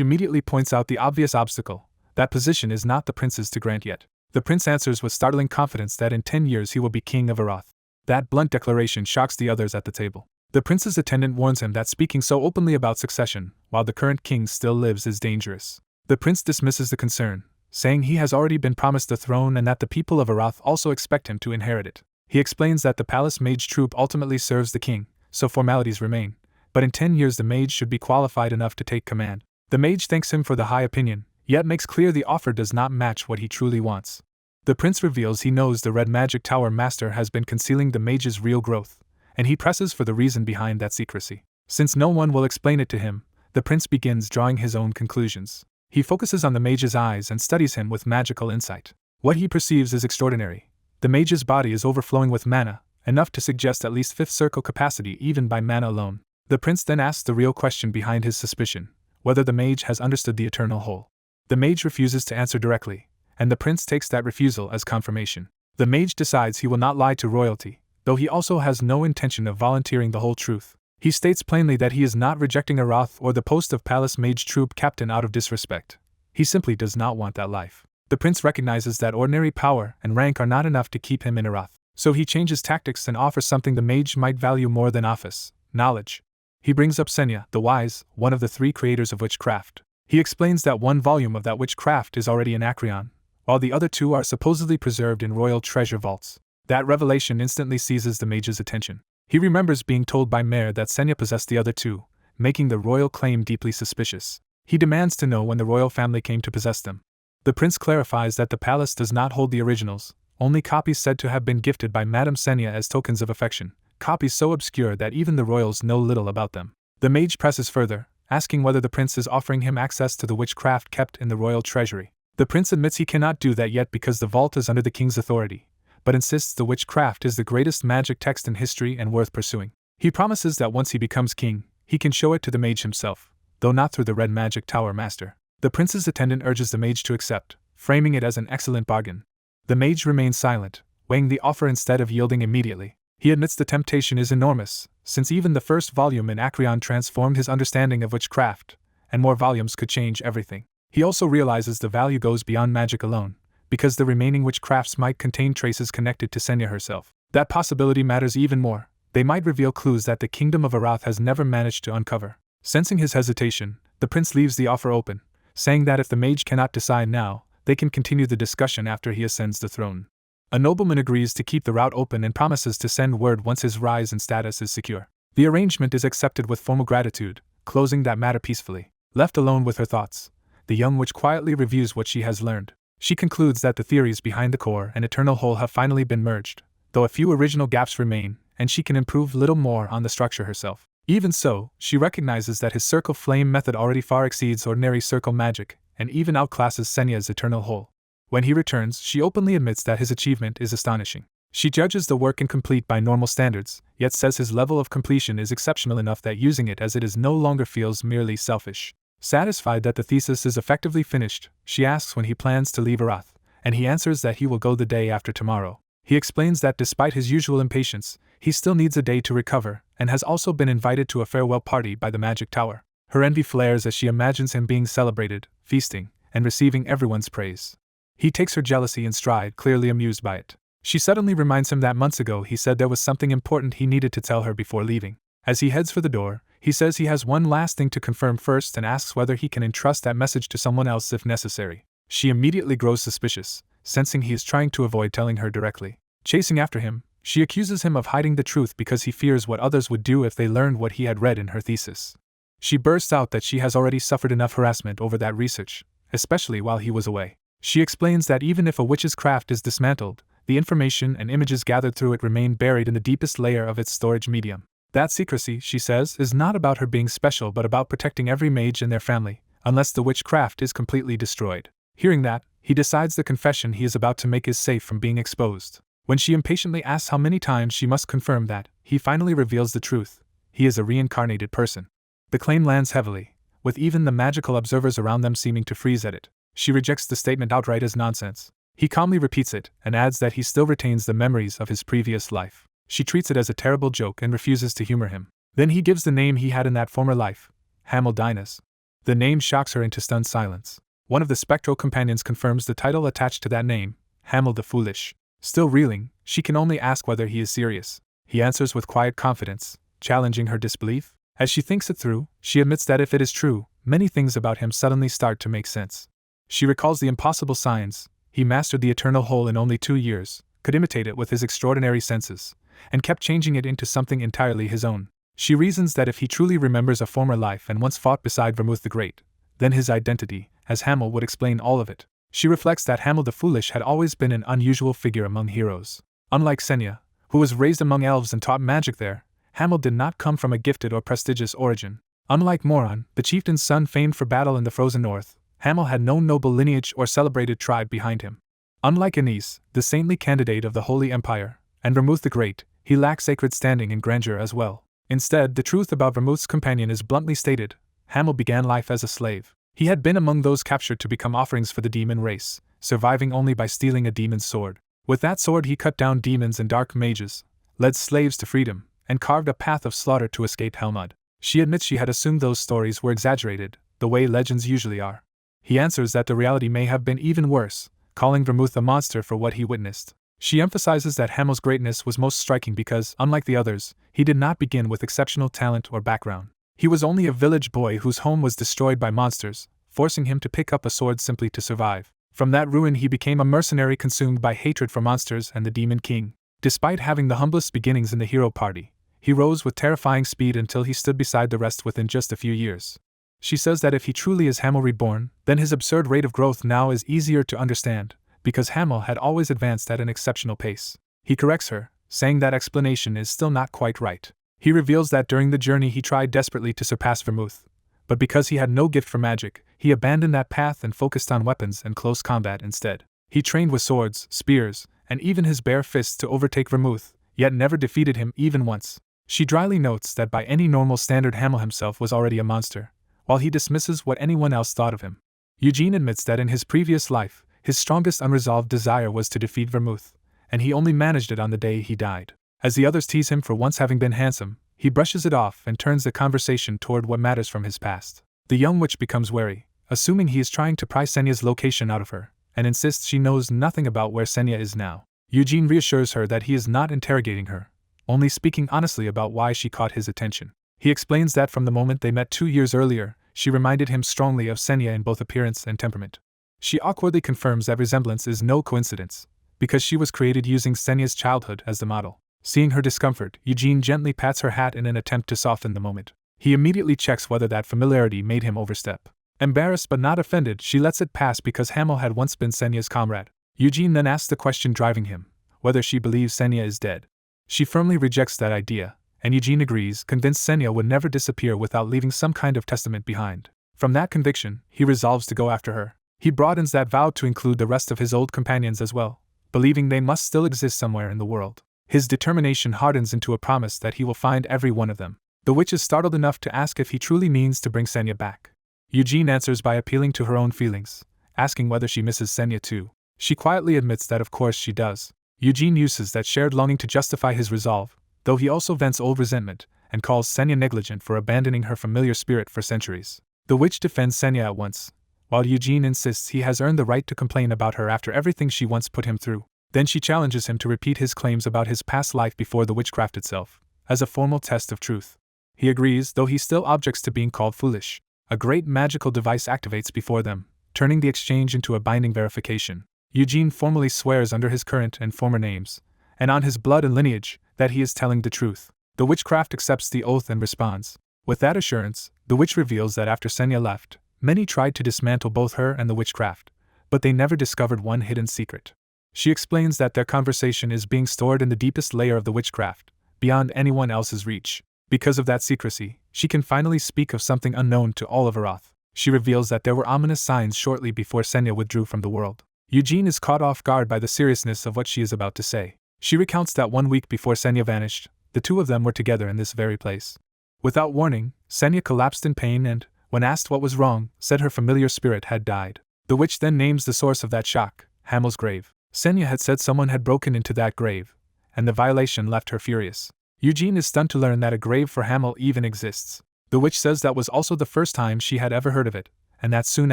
immediately points out the obvious obstacle. That position is not the prince's to grant yet. The prince answers with startling confidence that in 10 years he will be king of Arath. That blunt declaration shocks the others at the table. The prince's attendant warns him that speaking so openly about succession, while the current king still lives, is dangerous. The prince dismisses the concern, saying he has already been promised the throne and that the people of Arath also expect him to inherit it. He explains that the palace mage troop ultimately serves the king, so formalities remain, but in 10 years the mage should be qualified enough to take command. The mage thanks him for the high opinion, yet makes clear the offer does not match what he truly wants. The prince reveals he knows the Red Magic Tower master has been concealing the mage's real growth, and he presses for the reason behind that secrecy. Since no one will explain it to him, the prince begins drawing his own conclusions. He focuses on the mage's eyes and studies him with magical insight. What he perceives is extraordinary. The mage's body is overflowing with mana, enough to suggest at least fifth circle capacity even by mana alone. The prince then asks the real question behind his suspicion, whether the mage has understood the eternal whole. The mage refuses to answer directly, and the prince takes that refusal as confirmation. The mage decides he will not lie to royalty, though he also has no intention of volunteering the whole truth. He states plainly that he is not rejecting Arath or the post of palace mage troop captain out of disrespect. He simply does not want that life. The prince recognizes that ordinary power and rank are not enough to keep him in Arath, so he changes tactics and offers something the mage might value more than office: knowledge. He brings up Senya, the wise, one of the 3 creators of witchcraft. He explains that 1 volume of that witchcraft is already in Acreon, while the other 2 are supposedly preserved in royal treasure vaults. That revelation instantly seizes the mage's attention. He remembers being told by Mare that Senya possessed the other 2, making the royal claim deeply suspicious. He demands to know when the royal family came to possess them. The prince clarifies that the palace does not hold the originals, only copies said to have been gifted by Madame Senya as tokens of affection, copies so obscure that even the royals know little about them. The mage presses further, asking whether the prince is offering him access to the witchcraft kept in the royal treasury. The prince admits he cannot do that yet because the vault is under the king's authority, but insists the witchcraft is the greatest magic text in history and worth pursuing. He promises that once he becomes king, he can show it to the mage himself, though not through the Red Magic Tower master. The prince's attendant urges the mage to accept, framing it as an excellent bargain. The mage remains silent, weighing the offer instead of yielding immediately. He admits the temptation is enormous, since even the first volume in Acreon transformed his understanding of witchcraft, and more volumes could change everything. He also realizes the value goes beyond magic alone, because the remaining witchcrafts might contain traces connected to Senya herself. That possibility matters even more. They might reveal clues that the kingdom of Arath has never managed to uncover. Sensing his hesitation, the prince leaves the offer open, saying that if the mage cannot decide now, they can continue the discussion after he ascends the throne. A nobleman agrees to keep the route open and promises to send word once his rise in status is secure. The arrangement is accepted with formal gratitude, closing that matter peacefully. Left alone with her thoughts, the young witch quietly reviews what she has learned. She concludes that the theories behind the core and eternal whole have finally been merged, though a few original gaps remain, and she can improve little more on the structure herself. Even so, she recognizes that his circle flame method already far exceeds ordinary circle magic, and even outclasses Senya's eternal whole. When he returns, she openly admits that his achievement is astonishing. She judges the work incomplete by normal standards, yet says his level of completion is exceptional enough that using it as it is no longer feels merely selfish. Satisfied that the thesis is effectively finished, she asks when he plans to leave Arath, and he answers that he will go the day after tomorrow. He explains that despite his usual impatience, he still needs a day to recover, and has also been invited to a farewell party by the Magic Tower. Her envy flares as she imagines him being celebrated, feasting, and receiving everyone's praise. He takes her jealousy in stride, clearly amused by it. She suddenly reminds him that months ago he said there was something important he needed to tell her before leaving. As he heads for the door, he says he has one last thing to confirm first and asks whether he can entrust that message to someone else if necessary. She immediately grows suspicious, sensing he is trying to avoid telling her directly. Chasing after him, she accuses him of hiding the truth because he fears what others would do if they learned what he had read in her thesis. She bursts out that she has already suffered enough harassment over that research, especially while he was away. She explains that even if a witch's craft is dismantled, the information and images gathered through it remain buried in the deepest layer of its storage medium. That secrecy, she says, is not about her being special but about protecting every mage and their family, unless the witchcraft is completely destroyed. Hearing that, he decides the confession he is about to make is safe from being exposed. When she impatiently asks how many times she must confirm that, he finally reveals the truth. He is a reincarnated person. The claim lands heavily, with even the magical observers around them seeming to freeze at it. She rejects the statement outright as nonsense. He calmly repeats it, and adds that he still retains the memories of his previous life. She treats it as a terrible joke and refuses to humor him. Then he gives the name he had in that former life, Hamel Dinas. The name shocks her into stunned silence. One of the spectral companions confirms the title attached to that name, Hamel the Foolish. Still reeling, she can only ask whether he is serious. He answers with quiet confidence, challenging her disbelief. As she thinks it through, she admits that if it is true, many things about him suddenly start to make sense. She recalls the impossible science. He mastered the eternal whole in only 2 years, could imitate it with his extraordinary senses, and kept changing it into something entirely his own. She reasons that if he truly remembers a former life and once fought beside Vermouth the Great, then his identity, as Hamel, would explain all of it. She reflects that Hamel the Foolish had always been an unusual figure among heroes. Unlike Senya, who was raised among elves and taught magic there, Hamel did not come from a gifted or prestigious origin. Unlike Moran, the chieftain's son famed for battle in the frozen north, Hamel had no noble lineage or celebrated tribe behind him. Unlike Anis, the saintly candidate of the Holy Empire, and Vermouth the Great, he lacked sacred standing and grandeur as well. Instead, the truth about Vermouth's companion is bluntly stated. Hamel began life as a slave. He had been among those captured to become offerings for the demon race, surviving only by stealing a demon's sword. With that sword he cut down demons and dark mages, led slaves to freedom, and carved a path of slaughter to escape Helmud. She admits she had assumed those stories were exaggerated, the way legends usually are. He answers that the reality may have been even worse, calling Vermouth a monster for what he witnessed. She emphasizes that Hamel's greatness was most striking because, unlike the others, he did not begin with exceptional talent or background. He was only a village boy whose home was destroyed by monsters, forcing him to pick up a sword simply to survive. From that ruin he became a mercenary consumed by hatred for monsters and the Demon King. Despite having the humblest beginnings in the hero party, he rose with terrifying speed until he stood beside the rest within just a few years. She says that if he truly is Hamel reborn, then his absurd rate of growth now is easier to understand, because Hamel had always advanced at an exceptional pace. He corrects her, saying that explanation is still not quite right. He reveals that during the journey he tried desperately to surpass Vermouth, but because he had no gift for magic, he abandoned that path and focused on weapons and close combat instead. He trained with swords, spears, and even his bare fists to overtake Vermouth, yet never defeated him even once. She dryly notes that by any normal standard Hamel himself was already a monster, while he dismisses what anyone else thought of him. Eugene admits that in his previous life, his strongest unresolved desire was to defeat Vermouth, and he only managed it on the day he died. As the others tease him for once having been handsome, he brushes it off and turns the conversation toward what matters from his past. The young witch becomes wary, assuming he is trying to pry Senya's location out of her, and insists she knows nothing about where Senya is now. Eugene reassures her that he is not interrogating her, only speaking honestly about why she caught his attention. He explains that from the moment they met 2 years earlier, she reminded him strongly of Senya in both appearance and temperament. She awkwardly confirms that resemblance is no coincidence, because she was created using Senya's childhood as the model. Seeing her discomfort, Eugene gently pats her hat in an attempt to soften the moment. He immediately checks whether that familiarity made him overstep. Embarrassed but not offended, she lets it pass because Hamel had once been Senya's comrade. Eugene then asks the question driving him, whether she believes Senya is dead. She firmly rejects that idea, and Eugene agrees, convinced Senya would never disappear without leaving some kind of testament behind. From that conviction, he resolves to go after her. He broadens that vow to include the rest of his old companions as well, believing they must still exist somewhere in the world. His determination hardens into a promise that he will find every one of them. The witch is startled enough to ask if he truly means to bring Senya back. Eugene answers by appealing to her own feelings, asking whether she misses Senya too. She quietly admits that of course she does. Eugene uses that shared longing to justify his resolve, though he also vents old resentment, and calls Senya negligent for abandoning her familiar spirit for centuries. The witch defends Senya at once, while Eugene insists he has earned the right to complain about her after everything she once put him through. Then she challenges him to repeat his claims about his past life before the witchcraft itself, as a formal test of truth. He agrees, though he still objects to being called foolish. A great magical device activates before them, turning the exchange into a binding verification. Eugene formally swears under his current and former names, and on his blood and lineage, that he is telling the truth. The witchcraft accepts the oath and responds. With that assurance, the witch reveals that after Senya left, many tried to dismantle both her and the witchcraft, but they never discovered one hidden secret. She explains that their conversation is being stored in the deepest layer of the witchcraft, beyond anyone else's reach. Because of that secrecy, she can finally speak of something unknown to all of Aroth. She reveals that there were ominous signs shortly before Senya withdrew from the world. Eugene is caught off guard by the seriousness of what she is about to say. She recounts that 1 week before Senya vanished, the two of them were together in this very place. Without warning, Senya collapsed in pain and, when asked what was wrong, said her familiar spirit had died. The witch then names the source of that shock, Hamel's grave. Senya had said someone had broken into that grave, and the violation left her furious. Eugene is stunned to learn that a grave for Hamel even exists. The witch says that was also the first time she had ever heard of it, and that soon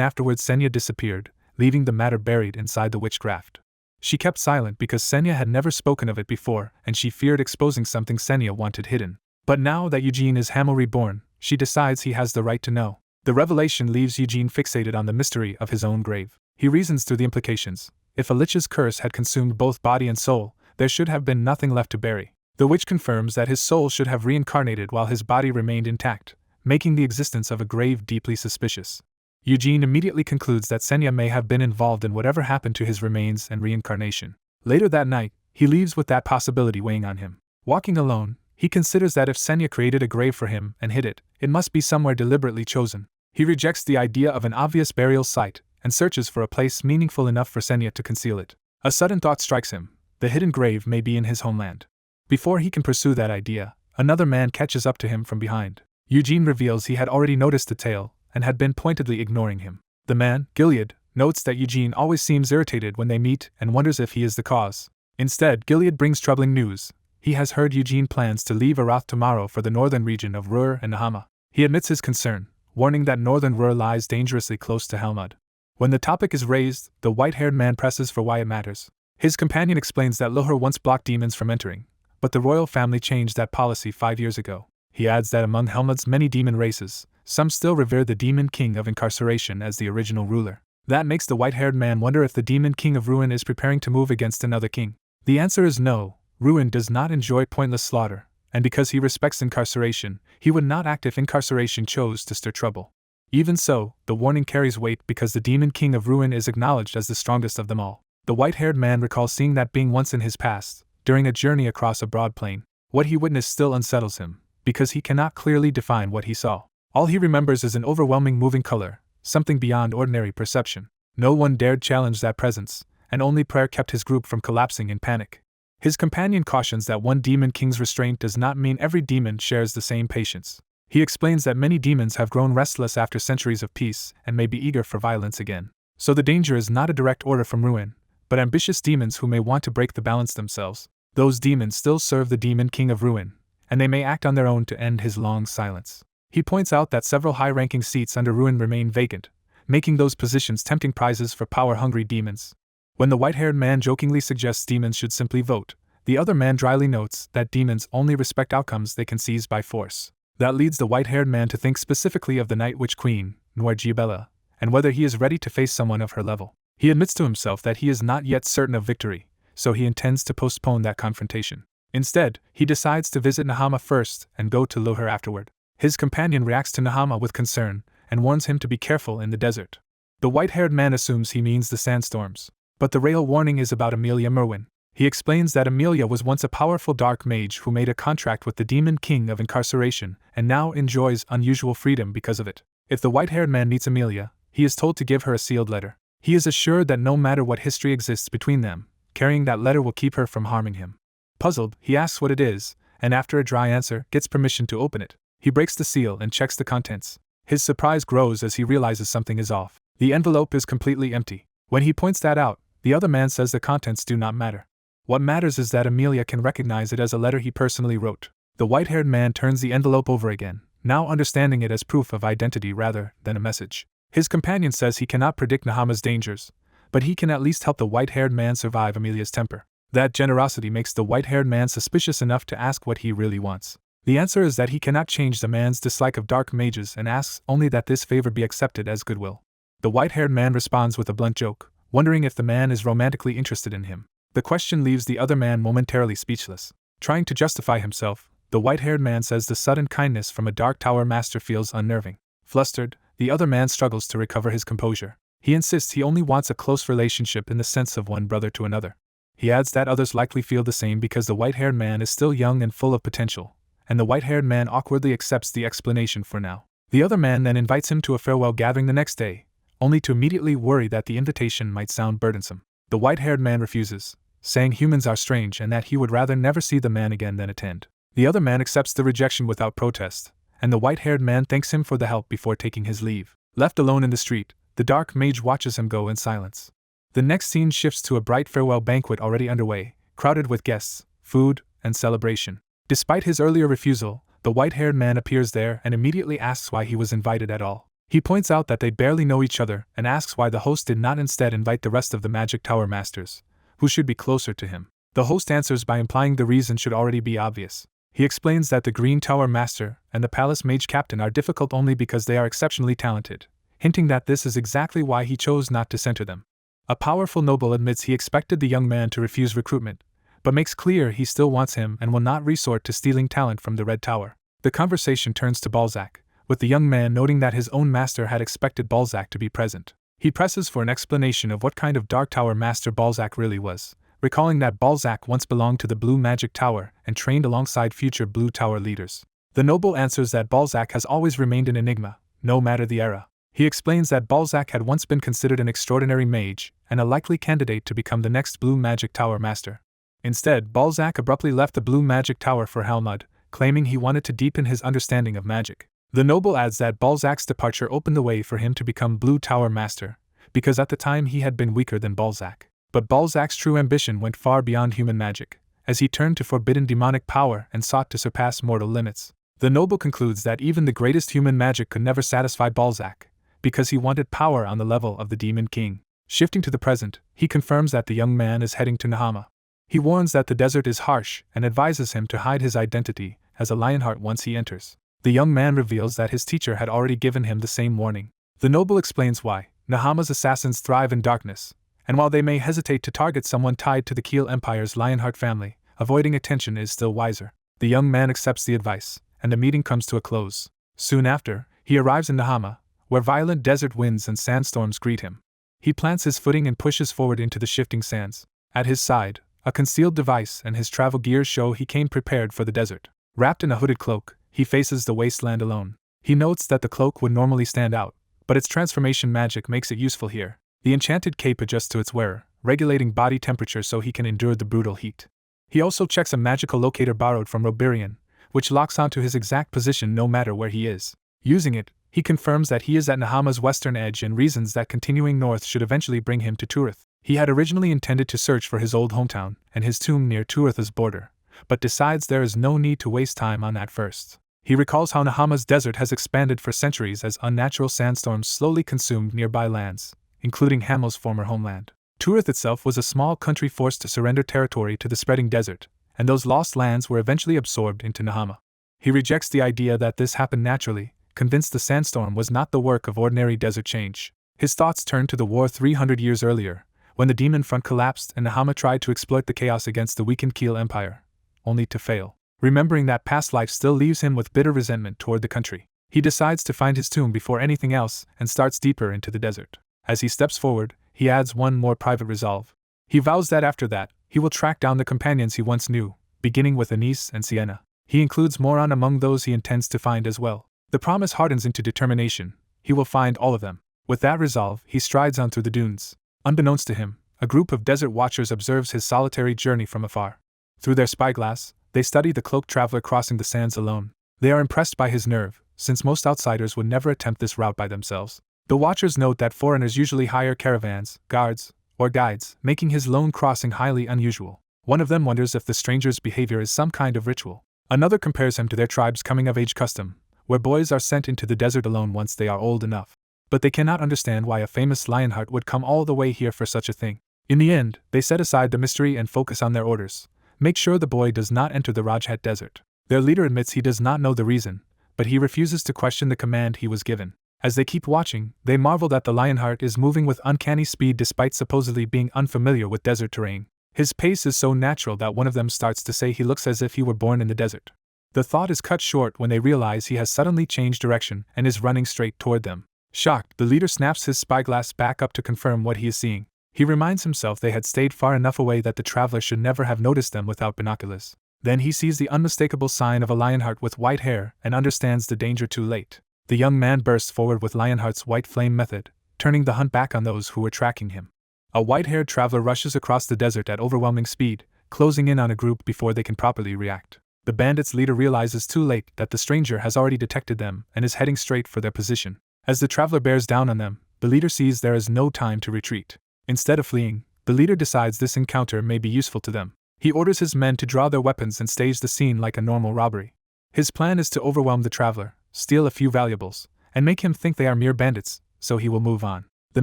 afterwards Senya disappeared, leaving the matter buried inside the witchcraft. She kept silent because Senya had never spoken of it before, and she feared exposing something Senya wanted hidden. But now that Eugene is Hamel reborn, she decides he has the right to know. The revelation leaves Eugene fixated on the mystery of his own grave. He reasons through the implications. If a lich's curse had consumed both body and soul, there should have been nothing left to bury. The witch confirms that his soul should have reincarnated while his body remained intact, making the existence of a grave deeply suspicious. Eugene immediately concludes that Senya may have been involved in whatever happened to his remains and reincarnation. Later that night, he leaves with that possibility weighing on him. Walking alone, he considers that if Senya created a grave for him and hid it, it must be somewhere deliberately chosen. He rejects the idea of an obvious burial site and searches for a place meaningful enough for Senya to conceal it. A sudden thought strikes him: the hidden grave may be in his homeland. Before he can pursue that idea, another man catches up to him from behind. Eugene reveals he had already noticed the tale and had been pointedly ignoring him. The man, Gilead, notes that Eugene always seems irritated when they meet and wonders if he is the cause. Instead, Gilead brings troubling news. He has heard Eugene plans to leave Aroth tomorrow for the northern region of Ruhr and Nahama. He admits his concern, warning that northern Ruhr lies dangerously close to Helmud. When the topic is raised, the white-haired man presses for why it matters. His companion explains that Lohar once blocked demons from entering, but the royal family changed that policy 5 years ago. He adds that among Helmud's many demon races, some still revere the demon king of incarceration as the original ruler. That makes the white-haired man wonder if the demon king of Ruin is preparing to move against another king. The answer is no. Ruin does not enjoy pointless slaughter, and because he respects incarceration, he would not act if incarceration chose to stir trouble. Even so, the warning carries weight because the demon king of Ruin is acknowledged as the strongest of them all. The white-haired man recalls seeing that being once in his past, during a journey across a broad plain. What he witnessed still unsettles him, because he cannot clearly define what he saw. All he remembers is an overwhelming moving color, something beyond ordinary perception. No one dared challenge that presence, and only prayer kept his group from collapsing in panic. His companion cautions that one demon king's restraint does not mean every demon shares the same patience. He explains that many demons have grown restless after centuries of peace and may be eager for violence again. So the danger is not a direct order from Ruin, but ambitious demons who may want to break the balance themselves. Those demons still serve the demon king of Ruin, and they may act on their own to end his long silence. He points out that several high-ranking seats under Ruin remain vacant, making those positions tempting prizes for power-hungry demons. When the white-haired man jokingly suggests demons should simply vote, the other man dryly notes that demons only respect outcomes they can seize by force. That leads the white-haired man to think specifically of the Night Witch Queen, Noirgiabella, and whether he is ready to face someone of her level. He admits to himself that he is not yet certain of victory, so he intends to postpone that confrontation. Instead, he decides to visit Nahama first and go to Lohar afterward. His companion reacts to Nahama with concern and warns him to be careful in the desert. The white-haired man assumes he means the sandstorms, but the real warning is about Amelia Merwin. He explains that Amelia was once a powerful dark mage who made a contract with the demon king of incarceration and now enjoys unusual freedom because of it. If the white-haired man meets Amelia, he is told to give her a sealed letter. He is assured that no matter what history exists between them, carrying that letter will keep her from harming him. Puzzled, he asks what it is, and after a dry answer, gets permission to open it. He breaks the seal and checks the contents. His surprise grows as he realizes something is off. The envelope is completely empty. When he points that out, the other man says the contents do not matter. What matters is that Amelia can recognize it as a letter he personally wrote. The white-haired man turns the envelope over again, now understanding it as proof of identity rather than a message. His companion says he cannot predict Nahama's dangers, but he can at least help the white-haired man survive Amelia's temper. That generosity makes the white-haired man suspicious enough to ask what he really wants. The answer is that he cannot change the man's dislike of dark mages and asks only that this favor be accepted as goodwill. The white-haired man responds with a blunt joke, wondering if the man is romantically interested in him. The question leaves the other man momentarily speechless. Trying to justify himself, the white-haired man says the sudden kindness from a Dark Tower master feels unnerving. Flustered, the other man struggles to recover his composure. He insists he only wants a close relationship in the sense of one brother to another. He adds that others likely feel the same because the white-haired man is still young and full of potential, and the white-haired man awkwardly accepts the explanation for now. The other man then invites him to a farewell gathering the next day, only to immediately worry that the invitation might sound burdensome. The white-haired man refuses, saying humans are strange and that he would rather never see the man again than attend. The other man accepts the rejection without protest, and the white-haired man thanks him for the help before taking his leave. Left alone in the street, the dark mage watches him go in silence. The next scene shifts to a bright farewell banquet already underway, crowded with guests, food, and celebration. Despite his earlier refusal, the white-haired man appears there and immediately asks why he was invited at all. He points out that they barely know each other and asks why the host did not instead invite the rest of the Magic Tower masters, who should be closer to him. The host answers by implying the reason should already be obvious. He explains that the Green Tower Master and the Palace Mage Captain are difficult only because they are exceptionally talented, hinting that this is exactly why he chose not to center them. A powerful noble admits he expected the young man to refuse recruitment, but makes clear he still wants him and will not resort to stealing talent from the Red Tower. The conversation turns to Balzac, with the young man noting that his own master had expected Balzac to be present. He presses for an explanation of what kind of Dark Tower master Balzac really was, recalling that Balzac once belonged to the Blue Magic Tower and trained alongside future Blue Tower leaders. The noble answers that Balzac has always remained an enigma, no matter the era. He explains that Balzac had once been considered an extraordinary mage and a likely candidate to become the next Blue Magic Tower master. Instead, Balzac abruptly left the Blue Magic Tower for Helmud, claiming he wanted to deepen his understanding of magic. The noble adds that Balzac's departure opened the way for him to become Blue Tower master, because at the time he had been weaker than Balzac. But Balzac's true ambition went far beyond human magic, as he turned to forbidden demonic power and sought to surpass mortal limits. The noble concludes that even the greatest human magic could never satisfy Balzac, because he wanted power on the level of the Demon King. Shifting to the present, he confirms that the young man is heading to Nahama. He warns that the desert is harsh and advises him to hide his identity as a Lionheart once he enters. The young man reveals that his teacher had already given him the same warning. The noble explains why. Nahama's assassins thrive in darkness, and while they may hesitate to target someone tied to the Keel Empire's Lionheart family, avoiding attention is still wiser. The young man accepts the advice, and the meeting comes to a close. Soon after, he arrives in Nahama, where violent desert winds and sandstorms greet him. He plants his footing and pushes forward into the shifting sands. At his side, a concealed device and his travel gear show he came prepared for the desert. Wrapped in a hooded cloak, he faces the wasteland alone. He notes that the cloak would normally stand out, but its transformation magic makes it useful here. The enchanted cape adjusts to its wearer, regulating body temperature so he can endure the brutal heat. He also checks a magical locator borrowed from Robirian, which locks onto his exact position no matter where he is. Using it, he confirms that he is at Nahama's western edge and reasons that continuing north should eventually bring him to Turith. He had originally intended to search for his old hometown and his tomb near Turith's border, but decides there is no need to waste time on that first. He recalls how Nahama's desert has expanded for centuries as unnatural sandstorms slowly consumed nearby lands, including Hamel's former homeland. Turith itself was a small country forced to surrender territory to the spreading desert, and those lost lands were eventually absorbed into Nahama. He rejects the idea that this happened naturally, convinced the sandstorm was not the work of ordinary desert change. His thoughts turn to the war 300 years earlier, when the demon front collapsed and Nahama tried to exploit the chaos against the weakened Keel Empire, only to fail. Remembering that past life still leaves him with bitter resentment toward the country. He decides to find his tomb before anything else and starts deeper into the desert. As he steps forward, he adds one more private resolve. He vows that after that, he will track down the companions he once knew, beginning with Anise and Sienna. He includes Moran among those he intends to find as well. The promise hardens into determination. He will find all of them. With that resolve, he strides on through the dunes. Unbeknownst to him, a group of desert watchers observes his solitary journey from afar. Through their spyglass, they study the cloaked traveler crossing the sands alone. They are impressed by his nerve, since most outsiders would never attempt this route by themselves. The watchers note that foreigners usually hire caravans, guards, or guides, making his lone crossing highly unusual. One of them wonders if the stranger's behavior is some kind of ritual. Another compares him to their tribe's coming-of-age custom, where boys are sent into the desert alone once they are old enough. but they cannot understand why a famous Lionheart would come all the way here for such a thing. In the end, they set aside the mystery and focus on their orders. Make sure the boy does not enter the Rajhat Desert. Their leader admits he does not know the reason, but he refuses to question the command he was given. As they keep watching, they marvel that the Lionheart is moving with uncanny speed despite supposedly being unfamiliar with desert terrain. His pace is so natural that one of them starts to say he looks as if he were born in the desert. The thought is cut short when they realize he has suddenly changed direction and is running straight toward them. Shocked, the leader snaps his spyglass back up to confirm what he is seeing. He reminds himself they had stayed far enough away that the traveler should never have noticed them without binoculars. Then he sees the unmistakable sign of a Lionheart with white hair and understands the danger too late. The young man bursts forward with Lionheart's white flame method, turning the hunt back on those who were tracking him. A white-haired traveler rushes across the desert at overwhelming speed, closing in on a group before they can properly react. The bandits' leader realizes too late that the stranger has already detected them and is heading straight for their position. As the traveler bears down on them, the leader sees there is no time to retreat. Instead of fleeing, the leader decides this encounter may be useful to them. He orders his men to draw their weapons and stage the scene like a normal robbery. His plan is to overwhelm the traveler, steal a few valuables, and make him think they are mere bandits, so he will move on. The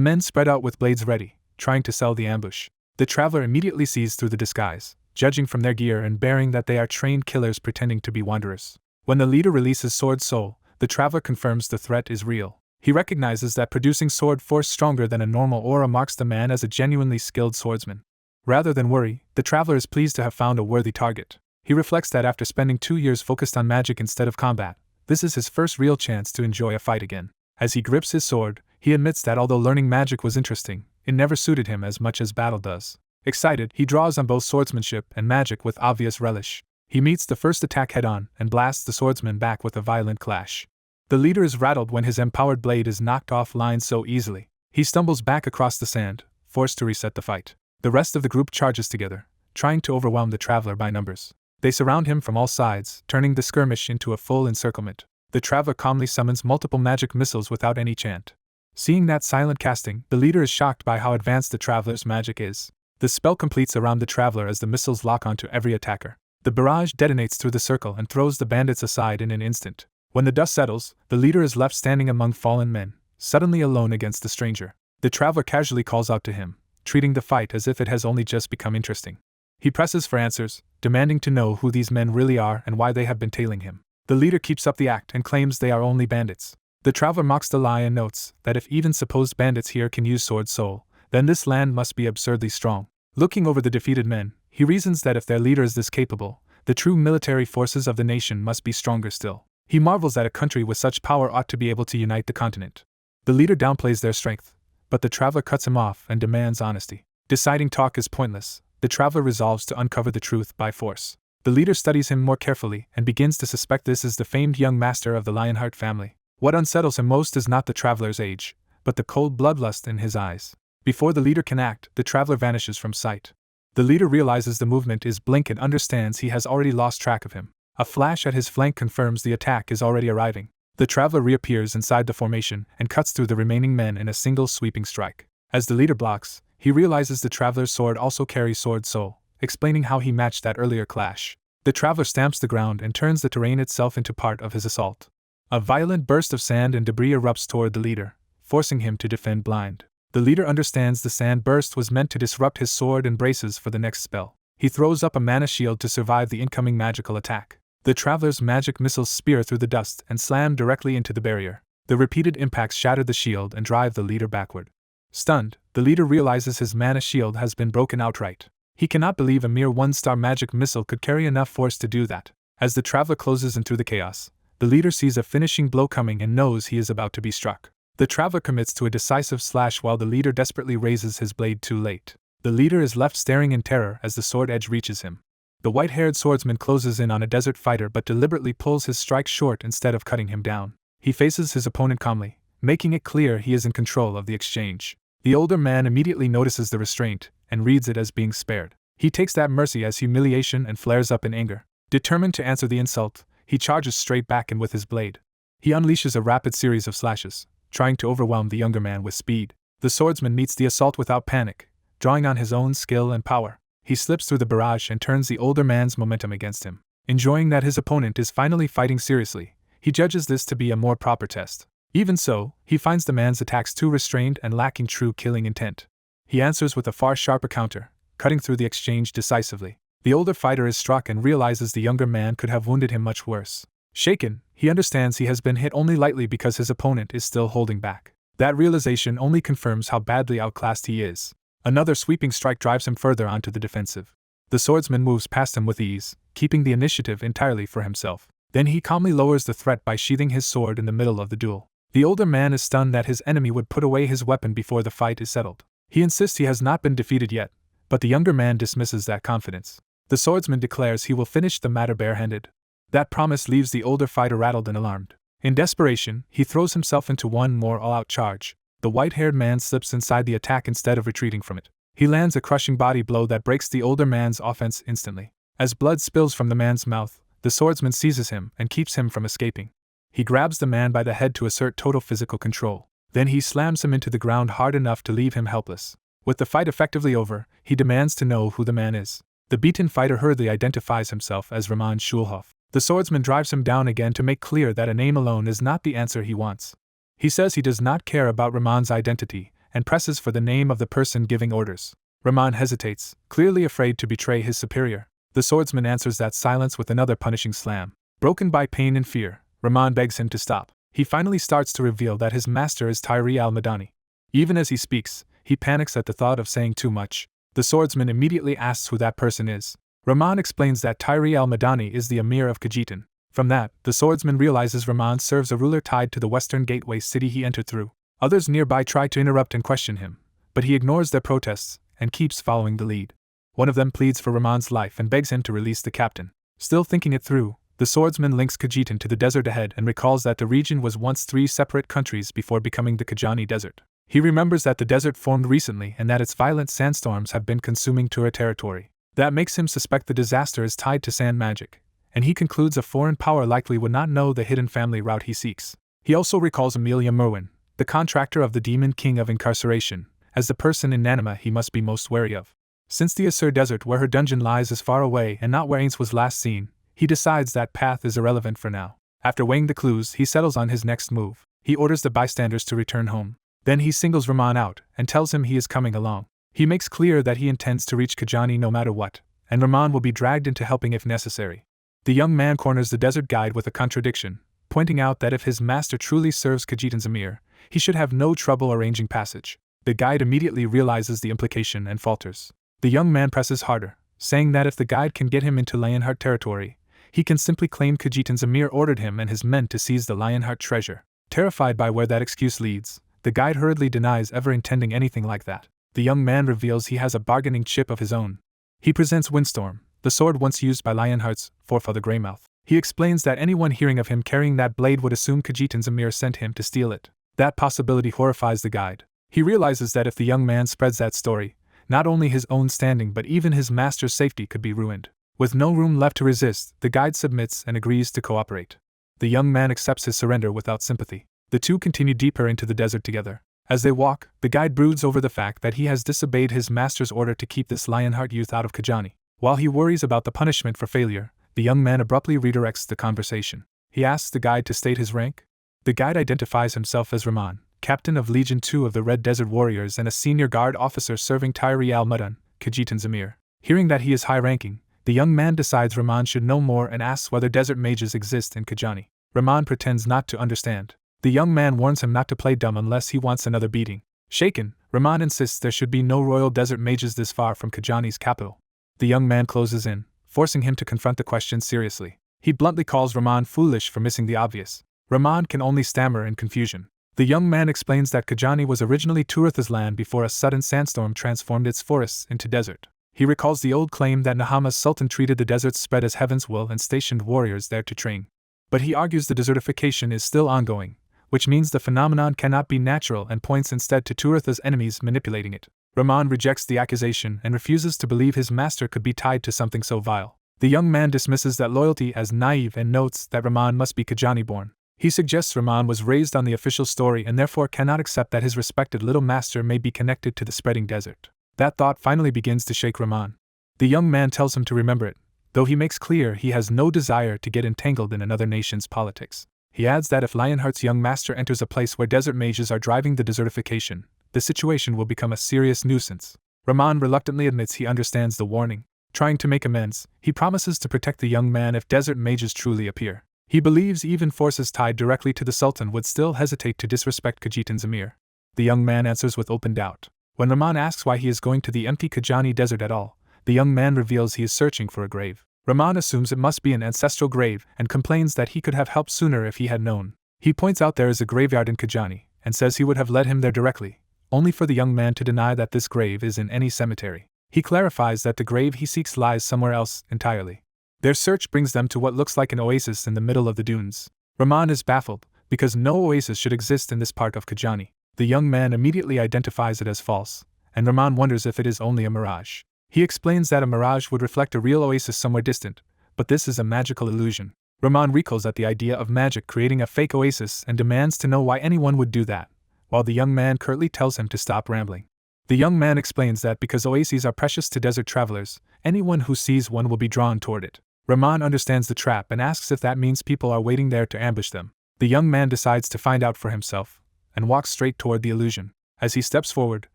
men spread out with blades ready, trying to sell the ambush. The traveler immediately sees through the disguise, judging from their gear and bearing that they are trained killers pretending to be wanderers. When the leader releases Sword Soul, the traveler confirms the threat is real. He recognizes that producing sword force stronger than a normal aura marks the man as a genuinely skilled swordsman. Rather than worry, the traveler is pleased to have found a worthy target. He reflects that after spending 2 years focused on magic instead of combat, this is his first real chance to enjoy a fight again. As he grips his sword, he admits that although learning magic was interesting, it never suited him as much as battle does. Excited, he draws on both swordsmanship and magic with obvious relish. He meets the first attack head-on and blasts the swordsman back with a violent clash. The leader is rattled when his empowered blade is knocked offline so easily. He stumbles back across the sand, forced to reset the fight. The rest of the group charges together, trying to overwhelm the traveler by numbers. They surround him from all sides, turning the skirmish into a full encirclement. The traveler calmly summons multiple magic missiles without any chant. Seeing that silent casting, the leader is shocked by how advanced the traveler's magic is. The spell completes around the traveler as the missiles lock onto every attacker. The barrage detonates through the circle and throws the bandits aside in an instant. When the dust settles, the leader is left standing among fallen men, suddenly alone against the stranger. The traveler casually calls out to him, treating the fight as if it has only just become interesting. He presses for answers, demanding to know who these men really are and why they have been tailing him. The leader keeps up the act and claims they are only bandits. The traveler mocks the lie and notes that if even supposed bandits here can use Sword Soul, then this land must be absurdly strong. Looking over the defeated men, he reasons that if their leader is this capable, the true military forces of the nation must be stronger still. He marvels that a country with such power ought to be able to unite the continent. The leader downplays their strength, but the traveler cuts him off and demands honesty. Deciding talk is pointless, the traveler resolves to uncover the truth by force. The leader studies him more carefully and begins to suspect this is the famed young master of the Lionheart family. What unsettles him most is not the traveler's age, but the cold bloodlust in his eyes. Before the leader can act, the traveler vanishes from sight. The leader realizes the movement is blink and understands he has already lost track of him. A flash at his flank confirms the attack is already arriving. The traveler reappears inside the formation and cuts through the remaining men in a single sweeping strike. As the leader blocks, he realizes the traveler's sword also carries Sword Soul, explaining how he matched that earlier clash. The traveler stamps the ground and turns the terrain itself into part of his assault. A violent burst of sand and debris erupts toward the leader, forcing him to defend blind. The leader understands the sand burst was meant to disrupt his sword and braces for the next spell. He throws up a mana shield to survive the incoming magical attack. The traveler's magic missiles spear through the dust and slam directly into the barrier. The repeated impacts shatter the shield and drive the leader backward. Stunned, the leader realizes his mana shield has been broken outright. He cannot believe a mere one-star magic missile could carry enough force to do that. As the traveler closes in through the chaos, the leader sees a finishing blow coming and knows he is about to be struck. The traveler commits to a decisive slash while the leader desperately raises his blade too late. The leader is left staring in terror as the sword edge reaches him. The white-haired swordsman closes in on a desert fighter but deliberately pulls his strike short instead of cutting him down. He faces his opponent calmly, making it clear he is in control of the exchange. The older man immediately notices the restraint and reads it as being spared. He takes that mercy as humiliation and flares up in anger. Determined to answer the insult, he charges straight back and with his blade. He unleashes a rapid series of slashes, trying to overwhelm the younger man with speed. The swordsman meets the assault without panic, drawing on his own skill and power. He slips through the barrage and turns the older man's momentum against him. Enjoying that his opponent is finally fighting seriously, he judges this to be a more proper test. Even so, he finds the man's attacks too restrained and lacking true killing intent. He answers with a far sharper counter, cutting through the exchange decisively. The older fighter is struck and realizes the younger man could have wounded him much worse. Shaken, he understands he has been hit only lightly because his opponent is still holding back. That realization only confirms how badly outclassed he is. Another sweeping strike drives him further onto the defensive. The swordsman moves past him with ease, keeping the initiative entirely for himself. Then he calmly lowers the threat by sheathing his sword in the middle of the duel. The older man is stunned that his enemy would put away his weapon before the fight is settled. He insists he has not been defeated yet, but the younger man dismisses that confidence. The swordsman declares he will finish the matter barehanded. That promise leaves the older fighter rattled and alarmed. In desperation, he throws himself into one more all-out charge. The white-haired man slips inside the attack instead of retreating from it. He lands a crushing body blow that breaks the older man's offense instantly. As blood spills from the man's mouth, the swordsman seizes him and keeps him from escaping. He grabs the man by the head to assert total physical control. Then he slams him into the ground hard enough to leave him helpless. With the fight effectively over, he demands to know who the man is. The beaten fighter hurriedly identifies himself as Raman Schulhoff. The swordsman drives him down again to make clear that a name alone is not the answer he wants. He says he does not care about Raman's identity, and presses for the name of the person giving orders. Raman hesitates, clearly afraid to betray his superior. The swordsman answers that silence with another punishing slam. Broken by pain and fear, Raman begs him to stop. He finally starts to reveal that his master is Tyree al-Madani. Even as he speaks, he panics at the thought of saying too much. The swordsman immediately asks who that person is. Raman explains that Tyree al-Madani is the emir of Khajitan. From that, the swordsman realizes Raman serves a ruler tied to the western gateway city he entered through. Others nearby try to interrupt and question him, but he ignores their protests and keeps following the lead. One of them pleads for Raman's life and begs him to release the captain. Still thinking it through, the swordsman links Khajitan to the desert ahead and recalls that the region was once 3 separate countries before becoming the Khajani Desert. He remembers that the desert formed recently and that its violent sandstorms have been consuming Tura territory. That makes him suspect the disaster is tied to sand magic, and he concludes a foreign power likely would not know the hidden family route he seeks. He also recalls Amelia Merwin, the contractor of the Demon King of Incarceration, as the person in Nanima he must be most wary of. Since the Asur Desert where her dungeon lies is far away and not where Ainz was last seen, he decides that path is irrelevant for now. After weighing the clues, he settles on his next move. He orders the bystanders to return home. Then he singles Raman out and tells him he is coming along. He makes clear that he intends to reach Khajani no matter what, and Raman will be dragged into helping if necessary. The young man corners the desert guide with a contradiction, pointing out that if his master truly serves Khajitan's emir, he should have no trouble arranging passage. The guide immediately realizes the implication and falters. The young man presses harder, saying that if the guide can get him into Lionheart territory, he can simply claim Khajitan's emir ordered him and his men to seize the Lionheart treasure. Terrified by where that excuse leads, the guide hurriedly denies ever intending anything like that. The young man reveals he has a bargaining chip of his own. He presents Windstorm, the sword once used by Lionheart's forefather Greymouth. He explains that anyone hearing of him carrying that blade would assume Khajitan's emir sent him to steal it. That possibility horrifies the guide. He realizes that if the young man spreads that story, not only his own standing but even his master's safety could be ruined. With no room left to resist, the guide submits and agrees to cooperate. The young man accepts his surrender without sympathy. The two continue deeper into the desert together. As they walk, the guide broods over the fact that he has disobeyed his master's order to keep this Lionheart youth out of Khajani. While he worries about the punishment for failure, the young man abruptly redirects the conversation. He asks the guide to state his rank. The guide identifies himself as Raman, captain of Legion 2 of the Red Desert Warriors and a senior guard officer serving Tyree al-Madan, Khajitan's emir. Hearing that he is high-ranking, the young man decides Raman should know more and asks whether desert mages exist in Khajani. Raman pretends not to understand. The young man warns him not to play dumb unless he wants another beating. Shaken, Raman insists there should be no royal desert mages this far from Khajani's capital. The young man closes in, forcing him to confront the question seriously. He bluntly calls Raman foolish for missing the obvious. Raman can only stammer in confusion. The young man explains that Khajani was originally Turatha's land before a sudden sandstorm transformed its forests into desert. He recalls the old claim that Nahama's sultan treated the desert's spread as heaven's will and stationed warriors there to train. But he argues the desertification is still ongoing, which means the phenomenon cannot be natural and points instead to Turatha's enemies manipulating it. Raman rejects the accusation and refuses to believe his master could be tied to something so vile. The young man dismisses that loyalty as naive and notes that Raman must be Khajani-born. He suggests Raman was raised on the official story and therefore cannot accept that his respected little master may be connected to the spreading desert. That thought finally begins to shake Raman. The young man tells him to remember it, though he makes clear he has no desire to get entangled in another nation's politics. He adds that if Lionheart's young master enters a place where desert mages are driving the desertification, the situation will become a serious nuisance. Rahman reluctantly admits he understands the warning. Trying to make amends, he promises to protect the young man if desert mages truly appear. He believes even forces tied directly to the Sultan would still hesitate to disrespect Khajitan's emir. The young man answers with open doubt. When Rahman asks why he is going to the empty Khajani desert at all, the young man reveals he is searching for a grave. Rahman assumes it must be an ancestral grave and complains that he could have helped sooner if he had known. He points out there is a graveyard in Khajani and says he would have led him there directly, only for the young man to deny that this grave is in any cemetery. He clarifies that the grave he seeks lies somewhere else entirely. Their search brings them to what looks like an oasis in the middle of the dunes. Rahman is baffled, because no oasis should exist in this part of Khajani. The young man immediately identifies it as false, and Rahman wonders if it is only a mirage. He explains that a mirage would reflect a real oasis somewhere distant, but this is a magical illusion. Rahman recoils at the idea of magic creating a fake oasis and demands to know why anyone would do that, while the young man curtly tells him to stop rambling. The young man explains that because oases are precious to desert travelers, anyone who sees one will be drawn toward it. Rahman understands the trap and asks if that means people are waiting there to ambush them. The young man decides to find out for himself, and walks straight toward the illusion. As he steps forward,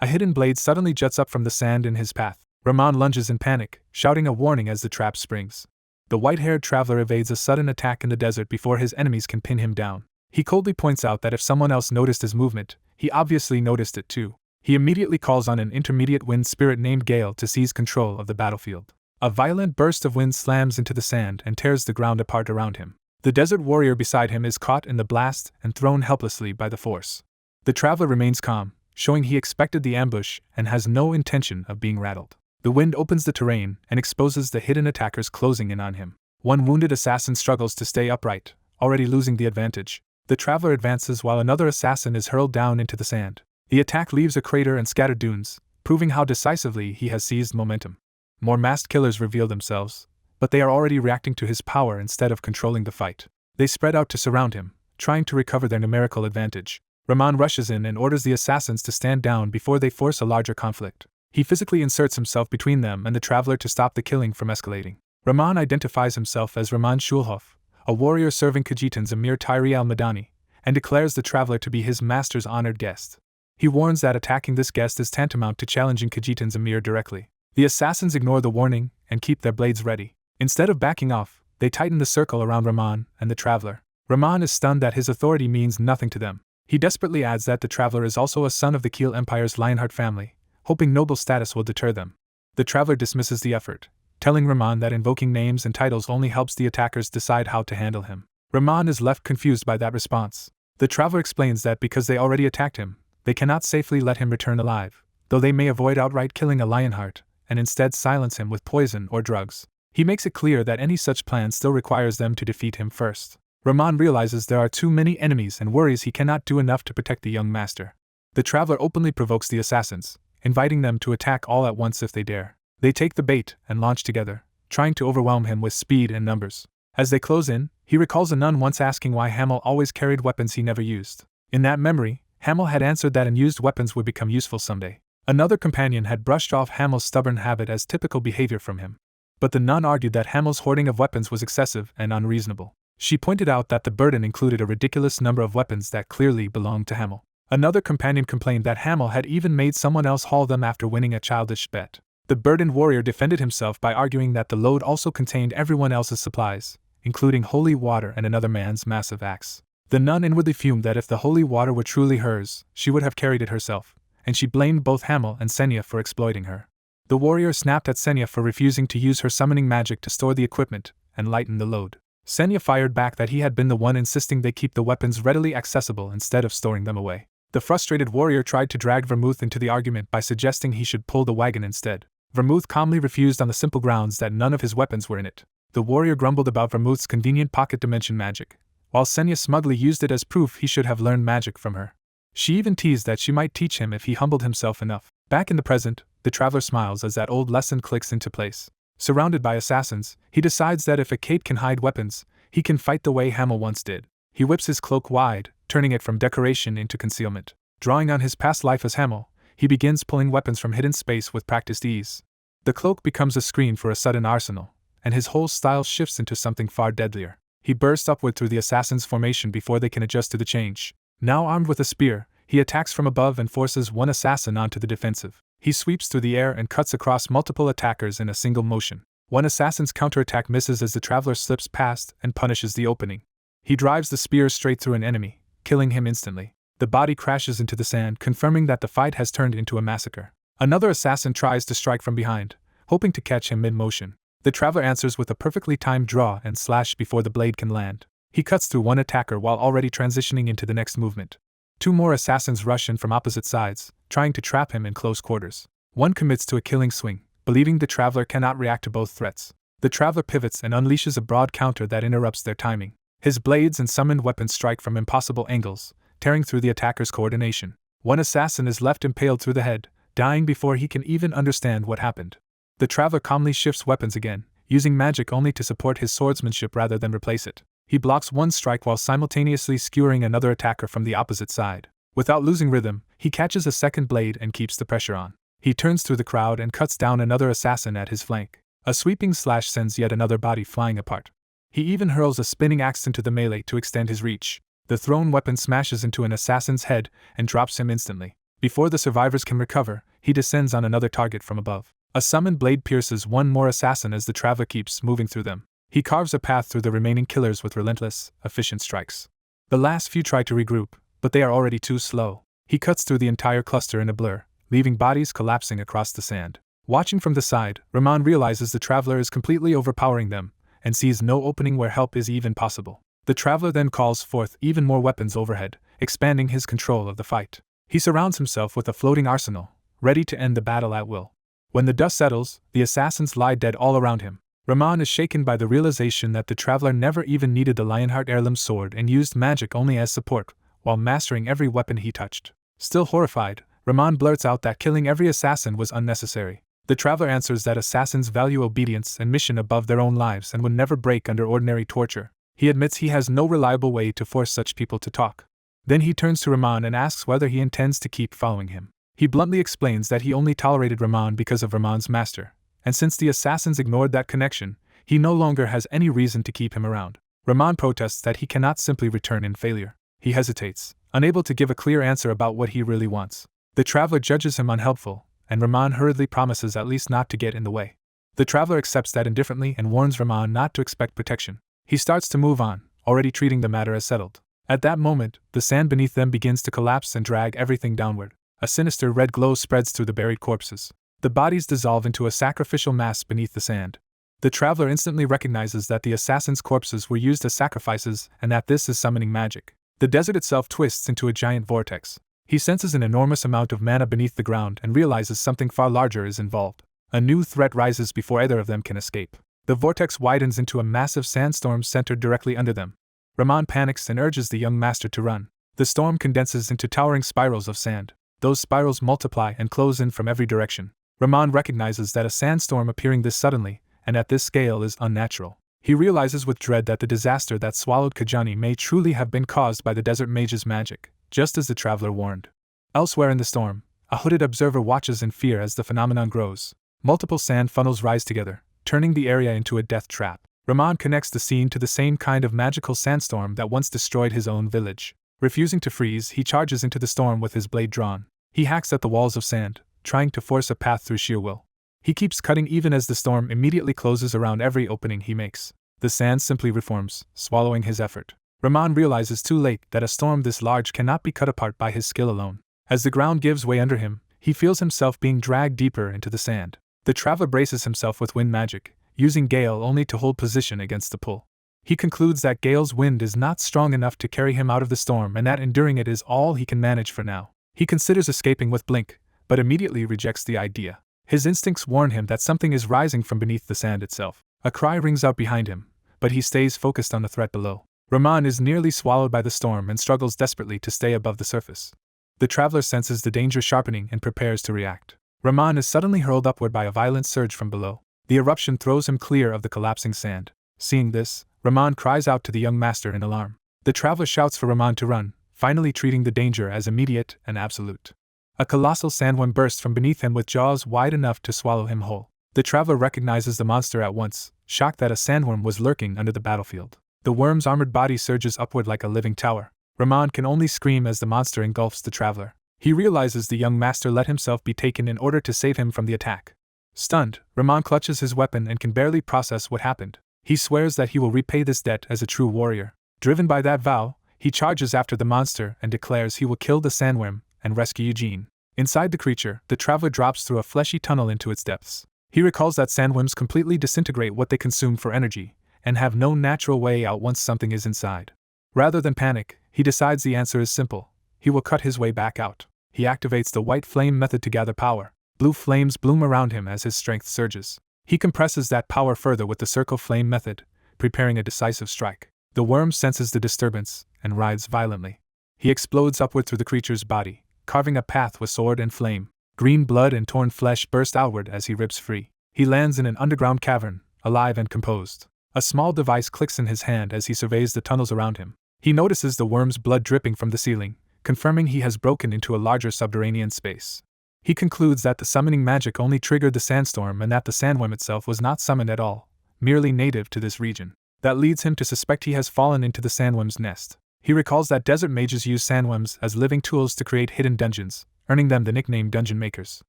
a hidden blade suddenly juts up from the sand in his path. Rahman lunges in panic, shouting a warning as the trap springs. The white-haired traveler evades a sudden attack in the desert before his enemies can pin him down. He coldly points out that if someone else noticed his movement, he obviously noticed it too. He immediately calls on an intermediate wind spirit named Gale to seize control of the battlefield. A violent burst of wind slams into the sand and tears the ground apart around him. The desert warrior beside him is caught in the blast and thrown helplessly by the force. The traveler remains calm, showing he expected the ambush and has no intention of being rattled. The wind opens the terrain and exposes the hidden attackers closing in on him. One wounded assassin struggles to stay upright, already losing the advantage. The traveler advances while another assassin is hurled down into the sand. The attack leaves a crater and scattered dunes, proving how decisively he has seized momentum. More masked killers reveal themselves, but they are already reacting to his power instead of controlling the fight. They spread out to surround him, trying to recover their numerical advantage. Rahman rushes in and orders the assassins to stand down before they force a larger conflict. He physically inserts himself between them and the traveler to stop the killing from escalating. Rahman identifies himself as Rahman Shulhof, a warrior serving Khajitan's Emir Tyri al-Madani, and declares the traveler to be his master's honored guest. He warns that attacking this guest is tantamount to challenging Khajitan's Emir directly. The assassins ignore the warning and keep their blades ready. Instead of backing off, they tighten the circle around Rahman and the traveler. Rahman is stunned that his authority means nothing to them. He desperately adds that the traveler is also a son of the Kiel Empire's Lionheart family, hoping noble status will deter them. The traveler dismisses the effort, telling Rahman that invoking names and titles only helps the attackers decide how to handle him. Rahman is left confused by that response. The traveler explains that because they already attacked him, they cannot safely let him return alive, though they may avoid outright killing a Lionheart, and instead silence him with poison or drugs. He makes it clear that any such plan still requires them to defeat him first. Rahman realizes there are too many enemies and worries he cannot do enough to protect the young master. The traveler openly provokes the assassins, inviting them to attack all at once if they dare. They take the bait and launch together, trying to overwhelm him with speed and numbers. As they close in, he recalls a nun once asking why Hamel always carried weapons he never used. In that memory, Hamel had answered that unused weapons would become useful someday. Another companion had brushed off Hamel's stubborn habit as typical behavior from him. But the nun argued that Hamel's hoarding of weapons was excessive and unreasonable. She pointed out that the burden included a ridiculous number of weapons that clearly belonged to Hamel. Another companion complained that Hamel had even made someone else haul them after winning a childish bet. The burdened warrior defended himself by arguing that the load also contained everyone else's supplies, including holy water and another man's massive axe. The nun inwardly fumed that if the holy water were truly hers, she would have carried it herself, and she blamed both Hamel and Senya for exploiting her. The warrior snapped at Senya for refusing to use her summoning magic to store the equipment and lighten the load. Senya fired back that he had been the one insisting they keep the weapons readily accessible instead of storing them away. The frustrated warrior tried to drag Vermouth into the argument by suggesting he should pull the wagon instead. Vermouth calmly refused on the simple grounds that none of his weapons were in it. The warrior grumbled about Vermouth's convenient pocket dimension magic, while Senya smugly used it as proof he should have learned magic from her. She even teased that she might teach him if he humbled himself enough. Back in the present, the traveler smiles as that old lesson clicks into place. Surrounded by assassins, he decides that if a cape can hide weapons, he can fight the way Hamel once did. He whips his cloak wide, turning it from decoration into concealment. Drawing on his past life as Hamel, he begins pulling weapons from hidden space with practiced ease. The cloak becomes a screen for a sudden arsenal, and his whole style shifts into something far deadlier. He bursts upward through the assassin's formation before they can adjust to the change. Now armed with a spear, he attacks from above and forces one assassin onto the defensive. He sweeps through the air and cuts across multiple attackers in a single motion. One assassin's counterattack misses as the traveler slips past and punishes the opening. He drives the spear straight through an enemy, killing him instantly. The body crashes into the sand, confirming that the fight has turned into a massacre. Another assassin tries to strike from behind, hoping to catch him mid-motion. The traveler answers with a perfectly timed draw and slash before the blade can land. He cuts through one attacker while already transitioning into the next movement. Two more assassins rush in from opposite sides, trying to trap him in close quarters. One commits to a killing swing, believing the traveler cannot react to both threats. The traveler pivots and unleashes a broad counter that interrupts their timing. His blades and summoned weapons strike from impossible angles, tearing through the attacker's coordination. One assassin is left impaled through the head, dying before he can even understand what happened. The traveler calmly shifts weapons again, using magic only to support his swordsmanship rather than replace it. He blocks one strike while simultaneously skewering another attacker from the opposite side. Without losing rhythm, he catches a second blade and keeps the pressure on. He turns through the crowd and cuts down another assassin at his flank. A sweeping slash sends yet another body flying apart. He even hurls a spinning axe into the melee to extend his reach. The thrown weapon smashes into an assassin's head and drops him instantly. Before the survivors can recover, he descends on another target from above. A summoned blade pierces one more assassin as the traveler keeps moving through them. He carves a path through the remaining killers with relentless, efficient strikes. The last few try to regroup, but they are already too slow. He cuts through the entire cluster in a blur, leaving bodies collapsing across the sand. Watching from the side, Rahman realizes the traveler is completely overpowering them, and sees no opening where help is even possible. The traveler then calls forth even more weapons overhead, expanding his control of the fight. He surrounds himself with a floating arsenal, ready to end the battle at will. When the dust settles, the assassins lie dead all around him. Rahman is shaken by the realization that the traveler never even needed the Lionheart heirloom sword and used magic only as support, while mastering every weapon he touched. Still horrified, Rahman blurts out that killing every assassin was unnecessary. The traveler answers that assassins value obedience and mission above their own lives and would never break under ordinary torture. He admits he has no reliable way to force such people to talk. Then he turns to Rahman and asks whether he intends to keep following him. He bluntly explains that he only tolerated Rahman because of Rahman's master, and since the assassins ignored that connection, he no longer has any reason to keep him around. Rahman protests that he cannot simply return in failure. He hesitates, unable to give a clear answer about what he really wants. The traveler judges him unhelpful, and Rahman hurriedly promises at least not to get in the way. The traveler accepts that indifferently and warns Rahman not to expect protection. He starts to move on, already treating the matter as settled. At that moment, the sand beneath them begins to collapse and drag everything downward. A sinister red glow spreads through the buried corpses. The bodies dissolve into a sacrificial mass beneath the sand. The traveler instantly recognizes that the assassins' corpses were used as sacrifices and that this is summoning magic. The desert itself twists into a giant vortex. He senses an enormous amount of mana beneath the ground and realizes something far larger is involved. A new threat rises before either of them can escape. The vortex widens into a massive sandstorm centered directly under them. Rahman panics and urges the young master to run. The storm condenses into towering spirals of sand. Those spirals multiply and close in from every direction. Rahman recognizes that a sandstorm appearing this suddenly, and at this scale, is unnatural. He realizes with dread that the disaster that swallowed Kajani may truly have been caused by the desert mage's magic, just as the traveler warned. Elsewhere in the storm, a hooded observer watches in fear as the phenomenon grows. Multiple sand funnels rise together, turning the area into a death trap. Rahman connects the scene to the same kind of magical sandstorm that once destroyed his own village. Refusing to freeze, he charges into the storm with his blade drawn. He hacks at the walls of sand, trying to force a path through sheer will. He keeps cutting even as the storm immediately closes around every opening he makes. The sand simply reforms, swallowing his effort. Rahman realizes too late that a storm this large cannot be cut apart by his skill alone. As the ground gives way under him, he feels himself being dragged deeper into the sand. The traveler braces himself with wind magic, using gale only to hold position against the pull. He concludes that Gale's wind is not strong enough to carry him out of the storm and that enduring it is all he can manage for now. He considers escaping with Blink, but immediately rejects the idea. His instincts warn him that something is rising from beneath the sand itself. A cry rings out behind him, but he stays focused on the threat below. Rahman is nearly swallowed by the storm and struggles desperately to stay above the surface. The traveler senses the danger sharpening and prepares to react. Rahman is suddenly hurled upward by a violent surge from below. The eruption throws him clear of the collapsing sand. Seeing this, Rahman cries out to the young master in alarm. The traveler shouts for Rahman to run, finally treating the danger as immediate and absolute. A colossal sandworm bursts from beneath him with jaws wide enough to swallow him whole. The traveler recognizes the monster at once, shocked that a sandworm was lurking under the battlefield. The worm's armored body surges upward like a living tower. Rahman can only scream as the monster engulfs the traveler. He realizes the young master let himself be taken in order to save him from the attack. Stunned, Rahman clutches his weapon and can barely process what happened. He swears that he will repay this debt as a true warrior. Driven by that vow, he charges after the monster and declares he will kill the sandworm and rescue Eugene. Inside the creature, the traveler drops through a fleshy tunnel into its depths. He recalls that sandworms completely disintegrate what they consume for energy, and have no natural way out once something is inside. Rather than panic, he decides the answer is simple. He will cut his way back out. He activates the white flame method to gather power. Blue flames bloom around him as his strength surges. He compresses that power further with the circle flame method, preparing a decisive strike. The worm senses the disturbance and writhes violently. He explodes upward through the creature's body, carving a path with sword and flame. Green blood and torn flesh burst outward as he rips free. He lands in an underground cavern, alive and composed. A small device clicks in his hand as he surveys the tunnels around him. He notices the worm's blood dripping from the ceiling, confirming he has broken into a larger subterranean space. He concludes that the summoning magic only triggered the sandstorm and that the sandworm itself was not summoned at all, merely native to this region. That leads him to suspect he has fallen into the sandworm's nest. He recalls that desert mages use sandworms as living tools to create hidden dungeons, earning them the nickname Dungeon Makers.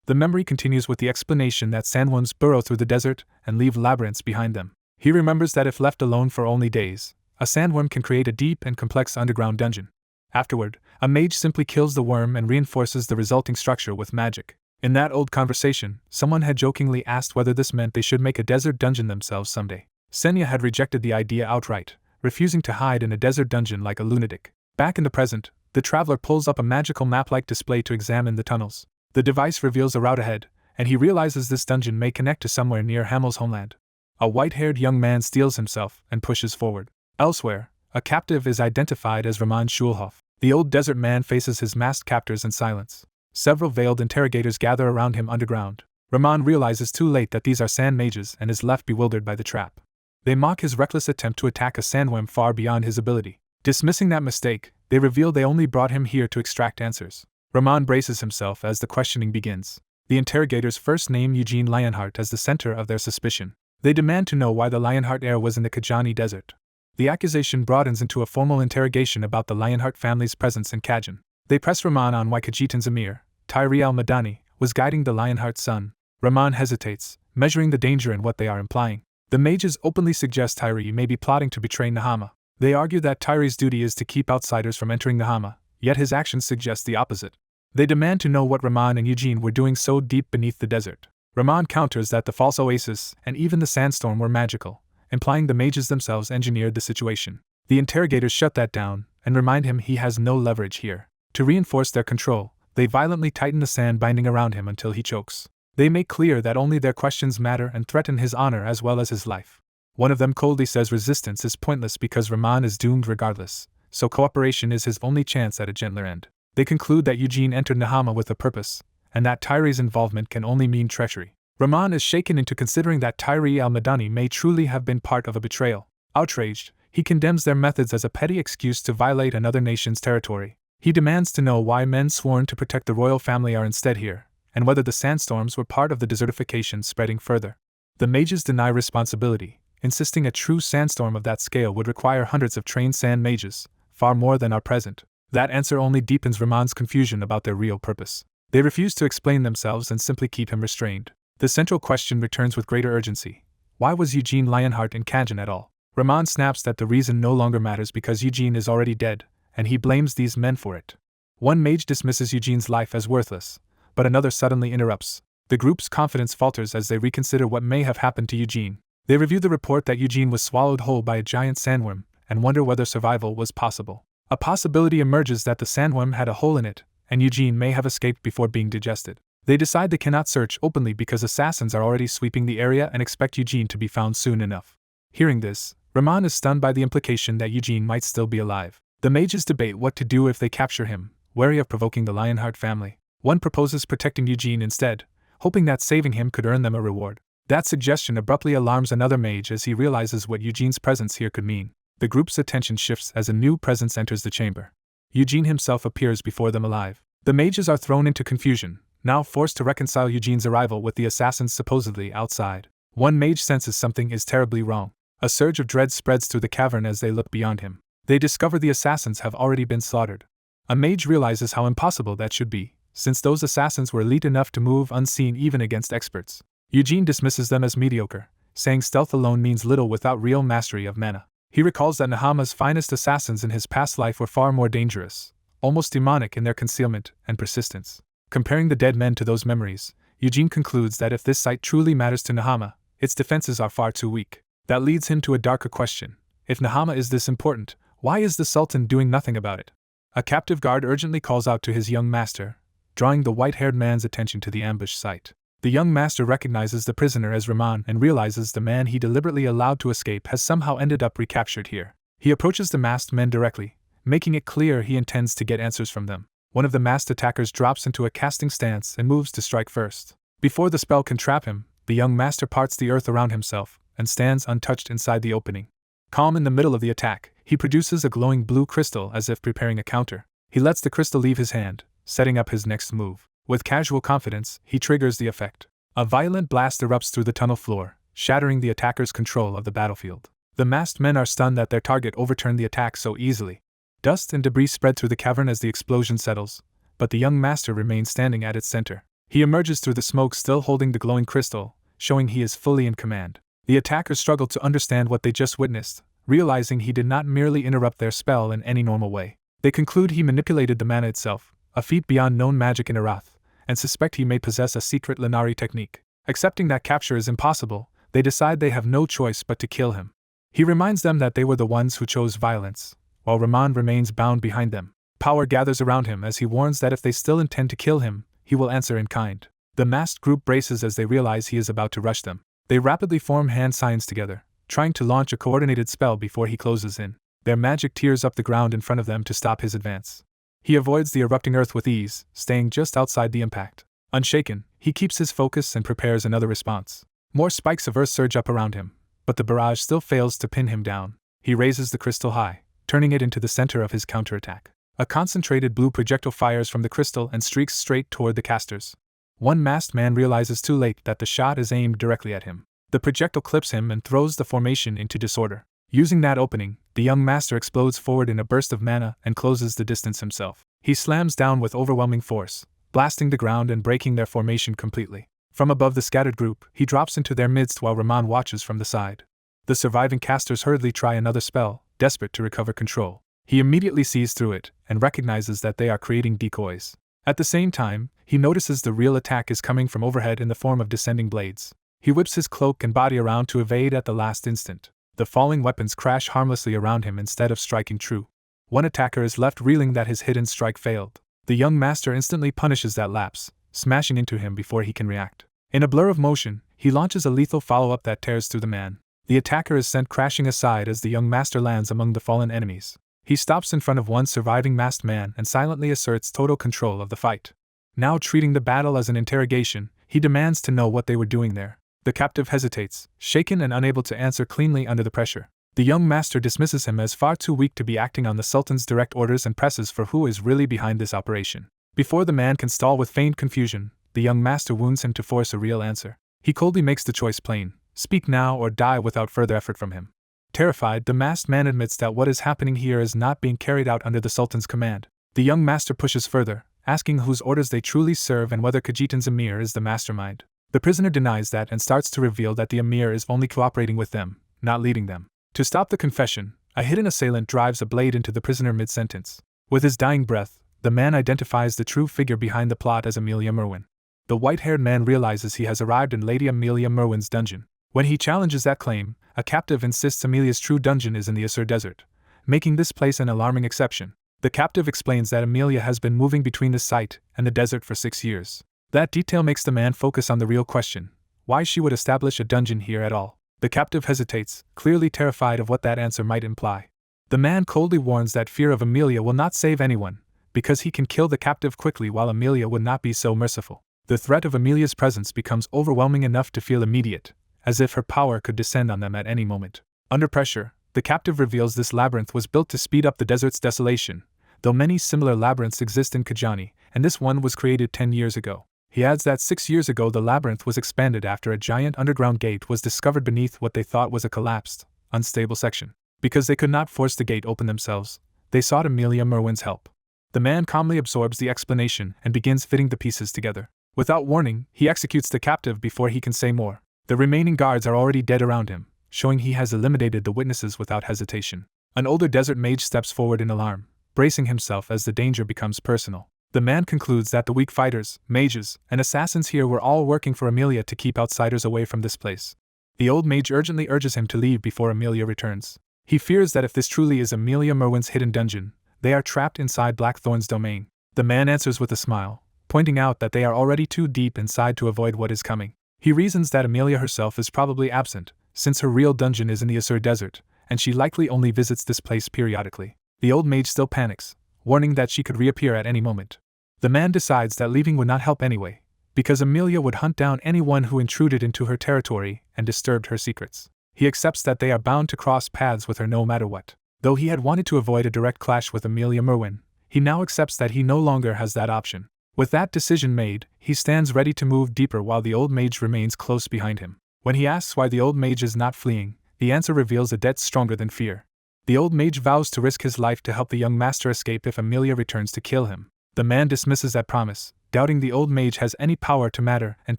The memory continues with the explanation that sandworms burrow through the desert and leave labyrinths behind them. He remembers that if left alone for only days, a sandworm can create a deep and complex underground dungeon. Afterward, a mage simply kills the worm and reinforces the resulting structure with magic. In that old conversation, someone had jokingly asked whether this meant they should make a desert dungeon themselves someday. Senya had rejected the idea outright, refusing to hide in a desert dungeon like a lunatic. Back in the present, the traveler pulls up a magical map-like display to examine the tunnels. The device reveals a route ahead, and he realizes this dungeon may connect to somewhere near Hamel's homeland. A white-haired young man steels himself and pushes forward. Elsewhere, a captive is identified as Rahman Schulhoff. The old desert man faces his masked captors in silence. Several veiled interrogators gather around him underground. Rahman realizes too late that these are sand mages and is left bewildered by the trap. They mock his reckless attempt to attack a sandworm far beyond his ability. Dismissing that mistake, they reveal they only brought him here to extract answers. Rahman braces himself as the questioning begins. The interrogators first name Eugene Lionheart as the center of their suspicion. They demand to know why the Lionheart heir was in the Kajani desert. The accusation broadens into a formal interrogation about the Lionheart family's presence in Kajan. They press Rahman on why Kajitan's Amir, Tyree al-Madani, was guiding the Lionheart son. Rahman hesitates, measuring the danger in what they are implying. The mages openly suggest Tyree may be plotting to betray Nahama. They argue that Tyree's duty is to keep outsiders from entering Nahama, yet his actions suggest the opposite. They demand to know what Rahman and Eugene were doing so deep beneath the desert. Rahman counters that the false oasis and even the sandstorm were magical, implying the mages themselves engineered the situation. The interrogators shut that down and remind him he has no leverage here. To reinforce their control, they violently tighten the sand binding around him until he chokes. They make clear that only their questions matter and threaten his honor as well as his life. One of them coldly says resistance is pointless because Rahman is doomed regardless, so cooperation is his only chance at a gentler end. They conclude that Eugene entered Nahama with a purpose, and that Tyree's involvement can only mean treachery. Rahman is shaken into considering that Tyree al-Madani may truly have been part of a betrayal. Outraged, he condemns their methods as a petty excuse to violate another nation's territory. He demands to know why men sworn to protect the royal family are instead here, and whether the sandstorms were part of the desertification spreading further. The mages deny responsibility, insisting a true sandstorm of that scale would require hundreds of trained sand mages, far more than are present. That answer only deepens Rahman's confusion about their real purpose. They refuse to explain themselves and simply keep him restrained. The central question returns with greater urgency. Why was Eugene Lionheart in Kajan at all? Rahman snaps that the reason no longer matters because Eugene is already dead, and he blames these men for it. One mage dismisses Eugene's life as worthless, but another suddenly interrupts. The group's confidence falters as they reconsider what may have happened to Eugene. They review the report that Eugene was swallowed whole by a giant sandworm and wonder whether survival was possible. A possibility emerges that the sandworm had a hole in it, and Eugene may have escaped before being digested. They decide they cannot search openly because assassins are already sweeping the area and expect Eugene to be found soon enough. Hearing this, Rahman is stunned by the implication that Eugene might still be alive. The mages debate what to do if they capture him, wary of provoking the Lionheart family. One proposes protecting Eugene instead, hoping that saving him could earn them a reward. That suggestion abruptly alarms another mage as he realizes what Eugene's presence here could mean. The group's attention shifts as a new presence enters the chamber. Eugene himself appears before them alive. The mages are thrown into confusion, now forced to reconcile Eugene's arrival with the assassins supposedly outside. One mage senses something is terribly wrong. A surge of dread spreads through the cavern as they look beyond him. They discover the assassins have already been slaughtered. A mage realizes how impossible that should be, since those assassins were elite enough to move unseen even against experts. Eugene dismisses them as mediocre, saying stealth alone means little without real mastery of mana. He recalls that Nahama's finest assassins in his past life were far more dangerous, almost demonic in their concealment and persistence. Comparing the dead men to those memories, Eugene concludes that if this site truly matters to Nahama, its defenses are far too weak. That leads him to a darker question. If Nahama is this important, why is the Sultan doing nothing about it? A captive guard urgently calls out to his young master, drawing the white-haired man's attention to the ambush site. The young master recognizes the prisoner as Rahman and realizes the man he deliberately allowed to escape has somehow ended up recaptured here. He approaches the masked men directly, making it clear he intends to get answers from them. One of the masked attackers drops into a casting stance and moves to strike first. Before the spell can trap him, the young master parts the earth around himself and stands untouched inside the opening. Calm in the middle of the attack, he produces a glowing blue crystal as if preparing a counter. He lets the crystal leave his hand, setting up his next move. With casual confidence, he triggers the effect. A violent blast erupts through the tunnel floor, shattering the attacker's control of the battlefield. The masked men are stunned that their target overturned the attack so easily. Dust and debris spread through the cavern as the explosion settles, but the young master remains standing at its center. He emerges through the smoke still holding the glowing crystal, showing he is fully in command. The attackers struggle to understand what they just witnessed, realizing he did not merely interrupt their spell in any normal way. They conclude he manipulated the mana itself, a feat beyond known magic in Arath, and suspect he may possess a secret Lanari technique. Accepting that capture is impossible, they decide they have no choice but to kill him. He reminds them that they were the ones who chose violence, while Rahman remains bound behind them. Power gathers around him as he warns that if they still intend to kill him, he will answer in kind. The masked group braces as they realize he is about to rush them. They rapidly form hand signs together, trying to launch a coordinated spell before he closes in. Their magic tears up the ground in front of them to stop his advance. He avoids the erupting earth with ease, staying just outside the impact. Unshaken, he keeps his focus and prepares another response. More spikes of earth surge up around him, but the barrage still fails to pin him down. He raises the crystal high, turning it into the center of his counterattack. A concentrated blue projectile fires from the crystal and streaks straight toward the casters. One masked man realizes too late that the shot is aimed directly at him. The projectile clips him and throws the formation into disorder. Using that opening, the young master explodes forward in a burst of mana and closes the distance himself. He slams down with overwhelming force, blasting the ground and breaking their formation completely. From above the scattered group, he drops into their midst while Rahman watches from the side. The surviving casters hurriedly try another spell, desperate to recover control. He immediately sees through it and recognizes that they are creating decoys. At the same time, he notices the real attack is coming from overhead in the form of descending blades. He whips his cloak and body around to evade at the last instant. The falling weapons crash harmlessly around him instead of striking true. One attacker is left reeling that his hidden strike failed. The young master instantly punishes that lapse, smashing into him before he can react. In a blur of motion, he launches a lethal follow-up that tears through the man. The attacker is sent crashing aside as the young master lands among the fallen enemies. He stops in front of one surviving masked man and silently asserts total control of the fight. Now treating the battle as an interrogation, he demands to know what they were doing there. The captive hesitates, shaken and unable to answer cleanly under the pressure. The young master dismisses him as far too weak to be acting on the Sultan's direct orders and presses for who is really behind this operation. Before the man can stall with feigned confusion, the young master wounds him to force a real answer. He coldly makes the choice plain: speak now or die without further effort from him. Terrified, the masked man admits that what is happening here is not being carried out under the Sultan's command. The young master pushes further, asking whose orders they truly serve and whether Khajitan's emir is the mastermind. The prisoner denies that and starts to reveal that the emir is only cooperating with them, not leading them. To stop the confession, a hidden assailant drives a blade into the prisoner mid-sentence. With his dying breath, the man identifies the true figure behind the plot as Amelia Merwin. The white-haired man realizes he has arrived in Lady Amelia Merwin's dungeon. When he challenges that claim, a captive insists Amelia's true dungeon is in the Asur Desert, making this place an alarming exception. The captive explains that Amelia has been moving between the site and the desert for 6 years. That detail makes the man focus on the real question: why she would establish a dungeon here at all. The captive hesitates, clearly terrified of what that answer might imply. The man coldly warns that fear of Amelia will not save anyone, because he can kill the captive quickly while Amelia would not be so merciful. The threat of Amelia's presence becomes overwhelming enough to feel immediate, as if her power could descend on them at any moment. Under pressure, the captive reveals this labyrinth was built to speed up the desert's desolation, though many similar labyrinths exist in Kajani, and this one was created 10 years ago. He adds that 6 years ago the labyrinth was expanded after a giant underground gate was discovered beneath what they thought was a collapsed, unstable section. Because they could not force the gate open themselves, they sought Amelia Merwin's help. The man calmly absorbs the explanation and begins fitting the pieces together. Without warning, he executes the captive before he can say more. The remaining guards are already dead around him, showing he has eliminated the witnesses without hesitation. An older desert mage steps forward in alarm, bracing himself as the danger becomes personal. The man concludes that the weak fighters, mages, and assassins here were all working for Amelia to keep outsiders away from this place. The old mage urgently urges him to leave before Amelia returns. He fears that if this truly is Amelia Merwin's hidden dungeon, they are trapped inside Blackthorn's domain. The man answers with a smile, pointing out that they are already too deep inside to avoid what is coming. He reasons that Amelia herself is probably absent, since her real dungeon is in the Asura desert, and she likely only visits this place periodically. The old mage still panics, warning that she could reappear at any moment. The man decides that leaving would not help anyway, because Amelia would hunt down anyone who intruded into her territory and disturbed her secrets. He accepts that they are bound to cross paths with her no matter what. Though he had wanted to avoid a direct clash with Amelia Merwin, he now accepts that he no longer has that option. With that decision made, he stands ready to move deeper while the old mage remains close behind him. When he asks why the old mage is not fleeing, the answer reveals a debt stronger than fear. The old mage vows to risk his life to help the young master escape if Amelia returns to kill him. The man dismisses that promise, doubting the old mage has any power to matter and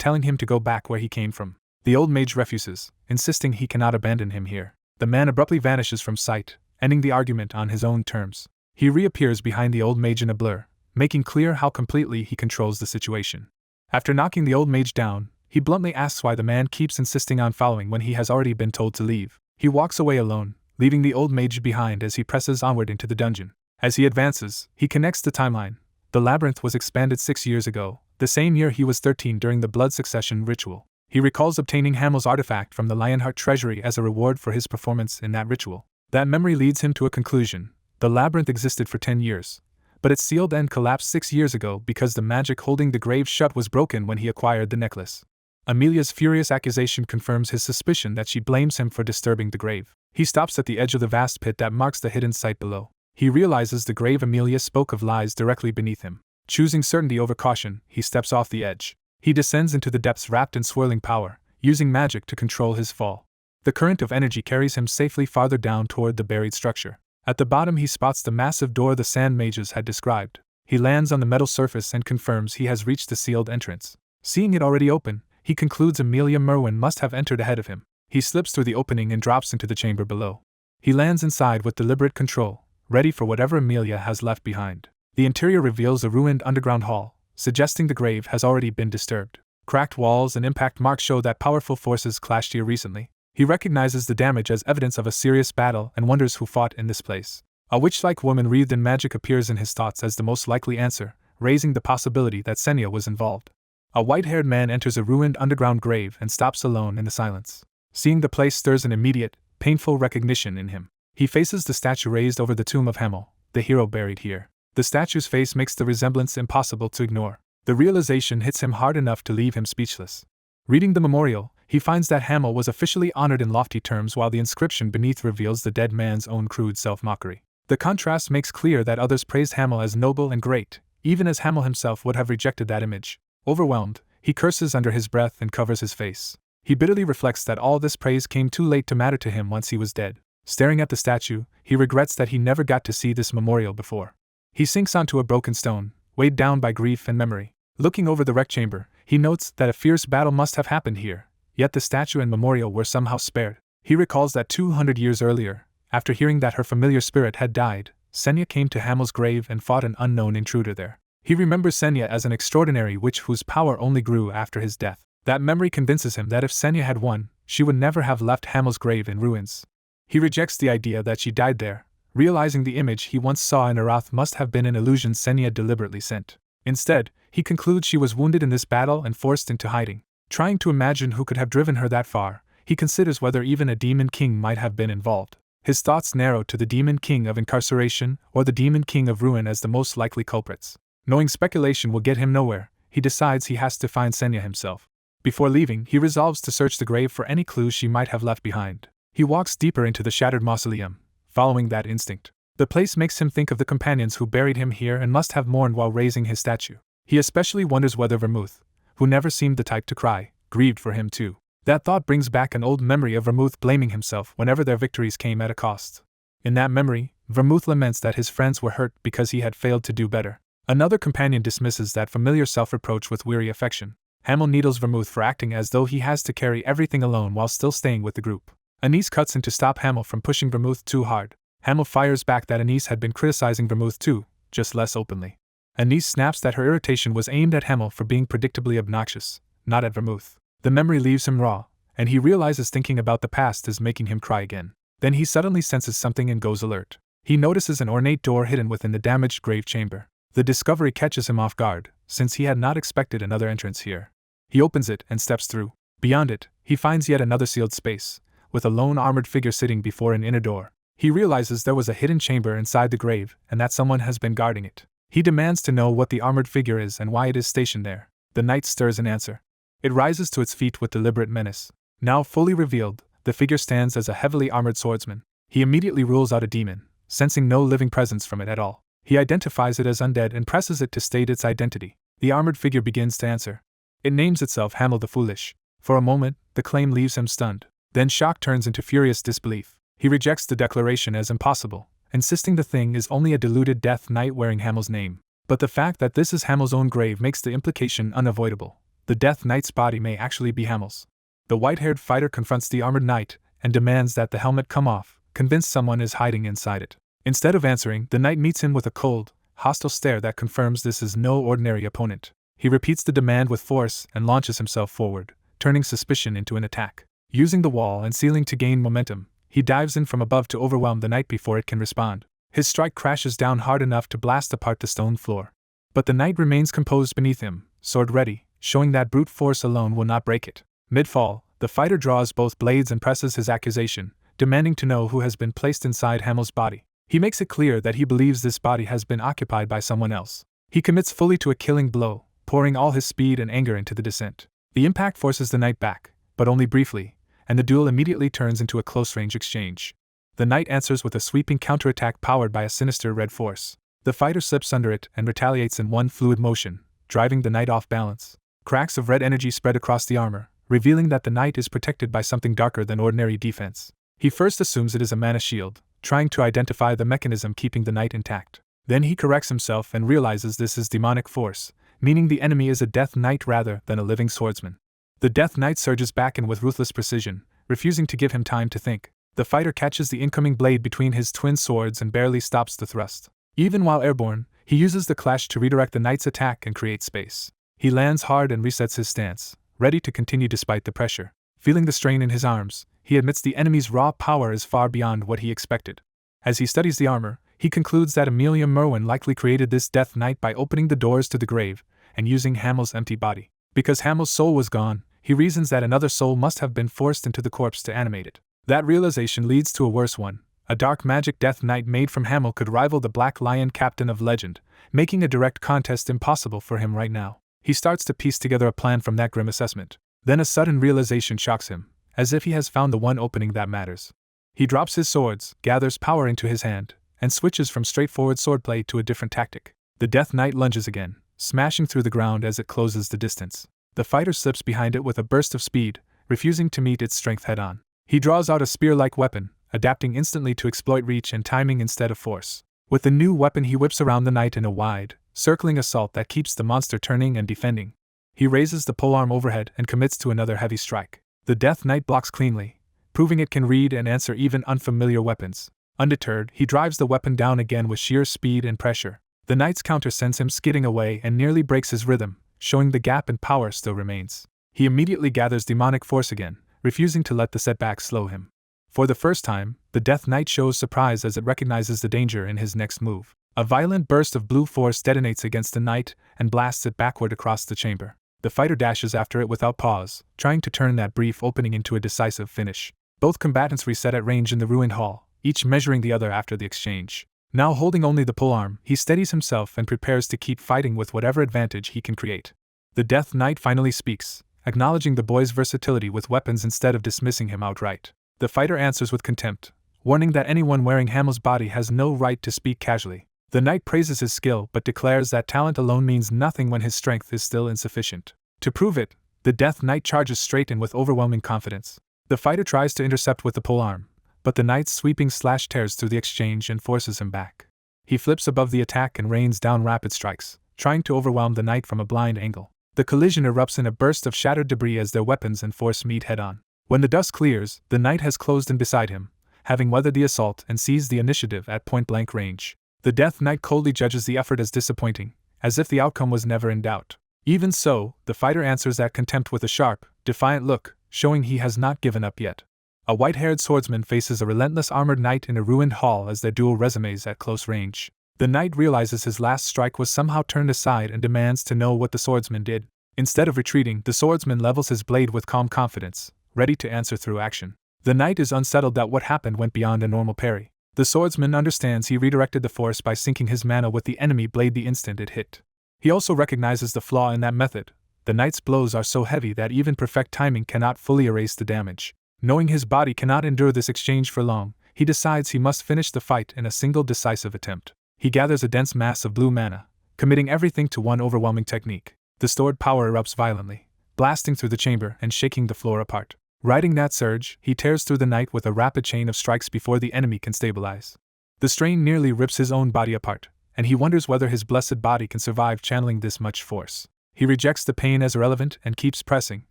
telling him to go back where he came from. The old mage refuses, insisting he cannot abandon him here. The man abruptly vanishes from sight, ending the argument on his own terms. He reappears behind the old mage in a blur, making clear how completely he controls the situation. After knocking the old mage down, he bluntly asks why the man keeps insisting on following when he has already been told to leave. He walks away alone, leaving the old mage behind as he presses onward into the dungeon. As he advances, he connects the timeline. The labyrinth was expanded 6 years ago, the same year he was 13 during the blood succession ritual. He recalls obtaining Hamill's artifact from the Lionheart treasury as a reward for his performance in that ritual. That memory leads him to a conclusion. The labyrinth existed for 10 years, but its sealed end collapsed 6 years ago because the magic holding the grave shut was broken when he acquired the necklace. Amelia's furious accusation confirms his suspicion that she blames him for disturbing the grave. He stops at the edge of the vast pit that marks the hidden site below. He realizes the grave Amelia spoke of lies directly beneath him. Choosing certainty over caution, he steps off the edge. He descends into the depths wrapped in swirling power, using magic to control his fall. The current of energy carries him safely farther down toward the buried structure. At the bottom he spots the massive door the sand mages had described. He lands on the metal surface and confirms he has reached the sealed entrance. Seeing it already open, he concludes Amelia Merwin must have entered ahead of him. He slips through the opening and drops into the chamber below. He lands inside with deliberate control, ready for whatever Amelia has left behind. The interior reveals a ruined underground hall, suggesting the grave has already been disturbed. Cracked walls and impact marks show that powerful forces clashed here recently. He recognizes the damage as evidence of a serious battle and wonders who fought in this place. A witch-like woman wreathed in magic appears in his thoughts as the most likely answer, raising the possibility that Senya was involved. A white-haired man enters a ruined underground grave and stops alone in the silence. Seeing the place stirs an immediate, painful recognition in him. He faces the statue raised over the tomb of Hamil, the hero buried here. The statue's face makes the resemblance impossible to ignore. The realization hits him hard enough to leave him speechless. Reading the memorial, he finds that Hamil was officially honored in lofty terms while the inscription beneath reveals the dead man's own crude self-mockery. The contrast makes clear that others praised Hamil as noble and great, even as Hamil himself would have rejected that image. Overwhelmed, he curses under his breath and covers his face. He bitterly reflects that all this praise came too late to matter to him once he was dead. Staring at the statue, he regrets that he never got to see this memorial before. He sinks onto a broken stone, weighed down by grief and memory. Looking over the wrecked chamber, he notes that a fierce battle must have happened here, yet the statue and memorial were somehow spared. He recalls that 200 years earlier, after hearing that her familiar spirit had died, Senya came to Hamil's grave and fought an unknown intruder there. He remembers Senya as an extraordinary witch whose power only grew after his death. That memory convinces him that if Senya had won, she would never have left Hamil's grave in ruins. He rejects the idea that she died there, realizing the image he once saw in Arath must have been an illusion Senya deliberately sent. Instead, he concludes she was wounded in this battle and forced into hiding. Trying to imagine who could have driven her that far, he considers whether even a demon king might have been involved. His thoughts narrow to the demon king of incarceration or the demon king of ruin as the most likely culprits. Knowing speculation will get him nowhere, he decides he has to find Senya himself. Before leaving, he resolves to search the grave for any clues she might have left behind. He walks deeper into the shattered mausoleum, following that instinct. The place makes him think of the companions who buried him here and must have mourned while raising his statue. He especially wonders whether Vermouth, who never seemed the type to cry, grieved for him too. That thought brings back an old memory of Vermouth blaming himself whenever their victories came at a cost. In that memory, Vermouth laments that his friends were hurt because he had failed to do better. Another companion dismisses that familiar self-reproach with weary affection. Hamel needles Vermouth for acting as though he has to carry everything alone while still staying with the group. Anise cuts in to stop Hamel from pushing Vermouth too hard. Hamel fires back that Anise had been criticizing Vermouth too, just less openly. Anise snaps that her irritation was aimed at Hamel for being predictably obnoxious, not at Vermouth. The memory leaves him raw, and he realizes thinking about the past is making him cry again. Then he suddenly senses something and goes alert. He notices an ornate door hidden within the damaged grave chamber. The discovery catches him off guard, since he had not expected another entrance here. He opens it and steps through. Beyond it, he finds yet another sealed space, with a lone armored figure sitting before an inner door. He realizes there was a hidden chamber inside the grave and that someone has been guarding it. He demands to know what the armored figure is and why it is stationed there. The knight stirs in answer. It rises to its feet with deliberate menace. Now fully revealed, the figure stands as a heavily armored swordsman. He immediately rules out a demon, sensing no living presence from it at all. He identifies it as undead and presses it to state its identity. The armored figure begins to answer. It names itself Hamel the Foolish. For a moment, the claim leaves him stunned. Then shock turns into furious disbelief. He rejects the declaration as impossible, insisting the thing is only a deluded Death Knight wearing Hamel's name. But the fact that this is Hamel's own grave makes the implication unavoidable. The Death Knight's body may actually be Hamel's. The white-haired fighter confronts the armored knight and demands that the helmet come off, convinced someone is hiding inside it. Instead of answering, the knight meets him with a cold, hostile stare that confirms this is no ordinary opponent. He repeats the demand with force and launches himself forward, turning suspicion into an attack. Using the wall and ceiling to gain momentum, he dives in from above to overwhelm the knight before it can respond. His strike crashes down hard enough to blast apart the stone floor. But the knight remains composed beneath him, sword ready, showing that brute force alone will not break it. Mid-fall, the fighter draws both blades and presses his accusation, demanding to know who has been placed inside Hamel's body. He makes it clear that he believes this body has been occupied by someone else. He commits fully to a killing blow, pouring all his speed and anger into the descent. The impact forces the knight back, but only briefly, and the duel immediately turns into a close-range exchange. The knight answers with a sweeping counterattack powered by a sinister red force. The fighter slips under it and retaliates in one fluid motion, driving the knight off balance. Cracks of red energy spread across the armor, revealing that the knight is protected by something darker than ordinary defense. He first assumes it is a mana shield, trying to identify the mechanism keeping the knight intact. Then he corrects himself and realizes this is demonic force, meaning the enemy is a Death Knight rather than a living swordsman. The Death Knight surges back in with ruthless precision, refusing to give him time to think. The fighter catches the incoming blade between his twin swords and barely stops the thrust. Even while airborne, he uses the clash to redirect the knight's attack and create space. He lands hard and resets his stance, ready to continue despite the pressure. Feeling the strain in his arms, he admits the enemy's raw power is far beyond what he expected. As he studies the armor, he concludes that Amelia Merwin likely created this Death Knight by opening the doors to the grave and using Hamel's empty body. Because Hamel's soul was gone, he reasons that another soul must have been forced into the corpse to animate it. That realization leads to a worse one. A dark magic Death Knight made from Hamel could rival the Black Lion Captain of legend, making a direct contest impossible for him right now. He starts to piece together a plan from that grim assessment. Then a sudden realization shocks him, as if he has found the one opening that matters. He drops his swords, gathers power into his hand, and switches from straightforward swordplay to a different tactic. The Death Knight lunges again, smashing through the ground as it closes the distance. The fighter slips behind it with a burst of speed, refusing to meet its strength head-on. He draws out a spear-like weapon, adapting instantly to exploit reach and timing instead of force. With the new weapon he whips around the knight in a wide, circling assault that keeps the monster turning and defending. He raises the polearm overhead and commits to another heavy strike. The Death Knight blocks cleanly, proving it can read and answer even unfamiliar weapons. Undeterred, he drives the weapon down again with sheer speed and pressure. The knight's counter sends him skidding away and nearly breaks his rhythm, showing the gap in power still remains. He immediately gathers demonic force again, refusing to let the setback slow him. For the first time, the Death Knight shows surprise as it recognizes the danger in his next move. A violent burst of blue force detonates against the knight and blasts it backward across the chamber. The fighter dashes after it without pause, trying to turn that brief opening into a decisive finish. Both combatants reset at range in the ruined hall, each measuring the other after the exchange. Now holding only the polearm, he steadies himself and prepares to keep fighting with whatever advantage he can create. The Death Knight finally speaks, acknowledging the boy's versatility with weapons instead of dismissing him outright. The fighter answers with contempt, warning that anyone wearing Hamel's body has no right to speak casually. The knight praises his skill but declares that talent alone means nothing when his strength is still insufficient. To prove it, The Death Knight charges straight in with overwhelming confidence. The fighter tries to intercept with the polearm, but the knight's sweeping slash tears through the exchange and forces him back. He flips above the attack and rains down rapid strikes, trying to overwhelm the knight from a blind angle. The collision erupts in a burst of shattered debris as their weapons and force meet head-on. When the dust clears, the knight has closed in beside him, having weathered the assault and seized the initiative at point-blank range. The Death Knight coldly judges the effort as disappointing, as if the outcome was never in doubt. Even so, the fighter answers that contempt with a sharp, defiant look, showing he has not given up yet. A white-haired swordsman faces a relentless armored knight in a ruined hall as their duel resumes at close range. The knight realizes his last strike was somehow turned aside and demands to know what the swordsman did. Instead of retreating, the swordsman levels his blade with calm confidence, ready to answer through action. The knight is unsettled that what happened went beyond a normal parry. The swordsman understands he redirected the force by sinking his mana with the enemy blade the instant it hit. He also recognizes the flaw in that method. The knight's blows are so heavy that even perfect timing cannot fully erase the damage. Knowing his body cannot endure this exchange for long, he decides he must finish the fight in a single decisive attempt. He gathers a dense mass of blue mana, committing everything to one overwhelming technique. The stored power erupts violently, blasting through the chamber and shaking the floor apart. Riding that surge, he tears through the night with a rapid chain of strikes before the enemy can stabilize. The strain nearly rips his own body apart, and he wonders whether his blessed body can survive channeling this much force. He rejects the pain as irrelevant and keeps pressing,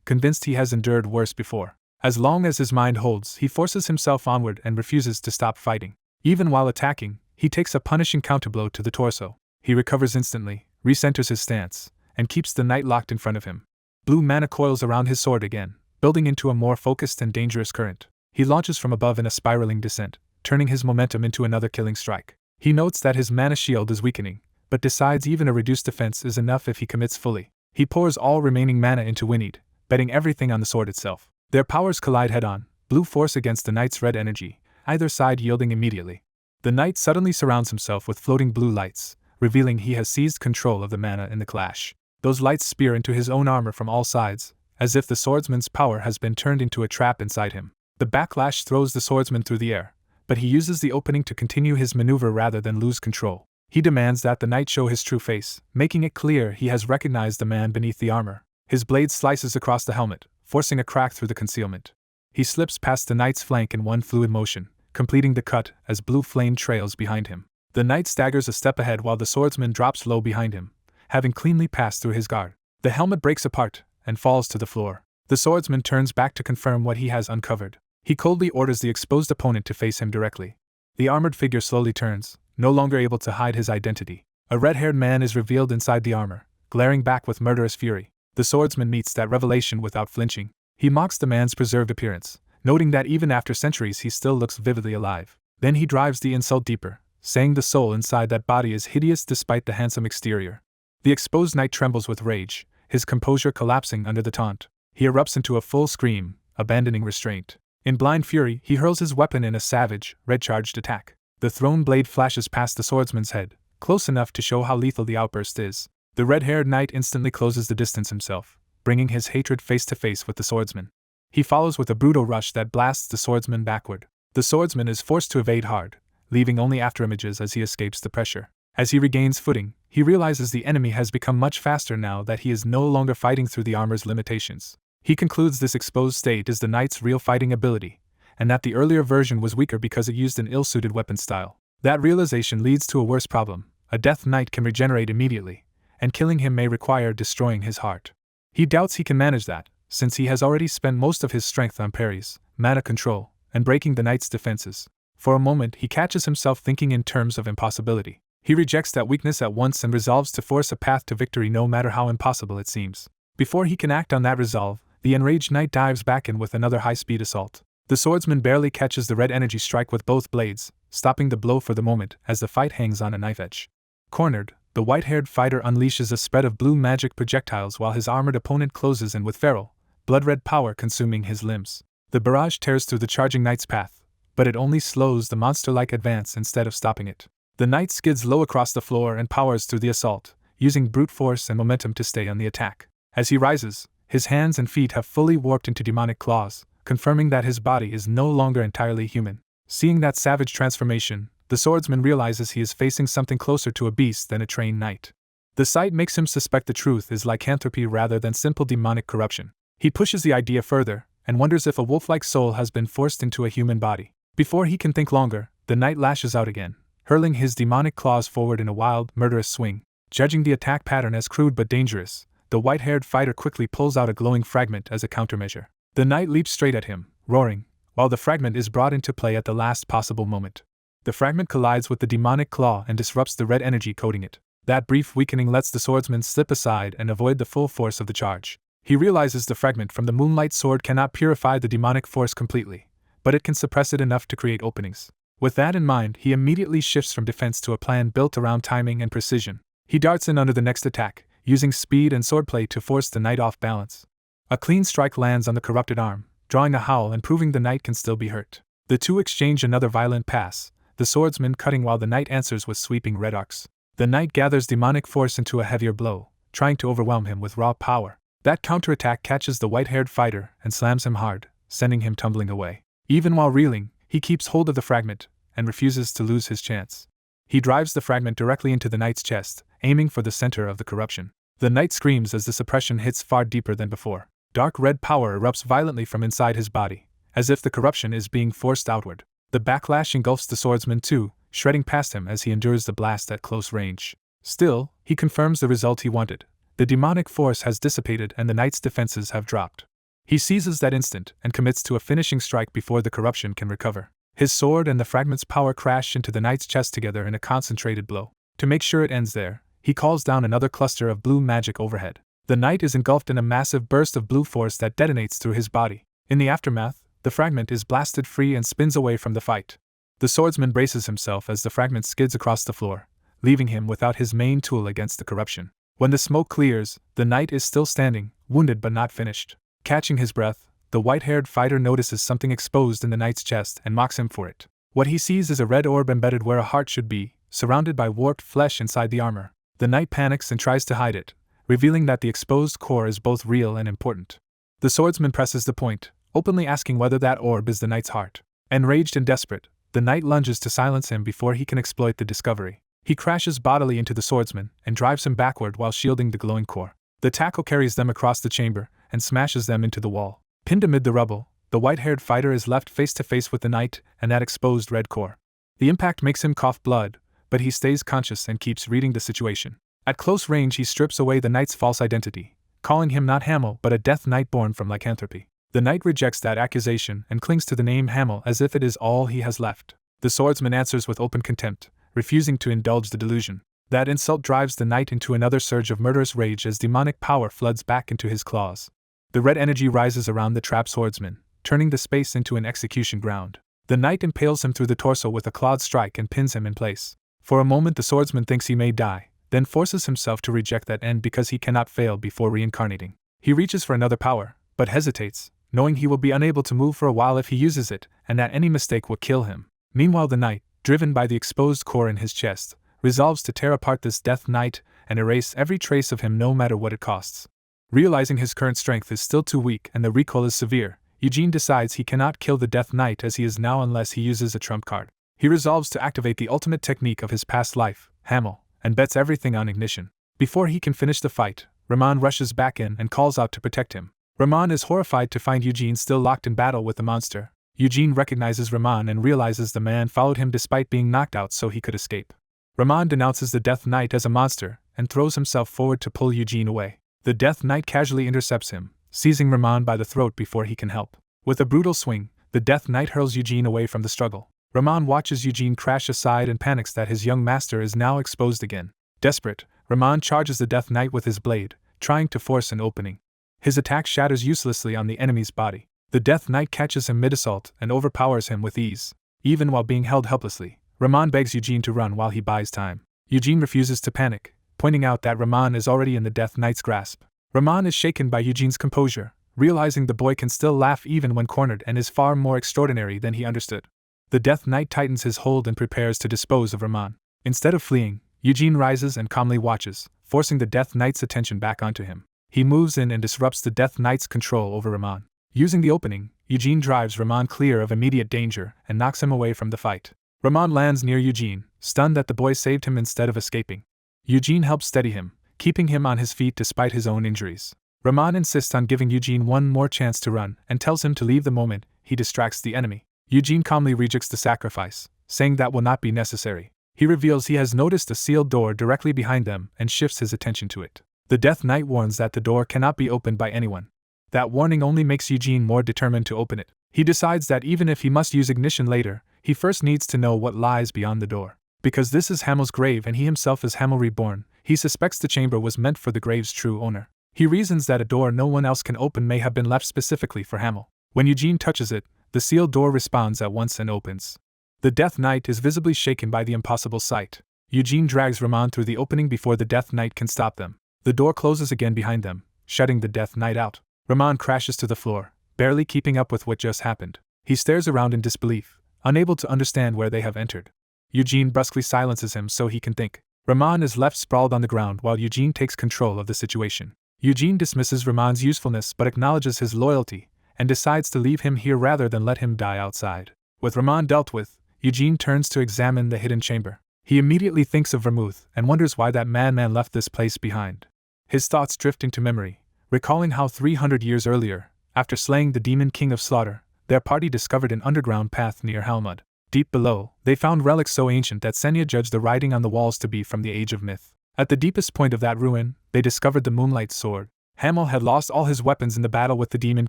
convinced he has endured worse before. As long as his mind holds, he forces himself onward and refuses to stop fighting. Even while attacking, he takes a punishing counterblow to the torso. He recovers instantly, recenters his stance, and keeps the knight locked in front of him. Blue mana coils around his sword again, building into a more focused and dangerous current. He launches from above in a spiraling descent, turning his momentum into another killing strike. He notes that his mana shield is weakening, but decides even a reduced defense is enough if he commits fully. He pours all remaining mana into Winnied, betting everything on the sword itself. Their powers collide head-on, blue force against the knight's red energy, either side yielding immediately. The knight suddenly surrounds himself with floating blue lights, revealing he has seized control of the mana in the clash. Those lights spear into his own armor from all sides, as if the swordsman's power has been turned into a trap inside him. The backlash throws the swordsman through the air, but he uses the opening to continue his maneuver rather than lose control. He demands that the knight show his true face, making it clear he has recognized the man beneath the armor. His blade slices across the helmet, forcing a crack through the concealment. He slips past the knight's flank in one fluid motion, completing the cut as blue flame trails behind him. The knight staggers a step ahead while the swordsman drops low behind him, having cleanly passed through his guard. The helmet breaks apart and falls to the floor. The swordsman turns back to confirm what he has uncovered. He coldly orders the exposed opponent to face him directly. The armored figure slowly turns, no longer able to hide his identity. A red-haired man is revealed inside the armor, glaring back with murderous fury. The swordsman meets that revelation without flinching. He mocks the man's preserved appearance, noting that even after centuries he still looks vividly alive. Then he drives the insult deeper, saying the soul inside that body is hideous despite the handsome exterior. The exposed knight trembles with rage, his composure collapsing under the taunt. He erupts into a full scream, abandoning restraint. In blind fury, he hurls his weapon in a savage, red-charged attack. The thrown blade flashes past the swordsman's head, close enough to show how lethal the outburst is. The red-haired knight instantly closes the distance himself, bringing his hatred face-to-face with the swordsman. He follows with a brutal rush that blasts the swordsman backward. The swordsman is forced to evade hard, leaving only afterimages as he escapes the pressure. As he regains footing, he realizes the enemy has become much faster now that he is no longer fighting through the armor's limitations. He concludes this exposed state is the knight's real fighting ability, and that the earlier version was weaker because it used an ill-suited weapon style. That realization leads to a worse problem. A Death Knight can regenerate immediately, and killing him may require destroying his heart. He doubts he can manage that, since he has already spent most of his strength on parries, mana control, and breaking the knight's defenses. For a moment he catches himself thinking in terms of impossibility. He rejects that weakness at once and resolves to force a path to victory no matter how impossible it seems. Before he can act on that resolve, the enraged knight dives back in with another high-speed assault. The swordsman barely catches the red energy strike with both blades, stopping the blow for the moment as the fight hangs on a knife edge. Cornered, the white-haired fighter unleashes a spread of blue magic projectiles while his armored opponent closes in with feral, blood-red power consuming his limbs. The barrage tears through the charging knight's path, but it only slows the monster-like advance instead of stopping it. The knight skids low across the floor and powers through the assault, using brute force and momentum to stay on the attack. As he rises, his hands and feet have fully warped into demonic claws, confirming that his body is no longer entirely human. Seeing that savage transformation, the swordsman realizes he is facing something closer to a beast than a trained knight. The sight makes him suspect the truth is lycanthropy rather than simple demonic corruption. He pushes the idea further, and wonders if a wolf-like soul has been forced into a human body. Before he can think longer, the knight lashes out again, hurling his demonic claws forward in a wild, murderous swing. Judging the attack pattern as crude but dangerous, the white-haired fighter quickly pulls out a glowing fragment as a countermeasure. The knight leaps straight at him, roaring, while the fragment is brought into play at the last possible moment. The fragment collides with the demonic claw and disrupts the red energy coating it. That brief weakening lets the swordsman slip aside and avoid the full force of the charge. He realizes the fragment from the moonlight sword cannot purify the demonic force completely, but it can suppress it enough to create openings. With that in mind, he immediately shifts from defense to a plan built around timing and precision. He darts in under the next attack, using speed and swordplay to force the knight off balance. A clean strike lands on the corrupted arm, drawing a howl and proving the knight can still be hurt. The two exchange another violent pass, the swordsman cutting while the knight answers with sweeping red arcs. The knight gathers demonic force into a heavier blow, trying to overwhelm him with raw power. That counterattack catches the white-haired fighter and slams him hard, sending him tumbling away. Even while reeling, he keeps hold of the fragment and refuses to lose his chance. He drives the fragment directly into the knight's chest, aiming for the center of the corruption. The knight screams as the suppression hits far deeper than before. Dark red power erupts violently from inside his body, as if the corruption is being forced outward. The backlash engulfs the swordsman too, shredding past him as he endures the blast at close range. Still, he confirms the result he wanted. The demonic force has dissipated and the knight's defenses have dropped. He seizes that instant and commits to a finishing strike before the corruption can recover. His sword and the fragment's power crash into the knight's chest together in a concentrated blow. To make sure it ends there, he calls down another cluster of blue magic overhead. The knight is engulfed in a massive burst of blue force that detonates through his body. In the aftermath, the fragment is blasted free and spins away from the fight. The swordsman braces himself as the fragment skids across the floor, leaving him without his main tool against the corruption. When the smoke clears, the knight is still standing, wounded but not finished. Catching his breath, the white-haired fighter notices something exposed in the knight's chest and mocks him for it. What he sees is a red orb embedded where a heart should be, surrounded by warped flesh inside the armor. The knight panics and tries to hide it, revealing that the exposed core is both real and important. The swordsman presses the point, openly asking whether that orb is the knight's heart. Enraged and desperate, the knight lunges to silence him before he can exploit the discovery. He crashes bodily into the swordsman and drives him backward while shielding the glowing core. The tackle carries them across the chamber and smashes them into the wall. Pinned amid the rubble, the white-haired fighter is left face to face with the knight and that exposed red core. The impact makes him cough blood, but he stays conscious and keeps reading the situation. At close range, he strips away the knight's false identity, calling him not Hamel but a death knight born from lycanthropy. The knight rejects that accusation and clings to the name Hamel as if it is all he has left. The swordsman answers with open contempt, refusing to indulge the delusion. That insult drives the knight into another surge of murderous rage as demonic power floods back into his claws. The red energy rises around the trapped swordsman, turning the space into an execution ground. The knight impales him through the torso with a clawed strike and pins him in place. For a moment the swordsman thinks he may die, then forces himself to reject that end because he cannot fail before reincarnating. He reaches for another power, but hesitates, knowing he will be unable to move for a while if he uses it, and that any mistake will kill him. Meanwhile the knight, driven by the exposed core in his chest, resolves to tear apart this death knight and erase every trace of him no matter what it costs. Realizing his current strength is still too weak and the recoil is severe, Eugene decides he cannot kill the death knight as he is now unless he uses a trump card. He resolves to activate the ultimate technique of his past life, Hamel, and bets everything on ignition. Before he can finish the fight, Rahman rushes back in and calls out to protect him. Rahman is horrified to find Eugene still locked in battle with the monster. Eugene recognizes Rahman and realizes the man followed him despite being knocked out so he could escape. Rahman denounces the Death Knight as a monster and throws himself forward to pull Eugene away. The Death Knight casually intercepts him, seizing Rahman by the throat before he can help. With a brutal swing, the Death Knight hurls Eugene away from the struggle. Rahman watches Eugene crash aside and panics that his young master is now exposed again. Desperate, Rahman charges the Death Knight with his blade, trying to force an opening. His attack shatters uselessly on the enemy's body. The Death Knight catches him mid-assault and overpowers him with ease. Even while being held helplessly, Rahman begs Eugene to run while he buys time. Eugene refuses to panic, pointing out that Rahman is already in the Death Knight's grasp. Rahman is shaken by Eugene's composure, realizing the boy can still laugh even when cornered and is far more extraordinary than he understood. The Death Knight tightens his hold and prepares to dispose of Rahman. Instead of fleeing, Eugene rises and calmly watches, forcing the Death Knight's attention back onto him. He moves in and disrupts the Death Knight's control over Rahman. Using the opening, Eugene drives Rahman clear of immediate danger and knocks him away from the fight. Rahman lands near Eugene, stunned that the boy saved him instead of escaping. Eugene helps steady him, keeping him on his feet despite his own injuries. Ramon insists on giving Eugene one more chance to run and tells him to leave the moment he distracts the enemy. Eugene calmly rejects the sacrifice, saying that will not be necessary. He reveals he has noticed a sealed door directly behind them and shifts his attention to it. The Death Knight warns that the door cannot be opened by anyone. That warning only makes Eugene more determined to open it. He decides that even if he must use ignition later, he first needs to know what lies beyond the door. Because this is Hamel's grave and he himself is Hamel reborn, he suspects the chamber was meant for the grave's true owner. He reasons that a door no one else can open may have been left specifically for Hamel. When Eugene touches it, the sealed door responds at once and opens. The Death Knight is visibly shaken by the impossible sight. Eugene drags Ramon through the opening before the Death Knight can stop them. The door closes again behind them, shutting the Death Knight out. Ramon crashes to the floor, barely keeping up with what just happened. He stares around in disbelief, unable to understand where they have entered. Eugene brusquely silences him so he can think. Ramon is left sprawled on the ground while Eugene takes control of the situation. Eugene dismisses Ramon's usefulness but acknowledges his loyalty, and decides to leave him here rather than let him die outside. With Ramon dealt with, Eugene turns to examine the hidden chamber. He immediately thinks of Vermouth and wonders why that madman left this place behind. His thoughts drift into memory, recalling how 300 years earlier, after slaying the demon king of slaughter, their party discovered an underground path near Halmud. Deep below, they found relics so ancient that Senya judged the writing on the walls to be from the age of myth. At the deepest point of that ruin, they discovered the Moonlight Sword. Hamel had lost all his weapons in the battle with the demon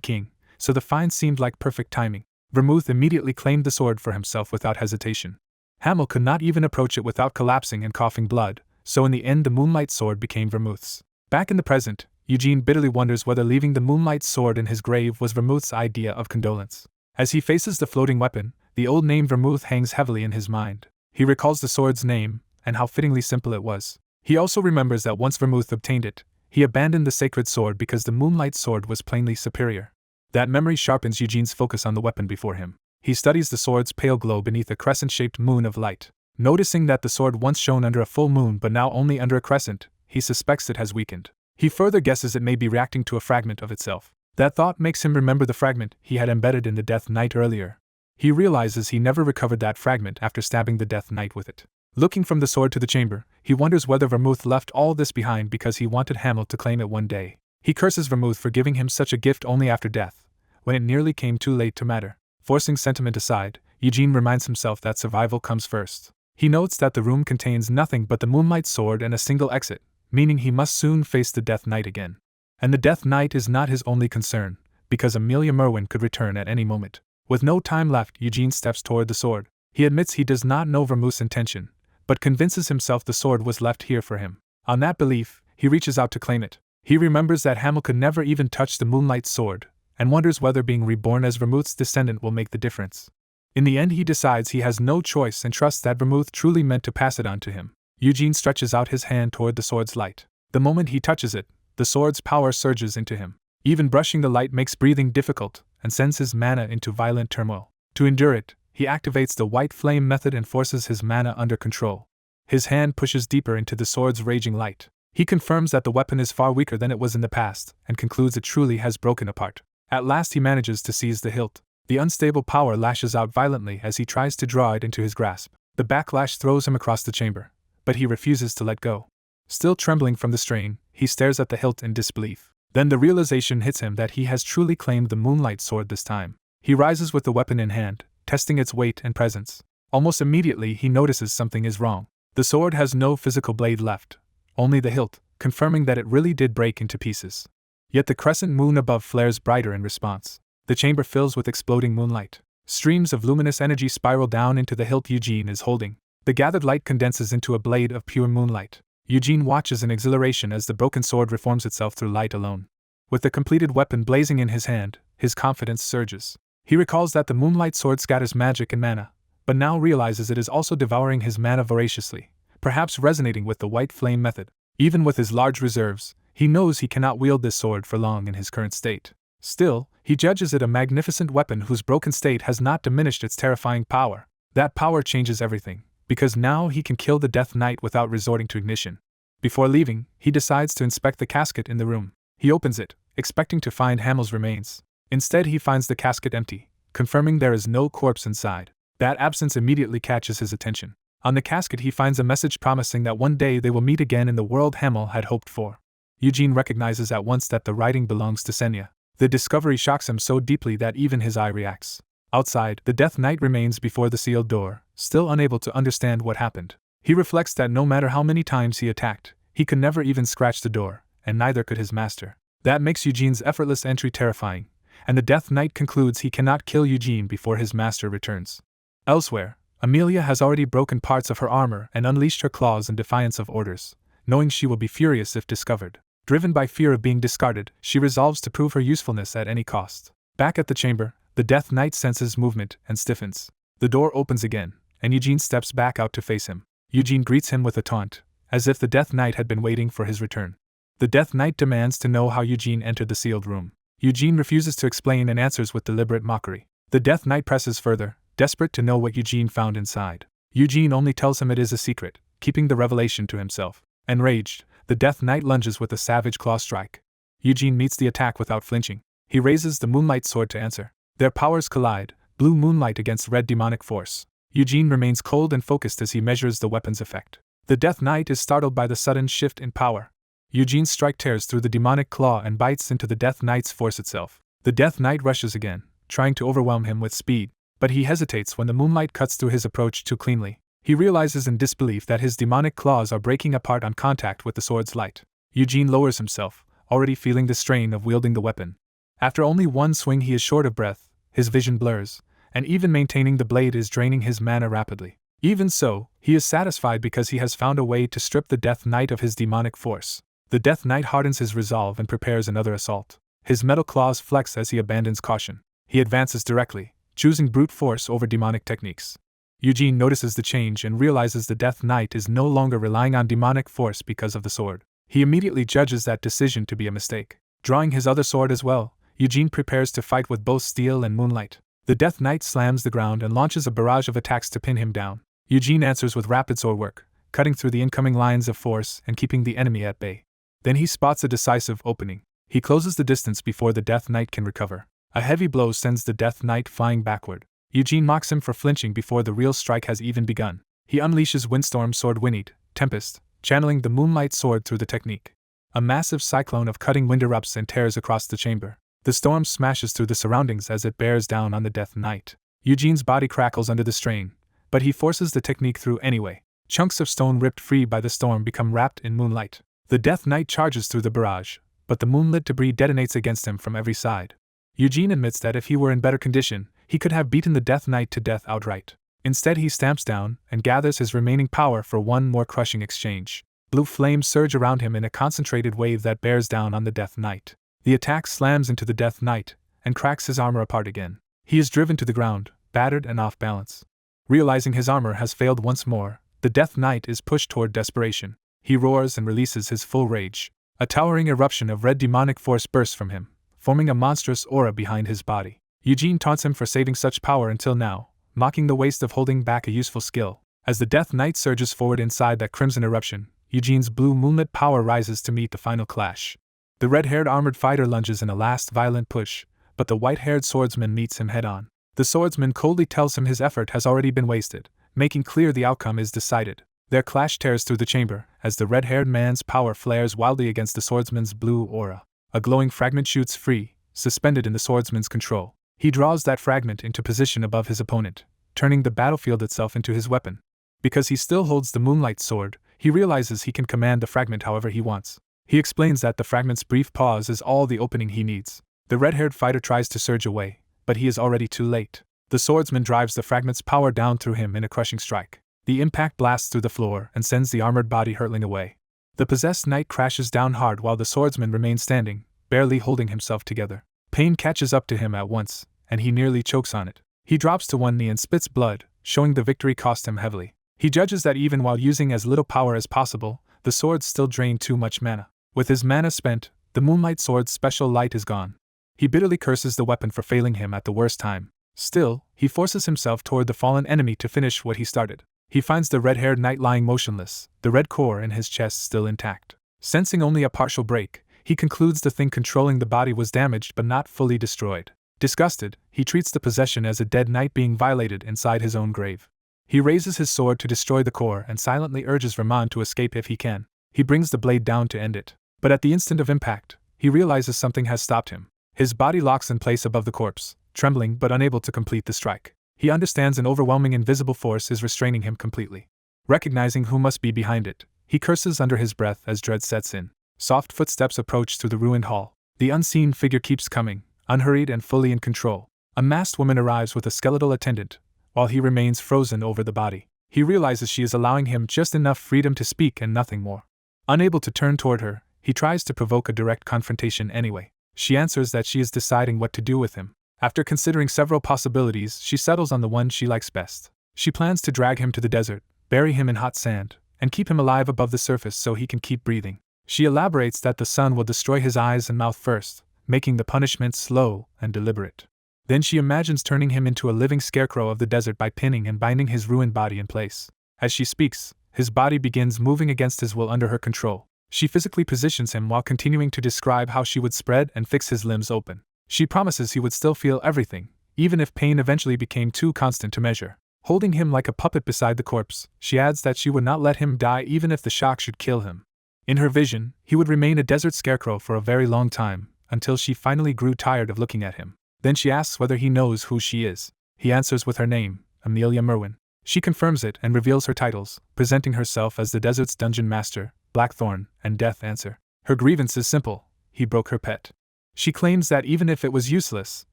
king, so the find seemed like perfect timing. Vermouth immediately claimed the sword for himself without hesitation. Hamel could not even approach it without collapsing and coughing blood, so in the end the Moonlight Sword became Vermouth's. Back in the present, Eugene bitterly wonders whether leaving the Moonlight Sword in his grave was Vermouth's idea of condolence. As he faces the floating weapon, the old name Vermouth hangs heavily in his mind. He recalls the sword's name, and how fittingly simple it was. He also remembers that once Vermouth obtained it, he abandoned the sacred sword because the Moonlight Sword was plainly superior. That memory sharpens Eugene's focus on the weapon before him. He studies the sword's pale glow beneath a crescent-shaped moon of light. Noticing that the sword once shone under a full moon but now only under a crescent, he suspects it has weakened. He further guesses it may be reacting to a fragment of itself. That thought makes him remember the fragment he had embedded in the Death Knight earlier. He realizes he never recovered that fragment after stabbing the Death Knight with it. Looking from the sword to the chamber, he wonders whether Vermouth left all this behind because he wanted Hamel to claim it one day. He curses Vermouth for giving him such a gift only after death, when it nearly came too late to matter. Forcing sentiment aside, Eugene reminds himself that survival comes first. He notes that the room contains nothing but the Moonlight Sword and a single exit, meaning he must soon face the Death Knight again. And the Death Knight is not his only concern, because Amelia Merwin could return at any moment. With no time left, Eugene steps toward the sword. He admits he does not know Vermouth's intention, but convinces himself the sword was left here for him. On that belief, he reaches out to claim it. He remembers that Hamel could never even touch the Moonlight Sword, and wonders whether being reborn as Vermouth's descendant will make the difference. In the end he decides he has no choice and trusts that Vermouth truly meant to pass it on to him. Eugene stretches out his hand toward the sword's light. The moment he touches it, the sword's power surges into him. Even brushing the light makes breathing difficult, and sends his mana into violent turmoil. To endure it, he activates the white flame method and forces his mana under control. His hand pushes deeper into the sword's raging light. He confirms that the weapon is far weaker than it was in the past, and concludes it truly has broken apart. At last he manages to seize the hilt. The unstable power lashes out violently as he tries to draw it into his grasp. The backlash throws him across the chamber, but he refuses to let go. Still trembling from the strain, he stares at the hilt in disbelief. Then the realization hits him that he has truly claimed the Moonlight Sword this time. He rises with the weapon in hand, testing its weight and presence. Almost immediately he notices something is wrong. The sword has no physical blade left, only the hilt, confirming that it really did break into pieces. Yet the crescent moon above flares brighter in response. The chamber fills with exploding moonlight. Streams of luminous energy spiral down into the hilt Eugene is holding. The gathered light condenses into a blade of pure moonlight. Eugene watches in exhilaration as the broken sword reforms itself through light alone. With the completed weapon blazing in his hand, his confidence surges. He recalls that the Moonlight Sword scatters magic and mana, but now realizes it is also devouring his mana voraciously, perhaps resonating with the white flame method. Even with his large reserves, he knows he cannot wield this sword for long in his current state. Still, he judges it a magnificent weapon whose broken state has not diminished its terrifying power. That power changes everything, because now he can kill the Death Knight without resorting to ignition. Before leaving, he decides to inspect the casket in the room. He opens it, expecting to find Hamel's remains. Instead he finds the casket empty, confirming there is no corpse inside. That absence immediately catches his attention. On the casket he finds a message promising that one day they will meet again in the world Hamel had hoped for. Eugene recognizes at once that the writing belongs to Senya. The discovery shocks him so deeply that even his eye reacts. Outside, the Death Knight remains before the sealed door, still unable to understand what happened. He reflects that no matter how many times he attacked, he could never even scratch the door, and neither could his master. That makes Eugene's effortless entry terrifying, and the Death Knight concludes he cannot kill Eugene before his master returns. Elsewhere, Amelia has already broken parts of her armor and unleashed her claws in defiance of orders, knowing she will be furious if discovered. Driven by fear of being discarded, she resolves to prove her usefulness at any cost. Back at the chamber, the Death Knight senses movement and stiffens. The door opens again, and Eugene steps back out to face him. Eugene greets him with a taunt, as if the Death Knight had been waiting for his return. The Death Knight demands to know how Eugene entered the sealed room. Eugene refuses to explain and answers with deliberate mockery. The Death Knight presses further, desperate to know what Eugene found inside. Eugene only tells him it is a secret, keeping the revelation to himself. Enraged, the Death Knight lunges with a savage claw strike. Eugene meets the attack without flinching. He raises the Moonlight Sword to answer. Their powers collide, blue moonlight against red demonic force. Eugene remains cold and focused as he measures the weapon's effect. The Death Knight is startled by the sudden shift in power. Eugene's strike tears through the demonic claw and bites into the Death Knight's force itself. The Death Knight rushes again, trying to overwhelm him with speed, but he hesitates when the moonlight cuts through his approach too cleanly. He realizes in disbelief that his demonic claws are breaking apart on contact with the sword's light. Eugene lowers himself, already feeling the strain of wielding the weapon. After only one swing he is short of breath, his vision blurs, and even maintaining the blade is draining his mana rapidly. Even so, he is satisfied because he has found a way to strip the Death Knight of his demonic force. The Death Knight hardens his resolve and prepares another assault. His metal claws flex as he abandons caution. He advances directly, choosing brute force over demonic techniques. Eugene notices the change and realizes the Death Knight is no longer relying on demonic force because of the sword. He immediately judges that decision to be a mistake. Drawing his other sword as well, Eugene prepares to fight with both steel and moonlight. The Death Knight slams the ground and launches a barrage of attacks to pin him down. Eugene answers with rapid sword work, cutting through the incoming lines of force and keeping the enemy at bay. Then he spots a decisive opening. He closes the distance before the Death Knight can recover. A heavy blow sends the Death Knight flying backward. Eugene mocks him for flinching before the real strike has even begun. He unleashes Windstorm Sword Whinnied, Tempest, channeling the Moonlight Sword through the technique. A massive cyclone of cutting wind erupts and tears across the chamber. The storm smashes through the surroundings as it bears down on the Death Knight. Eugene's body crackles under the strain, but he forces the technique through anyway. Chunks of stone ripped free by the storm become wrapped in moonlight. The Death Knight charges through the barrage, but the moonlit debris detonates against him from every side. Eugene admits that if he were in better condition, he could have beaten the Death Knight to death outright. Instead he stamps down and gathers his remaining power for one more crushing exchange. Blue flames surge around him in a concentrated wave that bears down on the Death Knight. The attack slams into the Death Knight and cracks his armor apart again. He is driven to the ground, battered and off balance. Realizing his armor has failed once more, the Death Knight is pushed toward desperation. He roars and releases his full rage. A towering eruption of red demonic force bursts from him, forming a monstrous aura behind his body. Eugene taunts him for saving such power until now, mocking the waste of holding back a useful skill. As the Death Knight surges forward inside that crimson eruption, Eugene's blue moonlit power rises to meet the final clash. The red-haired armored fighter lunges in a last violent push, but the white-haired swordsman meets him head-on. The swordsman coldly tells him his effort has already been wasted, making clear the outcome is decided. Their clash tears through the chamber, as the red-haired man's power flares wildly against the swordsman's blue aura. A glowing fragment shoots free, suspended in the swordsman's control. He draws that fragment into position above his opponent, turning the battlefield itself into his weapon. Because he still holds the Moonlight Sword, he realizes he can command the fragment however he wants. He explains that the fragment's brief pause is all the opening he needs. The red-haired fighter tries to surge away, but he is already too late. The swordsman drives the fragment's power down through him in a crushing strike. The impact blasts through the floor and sends the armored body hurtling away. The possessed knight crashes down hard while the swordsman remains standing, barely holding himself together. Pain catches up to him at once, and he nearly chokes on it. He drops to one knee and spits blood, showing the victory cost him heavily. He judges that even while using as little power as possible, the sword still drained too much mana. With his mana spent, the Moonlight Sword's special light is gone. He bitterly curses the weapon for failing him at the worst time. Still, he forces himself toward the fallen enemy to finish what he started. He finds the red-haired knight lying motionless, the red core in his chest still intact. Sensing only a partial break, he concludes the thing controlling the body was damaged but not fully destroyed. Disgusted, he treats the possession as a dead knight being violated inside his own grave. He raises his sword to destroy the core and silently urges Vermond to escape if he can. He brings the blade down to end it. But at the instant of impact, he realizes something has stopped him. His body locks in place above the corpse, trembling but unable to complete the strike. He understands an overwhelming invisible force is restraining him completely. Recognizing who must be behind it, he curses under his breath as dread sets in. Soft footsteps approach through the ruined hall. The unseen figure keeps coming, unhurried and fully in control. A masked woman arrives with a skeletal attendant, while he remains frozen over the body. He realizes she is allowing him just enough freedom to speak and nothing more. Unable to turn toward her, he tries to provoke a direct confrontation anyway. She answers that she is deciding what to do with him. After considering several possibilities, she settles on the one she likes best. She plans to drag him to the desert, bury him in hot sand, and keep him alive above the surface so he can keep breathing. She elaborates that the sun will destroy his eyes and mouth first, making the punishment slow and deliberate. Then she imagines turning him into a living scarecrow of the desert by pinning and binding his ruined body in place. As she speaks, his body begins moving against his will under her control. She physically positions him while continuing to describe how she would spread and fix his limbs open. She promises he would still feel everything, even if pain eventually became too constant to measure. Holding him like a puppet beside the corpse, she adds that she would not let him die even if the shock should kill him. In her vision, he would remain a desert scarecrow for a very long time, until she finally grew tired of looking at him. Then she asks whether he knows who she is. He answers with her name, Amelia Merwin. She confirms it and reveals her titles, presenting herself as the desert's dungeon master, Blackthorn, and Death Answer. Her grievance is simple: he broke her pet. She claims that even if it was useless,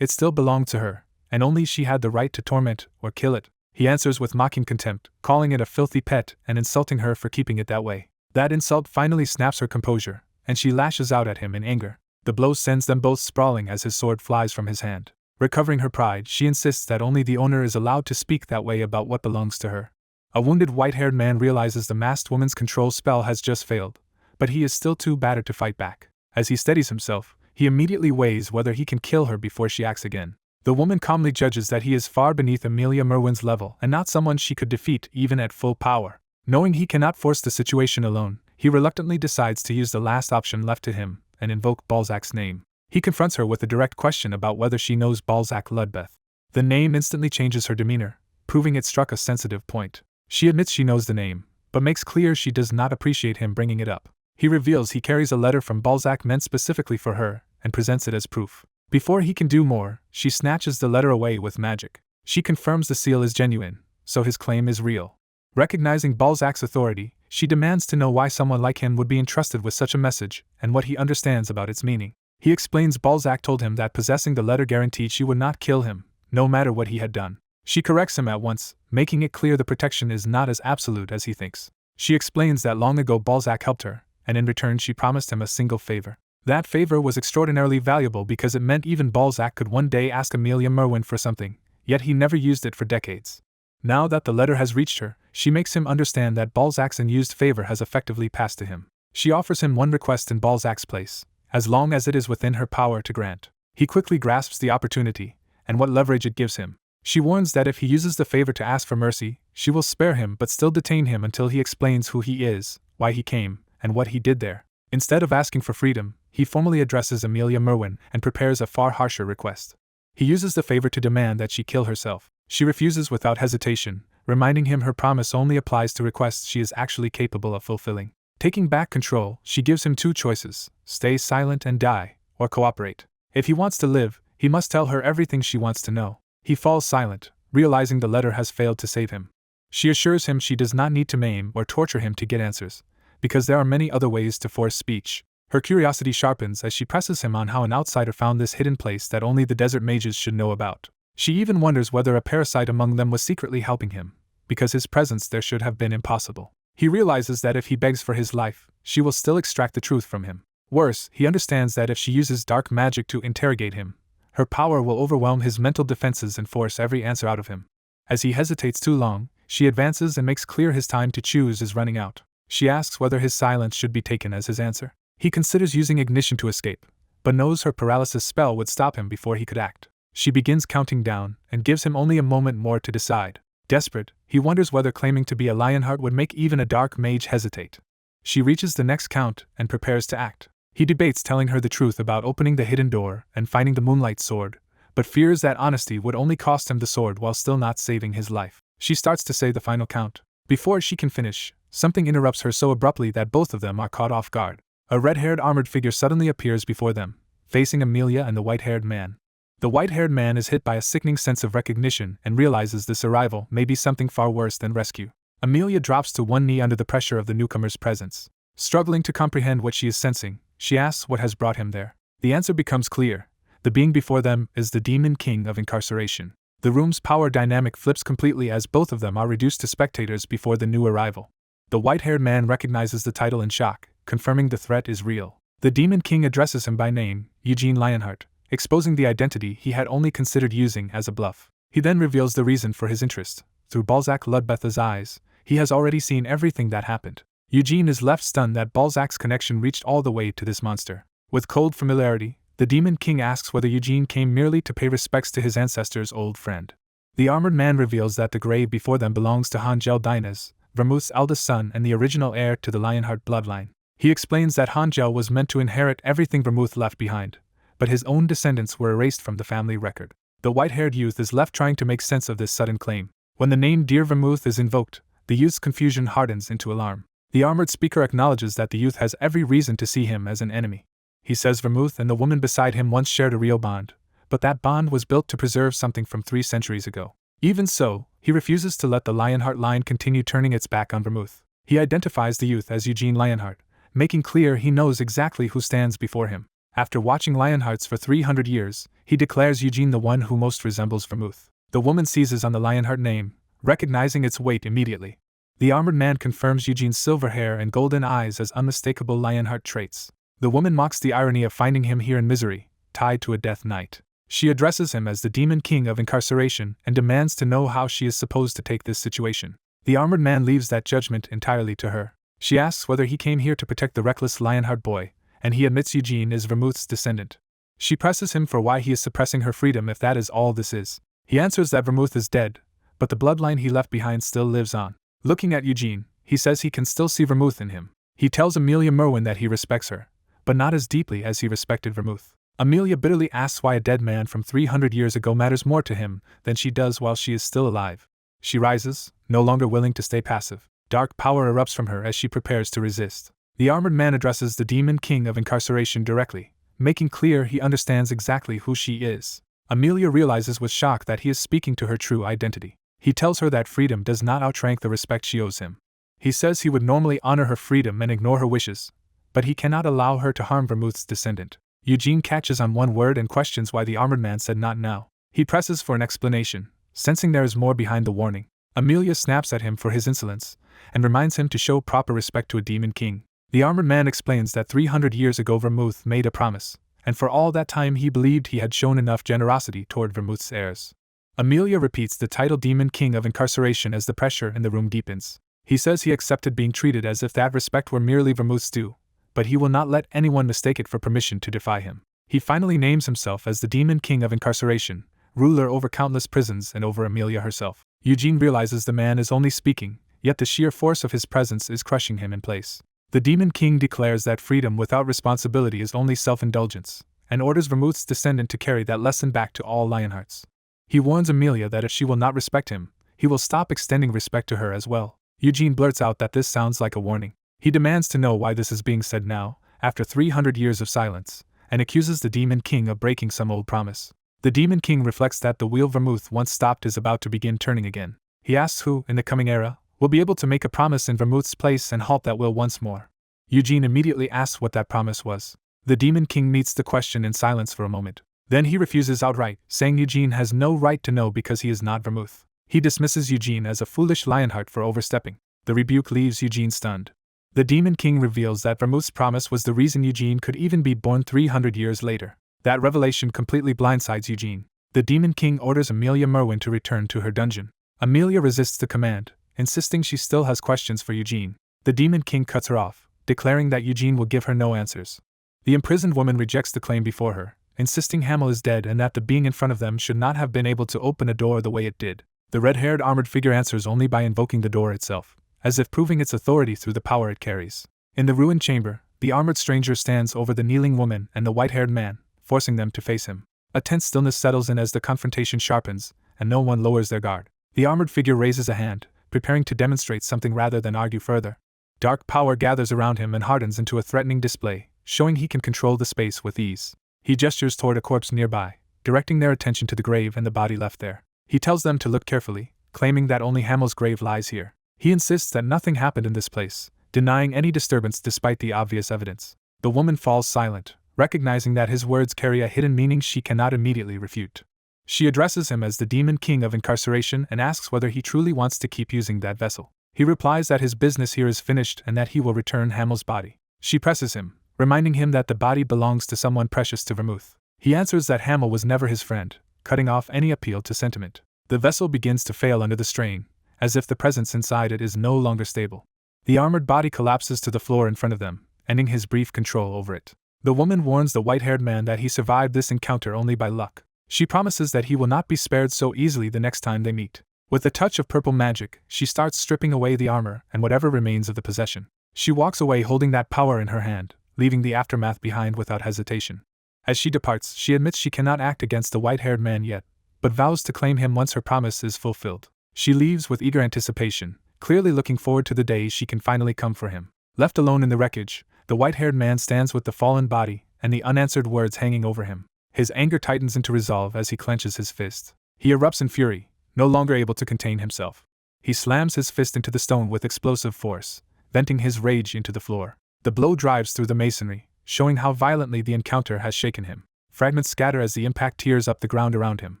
it still belonged to her, and only she had the right to torment or kill it. He answers with mocking contempt, calling it a filthy pet and insulting her for keeping it that way. That insult finally snaps her composure, and she lashes out at him in anger. The blow sends them both sprawling as his sword flies from his hand. Recovering her pride, she insists that only the owner is allowed to speak that way about what belongs to her. A wounded white-haired man realizes the masked woman's control spell has just failed, but he is still too battered to fight back. As he steadies himself, he immediately weighs whether he can kill her before she acts again. The woman calmly judges that he is far beneath Amelia Merwin's level and not someone she could defeat even at full power. Knowing he cannot force the situation alone, he reluctantly decides to use the last option left to him and invoke Balzac's name. He confronts her with a direct question about whether she knows Balzac Ludbeth. The name instantly changes her demeanor, proving it struck a sensitive point. She admits she knows the name, but makes clear she does not appreciate him bringing it up. He reveals he carries a letter from Balzac meant specifically for her, and presents it as proof. Before he can do more, she snatches the letter away with magic. She confirms the seal is genuine, so his claim is real. Recognizing Balzac's authority, she demands to know why someone like him would be entrusted with such a message, and what he understands about its meaning. He explains Balzac told him that possessing the letter guaranteed she would not kill him, no matter what he had done. She corrects him at once, making it clear the protection is not as absolute as he thinks. She explains that long ago Balzac helped her, and in return she promised him a single favor. That favor was extraordinarily valuable because it meant even Balzac could one day ask Amelia Merwin for something, yet he never used it for decades. Now that the letter has reached her, she makes him understand that Balzac's unused favor has effectively passed to him. She offers him one request in Balzac's place, as long as it is within her power to grant. He quickly grasps the opportunity, and what leverage it gives him. She warns that if he uses the favor to ask for mercy, she will spare him but still detain him until he explains who he is, why he came, and what he did there. Instead of asking for freedom, he formally addresses Amelia Merwin and prepares a far harsher request. He uses the favor to demand that she kill herself. She refuses without hesitation, reminding him her promise only applies to requests she is actually capable of fulfilling. Taking back control, she gives him two choices: stay silent and die, or cooperate. If he wants to live, he must tell her everything she wants to know. He falls silent, realizing the letter has failed to save him. She assures him she does not need to maim or torture him to get answers, because there are many other ways to force speech. Her curiosity sharpens as she presses him on how an outsider found this hidden place that only the desert mages should know about. She even wonders whether a parasite among them was secretly helping him, because his presence there should have been impossible. He realizes that if he begs for his life, she will still extract the truth from him. Worse, he understands that if she uses dark magic to interrogate him, her power will overwhelm his mental defenses and force every answer out of him. As he hesitates too long, she advances and makes clear his time to choose is running out. She asks whether his silence should be taken as his answer. He considers using ignition to escape, but knows her paralysis spell would stop him before he could act. She begins counting down, and gives him only a moment more to decide. Desperate, he wonders whether claiming to be a Lionheart would make even a dark mage hesitate. She reaches the next count, and prepares to act. He debates telling her the truth about opening the hidden door and finding the Moonlight Sword, but fears that honesty would only cost him the sword while still not saving his life. She starts to say the final count. Before she can finish, something interrupts her so abruptly that both of them are caught off guard. A red-haired armored figure suddenly appears before them, facing Amelia and the white-haired man. The white-haired man is hit by a sickening sense of recognition and realizes this arrival may be something far worse than rescue. Amelia drops to one knee under the pressure of the newcomer's presence. Struggling to comprehend what she is sensing, she asks what has brought him there. The answer becomes clear. The being before them is the Demon King of Incarceration. The room's power dynamic flips completely as both of them are reduced to spectators before the new arrival. The white-haired man recognizes the title in shock, confirming the threat is real. The Demon King addresses him by name, Eugene Lionheart, exposing the identity he had only considered using as a bluff. He then reveals the reason for his interest. Through Balzac Ludbetha's eyes, he has already seen everything that happened. Eugene is left stunned that Balzac's connection reached all the way to this monster. With cold familiarity, the Demon King asks whether Eugene came merely to pay respects to his ancestor's old friend. The armored man reveals that the grave before them belongs to Hangel Dines, Vermouth's eldest son and the original heir to the Lionheart bloodline. He explains that Hangel was meant to inherit everything Vermouth left behind, but his own descendants were erased from the family record. The white-haired youth is left trying to make sense of this sudden claim. When the name Dear Vermouth is invoked, the youth's confusion hardens into alarm. The armored speaker acknowledges that the youth has every reason to see him as an enemy. He says Vermouth and the woman beside him once shared a real bond, but that bond was built to preserve something from 3 centuries ago. Even so, he refuses to let the Lionheart line continue turning its back on Vermouth. He identifies the youth as Eugene Lionheart, making clear he knows exactly who stands before him. After watching Lionhearts for 300 years, he declares Eugene the one who most resembles Vermouth. The woman seizes on the Lionheart name, recognizing its weight immediately. The armored man confirms Eugene's silver hair and golden eyes as unmistakable Lionheart traits. The woman mocks the irony of finding him here in misery, tied to a death knight. She addresses him as the Demon King of Incarceration and demands to know how she is supposed to take this situation. The armored man leaves that judgment entirely to her. She asks whether he came here to protect the reckless Lionheart boy, and he admits Eugene is Vermouth's descendant. She presses him for why he is suppressing her freedom if that is all this is. He answers that Vermouth is dead, but the bloodline he left behind still lives on. Looking at Eugene, he says he can still see Vermouth in him. He tells Amelia Merwin that he respects her, but not as deeply as he respected Vermouth. Amelia bitterly asks why a dead man from 300 years ago matters more to him than she does while she is still alive. She rises, no longer willing to stay passive. Dark power erupts from her as she prepares to resist. The armored man addresses the Demon King of Incarceration directly, making clear he understands exactly who she is. Amelia realizes with shock that he is speaking to her true identity. He tells her that freedom does not outrank the respect she owes him. He says he would normally honor her freedom and ignore her wishes, but he cannot allow her to harm Vermouth's descendant. Eugene catches on one word and questions why the armored man said not now. He presses for an explanation, sensing there is more behind the warning. Amelia snaps at him for his insolence, and reminds him to show proper respect to a demon king. The armored man explains that 300 years ago Vermouth made a promise, and for all that time he believed he had shown enough generosity toward Vermouth's heirs. Amelia repeats the title Demon King of Incarceration as the pressure in the room deepens. He says he accepted being treated as if that respect were merely Vermouth's due, but he will not let anyone mistake it for permission to defy him. He finally names himself as the Demon King of Incarceration, ruler over countless prisons and over Amelia herself. Eugene realizes the man is only speaking, yet the sheer force of his presence is crushing him in place. The Demon King declares that freedom without responsibility is only self-indulgence, and orders Vermouth's descendant to carry that lesson back to all Lionhearts. He warns Amelia that if she will not respect him, he will stop extending respect to her as well. Eugene blurts out that this sounds like a warning. He demands to know why this is being said now, after 300 years of silence, and accuses the Demon King of breaking some old promise. The Demon King reflects that the wheel Vermouth once stopped is about to begin turning again. He asks who, in the coming era, will be able to make a promise in Vermouth's place and halt that will once more. Eugene immediately asks what that promise was. The Demon King meets the question in silence for a moment. Then he refuses outright, saying Eugene has no right to know because he is not Vermouth. He dismisses Eugene as a foolish Lionheart for overstepping. The rebuke leaves Eugene stunned. The Demon King reveals that Vermouth's promise was the reason Eugene could even be born 300 years later. That revelation completely blindsides Eugene. The Demon King orders Amelia Merwin to return to her dungeon. Amelia resists the command, insisting she still has questions for Eugene. The Demon King cuts her off, declaring that Eugene will give her no answers. The imprisoned woman rejects the claim before her, insisting Hamel is dead and that the being in front of them should not have been able to open a door the way it did. The red-haired armored figure answers only by invoking the door itself, as if proving its authority through the power it carries. In the ruined chamber, the armored stranger stands over the kneeling woman and the white-haired man, forcing them to face him. A tense stillness settles in as the confrontation sharpens, and no one lowers their guard. The armored figure raises a hand, preparing to demonstrate something rather than argue further. Dark power gathers around him and hardens into a threatening display, showing he can control the space with ease. He gestures toward a corpse nearby, directing their attention to the grave and the body left there. He tells them to look carefully, claiming that only Hamel's grave lies here. He insists that nothing happened in this place, denying any disturbance despite the obvious evidence. The woman falls silent, recognizing that his words carry a hidden meaning she cannot immediately refute. She addresses him as the Demon King of Incarceration and asks whether he truly wants to keep using that vessel. He replies that his business here is finished and that he will return Hamel's body. She presses him, reminding him that the body belongs to someone precious to Vermouth. He answers that Hamel was never his friend, cutting off any appeal to sentiment. The vessel begins to fail under the strain, as if the presence inside it is no longer stable. The armored body collapses to the floor in front of them, ending his brief control over it. The woman warns the white-haired man that he survived this encounter only by luck. She promises that he will not be spared so easily the next time they meet. With a touch of purple magic, she starts stripping away the armor and whatever remains of the possession. She walks away holding that power in her hand, leaving the aftermath behind without hesitation. As she departs, she admits she cannot act against the white-haired man yet, but vows to claim him once her promise is fulfilled. She leaves with eager anticipation, clearly looking forward to the day she can finally come for him. Left alone in the wreckage, the white-haired man stands with the fallen body and the unanswered words hanging over him. His anger tightens into resolve as he clenches his fist. He erupts in fury, no longer able to contain himself. He slams his fist into the stone with explosive force, venting his rage into the floor. The blow drives through the masonry, showing how violently the encounter has shaken him. Fragments scatter as the impact tears up the ground around him.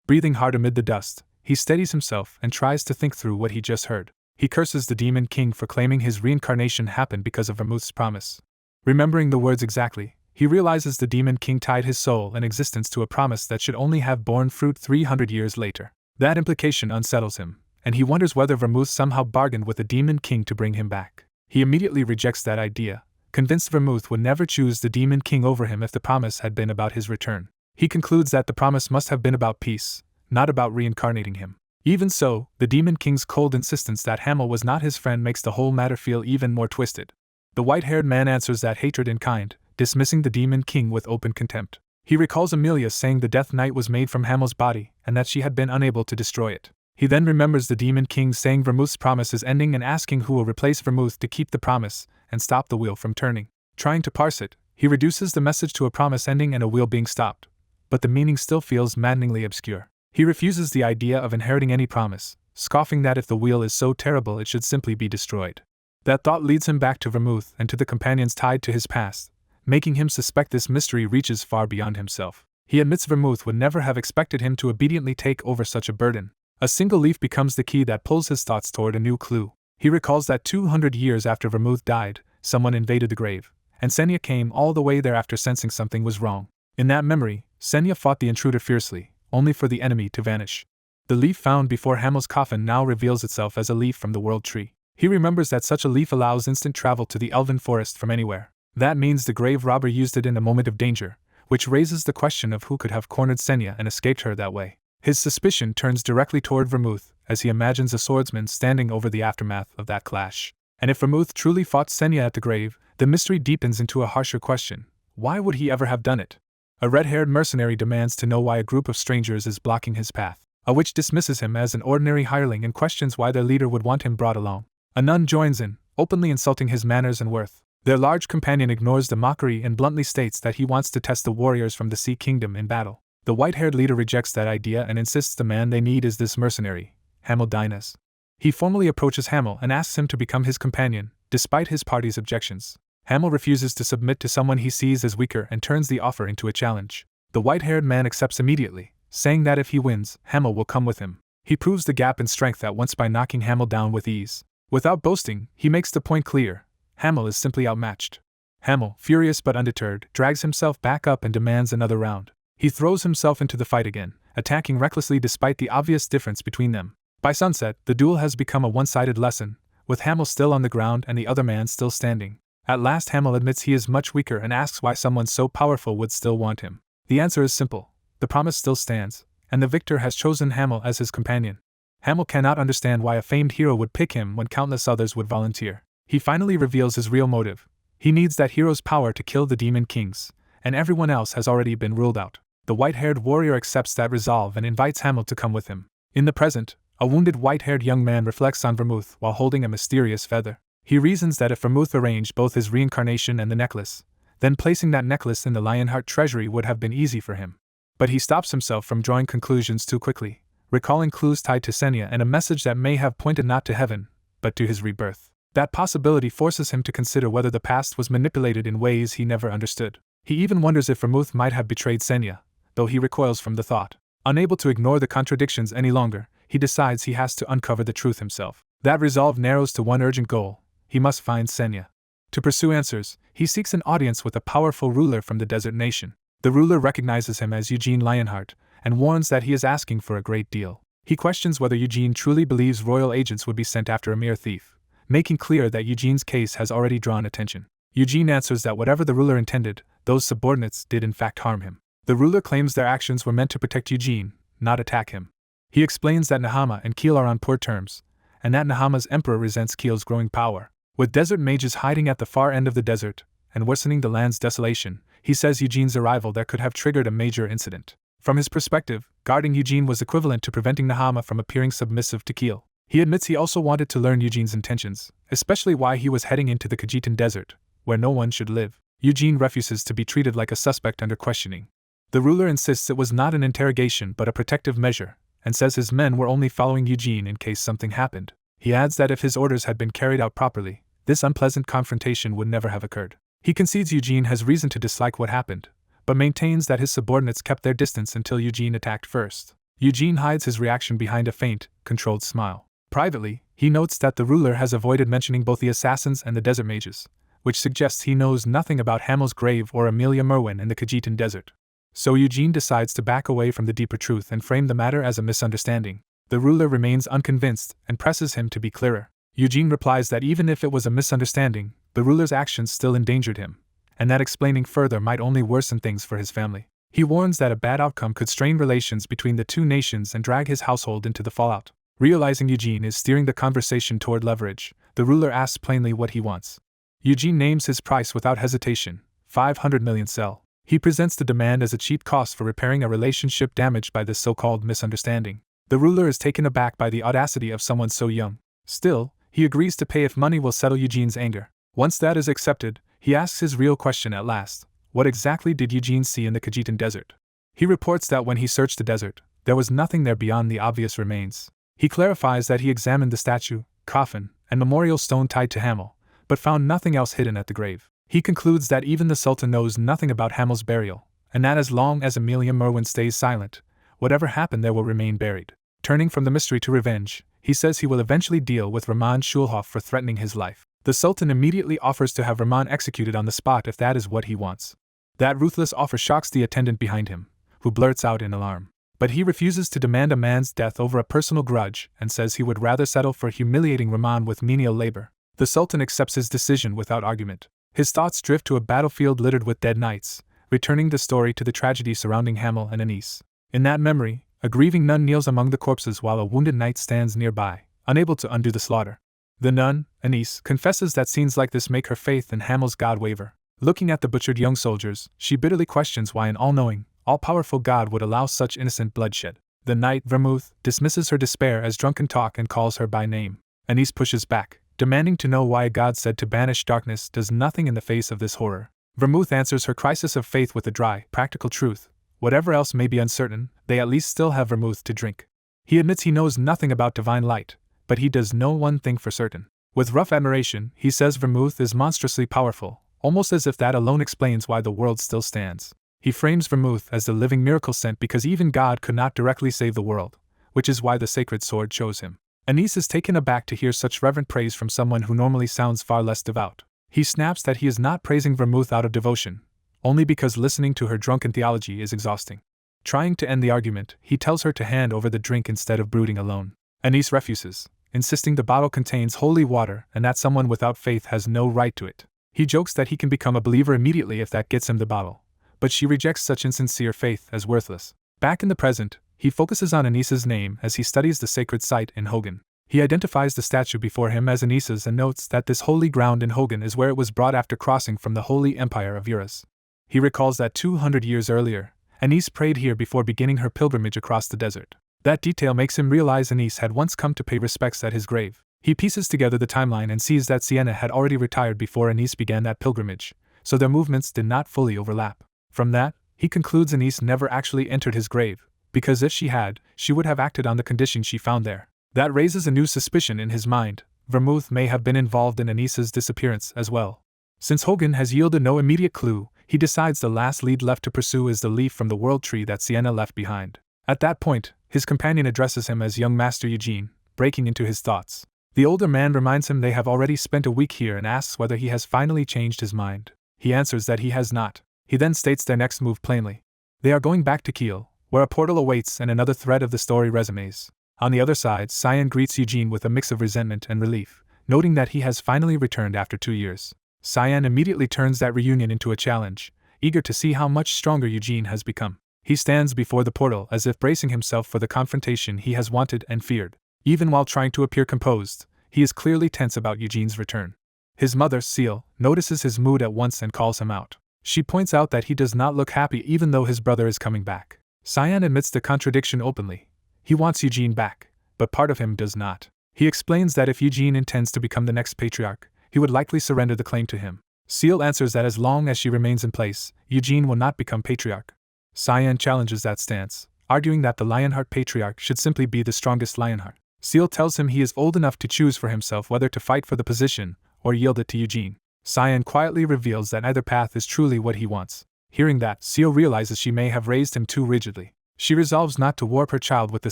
Breathing hard amid the dust, he steadies himself and tries to think through what he just heard. He curses the Demon King for claiming his reincarnation happened because of Vermouth's promise. Remembering the words exactly, he realizes the Demon King tied his soul and existence to a promise that should only have borne fruit 300 years later. That implication unsettles him, and he wonders whether Vermouth somehow bargained with the Demon King to bring him back. He immediately rejects that idea, convinced Vermouth would never choose the Demon King over him if the promise had been about his return. He concludes that the promise must have been about peace, not about reincarnating him. Even so, the Demon King's cold insistence that Hamel was not his friend makes the whole matter feel even more twisted. The white-haired man answers that hatred in kind, dismissing the Demon King with open contempt. He recalls Amelia saying the Death Knight was made from Hamel's body and that she had been unable to destroy it. He then remembers the Demon King saying Vermouth's promise is ending and asking who will replace Vermouth to keep the promise and stop the wheel from turning. Trying to parse it, he reduces the message to a promise ending and a wheel being stopped, but the meaning still feels maddeningly obscure. He refuses the idea of inheriting any promise, scoffing that if the wheel is so terrible it should simply be destroyed. That thought leads him back to Vermouth and to the companions tied to his past, making him suspect this mystery reaches far beyond himself. He admits Vermouth would never have expected him to obediently take over such a burden. A single leaf becomes the key that pulls his thoughts toward a new clue. He recalls that 200 years after Vermouth died, someone invaded the grave, and Senya came all the way there after sensing something was wrong. In that memory, Senya fought the intruder fiercely, only for the enemy to vanish. The leaf found before Hamel's coffin now reveals itself as a leaf from the World Tree. He remembers that such a leaf allows instant travel to the Elven Forest from anywhere. That means the grave robber used it in a moment of danger, which raises the question of who could have cornered Senya and escaped her that way. His suspicion turns directly toward Vermouth, as he imagines a swordsman standing over the aftermath of that clash. And if Vermouth truly fought Senya at the grave, the mystery deepens into a harsher question. Why would he ever have done it? A red-haired mercenary demands to know why a group of strangers is blocking his path. A witch dismisses him as an ordinary hireling and questions why their leader would want him brought along. A nun joins in, openly insulting his manners and worth. Their large companion ignores the mockery and bluntly states that he wants to test the warriors from the Sea Kingdom in battle. The white-haired leader rejects that idea and insists the man they need is this mercenary, Hamel Dynas. He formally approaches Hamel and asks him to become his companion, despite his party's objections. Hamel refuses to submit to someone he sees as weaker and turns the offer into a challenge. The white-haired man accepts immediately, saying that if he wins, Hamel will come with him. He proves the gap in strength at once by knocking Hamel down with ease. Without boasting, he makes the point clear. Hamel is simply outmatched. Hamel, furious but undeterred, drags himself back up and demands another round. He throws himself into the fight again, attacking recklessly despite the obvious difference between them. By sunset, the duel has become a one-sided lesson, with Hamel still on the ground and the other man still standing. At last Hamel admits he is much weaker and asks why someone so powerful would still want him. The answer is simple. The promise still stands, and the victor has chosen Hamel as his companion. Hamel cannot understand why a famed hero would pick him when countless others would volunteer. He finally reveals his real motive. He needs that hero's power to kill the Demon Kings, and everyone else has already been ruled out. The white-haired warrior accepts that resolve and invites Hamel to come with him. In the present, A wounded white-haired young man reflects on Vermouth while holding a mysterious feather. He reasons that if Vermouth arranged both his reincarnation and the necklace, then placing that necklace in the Lionheart treasury would have been easy for him. But he stops himself from drawing conclusions too quickly, recalling clues tied to Senya and a message that may have pointed not to heaven, but to his rebirth. That possibility forces him to consider whether the past was manipulated in ways he never understood. He even wonders if Vermouth might have betrayed Senya, though he recoils from the thought. Unable to ignore the contradictions any longer, he decides he has to uncover the truth himself. That resolve narrows to one urgent goal: he must find Senya. To pursue answers, he seeks an audience with a powerful ruler from the desert nation. The ruler recognizes him as Eugene Lionheart and warns that he is asking for a great deal. He questions whether Eugene truly believes royal agents would be sent after a mere thief, making clear that Eugene's case has already drawn attention. Eugene answers that whatever the ruler intended, those subordinates did in fact harm him. The ruler claims their actions were meant to protect Eugene, not attack him. He explains that Nahama and Keel are on poor terms, and that Nahama's emperor resents Keel's growing power. With desert mages hiding at the far end of the desert and worsening the land's desolation, he says Eugene's arrival there could have triggered a major incident. From his perspective, guarding Eugene was equivalent to preventing Nahama from appearing submissive to Keel. He admits he also wanted to learn Eugene's intentions, especially why he was heading into the Khajiitan desert, where no one should live. Eugene refuses to be treated like a suspect under questioning. The ruler insists it was not an interrogation but a protective measure, and says his men were only following Eugene in case something happened. He adds that if his orders had been carried out properly, this unpleasant confrontation would never have occurred. He concedes Eugene has reason to dislike what happened, but maintains that his subordinates kept their distance until Eugene attacked first. Eugene hides his reaction behind a faint, controlled smile. Privately, he notes that the ruler has avoided mentioning both the assassins and the desert mages, which suggests he knows nothing about Hamel's grave or Amelia Merwin in the Khajiitan desert. So Eugene decides to back away from the deeper truth and frame the matter as a misunderstanding. The ruler remains unconvinced and presses him to be clearer. Eugene replies that even if it was a misunderstanding, the ruler's actions still endangered him, and that explaining further might only worsen things for his family. He warns that a bad outcome could strain relations between the two nations and drag his household into the fallout. Realizing Eugene is steering the conversation toward leverage, the ruler asks plainly what he wants. Eugene names his price without hesitation: 500 million sell. He presents the demand as a cheap cost for repairing a relationship damaged by this so-called misunderstanding. The ruler is taken aback by the audacity of someone so young. Still, he agrees to pay if money will settle Eugene's anger. Once that is accepted, he asks his real question at last: what exactly did Eugene see in the Khajiitan desert? He reports that when he searched the desert, there was nothing there beyond the obvious remains. He clarifies that he examined the statue, coffin, and memorial stone tied to Hamel, but found nothing else hidden at the grave. He concludes that even the Sultan knows nothing about Hamel's burial, and that as long as Amelia Merwin stays silent, whatever happened there will remain buried. Turning from the mystery to revenge, he says he will eventually deal with Rahman Schulhoff for threatening his life. The Sultan immediately offers to have Rahman executed on the spot if that is what he wants. That ruthless offer shocks the attendant behind him, who blurts out in alarm. But he refuses to demand a man's death over a personal grudge and says he would rather settle for humiliating Rahman with menial labor. The Sultan accepts his decision without argument. His thoughts drift to a battlefield littered with dead knights, returning the story to the tragedy surrounding Hamel and Anis. In that memory, a grieving nun kneels among the corpses while a wounded knight stands nearby, unable to undo the slaughter. The nun, Anis, confesses that scenes like this make her faith in Hamel's god waver. Looking at the butchered young soldiers, she bitterly questions why an all-knowing, all-powerful god would allow such innocent bloodshed. The knight, Vermouth, dismisses her despair as drunken talk and calls her by name. Anis pushes back, demanding to know why a god said to banish darkness does nothing in the face of this horror. Vermouth answers her crisis of faith with a dry, practical truth: whatever else may be uncertain, they at least still have vermouth to drink. He admits he knows nothing about divine light, but he does know one thing for certain. With rough admiration, he says vermouth is monstrously powerful, almost as if that alone explains why the world still stands. He frames vermouth as the living miracle sent because even God could not directly save the world, which is why the sacred sword chose him. Anis is taken aback to hear such reverent praise from someone who normally sounds far less devout. He snaps that he is not praising vermouth out of devotion, only because listening to her drunken theology is exhausting. Trying to end the argument, he tells her to hand over the drink instead of brooding alone. Anis refuses, insisting the bottle contains holy water and that someone without faith has no right to it. He jokes that he can become a believer immediately if that gets him the bottle, but she rejects such insincere faith as worthless. Back in the present, he focuses on Anis's name as he studies the sacred site in Hogan. He identifies the statue before him as Anis's and notes that this holy ground in Hogan is where it was brought after crossing from the Holy Empire of Urus. He recalls that 200 years earlier, Anis prayed here before beginning her pilgrimage across the desert. That detail makes him realize Anise had once come to pay respects at his grave. He pieces together the timeline and sees that Sienna had already retired before Anise began that pilgrimage, so their movements did not fully overlap. From that, he concludes Anise never actually entered his grave, because if she had, she would have acted on the condition she found there. That raises a new suspicion in his mind. Vermouth may have been involved in Anise's disappearance as well. Since Hogan has yielded no immediate clue, he decides the last lead left to pursue is the leaf from the world tree that Sienna left behind. At that point, his companion addresses him as young Master Eugene, breaking into his thoughts. The older man reminds him they have already spent a week here and asks whether he has finally changed his mind. He answers that he has not. He then states their next move plainly. They are going back to Kiel, where a portal awaits and another thread of the story resumes. On the other side, Cyan greets Eugene with a mix of resentment and relief, noting that he has finally returned after 2 years. Cyan immediately turns that reunion into a challenge, eager to see how much stronger Eugene has become. He stands before the portal as if bracing himself for the confrontation he has wanted and feared. Even while trying to appear composed, he is clearly tense about Eugene's return. His mother, Seal, notices his mood at once and calls him out. She points out that he does not look happy even though his brother is coming back. Cyan admits the contradiction openly. He wants Eugene back, but part of him does not. He explains that if Eugene intends to become the next patriarch, he would likely surrender the claim to him. Seal answers that as long as she remains in place, Eugene will not become patriarch. Cyan challenges that stance, arguing that the Lionheart patriarch should simply be the strongest Lionheart. Seal tells him he is old enough to choose for himself whether to fight for the position or yield it to Eugene. Cyan quietly reveals that neither path is truly what he wants. Hearing that, Seal realizes she may have raised him too rigidly. She resolves not to warp her child with the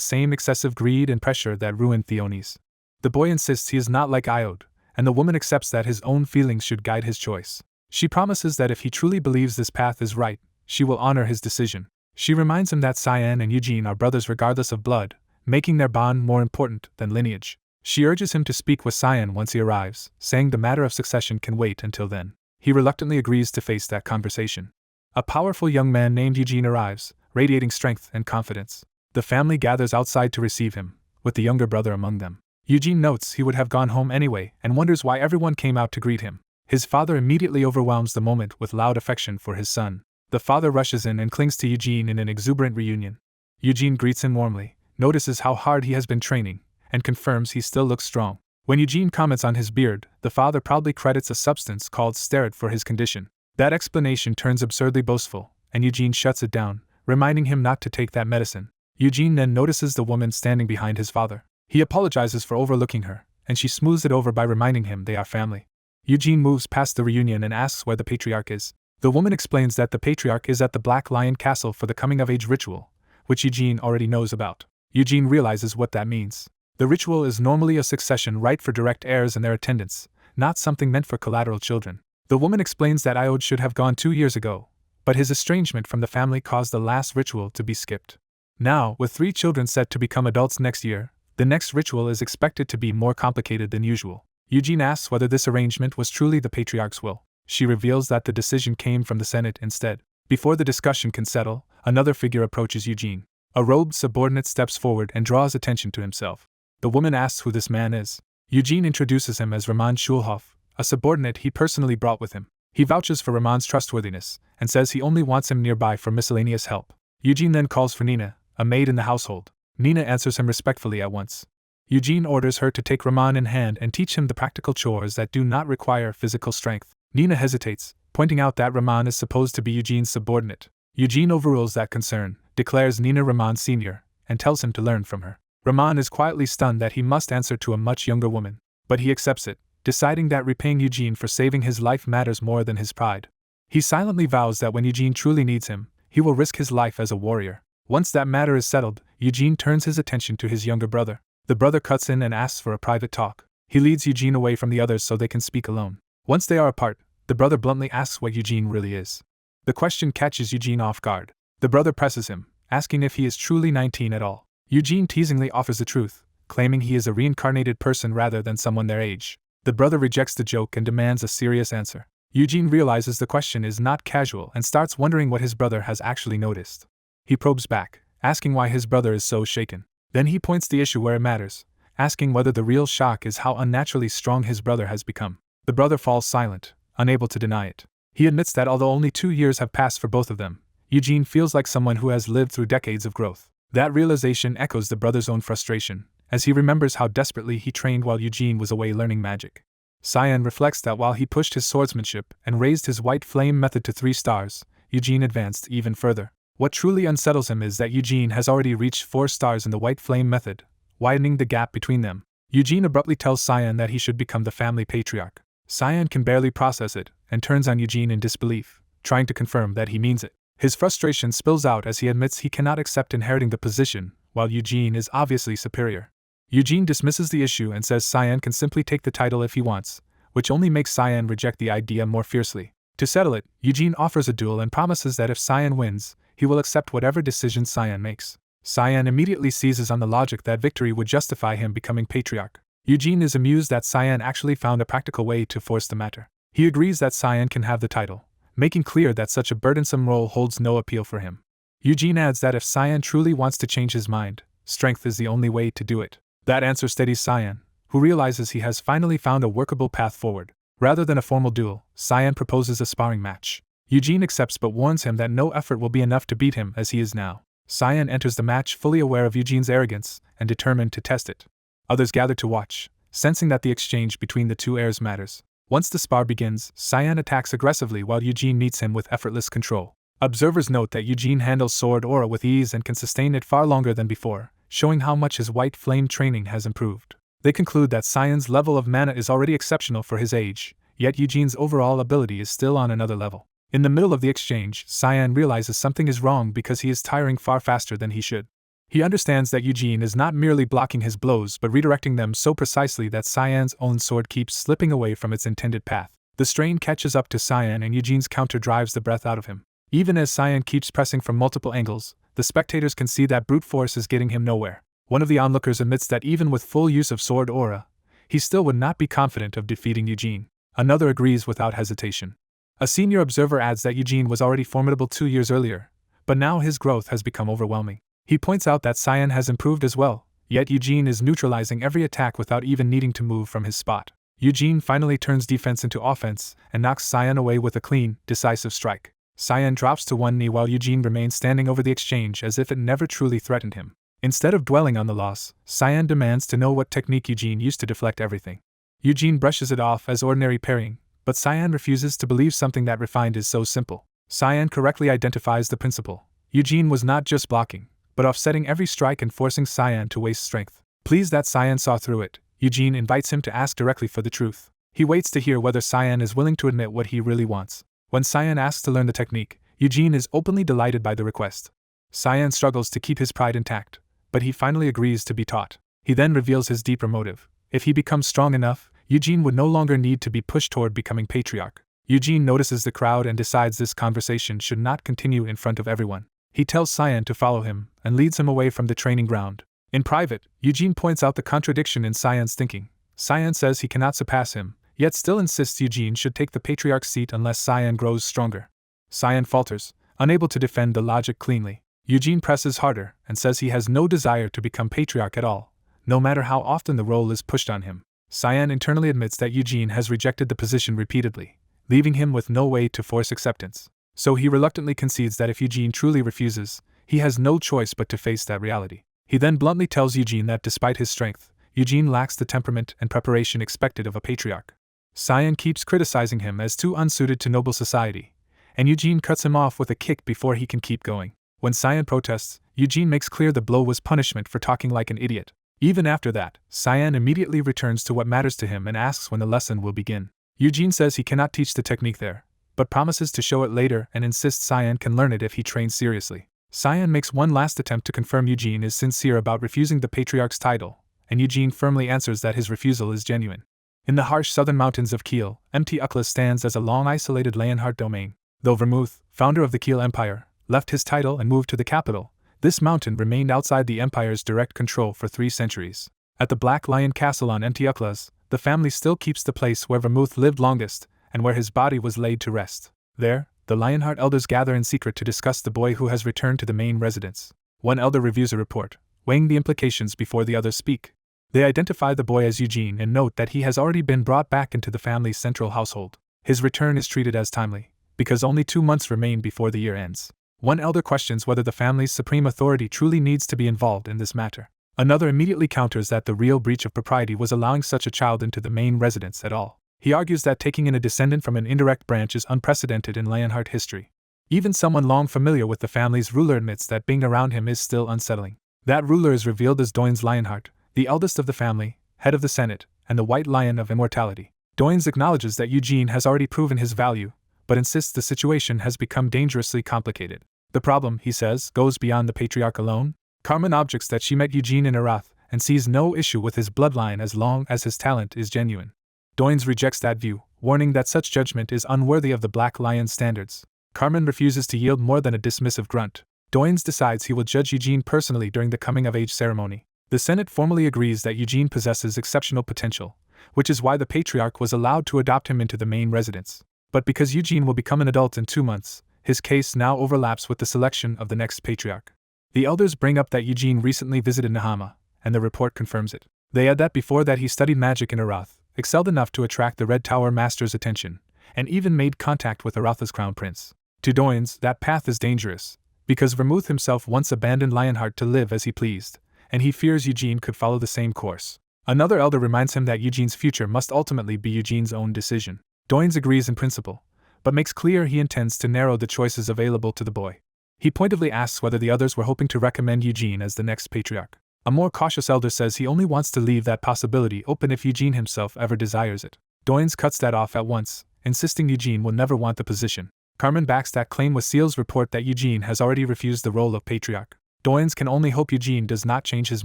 same excessive greed and pressure that ruined Theonis. The boy insists he is not like Iode, and the woman accepts that his own feelings should guide his choice. She promises that if he truly believes this path is right, she will honor his decision. She reminds him that Cyan and Eugene are brothers regardless of blood, making their bond more important than lineage. She urges him to speak with Cyan once he arrives, saying the matter of succession can wait until then. He reluctantly agrees to face that conversation. A powerful young man named Eugene arrives, radiating strength and confidence. The family gathers outside to receive him, with the younger brother among them. Eugene notes he would have gone home anyway and wonders why everyone came out to greet him. His father immediately overwhelms the moment with loud affection for his son. The father rushes in and clings to Eugene in an exuberant reunion. Eugene greets him warmly, notices how hard he has been training, and confirms he still looks strong. When Eugene comments on his beard, the father proudly credits a substance called steroid for his condition. That explanation turns absurdly boastful, and Eugene shuts it down, reminding him not to take that medicine. Eugene then notices the woman standing behind his father. He apologizes for overlooking her, and she smooths it over by reminding him they are family. Eugene moves past the reunion and asks where the patriarch is. The woman explains that the patriarch is at the Black Lion Castle for the coming-of-age ritual, which Eugene already knows about. Eugene realizes what that means. The ritual is normally a succession rite for direct heirs and their attendants, not something meant for collateral children. The woman explains that Iode should have gone 2 years ago, but his estrangement from the family caused the last ritual to be skipped. Now, with 3 children set to become adults next year, the next ritual is expected to be more complicated than usual. Eugene asks whether this arrangement was truly the patriarch's will. She reveals that the decision came from the Senate instead. Before the discussion can settle, another figure approaches Eugene. A robed subordinate steps forward and draws attention to himself. The woman asks who this man is. Eugene introduces him as Raman Schulhoff, a subordinate he personally brought with him. He vouches for Raman's trustworthiness, and says he only wants him nearby for miscellaneous help. Eugene then calls for Nina, a maid in the household. Nina answers him respectfully at once. Eugene orders her to take Raman in hand and teach him the practical chores that do not require physical strength. Nina hesitates, pointing out that Raman is supposed to be Eugene's subordinate. Eugene overrules that concern, declares Nina Raman's senior, and tells him to learn from her. Raman is quietly stunned that he must answer to a much younger woman, but he accepts it, deciding that repaying Eugene for saving his life matters more than his pride. He silently vows that when Eugene truly needs him, he will risk his life as a warrior. Once that matter is settled, Eugene turns his attention to his younger brother. The brother cuts in and asks for a private talk. He leads Eugene away from the others so they can speak alone. Once they are apart, the brother bluntly asks what Eugene really is. The question catches Eugene off guard. The brother presses him, asking if he is truly 19 at all. Eugene teasingly offers the truth, claiming he is a reincarnated person rather than someone their age. The brother rejects the joke and demands a serious answer. Eugene realizes the question is not casual and starts wondering what his brother has actually noticed. He probes back, asking why his brother is so shaken. Then he points the issue where it matters, asking whether the real shock is how unnaturally strong his brother has become. The brother falls silent, unable to deny it. He admits that although only 2 years have passed for both of them, Eugene feels like someone who has lived through decades of growth. That realization echoes the brother's own frustration, as he remembers how desperately he trained while Eugene was away learning magic. Cyan reflects that while he pushed his swordsmanship and raised his white flame method to 3 stars, Eugene advanced even further. What truly unsettles him is that Eugene has already reached 4 stars in the white flame method, widening the gap between them. Eugene abruptly tells Cyan that he should become the family patriarch. Cyan can barely process it, and turns on Eugene in disbelief, trying to confirm that he means it. His frustration spills out as he admits he cannot accept inheriting the position, while Eugene is obviously superior. Eugene dismisses the issue and says Cyan can simply take the title if he wants, which only makes Cyan reject the idea more fiercely. To settle it, Eugene offers a duel and promises that if Cyan wins, he will accept whatever decision Cyan makes. Cyan immediately seizes on the logic that victory would justify him becoming patriarch. Eugene is amused that Cyan actually found a practical way to force the matter. He agrees that Cyan can have the title, making clear that such a burdensome role holds no appeal for him. Eugene adds that if Cyan truly wants to change his mind, strength is the only way to do it. That answer steadies Cyan, who realizes he has finally found a workable path forward. Rather than a formal duel, Cyan proposes a sparring match. Eugene accepts but warns him that no effort will be enough to beat him as he is now. Cyan enters the match fully aware of Eugene's arrogance and determined to test it. Others gather to watch, sensing that the exchange between the two heirs matters. Once the spar begins, Cyan attacks aggressively while Eugene meets him with effortless control. Observers note that Eugene handles sword aura with ease and can sustain it far longer than before, showing how much his white flame training has improved. They conclude that Cyan's level of mana is already exceptional for his age, yet Eugene's overall ability is still on another level. In the middle of the exchange, Cyan realizes something is wrong because he is tiring far faster than he should. He understands that Eugene is not merely blocking his blows but redirecting them so precisely that Cyan's own sword keeps slipping away from its intended path. The strain catches up to Cyan and Eugene's counter drives the breath out of him. Even as Cyan keeps pressing from multiple angles, the spectators can see that brute force is getting him nowhere. One of the onlookers admits that even with full use of sword aura, he still would not be confident of defeating Eugene. Another agrees without hesitation. A senior observer adds that Eugene was already formidable 2 years earlier, but now his growth has become overwhelming. He points out that Cyan has improved as well, yet Eugene is neutralizing every attack without even needing to move from his spot. Eugene finally turns defense into offense and knocks Cyan away with a clean, decisive strike. Cyan drops to one knee while Eugene remains standing over the exchange as if it never truly threatened him. Instead of dwelling on the loss, Cyan demands to know what technique Eugene used to deflect everything. Eugene brushes it off as ordinary parrying, but Cyan refuses to believe something that refined is so simple. Cyan correctly identifies the principle. Eugene was not just blocking, but offsetting every strike and forcing Cyan to waste strength. Pleased that Cyan saw through it, Eugene invites him to ask directly for the truth. He waits to hear whether Cyan is willing to admit what he really wants. When Cyan asks to learn the technique, Eugene is openly delighted by the request. Cyan struggles to keep his pride intact, but he finally agrees to be taught. He then reveals his deeper motive. If he becomes strong enough, Eugene would no longer need to be pushed toward becoming patriarch. Eugene notices the crowd and decides this conversation should not continue in front of everyone. He tells Cyan to follow him and leads him away from the training ground. In private, Eugene points out the contradiction in Cyan's thinking. Cyan says he cannot surpass him, yet still insists Eugene should take the patriarch's seat unless Cyan grows stronger. Cyan falters, unable to defend the logic cleanly. Eugene presses harder and says he has no desire to become patriarch at all, no matter how often the role is pushed on him. Cyan internally admits that Eugene has rejected the position repeatedly, leaving him with no way to force acceptance. So he reluctantly concedes that if Eugene truly refuses, he has no choice but to face that reality. He then bluntly tells Eugene that despite his strength, Eugene lacks the temperament and preparation expected of a patriarch. Cyan keeps criticizing him as too unsuited to noble society, and Eugene cuts him off with a kick before he can keep going. When Cyan protests, Eugene makes clear the blow was punishment for talking like an idiot. Even after that, Cyan immediately returns to what matters to him and asks when the lesson will begin. Eugene says he cannot teach the technique there, but promises to show it later and insists Cyan can learn it if he trains seriously. Cyan makes one last attempt to confirm Eugene is sincere about refusing the patriarch's title, and Eugene firmly answers that his refusal is genuine. In the harsh southern mountains of Kiel, Mt. Ukla stands as a long isolated Leonhardt domain. Though Vermuth, founder of the Kiel Empire, left his title and moved to the capital, this mountain remained outside the empire's direct control for 3 centuries. At the Black Lion Castle on Mt. Uklas, the family still keeps the place where Vermuth lived longest and where his body was laid to rest. There, the Lionheart elders gather in secret to discuss the boy who has returned to the main residence. One elder reviews a report, weighing the implications before the others speak. They identify the boy as Eugene and note that he has already been brought back into the family's central household. His return is treated as timely, because only 2 months remain before the year ends. One elder questions whether the family's supreme authority truly needs to be involved in this matter. Another immediately counters that the real breach of propriety was allowing such a child into the main residence at all. He argues that taking in a descendant from an indirect branch is unprecedented in Lionheart history. Even someone long familiar with the family's ruler admits that being around him is still unsettling. That ruler is revealed as Doins Lionheart, the eldest of the family, head of the Senate, and the White Lion of Immortality. Doins acknowledges that Eugene has already proven his value, but insists the situation has become dangerously complicated. The problem, he says, goes beyond the patriarch alone. Carmen objects that she met Eugene in Arath and sees no issue with his bloodline as long as his talent is genuine. Doins rejects that view, warning that such judgment is unworthy of the Black Lion's standards. Carmen refuses to yield more than a dismissive grunt. Doins decides he will judge Eugene personally during the coming-of-age ceremony. The Senate formally agrees that Eugene possesses exceptional potential, which is why the patriarch was allowed to adopt him into the main residence. But because Eugene will become an adult in 2 months, his case now overlaps with the selection of the next patriarch. The elders bring up that Eugene recently visited Nahama, and the report confirms it. They add that before that he studied magic in Arath, excelled enough to attract the Red Tower Master's attention, and even made contact with Aratha's crown prince. To Doins, that path is dangerous, because Vermouth himself once abandoned Lionheart to live as he pleased, and he fears Eugene could follow the same course. Another elder reminds him that Eugene's future must ultimately be Eugene's own decision. Doins agrees in principle, but makes clear he intends to narrow the choices available to the boy. He pointedly asks whether the others were hoping to recommend Eugene as the next patriarch. A more cautious elder says he only wants to leave that possibility open if Eugene himself ever desires it. Doins cuts that off at once, insisting Eugene will never want the position. Carmen backs that claim with Seal's report that Eugene has already refused the role of patriarch. Doins can only hope Eugene does not change his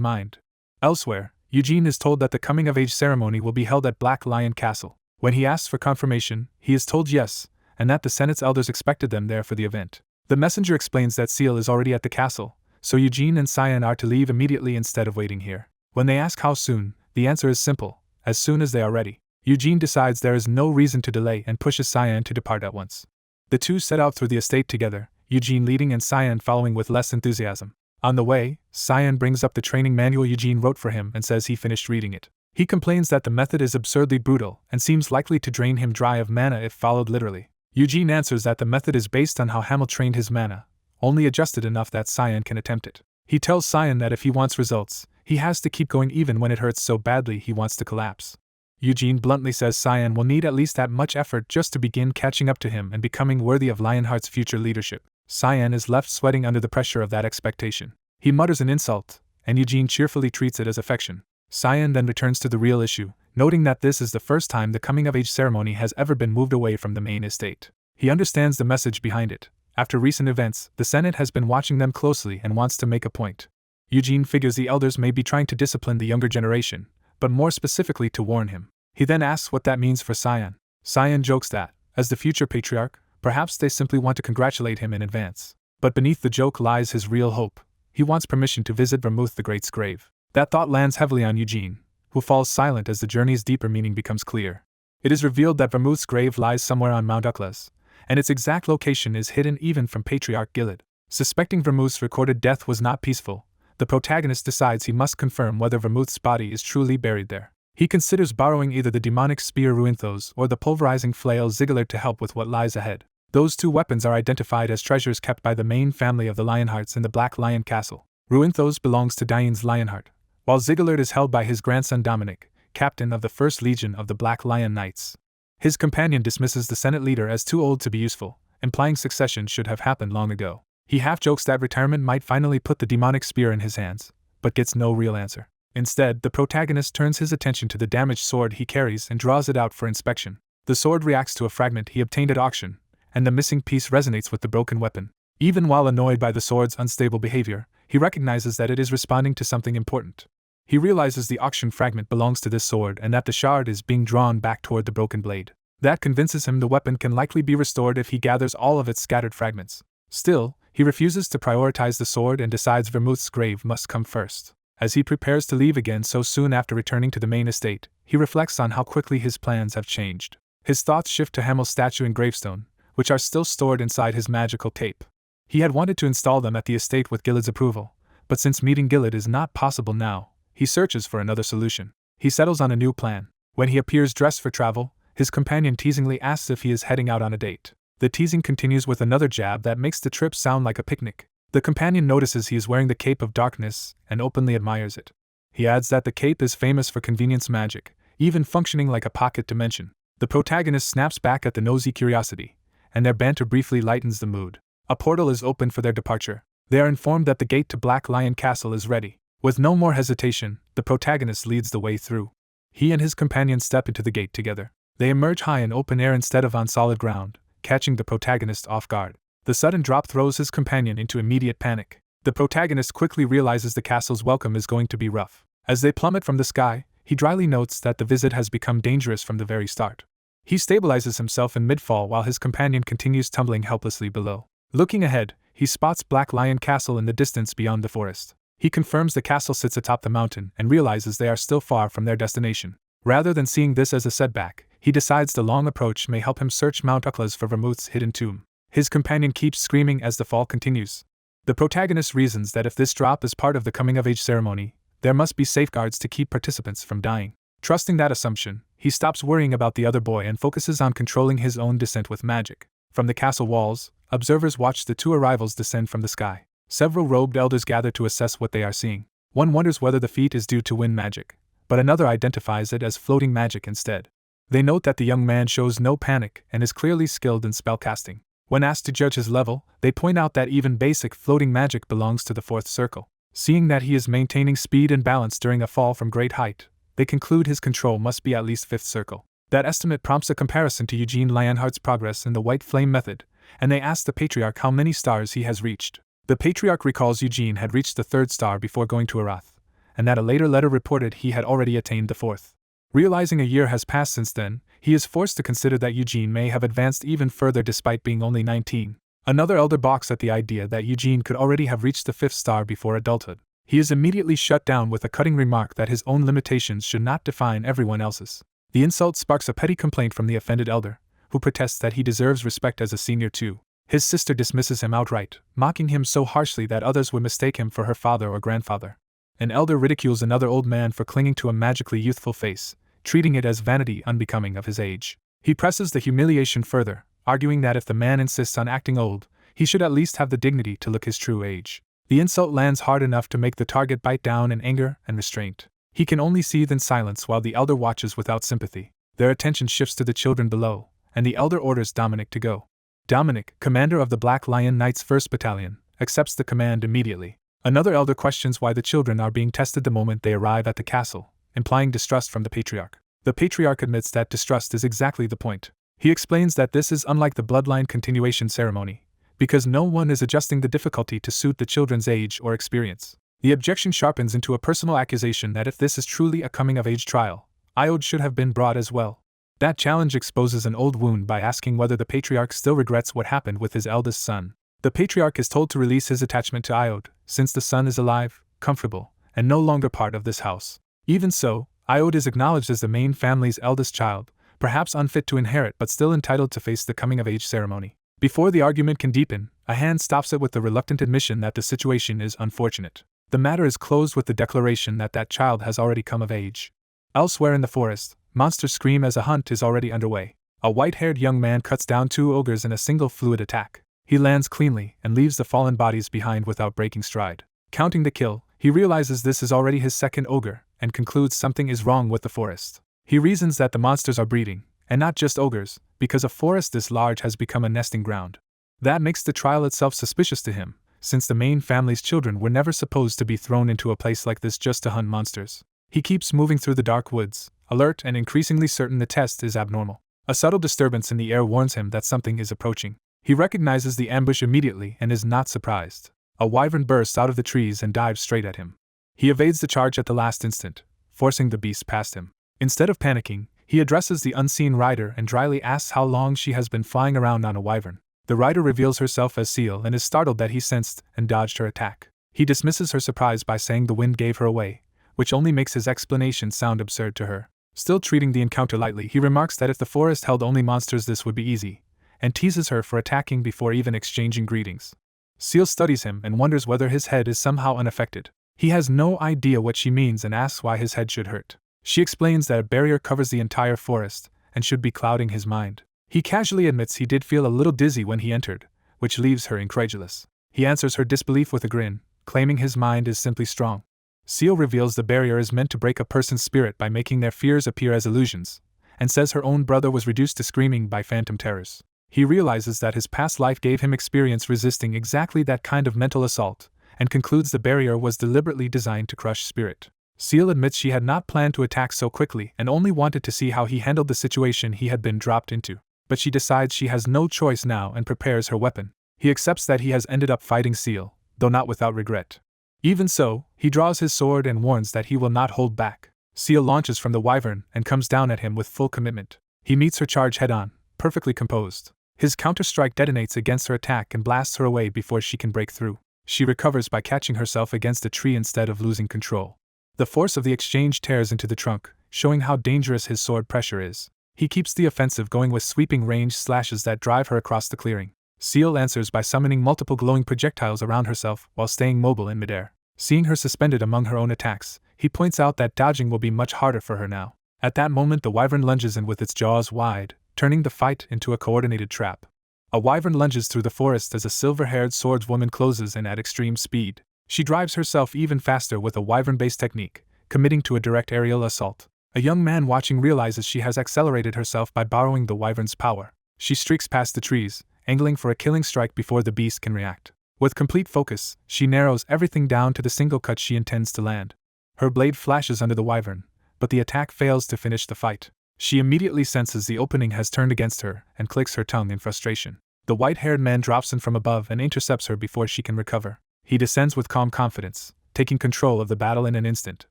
mind. Elsewhere, Eugene is told that the coming-of-age ceremony will be held at Black Lion Castle. When he asks for confirmation, he is told yes, and that the Senate's elders expected them there for the event. The messenger explains that Seal is already at the castle, so Eugene and Cyan are to leave immediately instead of waiting here. When they ask how soon, the answer is simple: as soon as they are ready. Eugene decides there is no reason to delay and pushes Cyan to depart at once. The two set out through the estate together, Eugene leading and Cyan following with less enthusiasm. On the way, Cyan brings up the training manual Eugene wrote for him and says he finished reading it. He complains that the method is absurdly brutal and seems likely to drain him dry of mana if followed literally. Eugene answers that the method is based on how Hamel trained his mana, only adjusted enough that Cyan can attempt it. He tells Cyan that if he wants results, he has to keep going even when it hurts so badly he wants to collapse. Eugene bluntly says Cyan will need at least that much effort just to begin catching up to him and becoming worthy of Lionheart's future leadership. Cyan is left sweating under the pressure of that expectation. He mutters an insult, and Eugene cheerfully treats it as affection. Cyan then returns to the real issue, noting that this is the first time the coming-of-age ceremony has ever been moved away from the main estate. He understands the message behind it. After recent events, the Senate has been watching them closely and wants to make a point. Eugene figures the elders may be trying to discipline the younger generation, but more specifically to warn him. He then asks what that means for Cyan. Cyan jokes that, as the future patriarch, perhaps they simply want to congratulate him in advance. But beneath the joke lies his real hope. He wants permission to visit Vermouth the Great's grave. That thought lands heavily on Eugene, who falls silent as the journey's deeper meaning becomes clear. It is revealed that Vermouth's grave lies somewhere on Mount Uklas, and its exact location is hidden even from Patriarch Gilad. Suspecting Vermouth's recorded death was not peaceful, the protagonist decides he must confirm whether Vermouth's body is truly buried there. He considers borrowing either the demonic spear Ruinthos or the pulverizing flail Ziggular to help with what lies ahead. Those two weapons are identified as treasures kept by the main family of the Lionhearts in the Black Lion Castle. Ruinthos belongs to Dain's Lionheart, while Ziggular is held by his grandson Dominic, captain of the 1st Legion of the Black Lion Knights. His companion dismisses the Senate leader as too old to be useful, implying succession should have happened long ago. He half-jokes that retirement might finally put the demonic spear in his hands, but gets no real answer. Instead, the protagonist turns his attention to the damaged sword he carries and draws it out for inspection. The sword reacts to a fragment he obtained at auction, and the missing piece resonates with the broken weapon. Even while annoyed by the sword's unstable behavior, he recognizes that it is responding to something important. He realizes the auction fragment belongs to this sword and that the shard is being drawn back toward the broken blade. That convinces him the weapon can likely be restored if he gathers all of its scattered fragments. Still, he refuses to prioritize the sword and decides Vermouth's grave must come first. As he prepares to leave again so soon after returning to the main estate, he reflects on how quickly his plans have changed. His thoughts shift to Hamel's statue and gravestone, which are still stored inside his magical tape. He had wanted to install them at the estate with Gilad's approval, but since meeting Gilad is not possible now, he searches for another solution. He settles on a new plan. When he appears dressed for travel, his companion teasingly asks if he is heading out on a date. The teasing continues with another jab that makes the trip sound like a picnic. The companion notices he is wearing the Cape of Darkness and openly admires it. He adds that the cape is famous for convenience magic, even functioning like a pocket dimension. The protagonist snaps back at the nosy curiosity, and their banter briefly lightens the mood. A portal is opened for their departure. They are informed that the gate to Black Lion Castle is ready. With no more hesitation, the protagonist leads the way through. He and his companion step into the gate together. They emerge high in open air instead of on solid ground, catching the protagonist off guard. The sudden drop throws his companion into immediate panic. The protagonist quickly realizes the castle's welcome is going to be rough. As they plummet from the sky, he dryly notes that the visit has become dangerous from the very start. He stabilizes himself in mid-fall while his companion continues tumbling helplessly below. Looking ahead, he spots Black Lion Castle in the distance beyond the forest. He confirms the castle sits atop the mountain and realizes they are still far from their destination. Rather than seeing this as a setback, he decides the long approach may help him search Mount Uklas for Vermouth's hidden tomb. His companion keeps screaming as the fall continues. The protagonist reasons that if this drop is part of the coming-of-age ceremony, there must be safeguards to keep participants from dying. Trusting that assumption, he stops worrying about the other boy and focuses on controlling his own descent with magic. From the castle walls, observers watch the two arrivals descend from the sky. Several robed elders gather to assess what they are seeing. One wonders whether the feat is due to wind magic, but another identifies it as floating magic instead. They note that the young man shows no panic and is clearly skilled in spellcasting. When asked to judge his level, they point out that even basic floating magic belongs to the fourth circle. Seeing that he is maintaining speed and balance during a fall from great height, they conclude his control must be at least fifth circle. That estimate prompts a comparison to Eugene Lionheart's progress in the White Flame method, and they ask the Patriarch how many stars he has reached. The Patriarch recalls Eugene had reached the third star before going to Arath, and that a later letter reported he had already attained the fourth. Realizing a year has passed since then, he is forced to consider that Eugene may have advanced even further despite being only 19. Another elder balks at the idea that Eugene could already have reached the fifth star before adulthood. He is immediately shut down with a cutting remark that his own limitations should not define everyone else's. The insult sparks a petty complaint from the offended elder, who protests that he deserves respect as a senior too. His sister dismisses him outright, mocking him so harshly that others would mistake him for her father or grandfather. An elder ridicules another old man for clinging to a magically youthful face, treating it as vanity unbecoming of his age. He presses the humiliation further, arguing that if the man insists on acting old, he should at least have the dignity to look his true age. The insult lands hard enough to make the target bite down in anger and restraint. He can only seethe in silence while the elder watches without sympathy. Their attention shifts to the children below, and the elder orders Dominic to go. Dominic, commander of the Black Lion Knights 1st Battalion, accepts the command immediately. Another elder questions why the children are being tested the moment they arrive at the castle, implying distrust from the Patriarch. The Patriarch admits that distrust is exactly the point. He explains that this is unlike the bloodline continuation ceremony, because no one is adjusting the difficulty to suit the children's age or experience. The objection sharpens into a personal accusation that if this is truly a coming-of-age trial, Iode should have been brought as well. That challenge exposes an old wound by asking whether the Patriarch still regrets what happened with his eldest son. The Patriarch is told to release his attachment to Iode, since the son is alive, comfortable, and no longer part of this house. Even so, Iode is acknowledged as the main family's eldest child, perhaps unfit to inherit but still entitled to face the coming-of-age ceremony. Before the argument can deepen, a hand stops it with the reluctant admission that the situation is unfortunate. The matter is closed with the declaration that that child has already come of age. Elsewhere in the forest, monsters scream as a hunt is already underway. A white-haired young man cuts down 2 ogres in a single fluid attack. He lands cleanly and leaves the fallen bodies behind without breaking stride. Counting the kill, he realizes this is already his second ogre, and concludes something is wrong with the forest. He reasons that the monsters are breeding, and not just ogres, because a forest this large has become a nesting ground. That makes the trial itself suspicious to him, since the main family's children were never supposed to be thrown into a place like this just to hunt monsters. He keeps moving through the dark woods, alert and increasingly certain the test is abnormal. A subtle disturbance in the air warns him that something is approaching. He recognizes the ambush immediately and is not surprised. A wyvern bursts out of the trees and dives straight at him. He evades the charge at the last instant, forcing the beast past him. Instead of panicking, he addresses the unseen rider and dryly asks how long she has been flying around on a wyvern. The rider reveals herself as Seal and is startled that he sensed and dodged her attack. He dismisses her surprise by saying the wind gave her away, which only makes his explanation sound absurd to her. Still treating the encounter lightly, he remarks that if the forest held only monsters this would be easy, and teases her for attacking before even exchanging greetings. Seal studies him and wonders whether his head is somehow unaffected. He has no idea what she means and asks why his head should hurt. She explains that a barrier covers the entire forest and should be clouding his mind. He casually admits he did feel a little dizzy when he entered, which leaves her incredulous. He answers her disbelief with a grin, claiming his mind is simply strong. Seal reveals the barrier is meant to break a person's spirit by making their fears appear as illusions, and says her own brother was reduced to screaming by phantom terrors. He realizes that his past life gave him experience resisting exactly that kind of mental assault, and concludes the barrier was deliberately designed to crush spirit. Seal admits she had not planned to attack so quickly and only wanted to see how he handled the situation he had been dropped into. But she decides she has no choice now and prepares her weapon. He accepts that he has ended up fighting Seal, though not without regret. Even so, he draws his sword and warns that he will not hold back. Seal launches from the wyvern and comes down at him with full commitment. He meets her charge head-on, perfectly composed. His counter-strike detonates against her attack and blasts her away before she can break through. She recovers by catching herself against a tree instead of losing control. The force of the exchange tears into the trunk, showing how dangerous his sword pressure is. He keeps the offensive going with sweeping range slashes that drive her across the clearing. Seal answers by summoning multiple glowing projectiles around herself while staying mobile in midair. Seeing her suspended among her own attacks, he points out that dodging will be much harder for her now. At that moment the wyvern lunges in with its jaws wide, turning the fight into a coordinated trap. A wyvern lunges through the forest as a silver-haired swordswoman closes in at extreme speed. She drives herself even faster with a wyvern-based technique, committing to a direct aerial assault. A young man watching realizes she has accelerated herself by borrowing the wyvern's power. She streaks past the trees, angling for a killing strike before the beast can react. With complete focus, she narrows everything down to the single cut she intends to land. Her blade flashes under the wyvern, but the attack fails to finish the fight. She immediately senses the opening has turned against her and clicks her tongue in frustration. The white-haired man drops in from above and intercepts her before she can recover. He descends with calm confidence, taking control of the battle in an instant.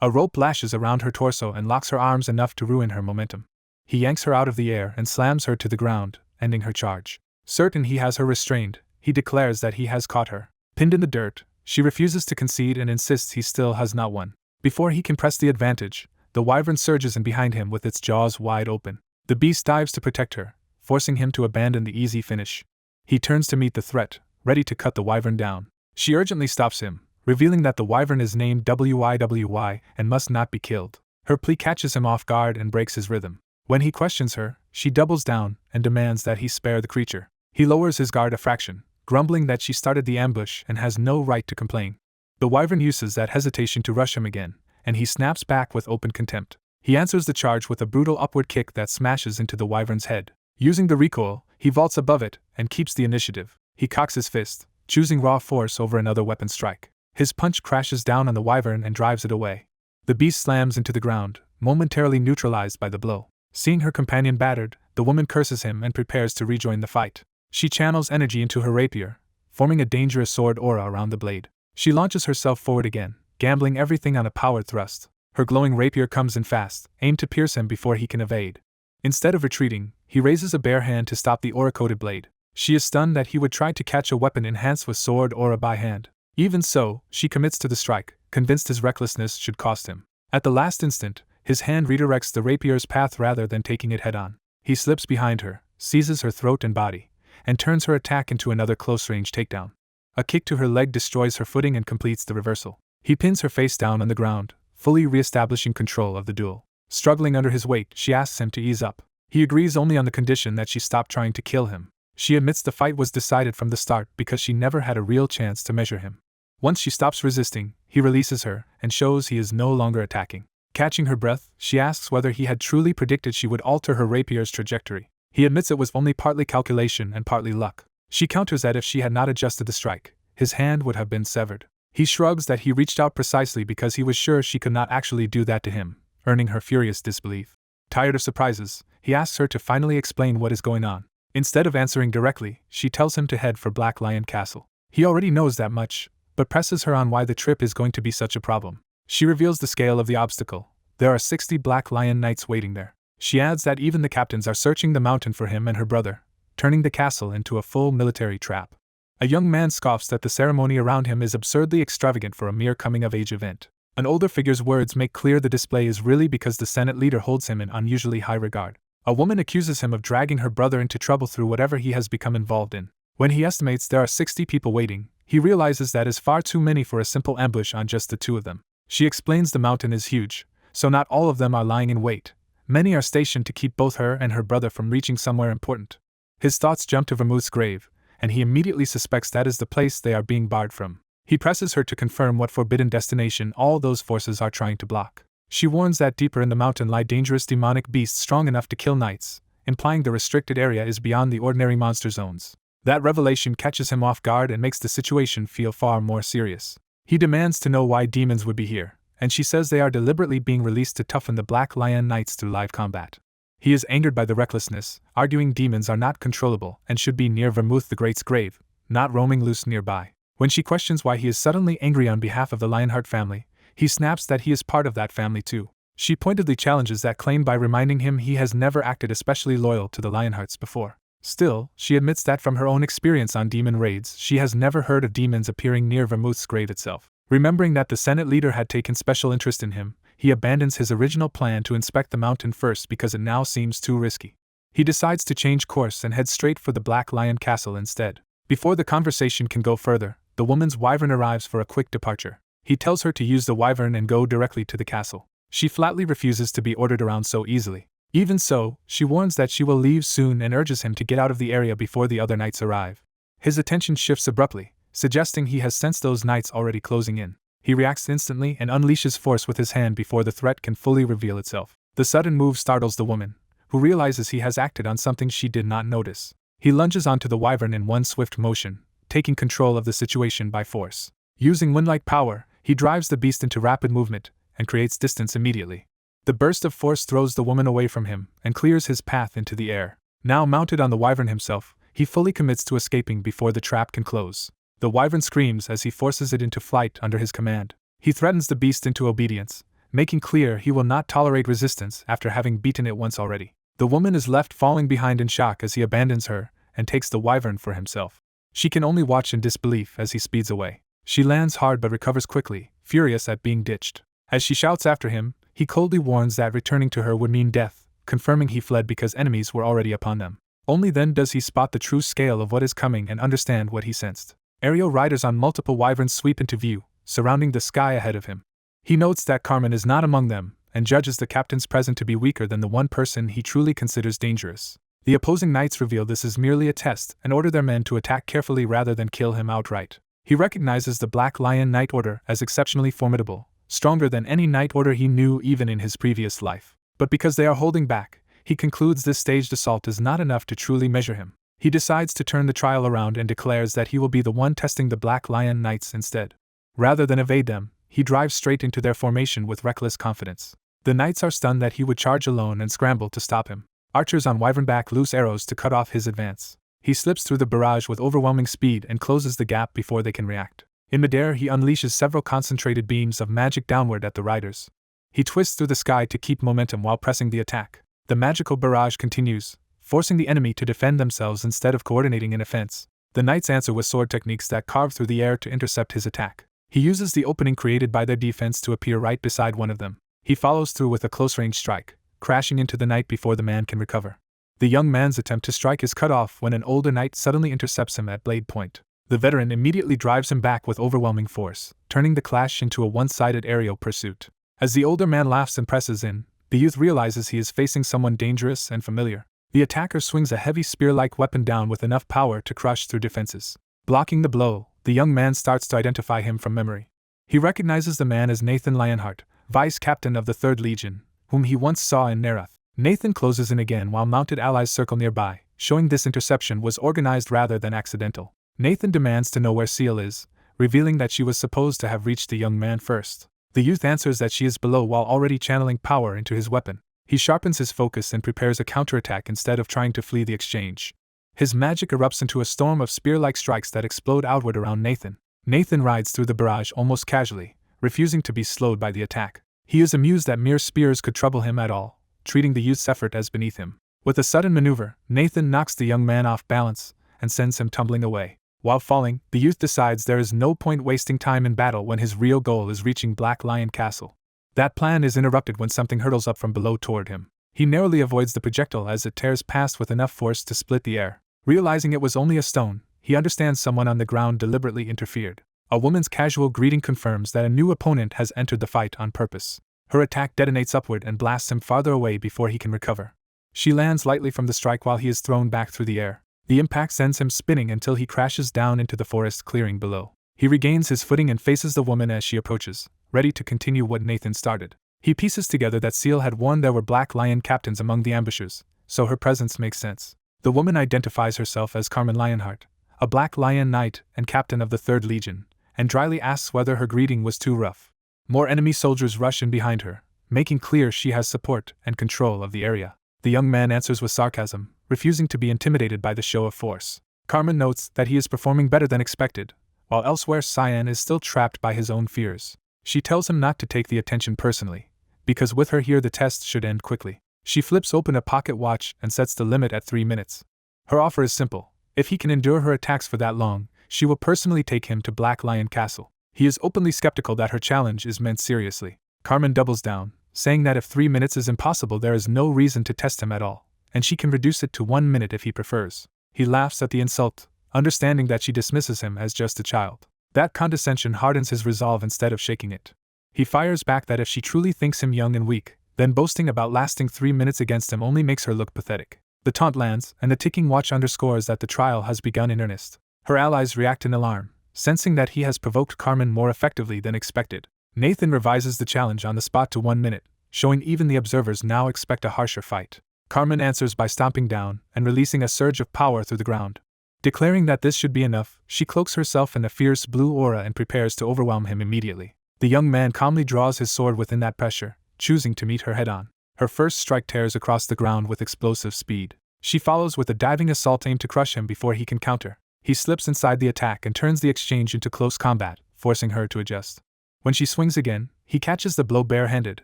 A rope lashes around her torso and locks her arms enough to ruin her momentum. He yanks her out of the air and slams her to the ground, ending her charge. Certain he has her restrained, he declares that he has caught her. Pinned in the dirt, she refuses to concede and insists he still has not won. Before he can press the advantage, the wyvern surges in behind him with its jaws wide open. The beast dives to protect her, forcing him to abandon the easy finish. He turns to meet the threat, ready to cut the wyvern down. She urgently stops him, revealing that the wyvern is named WYWY and must not be killed. Her plea catches him off guard and breaks his rhythm. When he questions her, she doubles down and demands that he spare the creature. He lowers his guard a fraction, grumbling that she started the ambush and has no right to complain. The wyvern uses that hesitation to rush him again, and he snaps back with open contempt. He answers the charge with a brutal upward kick that smashes into the wyvern's head. Using the recoil, he vaults above it and keeps the initiative. He cocks his fist, choosing raw force over another weapon strike. His punch crashes down on the wyvern and drives it away. The beast slams into the ground, momentarily neutralized by the blow. Seeing her companion battered, the woman curses him and prepares to rejoin the fight. She channels energy into her rapier, forming a dangerous sword aura around the blade. She launches herself forward again, gambling everything on a powered thrust. Her glowing rapier comes in fast, aimed to pierce him before he can evade. Instead of retreating, he raises a bare hand to stop the aura-coated blade. She is stunned that he would try to catch a weapon enhanced with sword aura by hand. Even so, she commits to the strike, convinced his recklessness should cost him. At the last instant, his hand redirects the rapier's path rather than taking it head-on. He slips behind her, seizes her throat and body, and turns her attack into another close-range takedown. A kick to her leg destroys her footing and completes the reversal. He pins her face down on the ground, fully re-establishing control of the duel. Struggling under his weight, she asks him to ease up. He agrees only on the condition that she stop trying to kill him. She admits the fight was decided from the start because she never had a real chance to measure him. Once she stops resisting, he releases her and shows he is no longer attacking. Catching her breath, she asks whether he had truly predicted she would alter her rapier's trajectory. He admits it was only partly calculation and partly luck. She counters that if she had not adjusted the strike, his hand would have been severed. He shrugs that he reached out precisely because he was sure she could not actually do that to him, earning her furious disbelief. Tired of surprises, he asks her to finally explain what is going on. Instead of answering directly, she tells him to head for Black Lion Castle. He already knows that much, but presses her on why the trip is going to be such a problem. She reveals the scale of the obstacle. There are 60 Black Lion Knights waiting there. She adds that even the captains are searching the mountain for him and her brother, turning the castle into a full military trap. A young man scoffs that the ceremony around him is absurdly extravagant for a mere coming-of-age event. An older figure's words make clear the display is really because the Senate leader holds him in unusually high regard. A woman accuses him of dragging her brother into trouble through whatever he has become involved in. When he estimates there are 60 people waiting, he realizes that is far too many for a simple ambush on just the two of them. She explains the mountain is huge, so not all of them are lying in wait, Many are stationed to keep both her and her brother from reaching somewhere important. His thoughts jump to Vermouth's grave, and he immediately suspects that is the place they are being barred from. He presses her to confirm what forbidden destination all those forces are trying to block. She warns that deeper in the mountain lie dangerous demonic beasts strong enough to kill knights, implying the restricted area is beyond the ordinary monster zones. That revelation catches him off guard and makes the situation feel far more serious. He demands to know why demons would be here, and she says they are deliberately being released to toughen the Black Lion Knights through live combat. He is angered by the recklessness, arguing demons are not controllable and should be near Vermouth the Great's grave, not roaming loose nearby. When she questions why he is suddenly angry on behalf of the Lionheart family, he snaps that he is part of that family too. She pointedly challenges that claim by reminding him he has never acted especially loyal to the Lionhearts before. Still, she admits that from her own experience on demon raids, she has never heard of demons appearing near Vermouth's grave itself. Remembering that the Senate leader had taken special interest in him, he abandons his original plan to inspect the mountain first because it now seems too risky. He decides to change course and head straight for the Black Lion Castle instead. Before the conversation can go further, the woman's wyvern arrives for a quick departure. He tells her to use the wyvern and go directly to the castle. She flatly refuses to be ordered around so easily. Even so, she warns that she will leave soon and urges him to get out of the area before the other knights arrive. His attention shifts abruptly, suggesting he has sensed those knights already closing in. He reacts instantly and unleashes force with his hand before the threat can fully reveal itself. The sudden move startles the woman, who realizes he has acted on something she did not notice. He lunges onto the wyvern in one swift motion, taking control of the situation by force. Using wind-like power, he drives the beast into rapid movement and creates distance immediately. The burst of force throws the woman away from him and clears his path into the air. Now mounted on the wyvern himself, he fully commits to escaping before the trap can close. The wyvern screams as he forces it into flight under his command. He threatens the beast into obedience, making clear he will not tolerate resistance after having beaten it once already. The woman is left falling behind in shock as he abandons her and takes the wyvern for himself. She can only watch in disbelief as he speeds away. She lands hard but recovers quickly, furious at being ditched. As she shouts after him, he coldly warns that returning to her would mean death, confirming he fled because enemies were already upon them. Only then does he spot the true scale of what is coming and understand what he sensed. Aerial riders on multiple wyverns sweep into view, surrounding the sky ahead of him. He notes that Carmen is not among them, and judges the captains present to be weaker than the one person he truly considers dangerous. The opposing knights reveal this is merely a test and order their men to attack carefully rather than kill him outright. He recognizes the Black Lion Knight Order as exceptionally formidable, stronger than any knight order he knew even in his previous life. But because they are holding back, he concludes this staged assault is not enough to truly measure him. He decides to turn the trial around and declares that he will be the one testing the Black Lion Knights instead. Rather than evade them, he drives straight into their formation with reckless confidence. The knights are stunned that he would charge alone and scramble to stop him. Archers on wyvernback loose arrows to cut off his advance. He slips through the barrage with overwhelming speed and closes the gap before they can react. In midair, he unleashes several concentrated beams of magic downward at the riders. He twists through the sky to keep momentum while pressing the attack. The magical barrage continues, forcing the enemy to defend themselves instead of coordinating an offense. The knights answer with sword techniques that carve through the air to intercept his attack. He uses the opening created by their defense to appear right beside one of them. He follows through with a close-range strike, crashing into the knight before the man can recover. The young man's attempt to strike is cut off when an older knight suddenly intercepts him at blade point. The veteran immediately drives him back with overwhelming force, turning the clash into a one-sided aerial pursuit. As the older man laughs and presses in, the youth realizes he is facing someone dangerous and familiar. The attacker swings a heavy spear-like weapon down with enough power to crush through defenses. Blocking the blow, the young man starts to identify him from memory. He recognizes the man as Nathan Lionheart, vice-captain of the 3rd Legion, whom he once saw in Nerath. Nathan closes in again while mounted allies circle nearby, showing this interception was organized rather than accidental. Nathan demands to know where Seal is, revealing that she was supposed to have reached the young man first. The youth answers that she is below while already channeling power into his weapon. He sharpens his focus and prepares a counterattack instead of trying to flee the exchange. His magic erupts into a storm of spear-like strikes that explode outward around Nathan. Nathan rides through the barrage almost casually, refusing to be slowed by the attack. He is amused that mere spears could trouble him at all, treating the youth's effort as beneath him. With a sudden maneuver, Nathan knocks the young man off balance and sends him tumbling away. While falling, the youth decides there is no point wasting time in battle when his real goal is reaching Black Lion Castle. That plan is interrupted when something hurtles up from below toward him. He narrowly avoids the projectile as it tears past with enough force to split the air. Realizing it was only a stone, he understands someone on the ground deliberately interfered. A woman's casual greeting confirms that a new opponent has entered the fight on purpose. Her attack detonates upward and blasts him farther away before he can recover. She lands lightly from the strike while he is thrown back through the air. The impact sends him spinning until he crashes down into the forest clearing below. He regains his footing and faces the woman as she approaches, ready to continue what Nathan started. He pieces together that Seal had warned there were Black Lion captains among the ambushers, so her presence makes sense. The woman identifies herself as Carmen Lionheart, a Black Lion knight and captain of the 3rd Legion, and dryly asks whether her greeting was too rough. More enemy soldiers rush in behind her, making clear she has support and control of the area. The young man answers with sarcasm, refusing to be intimidated by the show of force. Carmen notes that he is performing better than expected, while elsewhere Cyan is still trapped by his own fears. She tells him not to take the attention personally, because with her here the test should end quickly. She flips open a pocket watch and sets the limit at 3 minutes. Her offer is simple. If he can endure her attacks for that long, she will personally take him to Black Lion Castle. He is openly skeptical that her challenge is meant seriously. Carmen doubles down, saying that if 3 minutes is impossible there is no reason to test him at all, and she can reduce it to 1 minute if he prefers. He laughs at the insult, understanding that she dismisses him as just a child. That condescension hardens his resolve instead of shaking it. He fires back that if she truly thinks him young and weak, then boasting about lasting 3 minutes against him only makes her look pathetic. The taunt lands, and the ticking watch underscores that the trial has begun in earnest. Her allies react in alarm, sensing that he has provoked Carmen more effectively than expected. Nathan revises the challenge on the spot to 1 minute, showing even the observers now expect a harsher fight. Carmen answers by stomping down and releasing a surge of power through the ground. Declaring that this should be enough, she cloaks herself in a fierce blue aura and prepares to overwhelm him immediately. The young man calmly draws his sword within that pressure, choosing to meet her head-on. Her first strike tears across the ground with explosive speed. She follows with a diving assault aimed to crush him before he can counter. He slips inside the attack and turns the exchange into close combat, forcing her to adjust. When she swings again, he catches the blow bare-handed,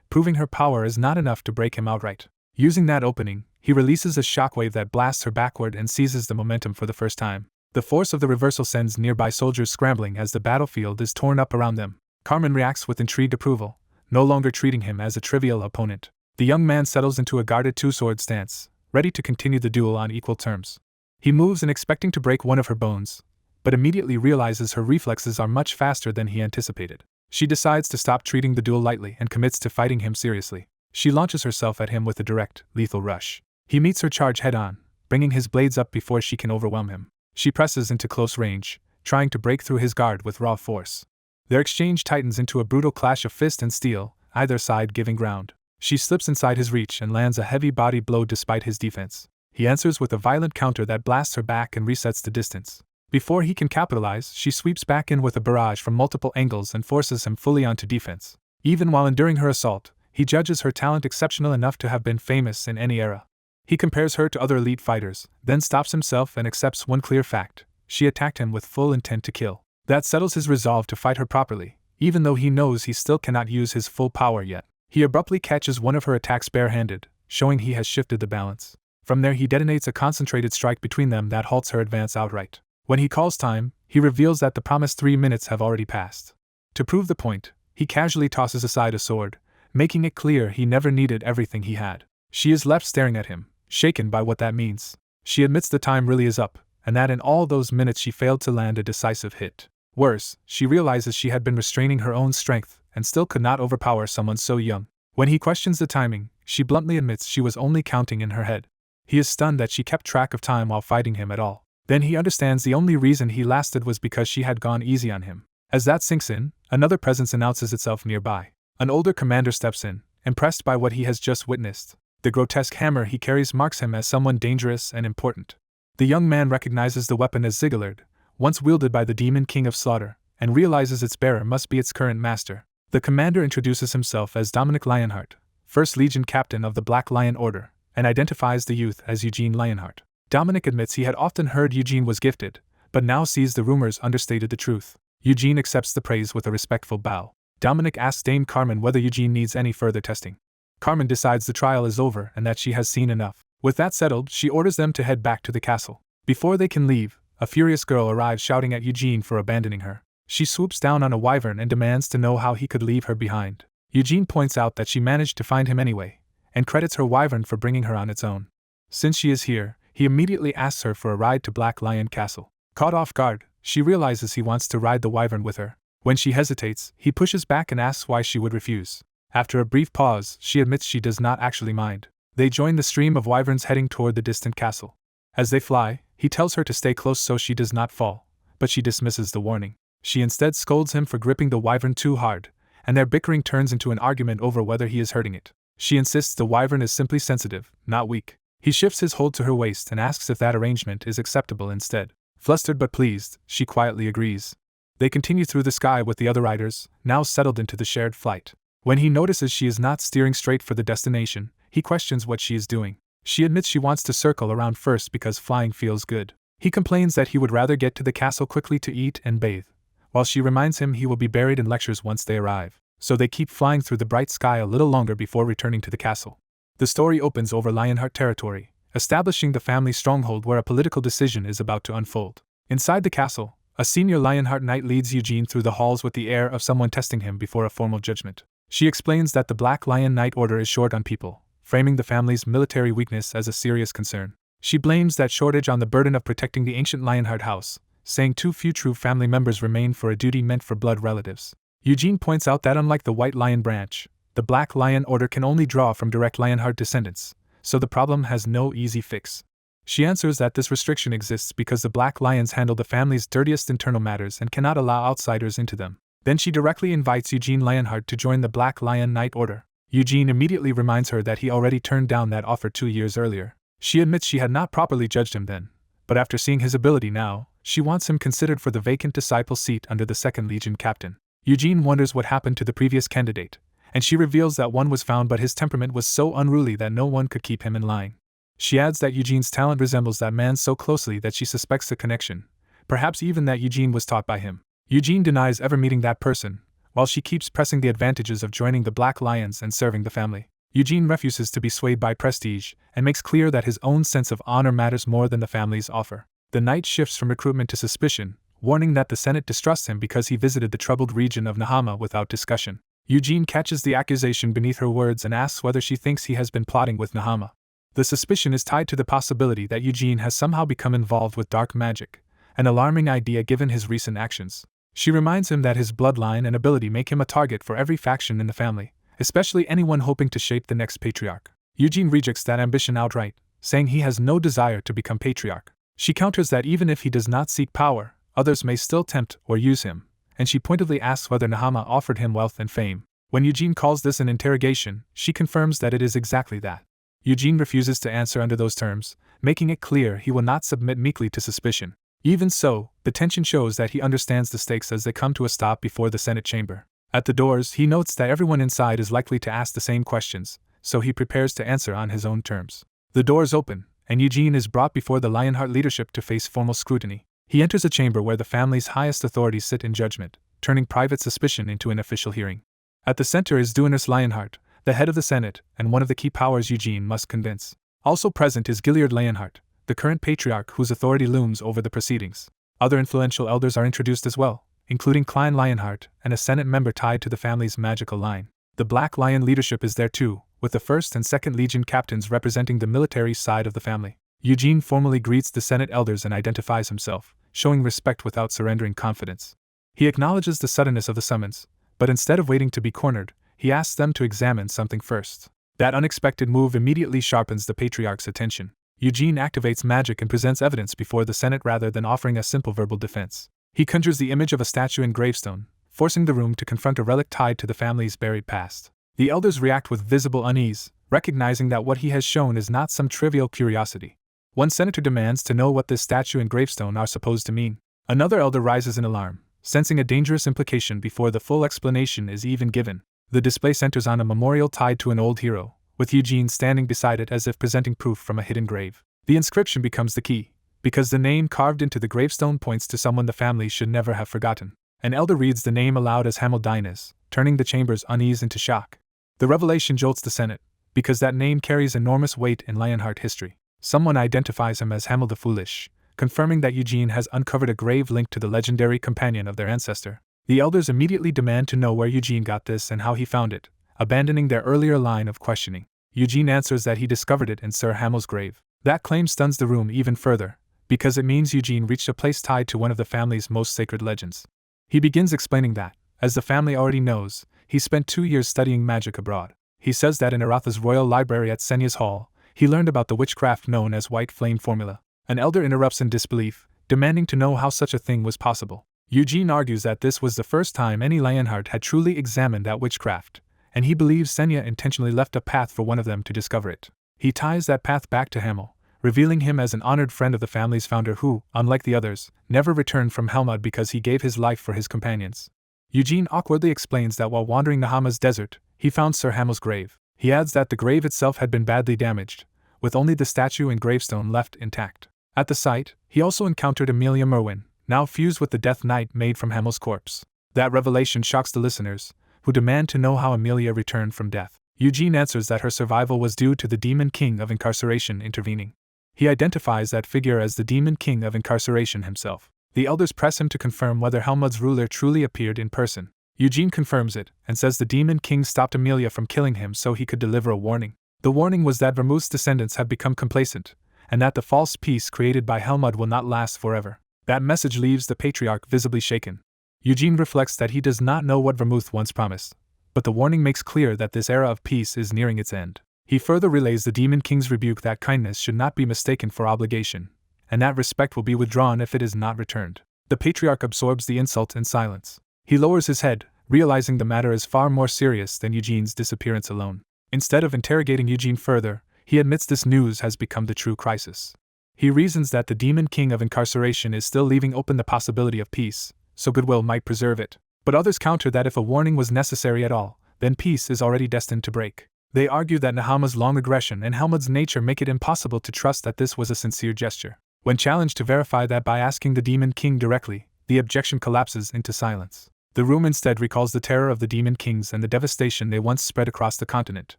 proving her power is not enough to break him outright. Using that opening, he releases a shockwave that blasts her backward and seizes the momentum for the first time. The force of the reversal sends nearby soldiers scrambling as the battlefield is torn up around them. Carmen reacts with intrigued approval, no longer treating him as a trivial opponent. The young man settles into a guarded two-sword stance, ready to continue the duel on equal terms. He moves in expecting to break one of her bones, but immediately realizes her reflexes are much faster than he anticipated. She decides to stop treating the duel lightly and commits to fighting him seriously. She launches herself at him with a direct, lethal rush. He meets her charge head-on, bringing his blades up before she can overwhelm him. She presses into close range, trying to break through his guard with raw force. Their exchange tightens into a brutal clash of fist and steel, either side giving ground. She slips inside his reach and lands a heavy body blow despite his defense. He answers with a violent counter that blasts her back and resets the distance. Before he can capitalize, she sweeps back in with a barrage from multiple angles and forces him fully onto defense. Even while enduring her assault, he judges her talent exceptional enough to have been famous in any era. He compares her to other elite fighters, then stops himself and accepts one clear fact: she attacked him with full intent to kill. That settles his resolve to fight her properly, even though he knows he still cannot use his full power yet. He abruptly catches one of her attacks barehanded, showing he has shifted the balance. From there he detonates a concentrated strike between them that halts her advance outright. When he calls time, he reveals that the promised 3 minutes have already passed. To prove the point, he casually tosses aside a sword, making it clear he never needed everything he had. She is left staring at him, shaken by what that means. She admits the time really is up, and that in all those minutes she failed to land a decisive hit. Worse, she realizes she had been restraining her own strength, and still could not overpower someone so young. When he questions the timing, she bluntly admits she was only counting in her head. He is stunned that she kept track of time while fighting him at all. Then he understands the only reason he lasted was because she had gone easy on him. As that sinks in, another presence announces itself nearby. An older commander steps in, impressed by what he has just witnessed. The grotesque hammer he carries marks him as someone dangerous and important. The young man recognizes the weapon as Ziggullard, once wielded by the Demon King of Slaughter, and realizes its bearer must be its current master. The commander introduces himself as Dominic Lionheart, 1st Legion Captain of the Black Lion Order, and identifies the youth as Eugene Lionheart. Dominic admits he had often heard Eugene was gifted, but now sees the rumors understated the truth. Eugene accepts the praise with a respectful bow. Dominic asks Dame Carmen whether Eugene needs any further testing. Carmen decides the trial is over and that she has seen enough. With that settled, she orders them to head back to the castle. Before they can leave, a furious girl arrives shouting at Eugene for abandoning her. She swoops down on a wyvern and demands to know how he could leave her behind. Eugene points out that she managed to find him anyway, and credits her wyvern for bringing her on its own. Since she is here, he immediately asks her for a ride to Black Lion Castle. Caught off guard, she realizes he wants to ride the wyvern with her. When she hesitates, he pushes back and asks why she would refuse. After a brief pause, she admits she does not actually mind. They join the stream of wyverns heading toward the distant castle. As they fly, he tells her to stay close so she does not fall, but she dismisses the warning. She instead scolds him for gripping the wyvern too hard, and their bickering turns into an argument over whether he is hurting it. She insists the wyvern is simply sensitive, not weak. He shifts his hold to her waist and asks if that arrangement is acceptable instead. Flustered but pleased, she quietly agrees. They continue through the sky with the other riders, now settled into the shared flight. When he notices she is not steering straight for the destination, he questions what she is doing. She admits she wants to circle around first because flying feels good. He complains that he would rather get to the castle quickly to eat and bathe, while she reminds him he will be buried in lectures once they arrive. So they keep flying through the bright sky a little longer before returning to the castle. The story opens over Lionheart territory, establishing the family stronghold where a political decision is about to unfold. Inside the castle, a senior Lionheart knight leads Eugene through the halls with the air of someone testing him before a formal judgment. She explains that the Black Lion Knight Order is short on people, framing the family's military weakness as a serious concern. She blames that shortage on the burden of protecting the ancient Lionheart house, saying too few true family members remain for a duty meant for blood relatives. Eugene points out that unlike the White Lion branch, the Black Lion Order can only draw from direct Lionheart descendants, so the problem has no easy fix. She answers that this restriction exists because the Black Lions handle the family's dirtiest internal matters and cannot allow outsiders into them. Then she directly invites Eugene Lionheart to join the Black Lion Knight Order. Eugene immediately reminds her that he already turned down that offer 2 years earlier. She admits she had not properly judged him then, but after seeing his ability now, she wants him considered for the vacant disciple seat under the 2nd Legion captain. Eugene wonders what happened to the previous candidate, and she reveals that one was found but his temperament was so unruly that no one could keep him in line. She adds that Eugene's talent resembles that man's so closely that she suspects the connection, perhaps even that Eugene was taught by him. Eugene denies ever meeting that person, while she keeps pressing the advantages of joining the Black Lions and serving the family. Eugene refuses to be swayed by prestige, and makes clear that his own sense of honor matters more than the family's offer. The knight shifts from recruitment to suspicion, warning that the Senate distrusts him because he visited the troubled region of Nahama without discussion. Eugene catches the accusation beneath her words and asks whether she thinks he has been plotting with Nahama. The suspicion is tied to the possibility that Eugene has somehow become involved with dark magic, an alarming idea given his recent actions. She reminds him that his bloodline and ability make him a target for every faction in the family, especially anyone hoping to shape the next patriarch. Eugene rejects that ambition outright, saying he has no desire to become patriarch. She counters that even if he does not seek power, others may still tempt or use him, and she pointedly asks whether Nahama offered him wealth and fame. When Eugene calls this an interrogation, she confirms that it is exactly that. Eugene refuses to answer under those terms, making it clear he will not submit meekly to suspicion. Even so, the tension shows that he understands the stakes as they come to a stop before the Senate chamber. At the doors, he notes that everyone inside is likely to ask the same questions, so he prepares to answer on his own terms. The doors open, and Eugene is brought before the Lionheart leadership to face formal scrutiny. He enters a chamber where the family's highest authorities sit in judgment, turning private suspicion into an official hearing. At the center is Duinus Lionheart, the head of the Senate, and one of the key powers Eugene must convince. Also present is Gilliard Lionheart, the current patriarch whose authority looms over the proceedings. Other influential elders are introduced as well, including Klein Lionheart and a Senate member tied to the family's magical line. The Black Lion leadership is there too, with the 1st and 2nd Legion captains representing the military side of the family. Eugene formally greets the Senate elders and identifies himself, showing respect without surrendering confidence. He acknowledges the suddenness of the summons, but instead of waiting to be cornered, he asks them to examine something first. That unexpected move immediately sharpens the patriarch's attention. Eugene activates magic and presents evidence before the Senate rather than offering a simple verbal defense. He conjures the image of a statue and gravestone, forcing the room to confront a relic tied to the family's buried past. The elders react with visible unease, recognizing that what he has shown is not some trivial curiosity. One senator demands to know what this statue and gravestone are supposed to mean. Another elder rises in alarm, sensing a dangerous implication before the full explanation is even given. The display centers on a memorial tied to an old hero, with Eugene standing beside it as if presenting proof from a hidden grave. The inscription becomes the key, because the name carved into the gravestone points to someone the family should never have forgotten. An elder reads the name aloud as Hamel Dines, turning the chamber's unease into shock. The revelation jolts the Senate, because that name carries enormous weight in Lionheart history. Someone identifies him as Hamel the Foolish, confirming that Eugene has uncovered a grave link to the legendary companion of their ancestor. The elders immediately demand to know where Eugene got this and how he found it, abandoning their earlier line of questioning. Eugene answers that he discovered it in Sir Hamel's grave. That claim stuns the room even further, because it means Eugene reached a place tied to one of the family's most sacred legends. He begins explaining that, as the family already knows, he spent 2 years studying magic abroad. He says that in Aratha's royal library at Senya's hall, he learned about the witchcraft known as White Flame Formula. An elder interrupts in disbelief, demanding to know how such a thing was possible. Eugene argues that this was the first time any Lionheart had truly examined that witchcraft, and he believes Senya intentionally left a path for one of them to discover it. He ties that path back to Hamel, revealing him as an honored friend of the family's founder who, unlike the others, never returned from Helmut because he gave his life for his companions. Eugene awkwardly explains that while wandering Nahama's desert, he found Sir Hamel's grave. He adds that the grave itself had been badly damaged, with only the statue and gravestone left intact. At the site, he also encountered Amelia Merwin, now fused with the Death Knight made from Hamel's corpse. That revelation shocks the listeners, who demand to know how Amelia returned from death. Eugene answers that her survival was due to the Demon King of Incarceration intervening. He identifies that figure as the Demon King of Incarceration himself. The elders press him to confirm whether Helmut's ruler truly appeared in person. Eugene confirms it, and says the Demon King stopped Amelia from killing him so he could deliver a warning. The warning was that Vermouth's descendants have become complacent, and that the false peace created by Helmut will not last forever. That message leaves the patriarch visibly shaken. Eugene reflects that he does not know what Vermouth once promised, but the warning makes clear that this era of peace is nearing its end. He further relays the Demon King's rebuke that kindness should not be mistaken for obligation, and that respect will be withdrawn if it is not returned. The patriarch absorbs the insult in silence. He lowers his head, realizing the matter is far more serious than Eugene's disappearance alone. Instead of interrogating Eugene further, he admits this news has become the true crisis. He reasons that the Demon King of Incarceration is still leaving open the possibility of peace, so goodwill might preserve it. But others counter that if a warning was necessary at all, then peace is already destined to break. They argue that Nahama's long aggression and Helmut's nature make it impossible to trust that this was a sincere gesture. When challenged to verify that by asking the Demon King directly, the objection collapses into silence. The room instead recalls the terror of the Demon Kings and the devastation they once spread across the continent.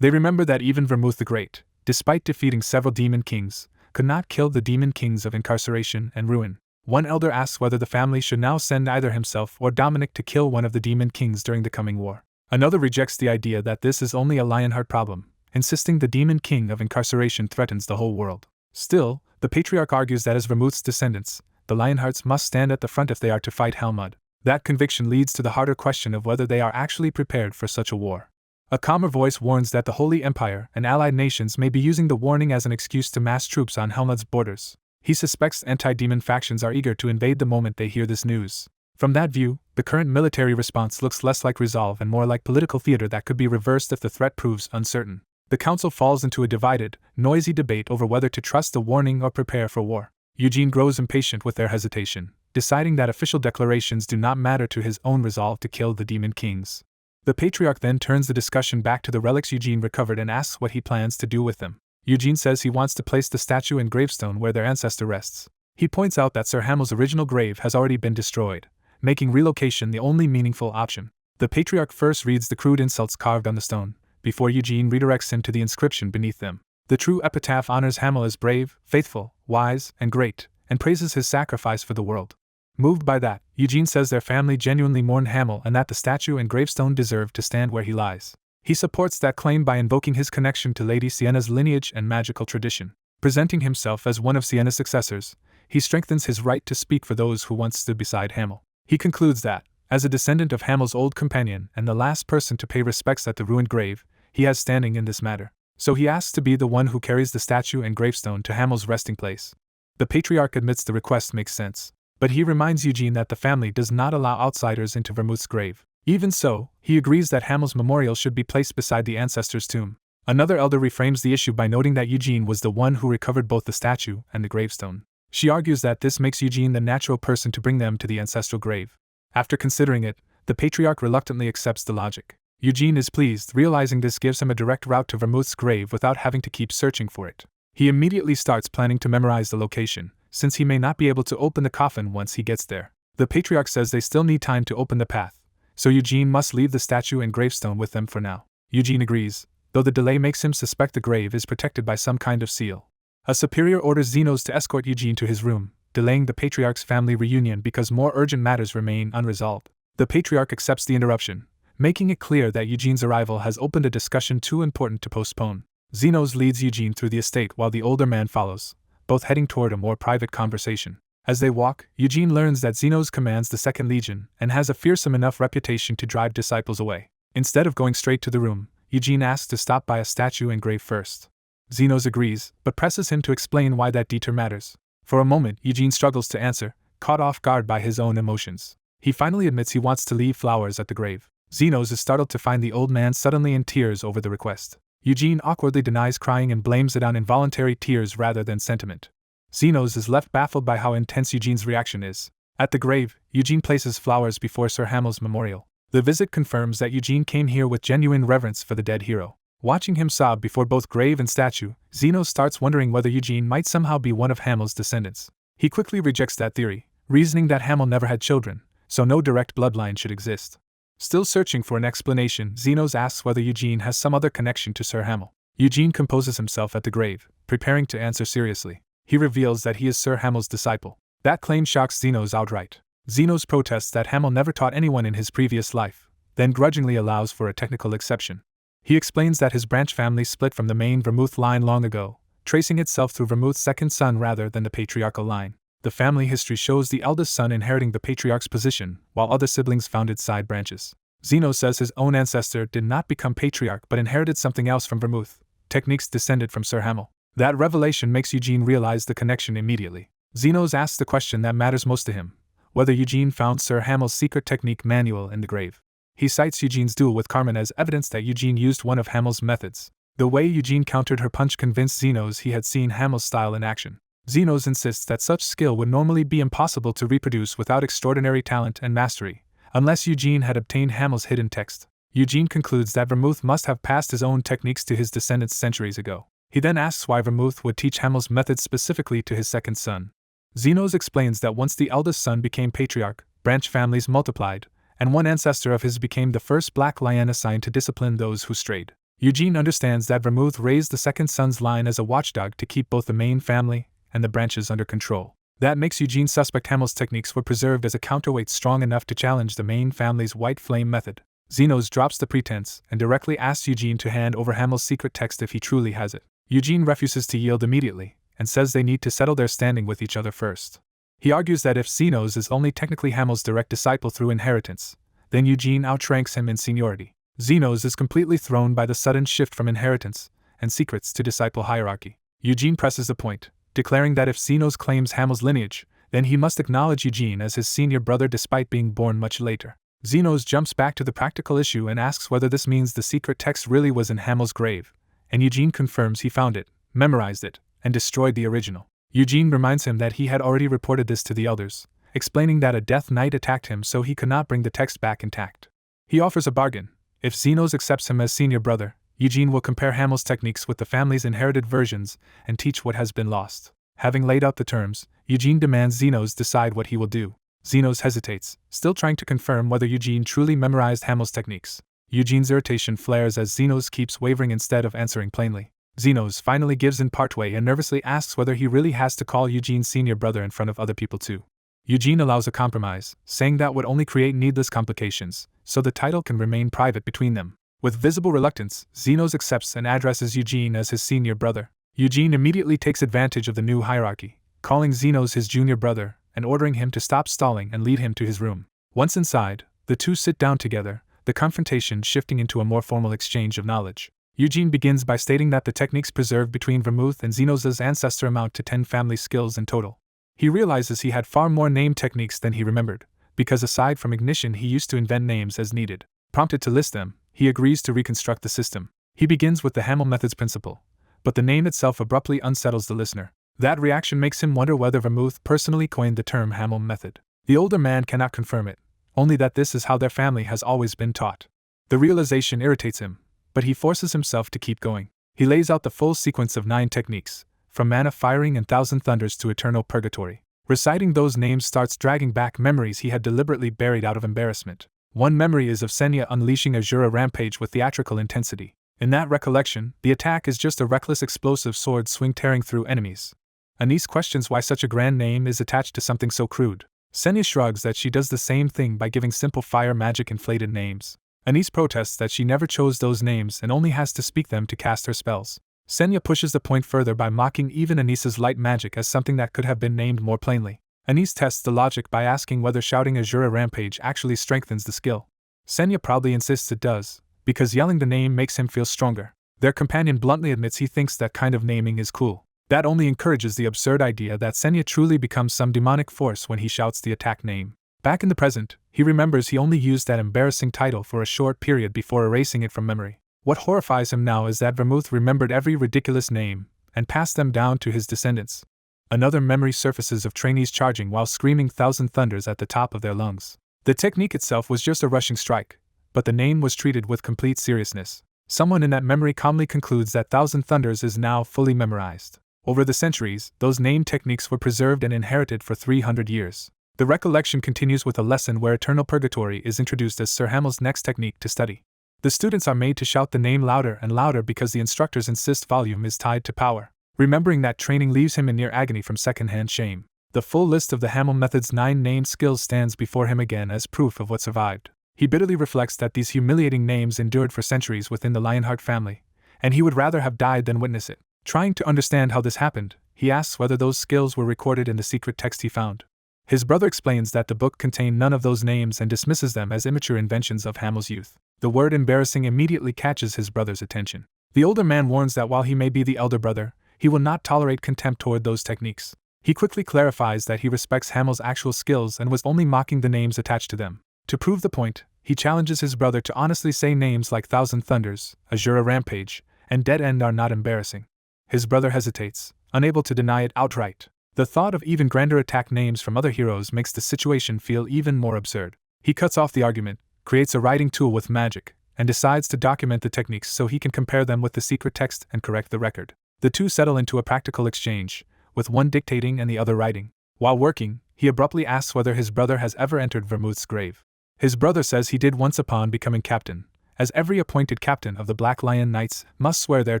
They remember that even Vermouth the Great, despite defeating several Demon Kings, could not kill the Demon Kings of Incarceration and Ruin. One elder asks whether the family should now send either himself or Dominic to kill one of the Demon Kings during the coming war. Another rejects the idea that this is only a Lionheart problem, insisting the Demon King of Incarceration threatens the whole world. Still, the patriarch argues that as Vermouth's descendants, the Lionhearts must stand at the front if they are to fight Helmut. That conviction leads to the harder question of whether they are actually prepared for such a war. A calmer voice warns that the Holy Empire and allied nations may be using the warning as an excuse to mass troops on Helmut's borders. He suspects anti-demon factions are eager to invade the moment they hear this news. From that view, the current military response looks less like resolve and more like political theater that could be reversed if the threat proves uncertain. The council falls into a divided, noisy debate over whether to trust the warning or prepare for war. Eugene grows impatient with their hesitation, deciding that official declarations do not matter to his own resolve to kill the Demon Kings. The patriarch then turns the discussion back to the relics Eugene recovered and asks what he plans to do with them. Eugene says he wants to place the statue and gravestone where their ancestor rests. He points out that Sir Hamel's original grave has already been destroyed, making relocation the only meaningful option. The patriarch first reads the crude insults carved on the stone, before Eugene redirects him to the inscription beneath them. The true epitaph honors Hamel as brave, faithful, wise, and great, and praises his sacrifice for the world. Moved by that, Eugene says their family genuinely mourned Hamel and that the statue and gravestone deserve to stand where he lies. He supports that claim by invoking his connection to Lady Sienna's lineage and magical tradition. Presenting himself as one of Sienna's successors, he strengthens his right to speak for those who once stood beside Hamel. He concludes that, as a descendant of Hamel's old companion and the last person to pay respects at the ruined grave, he has standing in this matter. So he asks to be the one who carries the statue and gravestone to Hamel's resting place. The patriarch admits the request makes sense, but he reminds Eugene that the family does not allow outsiders into Vermouth's grave. Even so, he agrees that Hamel's memorial should be placed beside the ancestor's tomb. Another elder reframes the issue by noting that Eugene was the one who recovered both the statue and the gravestone. She argues that this makes Eugene the natural person to bring them to the ancestral grave. After considering it, the patriarch reluctantly accepts the logic. Eugene is pleased, realizing this gives him a direct route to Vermouth's grave without having to keep searching for it. He immediately starts planning to memorize the location, since he may not be able to open the coffin once he gets there. The patriarch says they still need time to open the path, so Eugene must leave the statue and gravestone with them for now. Eugene agrees, though the delay makes him suspect the grave is protected by some kind of seal. A superior orders Xenos to escort Eugene to his room, delaying the patriarch's family reunion because more urgent matters remain unresolved. The patriarch accepts the interruption, making it clear that Eugene's arrival has opened a discussion too important to postpone. Xenos leads Eugene through the estate while the older man follows, both heading toward a more private conversation. As they walk, Eugene learns that Xenos commands the Second Legion and has a fearsome enough reputation to drive disciples away. Instead of going straight to the room, Eugene asks to stop by a statue and grave first. Zenos agrees, but presses him to explain why that detour matters. For a moment, Eugene struggles to answer, caught off guard by his own emotions. He finally admits he wants to leave flowers at the grave. Zenos is startled to find the old man suddenly in tears over the request. Eugene awkwardly denies crying and blames it on involuntary tears rather than sentiment. Zenos is left baffled by how intense Eugene's reaction is. At the grave, Eugene places flowers before Sir Hamill's memorial. The visit confirms that Eugene came here with genuine reverence for the dead hero. Watching him sob before both grave and statue, Zenos starts wondering whether Eugene might somehow be one of Hamill's descendants. He quickly rejects that theory, reasoning that Hamill never had children, so no direct bloodline should exist. Still searching for an explanation, Zenos asks whether Eugene has some other connection to Sir Hamill. Eugene composes himself at the grave, preparing to answer seriously. He reveals that he is Sir Hamill's disciple. That claim shocks Zenos outright. Zenos protests that Hamill never taught anyone in his previous life, then grudgingly allows for a technical exception. He explains that his branch family split from the main Vermouth line long ago, tracing itself through Vermouth's second son rather than the patriarchal line. The family history shows the eldest son inheriting the patriarch's position, while other siblings founded side branches. Zenos says his own ancestor did not become patriarch but inherited something else from Vermouth, techniques descended from Sir Hamill. That revelation makes Eugene realize the connection immediately. Zenos asks the question that matters most to him, whether Eugene found Sir Hamill's secret technique manual in the grave. He cites Eugene's duel with Carmen as evidence that Eugene used one of Hamill's methods. The way Eugene countered her punch convinced Zenos he had seen Hamill's style in action. Zenos insists that such skill would normally be impossible to reproduce without extraordinary talent and mastery, unless Eugene had obtained Hamill's hidden text. Eugene concludes that Vermouth must have passed his own techniques to his descendants centuries ago. He then asks why Vermouth would teach Hamill's methods specifically to his second son. Zenos explains that once the eldest son became patriarch, branch families multiplied, and one ancestor of his became the first black lion assigned to discipline those who strayed. Eugene understands that Vermouth raised the second son's line as a watchdog to keep both the main family and the branches under control. That makes Eugene suspect Hamill's techniques were preserved as a counterweight strong enough to challenge the main family's white flame method. Zenos drops the pretense and directly asks Eugene to hand over Hamill's secret text if he truly has it. Eugene refuses to yield immediately, and says they need to settle their standing with each other first. He argues that if Zenos is only technically Hamill's direct disciple through inheritance, then Eugene outranks him in seniority. Zenos is completely thrown by the sudden shift from inheritance and secrets to disciple hierarchy. Eugene presses the point, declaring that if Zenos claims Hamill's lineage, then he must acknowledge Eugene as his senior brother despite being born much later. Zenos jumps back to the practical issue and asks whether this means the secret text really was in Hamill's grave, and Eugene confirms he found it, memorized it, and destroyed the original. Eugene reminds him that he had already reported this to the elders, explaining that a death knight attacked him so he could not bring the text back intact. He offers a bargain. If Zenos accepts him as senior brother, Eugene will compare Hamill's techniques with the family's inherited versions and teach what has been lost. Having laid out the terms, Eugene demands Zenos decide what he will do. Zenos hesitates, still trying to confirm whether Eugene truly memorized Hamill's techniques. Eugene's irritation flares as Zenos keeps wavering instead of answering plainly. Zenos finally gives in partway and nervously asks whether he really has to call Eugene senior brother in front of other people too. Eugene allows a compromise, saying that would only create needless complications, so the title can remain private between them. With visible reluctance, Zenos accepts and addresses Eugene as his senior brother. Eugene immediately takes advantage of the new hierarchy, calling Zenos his junior brother and ordering him to stop stalling and lead him to his room. Once inside, the two sit down together, the confrontation shifting into a more formal exchange of knowledge. Eugene begins by stating that the techniques preserved between Vermouth and Zenos' ancestor amount to 10 family skills in total. He realizes he had far more name techniques than he remembered, because aside from ignition he used to invent names as needed. Prompted to list them, he agrees to reconstruct the system. He begins with the Hamill methods principle, but the name itself abruptly unsettles the listener. That reaction makes him wonder whether Vermouth personally coined the term Hamill method. The older man cannot confirm it, only that this is how their family has always been taught. The realization irritates him, but he forces himself to keep going. He lays out the full sequence of 9 techniques, from mana firing and thousand thunders to eternal purgatory. Reciting those names starts dragging back memories he had deliberately buried out of embarrassment. One memory is of Senya unleashing Asura rampage with theatrical intensity. In that recollection, the attack is just a reckless explosive sword swing tearing through enemies. Anise questions why such a grand name is attached to something so crude. Senya shrugs that she does the same thing by giving simple fire magic inflated names. Anise protests that she never chose those names and only has to speak them to cast her spells. Senya pushes the point further by mocking even Anise's light magic as something that could have been named more plainly. Anise tests the logic by asking whether shouting Asura rampage actually strengthens the skill. Senya proudly insists it does, because yelling the name makes him feel stronger. Their companion bluntly admits he thinks that kind of naming is cool. That only encourages the absurd idea that Senya truly becomes some demonic force when he shouts the attack name. Back in the present, he remembers he only used that embarrassing title for a short period before erasing it from memory. What horrifies him now is that Vermouth remembered every ridiculous name and passed them down to his descendants. Another memory surfaces of trainees charging while screaming Thousand Thunders at the top of their lungs. The technique itself was just a rushing strike, but the name was treated with complete seriousness. Someone in that memory calmly concludes that Thousand Thunders is now fully memorized. Over the centuries, those name techniques were preserved and inherited for 300 years. The recollection continues with a lesson where Eternal Purgatory is introduced as Sir Hamel's next technique to study. The students are made to shout the name louder and louder because the instructors insist volume is tied to power. Remembering that training leaves him in near agony from secondhand shame. The full list of the Hamel method's 9 named skills stands before him again as proof of what survived. He bitterly reflects that these humiliating names endured for centuries within the Lionheart family, and he would rather have died than witness it. Trying to understand how this happened, he asks whether those skills were recorded in the secret text he found. His brother explains that the book contained none of those names and dismisses them as immature inventions of Hamel's youth. The word embarrassing immediately catches his brother's attention. The older man warns that while he may be the elder brother, he will not tolerate contempt toward those techniques. He quickly clarifies that he respects Hamel's actual skills and was only mocking the names attached to them. To prove the point, he challenges his brother to honestly say names like Thousand Thunders, Asura Rampage, and Dead End are not embarrassing. His brother hesitates, unable to deny it outright. The thought of even grander attack names from other heroes makes the situation feel even more absurd. He cuts off the argument, creates a writing tool with magic, and decides to document the techniques so he can compare them with the secret text and correct the record. The two settle into a practical exchange, with one dictating and the other writing. While working, he abruptly asks whether his brother has ever entered Vermouth's grave. His brother says he did once upon becoming captain, as every appointed captain of the Black Lion Knights must swear there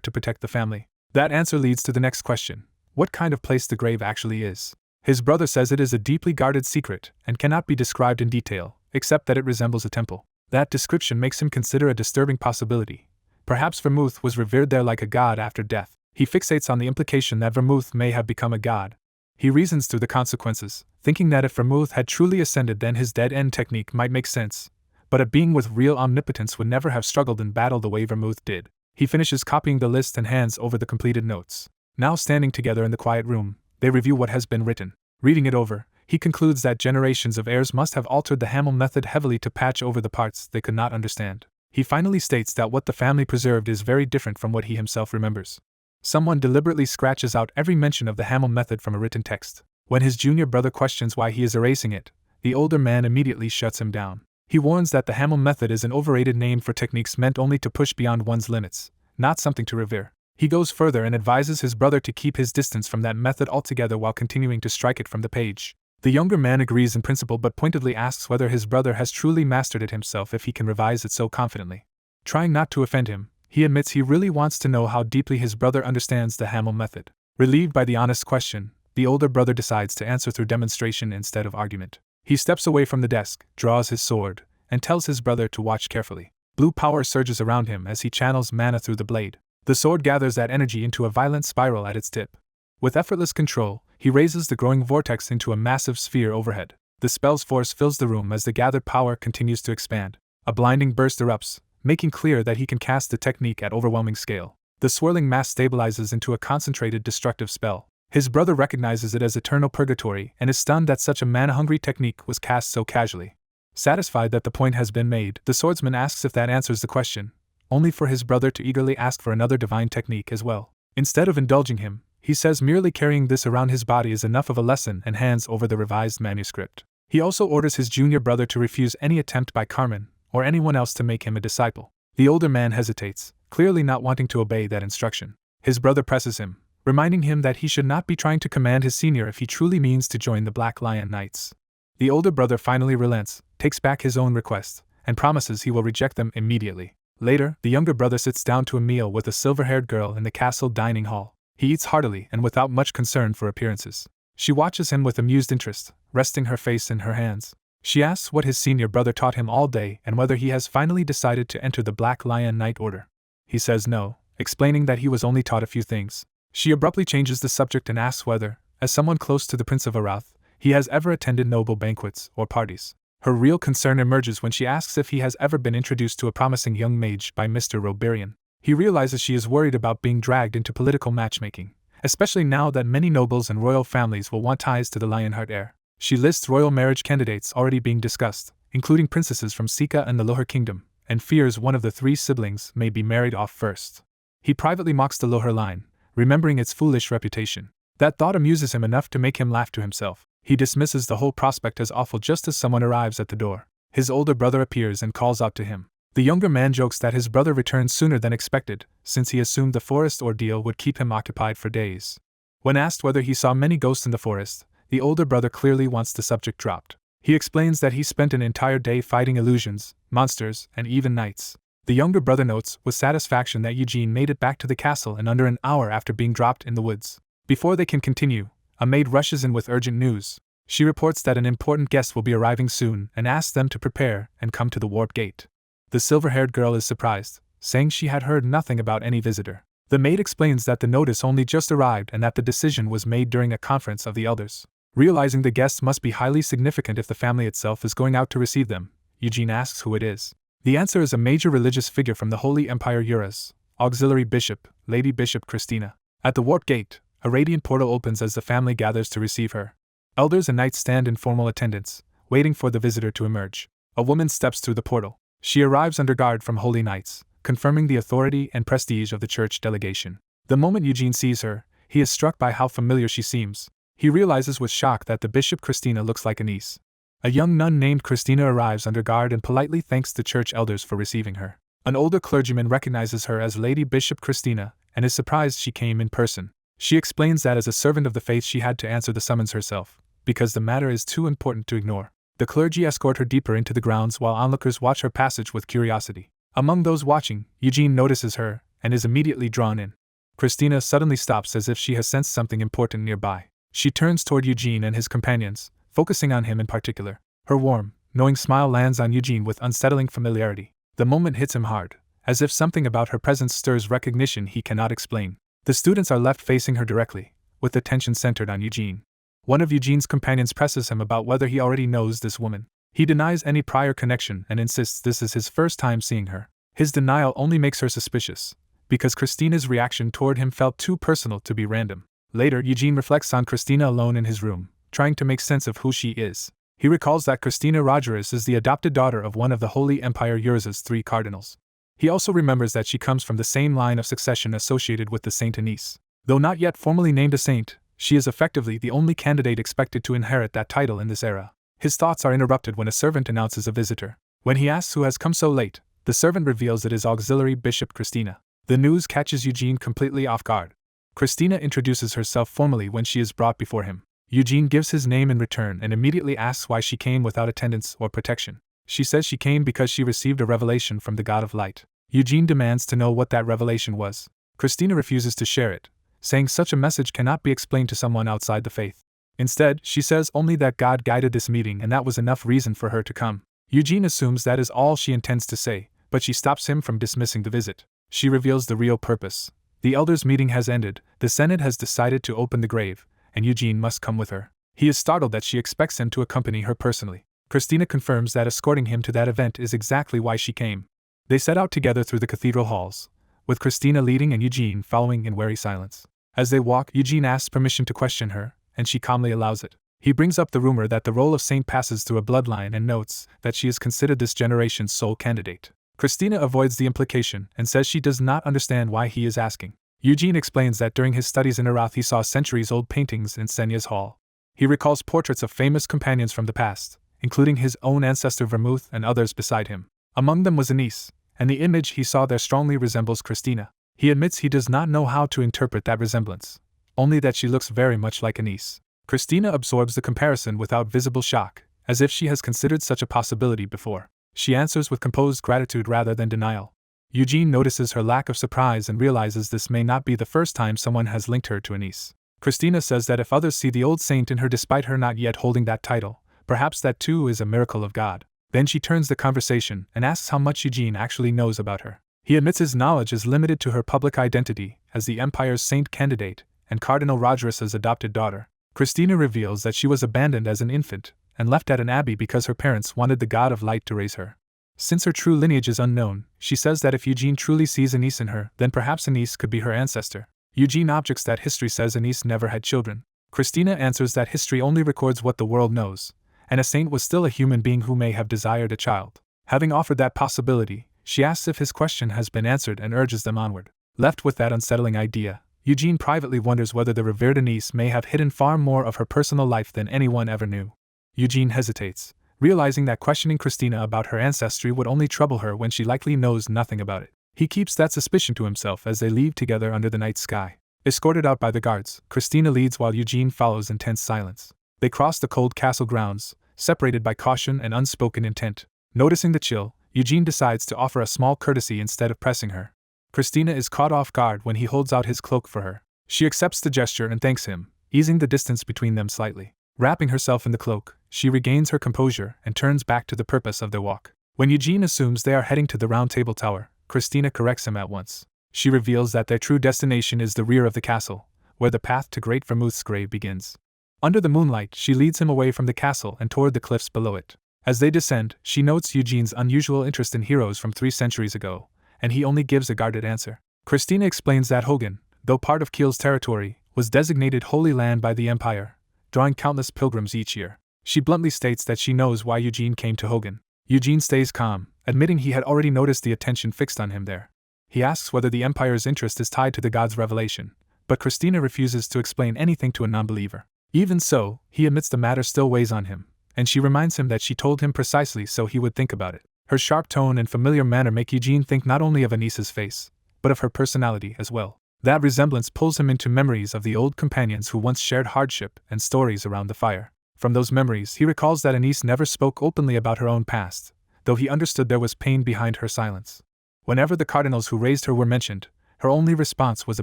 to protect the family. That answer leads to the next question: what kind of place the grave actually is? His brother says it is a deeply guarded secret and cannot be described in detail, except that it resembles a temple. That description makes him consider a disturbing possibility. Perhaps Vermouth was revered there like a god after death. He fixates on the implication that Vermouth may have become a god. He reasons through the consequences, thinking that if Vermouth had truly ascended, then his dead-end technique might make sense, but a being with real omnipotence would never have struggled in battle the way Vermouth did. He finishes copying the list and hands over the completed notes. Now standing together in the quiet room, they review what has been written. Reading it over, he concludes that generations of heirs must have altered the Hamel method heavily to patch over the parts they could not understand. He finally states that what the family preserved is very different from what he himself remembers. Someone deliberately scratches out every mention of the Hamel method from a written text. When his junior brother questions why he is erasing it, the older man immediately shuts him down. He warns that the Hamel method is an overrated name for techniques meant only to push beyond one's limits, not something to revere. He goes further and advises his brother to keep his distance from that method altogether while continuing to strike it from the page. The younger man agrees in principle but pointedly asks whether his brother has truly mastered it himself if he can revise it so confidently. Trying not to offend him, he admits he really wants to know how deeply his brother understands the Hamel method. Relieved by the honest question, the older brother decides to answer through demonstration instead of argument. He steps away from the desk, draws his sword, and tells his brother to watch carefully. Blue power surges around him as he channels mana through the blade. The sword gathers that energy into a violent spiral at its tip. With effortless control, he raises the growing vortex into a massive sphere overhead. The spell's force fills the room as the gathered power continues to expand. A blinding burst erupts, making clear that he can cast the technique at overwhelming scale. The swirling mass stabilizes into a concentrated destructive spell. His brother recognizes it as Eternal Purgatory and is stunned that such a mana-hungry technique was cast so casually. Satisfied that the point has been made, the swordsman asks if that answers the question, only for his brother to eagerly ask for another divine technique as well. Instead of indulging him, he says merely carrying this around his body is enough of a lesson and hands over the revised manuscript. He also orders his junior brother to refuse any attempt by Carmen or anyone else to make him a disciple. The older man hesitates, clearly not wanting to obey that instruction. His brother presses him, reminding him that he should not be trying to command his senior if he truly means to join the Black Lion Knights. The older brother finally relents, takes back his own request, and promises he will reject them immediately. Later, the younger brother sits down to a meal with a silver-haired girl in the castle dining hall. He eats heartily and without much concern for appearances. She watches him with amused interest, resting her face in her hands. She asks what his senior brother taught him all day and whether he has finally decided to enter the Black Lion Knight Order. He says no, explaining that he was only taught a few things. She abruptly changes the subject and asks whether, as someone close to the Prince of Arath, he has ever attended noble banquets or parties. Her real concern emerges when she asks if he has ever been introduced to a promising young mage by Mr. Roberian. He realizes she is worried about being dragged into political matchmaking, especially now that many nobles and royal families will want ties to the Lionheart heir. She lists royal marriage candidates already being discussed, including princesses from Sika and the Lohar kingdom, and fears one of the 3 siblings may be married off first. He privately mocks the Lohar line, remembering its foolish reputation. That thought amuses him enough to make him laugh to himself. He dismisses the whole prospect as awful just as someone arrives at the door. His older brother appears and calls out to him. The younger man jokes that his brother returns sooner than expected, since he assumed the forest ordeal would keep him occupied for days. When asked whether he saw many ghosts in the forest, the older brother clearly wants the subject dropped. He explains that he spent an entire day fighting illusions, monsters, and even knights. The younger brother notes with satisfaction that Eugene made it back to the castle in under an hour after being dropped in the woods. Before they can continue, a maid rushes in with urgent news. She reports that an important guest will be arriving soon and asks them to prepare and come to the warp gate. The silver-haired girl is surprised, saying she had heard nothing about any visitor. The maid explains that the notice only just arrived and that the decision was made during a conference of the elders. Realizing the guests must be highly significant if the family itself is going out to receive them, Eugene asks who it is. The answer is a major religious figure from the Holy Empire Eurus, Auxiliary Bishop, Lady Bishop Christina. At the warp gate, a radiant portal opens as the family gathers to receive her. Elders and knights stand in formal attendance, waiting for the visitor to emerge. A woman steps through the portal. She arrives under guard from holy knights, confirming the authority and prestige of the church delegation. The moment Eugene sees her, he is struck by how familiar she seems. He realizes with shock that the Bishop Christina looks like a niece. A young nun named Christina arrives under guard and politely thanks the church elders for receiving her. An older clergyman recognizes her as Lady Bishop Christina and is surprised she came in person. She explains that as a servant of the faith she had to answer the summons herself, because the matter is too important to ignore. The clergy escort her deeper into the grounds while onlookers watch her passage with curiosity. Among those watching, Eugene notices her and is immediately drawn in. Christina suddenly stops as if she has sensed something important nearby. She turns toward Eugene and his companions, focusing on him in particular. Her warm, knowing smile lands on Eugene with unsettling familiarity. The moment hits him hard, as if something about her presence stirs recognition he cannot explain. The students are left facing her directly, with attention centered on Eugene. One of Eugene's companions presses him about whether he already knows this woman. He denies any prior connection and insists this is his first time seeing her. His denial only makes her suspicious, because Christina's reaction toward him felt too personal to be random. Later, Eugene reflects on Christina alone in his room, trying to make sense of who she is. He recalls that Christina Rogerus is the adopted daughter of one of the Holy Empire Eurus's 3 cardinals. He also remembers that she comes from the same line of succession associated with the Saint Anise. Though not yet formally named a saint, she is effectively the only candidate expected to inherit that title in this era. His thoughts are interrupted when a servant announces a visitor. When he asks who has come so late, the servant reveals it is Auxiliary Bishop Christina. The news catches Eugene completely off guard. Christina introduces herself formally when she is brought before him. Eugene gives his name in return and immediately asks why she came without attendance or protection. She says she came because she received a revelation from the God of Light. Eugene demands to know what that revelation was. Christina refuses to share it, saying such a message cannot be explained to someone outside the faith. Instead, she says only that God guided this meeting and that was enough reason for her to come. Eugene assumes that is all she intends to say, but she stops him from dismissing the visit. She reveals the real purpose. The elders' meeting has ended, the Senate has decided to open the grave, and Eugene must come with her. He is startled that she expects him to accompany her personally. Christina confirms that escorting him to that event is exactly why she came. They set out together through the cathedral halls, with Christina leading and Eugene following in wary silence. As they walk, Eugene asks permission to question her, and she calmly allows it. He brings up the rumor that the role of saint passes through a bloodline and notes that she is considered this generation's sole candidate. Christina avoids the implication and says she does not understand why he is asking. Eugene explains that during his studies in Arath he saw centuries-old paintings in Senya's hall. He recalls portraits of famous companions from the past, including his own ancestor Vermouth and others beside him. Among them was Anise, and the image he saw there strongly resembles Christina. He admits he does not know how to interpret that resemblance, only that she looks very much like Anise. Christina absorbs the comparison without visible shock, as if she has considered such a possibility before. She answers with composed gratitude rather than denial. Eugene notices her lack of surprise and realizes this may not be the first time someone has linked her to Anise. Christina says that if others see the old saint in her despite her not yet holding that title, perhaps that too is a miracle of God. Then she turns the conversation and asks how much Eugene actually knows about her. He admits his knowledge is limited to her public identity as the Empire's saint candidate and Cardinal Rogerus's adopted daughter. Christina reveals that she was abandoned as an infant and left at an abbey because her parents wanted the god of light to raise her. Since her true lineage is unknown, she says that if Eugene truly sees Anise in her, then perhaps Anise could be her ancestor. Eugene objects that history says Anise never had children. Christina answers that history only records what the world knows, and a saint was still a human being who may have desired a child. Having offered that possibility, she asks if his question has been answered and urges them onward. Left with that unsettling idea, Eugene privately wonders whether the revered Anise may have hidden far more of her personal life than anyone ever knew. Eugene hesitates, realizing that questioning Christina about her ancestry would only trouble her when she likely knows nothing about it. He keeps that suspicion to himself as they leave together under the night sky. Escorted out by the guards, Christina leads while Eugene follows in tense silence. They cross the cold castle grounds, separated by caution and unspoken intent. Noticing the chill, Eugene decides to offer a small courtesy instead of pressing her. Christina is caught off guard when he holds out his cloak for her. She accepts the gesture and thanks him, easing the distance between them slightly. Wrapping herself in the cloak, she regains her composure and turns back to the purpose of their walk. When Eugene assumes they are heading to the Round Table Tower, Christina corrects him at once. She reveals that their true destination is the rear of the castle, where the path to Great Vermouth's grave begins. Under the moonlight, she leads him away from the castle and toward the cliffs below it. As they descend, she notes Eugene's unusual interest in heroes from 3 centuries ago, and he only gives a guarded answer. Christina explains that Hogan, though part of Kiel's territory, was designated Holy Land by the Empire, drawing countless pilgrims each year. She bluntly states that she knows why Eugene came to Hogan. Eugene stays calm, admitting he had already noticed the attention fixed on him there. He asks whether the Empire's interest is tied to the god's revelation, but Christina refuses to explain anything to a non-believer. Even so, he admits the matter still weighs on him, and she reminds him that she told him precisely so he would think about it. Her sharp tone and familiar manner make Eugene think not only of Anice's face, but of her personality as well. That resemblance pulls him into memories of the old companions who once shared hardship and stories around the fire. From those memories, he recalls that Anise never spoke openly about her own past, though he understood there was pain behind her silence. Whenever the cardinals who raised her were mentioned, her only response was a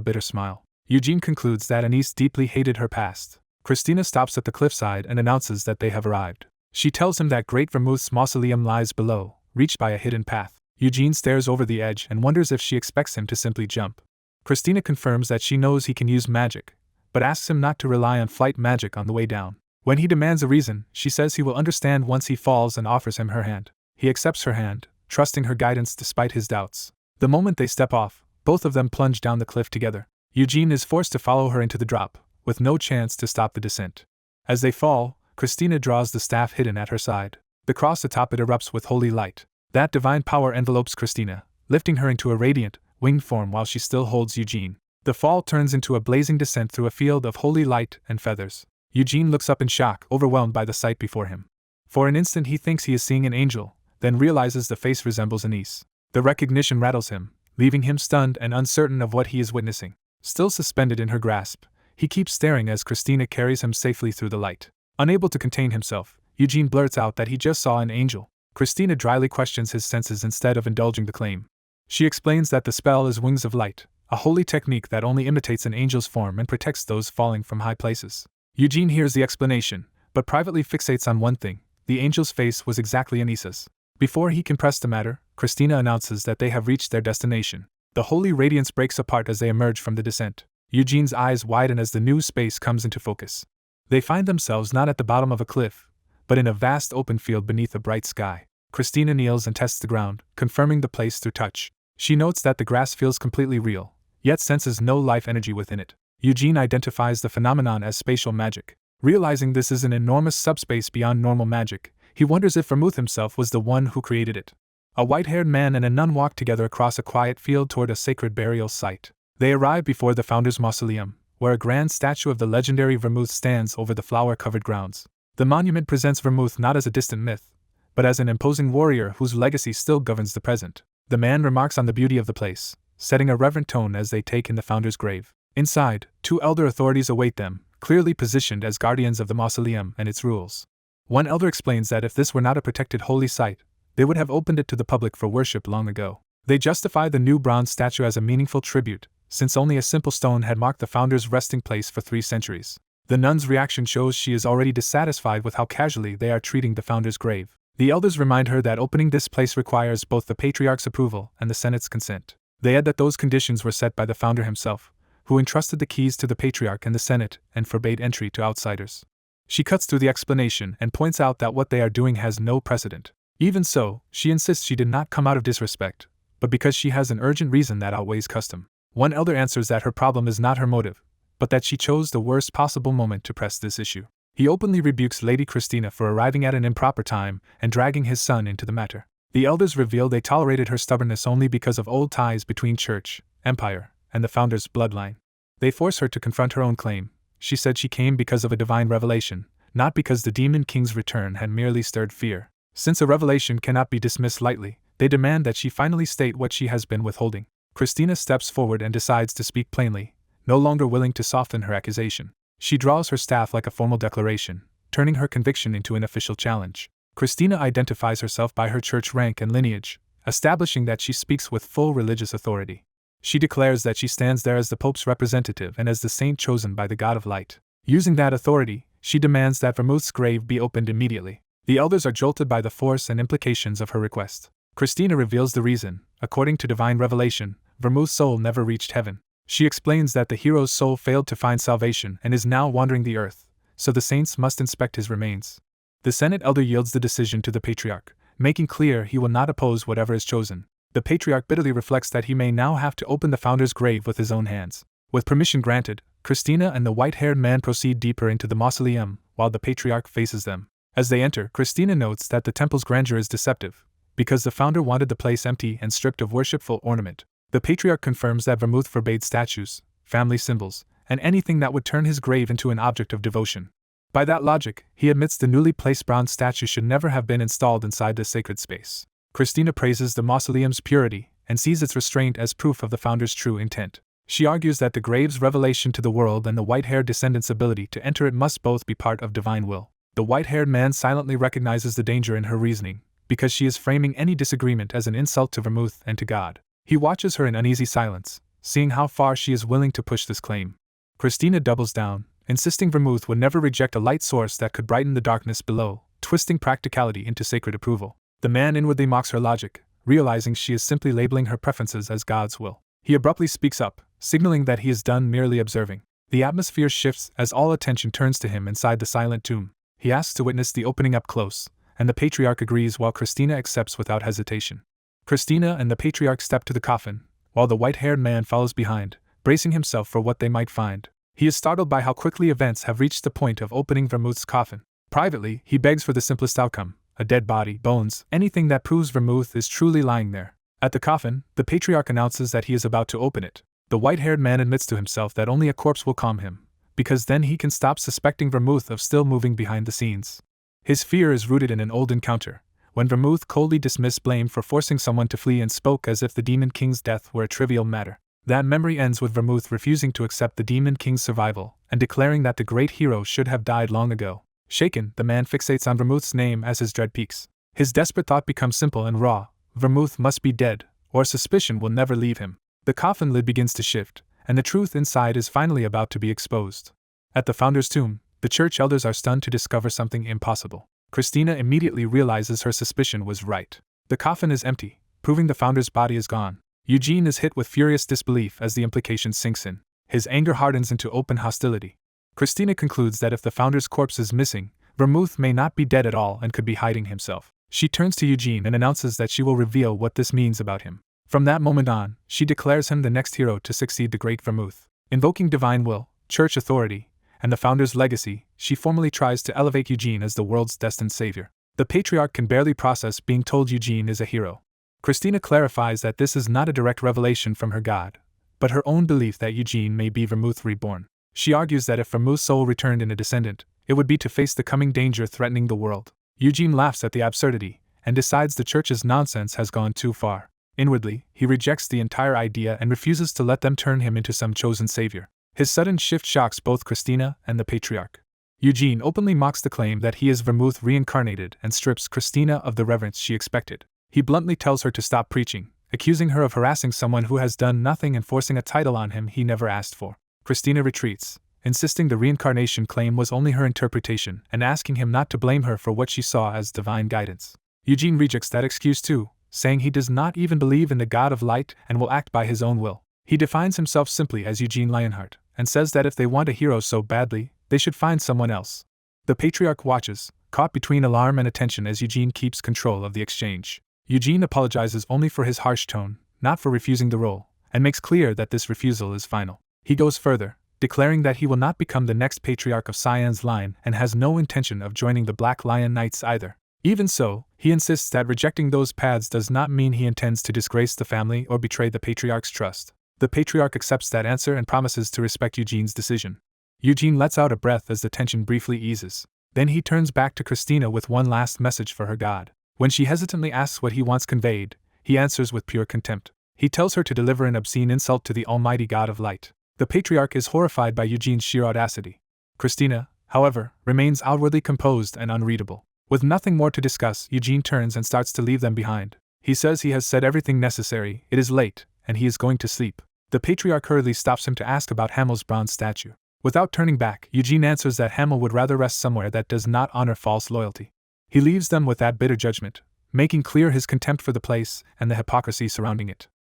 bitter smile. Eugene concludes that Anise deeply hated her past. Christina stops at the cliffside and announces that they have arrived. She tells him that Great Vermouth's mausoleum lies below, reached by a hidden path. Eugene stares over the edge and wonders if she expects him to simply jump. Christina confirms that she knows he can use magic, but asks him not to rely on flight magic on the way down. When he demands a reason, she says he will understand once he falls and offers him her hand. He accepts her hand, trusting her guidance despite his doubts. The moment they step off, both of them plunge down the cliff together. Eugene is forced to follow her into the drop, with no chance to stop the descent. As they fall, Christina draws the staff hidden at her side. The cross atop it erupts with holy light. That divine power envelopes Christina, lifting her into a radiant, winged form while she still holds Eugene. The fall turns into a blazing descent through a field of holy light and feathers. Eugene looks up in shock, overwhelmed by the sight before him. For an instant he thinks he is seeing an angel, then realizes the face resembles Anise. The recognition rattles him, leaving him stunned and uncertain of what he is witnessing. Still suspended in her grasp, he keeps staring as Christina carries him safely through the light. Unable to contain himself, Eugene blurts out that he just saw an angel. Christina dryly questions his senses instead of indulging the claim. She explains that the spell is Wings of Light, a holy technique that only imitates an angel's form and protects those falling from high places. Eugene hears the explanation, but privately fixates on one thing: the angel's face was exactly Anisa's. Before he can press the matter, Christina announces that they have reached their destination. The holy radiance breaks apart as they emerge from the descent. Eugene's eyes widen as the new space comes into focus. They find themselves not at the bottom of a cliff, but in a vast open field beneath a bright sky. Christina kneels and tests the ground, confirming the place through touch. She notes that the grass feels completely real, yet senses no life energy within it. Eugene identifies the phenomenon as spatial magic. Realizing this is an enormous subspace beyond normal magic, he wonders if Vermouth himself was the one who created it. A white-haired man and a nun walk together across a quiet field toward a sacred burial site. They arrive before the founder's mausoleum, where a grand statue of the legendary Vermouth stands over the flower-covered grounds. The monument presents Vermouth not as a distant myth, but as an imposing warrior whose legacy still governs the present. The man remarks on the beauty of the place, setting a reverent tone as they take in the founder's grave. Inside, 2 elder authorities await them, clearly positioned as guardians of the mausoleum and its rules. One elder explains that if this were not a protected holy site, they would have opened it to the public for worship long ago. They justify the new bronze statue as a meaningful tribute, since only a simple stone had marked the founder's resting place for 3 centuries. The nun's reaction shows she is already dissatisfied with how casually they are treating the founder's grave. The elders remind her that opening this place requires both the patriarch's approval and the Senate's consent. They add that those conditions were set by the founder himself, who entrusted the keys to the patriarch and the Senate and forbade entry to outsiders. She cuts through the explanation and points out that what they are doing has no precedent. Even so, she insists she did not come out of disrespect, but because she has an urgent reason that outweighs custom. One elder answers that her problem is not her motive, but that she chose the worst possible moment to press this issue. He openly rebukes Lady Christina for arriving at an improper time and dragging his son into the matter. The elders reveal they tolerated her stubbornness only because of old ties between church, empire, and the founder's bloodline. They force her to confront her own claim. She said she came because of a divine revelation, not because the Demon King's return had merely stirred fear. Since a revelation cannot be dismissed lightly, they demand that she finally state what she has been withholding. Christina steps forward and decides to speak plainly, no longer willing to soften her accusation. She draws her staff like a formal declaration, turning her conviction into an official challenge. Christina identifies herself by her church rank and lineage, establishing that she speaks with full religious authority. She declares that she stands there as the Pope's representative and as the saint chosen by the God of Light. Using that authority, she demands that Vermouth's grave be opened immediately. The elders are jolted by the force and implications of her request. Christina reveals the reason. According to divine revelation, Vermouth's soul never reached heaven. She explains that the hero's soul failed to find salvation and is now wandering the earth, so the saints must inspect his remains. The Senate elder yields the decision to the Patriarch, making clear he will not oppose whatever is chosen. The Patriarch bitterly reflects that he may now have to open the founder's grave with his own hands. With permission granted, Christina and the white-haired man proceed deeper into the mausoleum, while the Patriarch faces them. As they enter, Christina notes that the temple's grandeur is deceptive, because the founder wanted the place empty and stripped of worshipful ornament. The Patriarch confirms that Vermouth forbade statues, family symbols, and anything that would turn his grave into an object of devotion. By that logic, he admits the newly placed bronze statue should never have been installed inside the sacred space. Christina praises the mausoleum's purity and sees its restraint as proof of the founder's true intent. She argues that the grave's revelation to the world and the white-haired descendant's ability to enter it must both be part of divine will. The white-haired man silently recognizes the danger in her reasoning, because she is framing any disagreement as an insult to Vermouth and to God. He watches her in uneasy silence, seeing how far she is willing to push this claim. Christina doubles down, insisting Vermouth would never reject a light source that could brighten the darkness below, twisting practicality into sacred approval. The man inwardly mocks her logic, realizing she is simply labeling her preferences as God's will. He abruptly speaks up, signaling that he is done merely observing. The atmosphere shifts as all attention turns to him inside the silent tomb. He asks to witness the opening up close, and the Patriarch agrees while Christina accepts without hesitation. Christina and the Patriarch step to the coffin, while the white-haired man follows behind, bracing himself for what they might find. He is startled by how quickly events have reached the point of opening Vermouth's coffin. Privately, he begs for the simplest outcome: a dead body, bones, anything that proves Vermouth is truly lying there. At the coffin, the Patriarch announces that he is about to open it. The white-haired man admits to himself that only a corpse will calm him, because then he can stop suspecting Vermouth of still moving behind the scenes. His fear is rooted in an old encounter, when Vermouth coldly dismissed blame for forcing someone to flee and spoke as if the Demon King's death were a trivial matter. That memory ends with Vermouth refusing to accept the Demon King's survival and declaring that the great hero should have died long ago. Shaken, the man fixates on Vermouth's name as his dread peaks. His desperate thought becomes simple and raw: Vermouth must be dead, or suspicion will never leave him. The coffin lid begins to shift, and the truth inside is finally about to be exposed. At the founder's tomb, the church elders are stunned to discover something impossible. Christina immediately realizes her suspicion was right. The coffin is empty, proving the founder's body is gone. Eugene is hit with furious disbelief as the implication sinks in. His anger hardens into open hostility. Christina concludes that if the founder's corpse is missing, Vermouth may not be dead at all and could be hiding himself. She turns to Eugene and announces that she will reveal what this means about him. From that moment on, she declares him the next hero to succeed the great Vermouth. Invoking divine will, church authority, and the founder's legacy, she formally tries to elevate Eugene as the world's destined savior. The Patriarch can barely process being told Eugene is a hero. Christina clarifies that this is not a direct revelation from her god, but her own belief that Eugene may be Vermouth reborn. She argues that if Vermouth's soul returned in a descendant, it would be to face the coming danger threatening the world. Eugene laughs at the absurdity, and decides the church's nonsense has gone too far. Inwardly, he rejects the entire idea and refuses to let them turn him into some chosen savior. His sudden shift shocks both Christina and the Patriarch. Eugene openly mocks the claim that he is Vermouth reincarnated and strips Christina of the reverence she expected. He bluntly tells her to stop preaching, accusing her of harassing someone who has done nothing and forcing a title on him he never asked for. Christina retreats, insisting the reincarnation claim was only her interpretation and asking him not to blame her for what she saw as divine guidance. Eugene rejects that excuse too, saying he does not even believe in the God of Light and will act by his own will. He defines himself simply as Eugene Lionheart, and says that if they want a hero so badly, they should find someone else. The patriarch watches, caught between alarm and attention as Eugene keeps control of the exchange. Eugene apologizes only for his harsh tone, not for refusing the role, and makes clear that this refusal is final. He goes further, declaring that he will not become the next patriarch of Cyan's line and has no intention of joining the Black Lion Knights either. Even so, he insists that rejecting those paths does not mean he intends to disgrace the family or betray the patriarch's trust. The patriarch accepts that answer and promises to respect Eugene's decision. Eugene lets out a breath as the tension briefly eases. Then he turns back to Christina with one last message for her god. When she hesitantly asks what he wants conveyed, he answers with pure contempt. He tells her to deliver an obscene insult to the almighty god of light. The patriarch is horrified by Eugene's sheer audacity. Christina, however, remains outwardly composed and unreadable. With nothing more to discuss, Eugene turns and starts to leave them behind. He says he has said everything necessary, it is late, and he is going to sleep. The patriarch hurriedly stops him to ask about Hamel's bronze statue. Without turning back, Eugene answers that Hamel would rather rest somewhere that does not honor false loyalty. He leaves them with that bitter judgment, making clear his contempt for the place and the hypocrisy surrounding it.